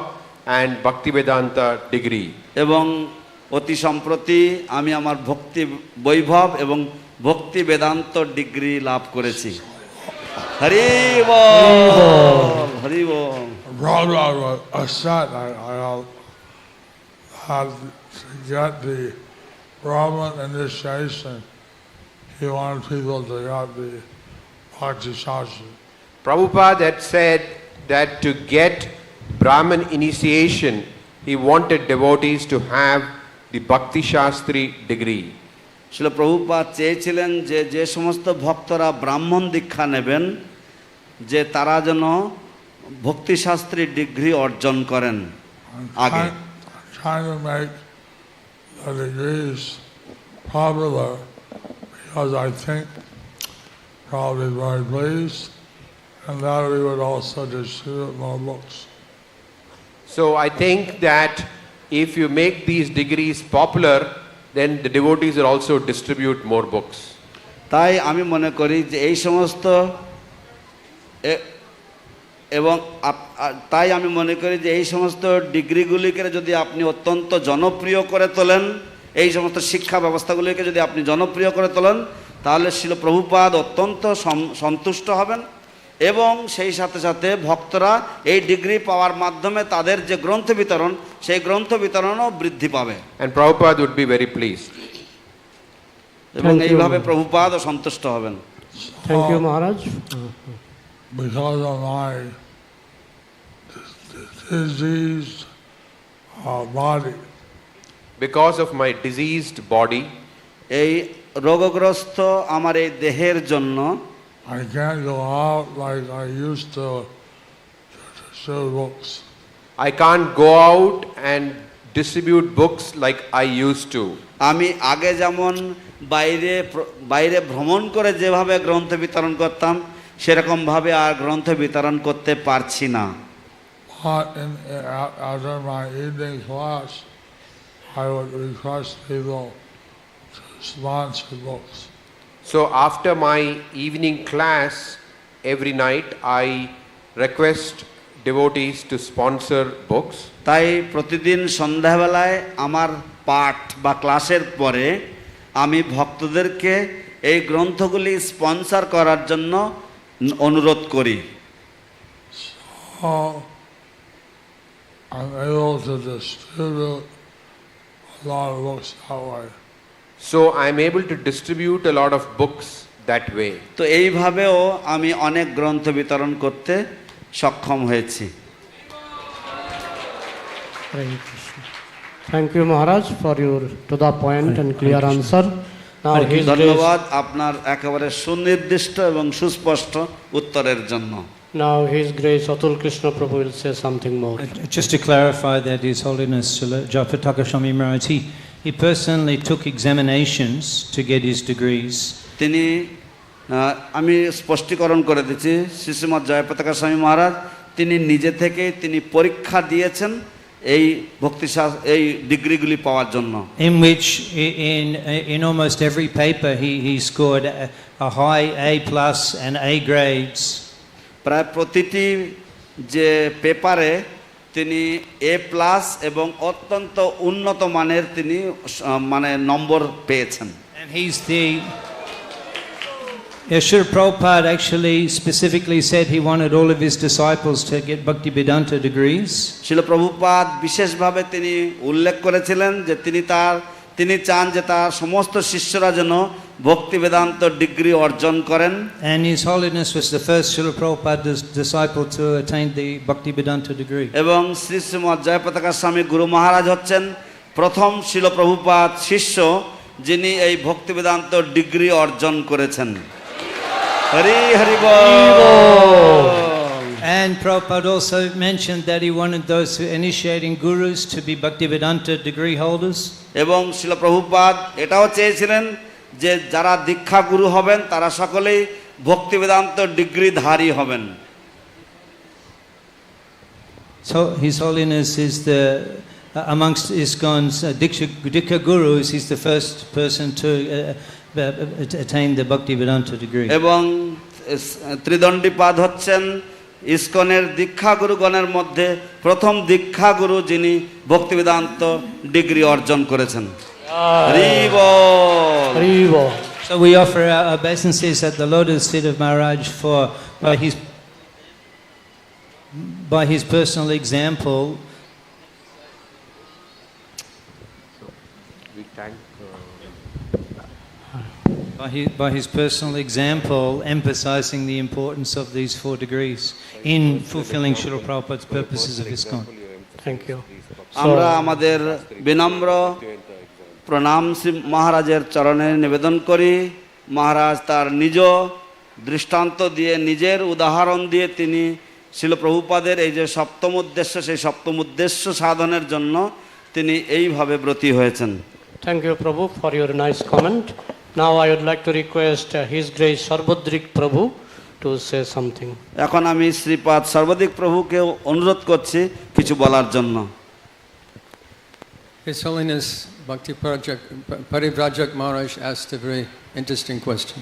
and Bhakti Vedanta degree. এবং অতি সম্প্রতি আমি আমার ভক্তি বৈভব এবং ভক্তি বেদান্ত ডিগ্রি লাভ করেছি। হরি বল হরি বল। Prabhupada was upset. I had to get the Brahman initiation. He wanted people to get the Bhakti Shastri. Prabhupada had said that to get Brahman initiation, he wanted devotees to have the Bhakti Shastri degree. শিল প্রভুপাদ চেয়েছিলেন যে যে সমস্ত ভক্তরা ব্রাহ্মণ দীক্ষা নেবেন যে তারা যেন ভক্তি শাস্ত্রী ডিগ্রি অর্জন করেন আগে। Trying to make the degrees popular because I think probably very pleased, and that we would also distribute more books. So I think that if you make these degrees popular, then the devotees will also distribute more books. তাই আমি মনে করি যে এই সমস্ত এবং তাই আমি মনে করি যে এই সমস্ত ডিগ্রিগুলিকে যদি আপনি অত্যন্ত জনপ্রিয় করে তোলেন এই সমস্ত শিক্ষা ব্যবস্থাগুলিকে যদি আপনি জনপ্রিয় করে তোলেন তাহলে শ্রীল প্রভুপাদ অত্যন্ত সন্তুষ্ট হবেন এবং সেই সাথে সাথে ভক্তরা এই ডিগ্রি পাওয়ার মাধ্যমে তাদের যে গ্রন্থ বিতরণ সেই গ্রন্থ বিতরণও বৃদ্ধি পাবে। And Prabhupada would be very pleased. এবং এইভাবে প্রভুপাদও সন্তুষ্ট হবেন। Thank you, Maharaj. Because of my diseased body. Because of my diseased body. এই রোগগ্রস্ত আমার এই দেহের জন্য I can't go out like I used to distribute books. I can't go out and distribute books like I used to. আমি আগে যেমন বাইরে ভ্রমণ করে যেভাবে গ্রন্থ বিতরণ করতাম সেরকম ভাবে আর গ্রন্থ বিতরণ করতে পারছি না। After my evening class, I would request people to sponsor books. So after my evening class every night I request devotees to sponsor books. তাই প্রতিদিন সন্ধ্যাবেলায় আমার পাঠ বা ক্লাসের পরে আমি ভক্তদেরকে এই গ্রন্থগুলি স্পন্সর করার জন্য অনুরোধ করি। I'm able to distribute a lot of books that way. So I'm able to distribute a lot of books that way. তো এইভাবেও আমি অনেক গ্রন্থ বিতরণ করতে সক্ষম হয়েছি। Thank you, Maharaj, for your to the point and clear answer. ধন্যবাদ আপনার একেবারে সুনির্দিষ্ট এবং সুস্পষ্ট উত্তরের জন্য। Now His Grace Atul Krishna Prabhu will say something more. Just to clarify that His Holiness Jayapataka Swami Maharaj, he personally took examinations to get his degrees. তিনি আমি স্পষ্টীকরণ করে দিচ্ছি শ্রীশ্রীমৎ জয়পতাকা স্বামী মহারাজ তিনি নিজে থেকে তিনি পরীক্ষা দিয়েছেন এই ভক্তিশাস্ত্র এই ডিগ্রিগুলি পাওয়ার জন্য। In which in almost every paper he scored a high A+ and A grades. প্রায় প্রতিটি যে পেপারে তিনি A+ এবং অত্যন্ত উন্নত মানের তিনি মানে নম্বর পেয়েছেন। And he's the Srila Prabhupada actually specifically said he wanted all of his disciples to get Bhaktivedanta degrees. Srila Prabhupada বিশেষভাবে তিনি উল্লেখ করেছিলেন যে তিনি চান যে তার সমস্ত শিষ্যরা যেন ভক্তি বেদান্ত ডিগ্রি অর্জন করেন। And His Holiness was the first Srila Prabhupada's disciple to attain the Bhaktivedanta degree. এবং শ্রী শ্রীমৎ জয়পতাকা স্বামী গুরু মহারাজ হচ্ছেন প্রথম শিল প্রভুপাদ শিষ্য যিনি এই ভক্তি বেদান্ত ডিগ্রি অর্জন করেছেন। হরি হরি বল। And Prabhupada also mentioned that he wanted those initiating gurus to be Bhaktivedanta degree holders. এবং শিল প্রভুপাদ এটাও চেয়েছিলেন যে যারা দীক্ষা গুরু হবেন তারা সকলেই ভক্তি বেদান্ত ডিগ্রিধারী হবেন। So His Holiness is the amongst iskcon's Diksha gurus, he's the first person to attain the Bhaktivedanta degree. এবং ত্রিদণ্ডীপাদ হচ্ছেন ইসকনের দীক্ষা গুরুগণের মধ্যে প্রথম দীক্ষা গুরু যিনি ভক্তিবেদান্ত ডিগ্রি অর্জন করেছেন। হরি বল হরি বল। So we offer our obeisances at the lotus feet of Maharaj for by his personal example. We thank By his personal example, emphasizing the importance of these 4 degrees in fulfilling Srila Prabhupada's purposes of iskcon. Thank you. আমরা আমাদের বিনম্র প্রণাম শ্রী মহারাজের চরণে নিবেদন করি। মহারাজ তার নিজ দৃষ্টান্ত দিয়ে নিজের উদাহরণ দিয়ে তিনি শ্রীল প্রভুপাদের এই যে সপ্তম উদ্দেশ্য সেই সপ্তম উদ্দেশ্য সাধনের জন্য তিনি এইভাবে ব্রতী হয়েছেন। Thank you, Prabhu, for your nice comment. Now I would like to request His Grace Sarvadrik Prabhu to say something. এখন আমি শ্রীপাদ সর্বদিক প্রভুকে অনুরোধ করছি কিছু বলার জন্য। His Holiness Bhakti Parivrajak Maharaj asked a very interesting question.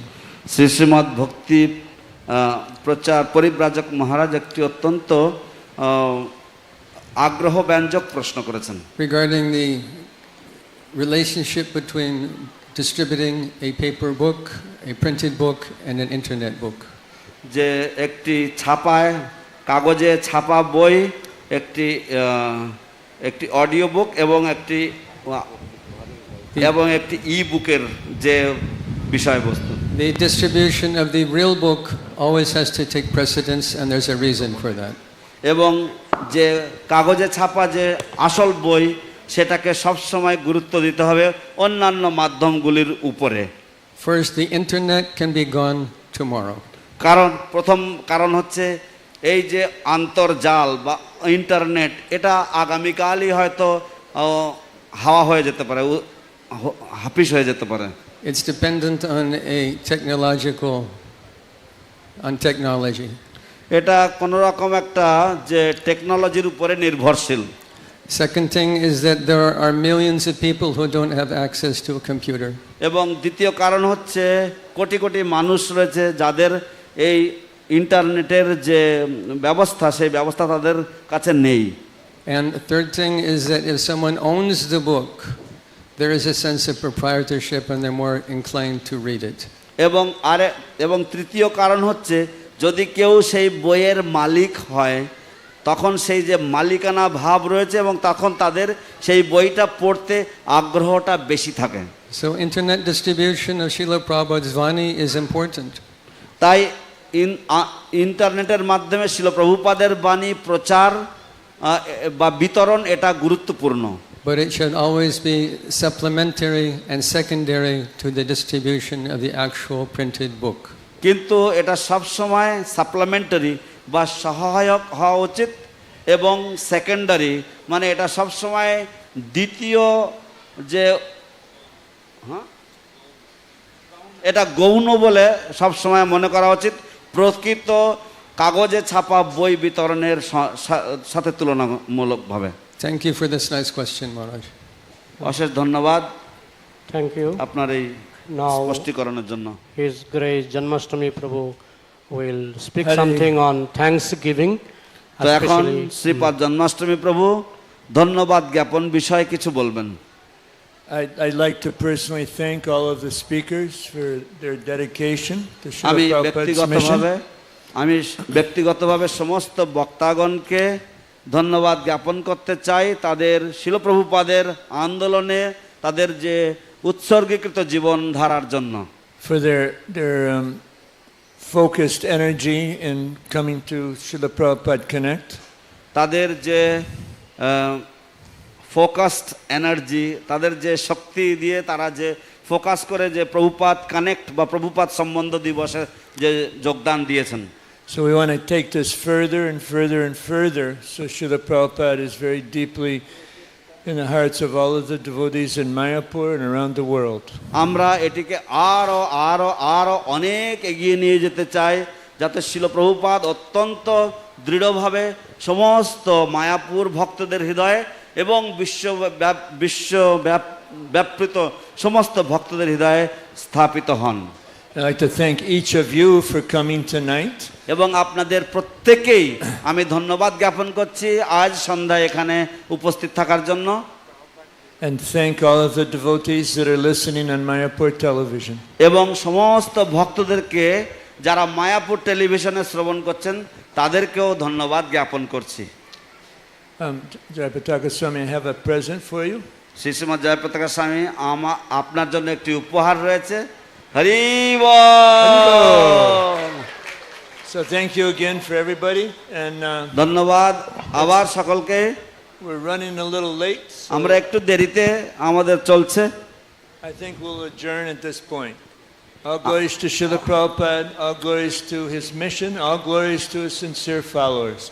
Shri Srimat ভক্তি প্রচার পরিব্রাজক মহারাজ একটি অত্যন্ত আগ্রহ ব্যঞ্জক প্রশ্ন করেছেন। Regarding the relationship between distributing a paper book, a printed book, and an internet book. যে একটি ছাপায় কাগজে ছাপা বই, একটি একটি অডিও বুক এবং একটি ই-বুকের যে বিষয়বস্তু। The distribution of the real book always has to take precedence, and there's a reason for that. এবং যে কাগজে ছাপা যে আসল বই সেটাকে সব সময় গুরুত্ব দিতে হবে অন্যান্য মাধ্যমগুলির উপরে। First, the internet can be gone tomorrow. প্রথম কারণ হচ্ছে এই যে আন্তর্জাল বা ইন্টারনেট, এটা আগামীকালই হয়তো হাওয়া হয়ে যেতে পারে, হাফিস হয়ে যেতে পারে। It's dependent on technology. এটা কোন রকম একটা যে টেকনোলজির উপরে নির্ভরশীল। Second thing is that there are millions of people who don't have access to a computer. এবং দ্বিতীয় কারণ হচ্ছে কোটি কোটি মানুষ রয়েছে যাদের এই ইন্টারনেটের যে ব্যবস্থা সেই ব্যবস্থা তাদের কাছে নেই। And the third thing is that if someone owns the book, there is a sense of proprietorship and they're more inclined to read it. এবং তৃতীয় কারণ হচ্ছে যদি কেউ সেই বইয়ের মালিক হয় তখন সেই যে মালিকানা ভাব রয়েছে এবং তখন তাদের সেই বইটা পড়তে আগ্রহটা বেশি থাকে। So internet distribution of Srila Prabhupada's Vani is important. তাই ইন্টারনেটের মাধ্যমে শ্রীল প্রভুপাদের বাণী প্রচার বা বিতরণ এটা গুরুত্বপূর্ণ। But it should always be supplementary and secondary to the distribution of the actual printed book. কিন্তু এটা সব সময় সাপ্লিমেন্টারি বা সহায়ক হওয়া উচিত এবং সেকেন্ডারি মানে এটা সব সময় দ্বিতীয় যে এটা গৌণ বলে সব সময় মনে করা উচিত প্রকৃত কাগজে ছাপা বই বিতরণের সাথে তুলনামূলকভাবে। Thank you for this nice question, Maharaj. অশেষ ধন্যবাদ Thank you. আপনার এই স্পষ্টীকরণের জন্য। His Grace Janmashtami Prabhu will speak something on Thanksgiving. তো এখন শ্রীপাদ জন্মাষ্টমী প্রভু ধন্যবাদ জ্ঞাপন বিষয়ে কিছু বলবেন। I'd like to personally thank all of the speakers for their dedication to Srila Prabhupada's mission. আমি ব্যক্তিগতভাবে সমস্ত বক্তাগণকে ধন্যবাদ জ্ঞাপন করতে চাই তাদের শিল প্রভুপাদের আন্দোলনে তাদের যে উৎসর্গীকৃত জীবন ধারার জন্য। For their focused energy in coming to Srila Prabhupada Connect. তাদের যে ফোকাসড এনার্জি, তাদের যে শক্তি দিয়ে তারা যে ফোকাস করে যে প্রভুপাদ কানেক্ট বা প্রভুপাদ সম্বন্ধ দিবসে যে যোগদান দিয়েছেন। So we want to take this further and further and further. So Srila Prabhupada is very deeply in the hearts of all of the devotees in Mayapur and around the world. আমরা এটিকে আরো আরো আরো অনেক এগিয়ে নিয়ে যেতে চাই যাতে শিল প্রভুপাদ অত্যন্ত দৃঢ়ভাবে সমস্ত মায়াপুর ভক্তদের হৃদয়ে এবং বিশ্বব্যাপৃত সমস্ত ভক্তদের হৃদয়ে স্থাপিত হন। I'd like to thank each of you for coming tonight. এবং আপনাদের প্রত্যেককেই আমি ধন্যবাদ জ্ঞাপন করছি আজ সন্ধ্যায় এখানে উপস্থিত থাকার জন্য। And thank all of the devotees that are listening on Mayapur television. এবং সমস্ত ভক্তদেরকে যারা মায়াপুর টেলিভিশনে শ্রবণ করছেন তাদেরকেও ধন্যবাদ জ্ঞাপন করছি। Jayapataka Swami, I have a present for you. শ্রীশ্রীমৎ Jayapataka স্বামী আপনার জন্য একটি উপহার রয়েছে। হরি বল। So thank you again for everybody and ধন্যবাদ আবার সকলকে। We're running a little late. আমরা একটু দেরিতে আমাদের চলছে। I think we'll adjourn at this point. All glories to Srila Prabhupada, all glories to his mission, all glories to his sincere followers.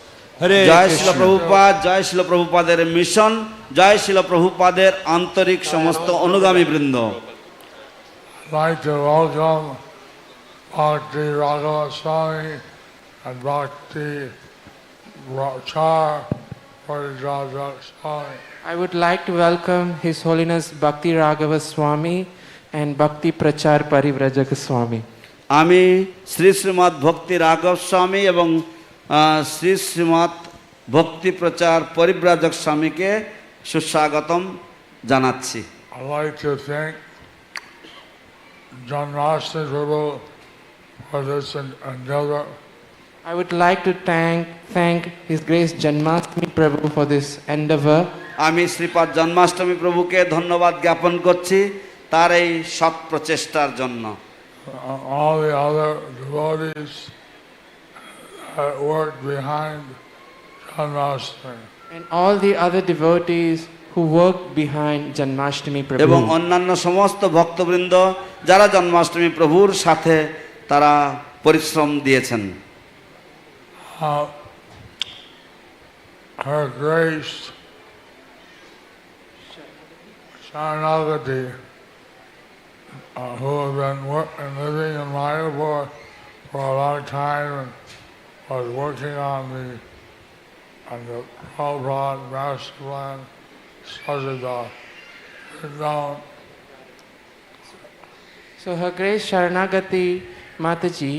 Hare Joy Krishna. শিল প্রভুপাদ, জয় শিল প্রভুপাদের mission, জয় শিল প্রভুপাদের আন্তরিক সমস্ত অনুগামী বৃন্দ। Like to welcome Bhakti Raghava Swami and Bhakti Prachar Parivrajak Swami. I would like to welcome His Holiness Bhakti Raghava Swami and Bhakti Prachar Parivrajak Swami. আমি শ্রী শ্রীমৎ ভক্তি রাঘব স্বামী এবং শ্রী শ্রীমৎ ভক্তি প্রচার পরিব্রাজক স্বামীকে সুস্বাগতম জানাচ্ছি। I'd like to thank Janmashtami Prabhu for this endeavor. I would like to thank His Grace Janmashtami Prabhu for this endeavor. আমি শ্রীপাদ জন্মাষ্টমী প্রভুকে ধন্যবাদ জ্ঞাপন করছি তার এই সৎ প্রচেষ্টার জন্য। All the other devotees that worked behind Janmashtami. And all the other devotees who worked behind Janmashtami Prabhu. এবং অন্যান্য সমস্ত ভক্তবৃন্দ যারা জন্মাষ্টমী প্রভুর সাথে তারা পরিশ্রম দিয়েছেন। Her Grace Sharanagati, who have been living in Mayapur for a long time and was working on the Prabhupada master plan, Sajada, known. So Her Grace Sharanagati Mataji,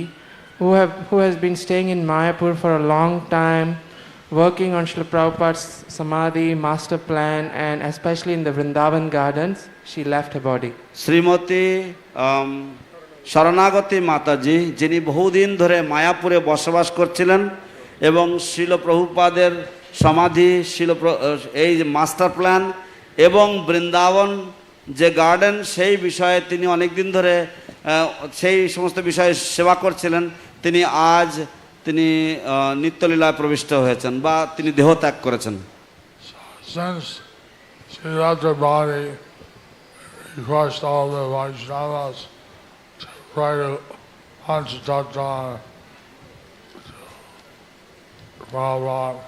who has been staying in Mayapur for a long time, working on Srila Prabhupada's Samadhi, master plan, and especially in the Vrindavan gardens, she left her body. Shrimati শরণাগতী মাতাজি, যিনি বহুদিন ধরে মায়াপুরে বসবাস করছিলেন এবং শ্রীল প্রভুপাদের সমাধি, এই মাস্টার প্ল্যান এবং বৃন্দাবন যে গার্ডেন, সেই বিষয়ে তিনি অনেক দিন ধরে সেই সমস্ত বিষয়ে সেবা করছিলেন। তিনি নিত্যলীলায় প্রবিষ্ট হয়েছেন বা তিনি দেহত্যাগ করেছেন। Since she left her body, we request all the Vaishnavas to write a Panchatattva to Prabhupada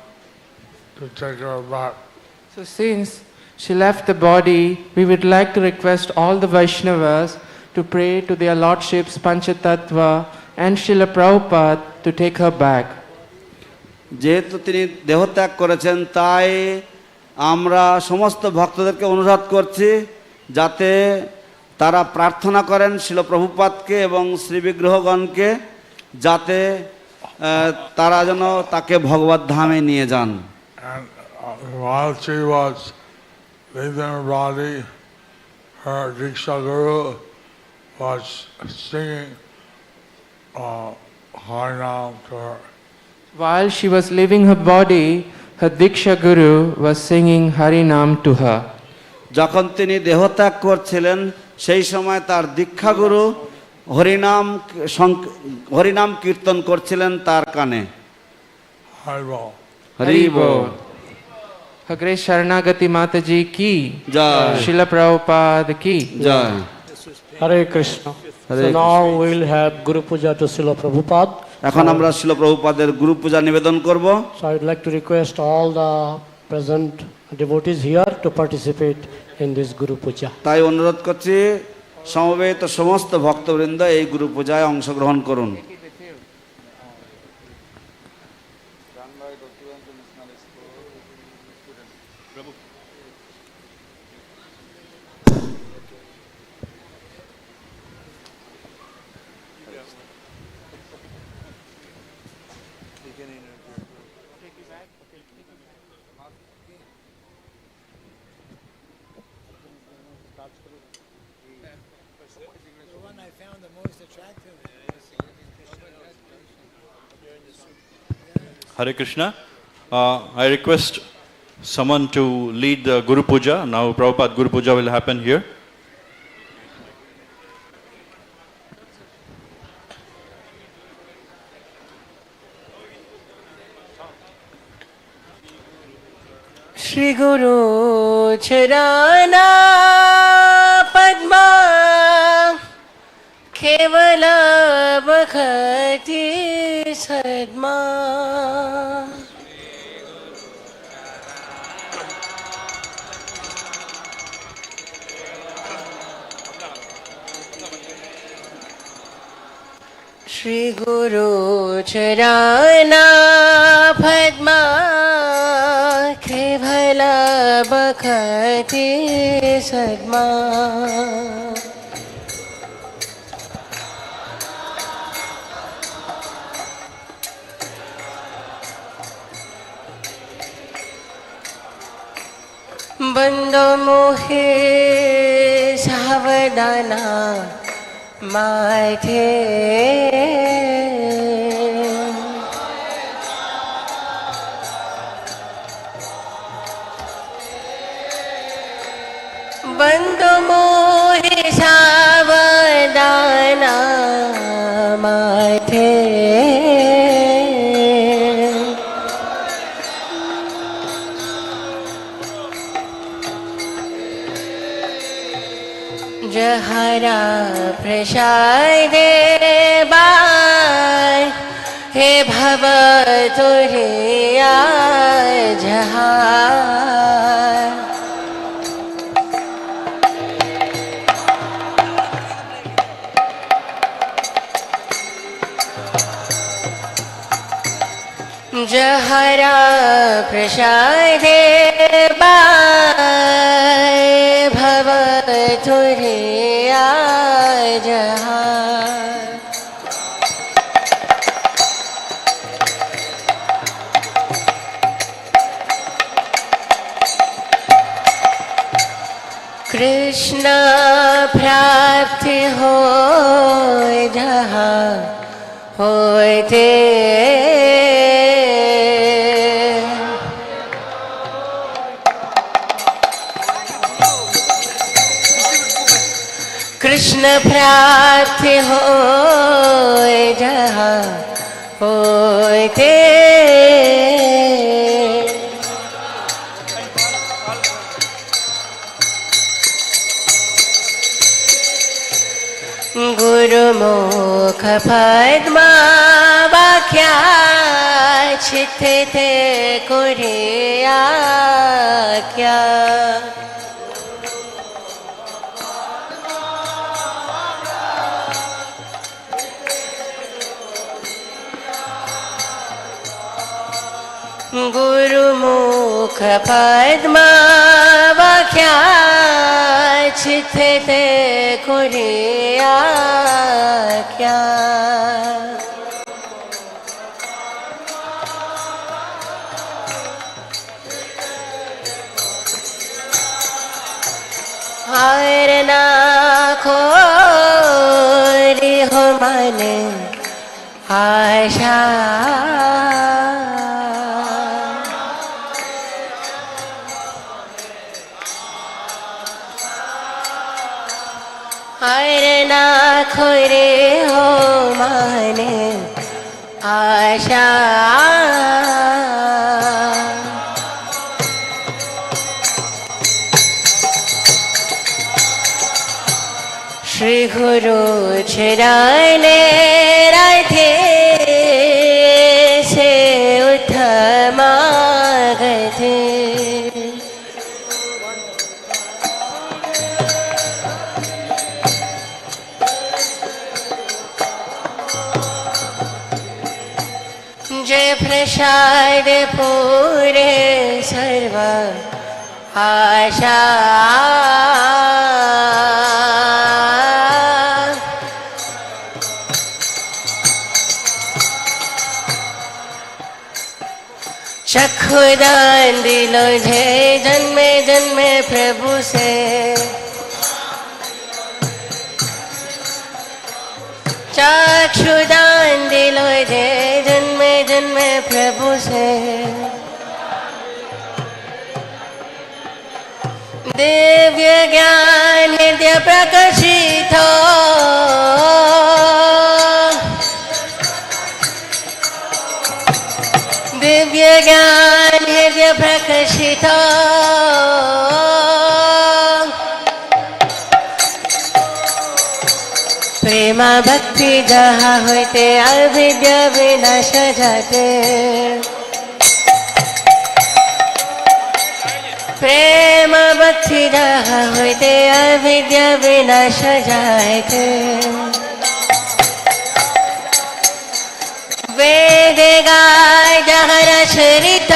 to take her back. So since she left the body, we would like to request all the Vaishnavas to pray to their lordships Panchatattva and Srila Prabhupada to take her back. যেহেতু তিনি দেহত্যাগ করেছেন, তাই আমরা সমস্ত ভক্তদেরকে অনুরোধ করছি যাতে তারা প্রার্থনা করেন শিল প্রভুপাদকে এবং শ্রী বিগ্রহগণকে, যাতে তারা যেন তাকে ভগবত ধামে নিয়ে যান। While she was leaving her body, her Diksha Guru was singing Hare Naam to her. While she was leaving her body, her Diksha Guru was singing Hare Naam to her. যখন তিনি দেহত্যাগ করছিলেন, সেই সময় তার দীক্ষা গুরু হরিনাম কীর্তন করছিলেন তার কানে। Hare Bol. Her Grace Sharanagati Mataji ki jai. Srila Prabhupada ki jai. Hare Krishna. So now we will have Guru Puja to Srila Prabhupada. এখন আমরা শিল প্রভুপাদের গুরু পূজা নিবেদন করব। So I would like to request all the present devotees here to participate in this Guru Puja. তাই অনুরোধ করছি সমবেত সমস্ত ভক্তবৃন্দ এই গুরু পূজায় অংশগ্রহণ করুন। Hare Krishna. I request someone to lead the Guru Puja. Now Prabhupada Guru Puja will happen here. Shri Guru Charana Padma Kevala Bhakhati Sadma Shri Guru Charana Padma Kevala Bhakhati Sadma Bando mohe भवदाना माथे बंदो मोहे सावधाना माथे जहरा प्रसादे bye हे भव तुरिया जहार जहरा प्रसादे bye भव तुरिया जहार कृष्ण प्राप्ति हो जहाँ होते कृष्ण प्राप्ति हो जहाँ होते गुरुमुख पद्मा वाक्या चित्ते कुरिया क्या गुरुमुख पद्मा वाक्या चित्ते कुरिया क्या हर ना खोरी हो मन आशा हर ना खोरे हो माने आशा श्री गुरु चरणे राधे से उत्तमा गते जय प्रसाद पूरे सर्व आशा चक्षुदान दिलो जय जन्मे जन्मे प्रभु से चक्षुदान दिलो जय जन्मे जन्मे प्रभु से दिव्य ज्ञान हृदय प्रकाशित हो दिव्य ज्ञान हृदय प्रकाशित हो प्रेम भक्ति जहाँ होते अविद्या विनाश जाते प्रेम भक्ति जहाँ होते अविद्या विनाश जाते वेद गाय जहर शरीत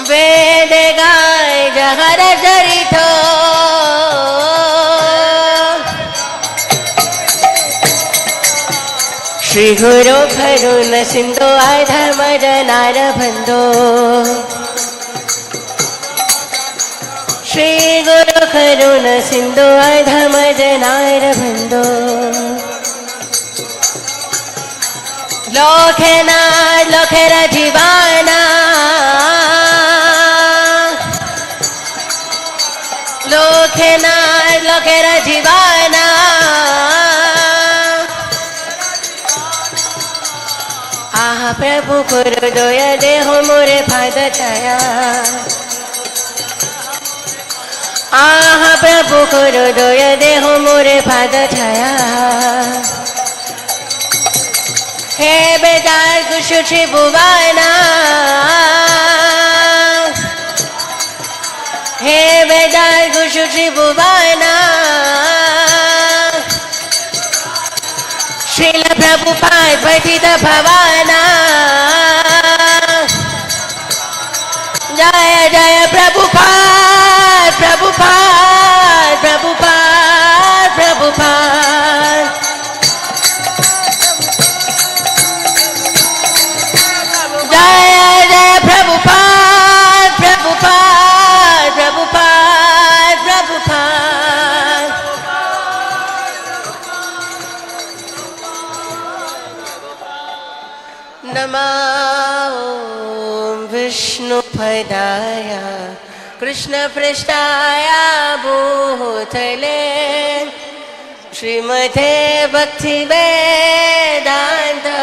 वेद गाय जहर शरीत श्री गुरु करुण Sindhu आधर्म जनार बंधो Shri Guru Karuna Sindhu Adhama Janara Bandhu Lokhena Lokhera Jivana Lokhena Lokhera Jivana Aha Prabhu Kuru Doya Deho More Pada Chaya Aha Prabhu Kuru Doya Deho More Pada Chaya He Bedar Gushu Tribhuvana He Bedar Gushu Tribhuvana Srila Prabhupada Patita Bhavana Jaya Jaya Prabhupada Prabhupada Prabhupada Prabhupada Jaya Jaya Prabhupada Prabhupada Prabhupada Prabhupada Namo Vishnu Padaya Krishna Prasthaya Bhutale Srimate Bhakti Vedanta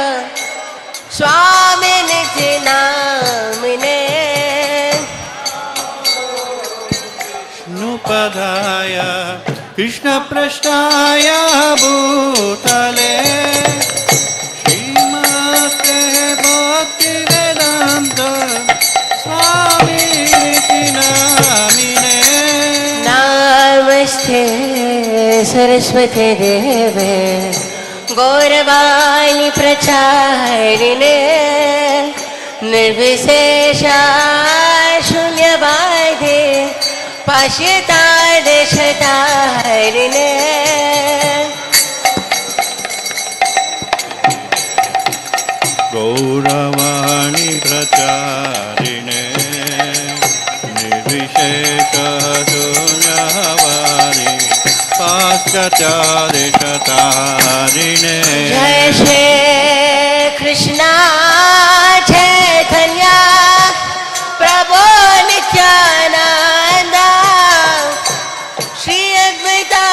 Swami Niti Namine Nupadaya Krishna Prasthaya Bhutale Srimate Bhakti Vedanta Swami Niti Namine Namaste Saraswati Deve Gauravani Pracharine Nirvisesha Shunyavadhe Pashyata Deshatarine Gauravani Pracharine Nirvishesha Shunyavadhe Pashyata Deshatarine Jai Shri Krishna Chaitanya Prabhu Nityananda Shri Advaita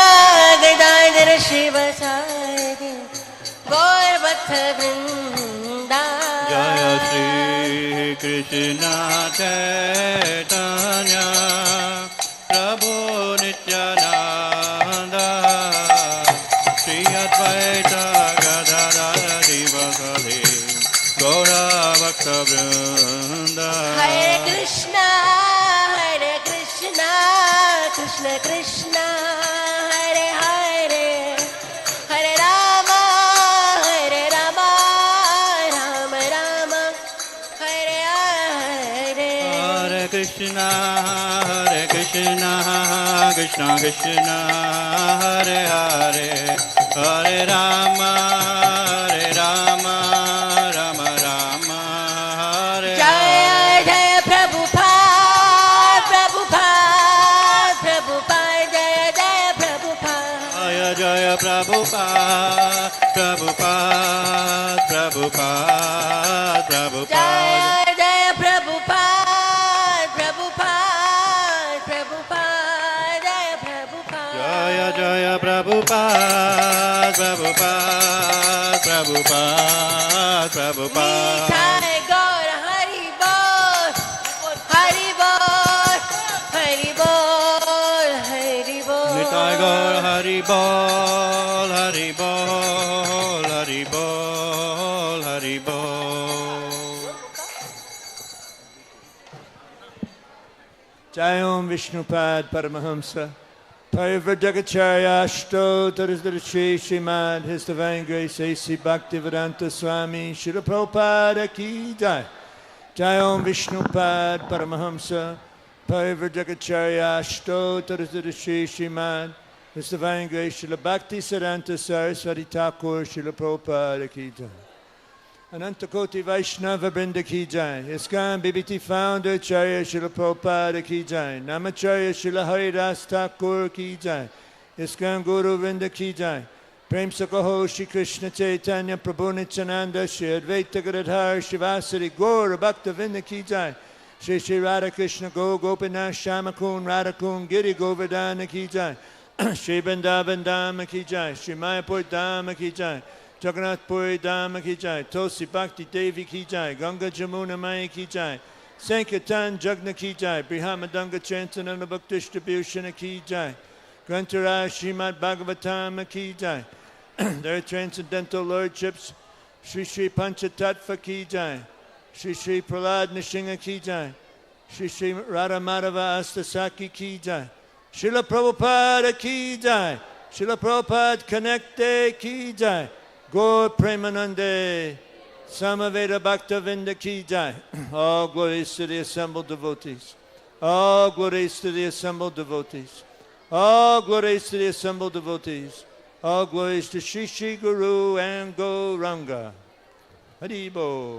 Gadadhara Shivasadi Gaur Bhakta Vrinda Jaya Shri Krishna Chaitanya Prabhu Nityananda Shri Advaita Gadadhara Shivasadi Gaura Bhakta Vrinda Hare Krishna Krishna Krishna Hare Hare Hare Rama Rama Rama Hare Hare Hare Krishna Krishna Krishna Hare Hare Hare Rama Rama Rama Hare Jaya Jaya Prabhupada Prabhupada Prabhupada Jaya Jaya Prabhupada Jaya Jaya Prabhupada Prabhupada Prabhupada Prabhupada Jaya Jaya Prabhupada Prabhupada Prabhupada Jaya Prabhupada Jaya Jaya Prabhupada Prabhupada Prabhupada Prabhupada Nitai Gaur Hari Bol Hari Bol Hari Bol Hari Bol Nitai Gaur Hari Bol Hari Bol Hari Bol Hari Bol Jai Om Vishnupad Paramahamsa Parivardhakacharya Ashto Tarisdharashi Srimad His Divine Grace A.C. Bhaktivedanta Swami Srila Prabhupada Ki Jai Jai Om Vishnupad Paramahamsa Parivardhakacharya Ashto Tarisdharashi Srimad His Divine Grace Srila Bhakti Siddhanta Saraswati Thakur Srila Prabhupada Ki Jai Anantakoti Vaishnava Brinda Ki Jai. ISKCON BBT founder Acharya Srila Prabhupada Ki Jai. Namacharya Srila Haridas Thakur Ki Jai. ISKCON Guru Vrinda Ki Jai. Prem Sakaho Shri Krishna Chaitanya Prabhu Nityananda Shri Advaita Gadadhar Shivasari Gaura Bhakta Vrinda Ki Jai. Shri Shri Radha Krishna Go Gopinath Shamakun Radhakun Giri Govardhana Ki Jai. Shri Vrindavan Dham Ki Jai. Shri Mayapur Dham Ki Jai. Jagannath Puri Dham Ki Jai. Tulsi Bhakti Devi Ki Jai. Ganga Jamuna Maya Ki Jai. Sankirtan Jagna Ki Jai. Brihamadanga Chanting and Book Distribution Ki Jai. Grantaraj Srimad Bhagavatam Ki Jai. Their transcendental lordships, Shri Shri Panchatattva Ki Jai. Shri Shri Prahlad Nishinga Ki Jai. Shri Shri Radha Madhava Astasaki Ki Jai. Srila Prabhupada Ki Jai. Srila Prabhupada Connecte Ki Jai. Gaur Premanande. Samaveda Bhaktavinda Ki Jai. All glories to the assembled devotees. All glories to the assembled devotees. All glories to the assembled devotees. All glories to Shri Shri Guru and Gouranga. Haribo.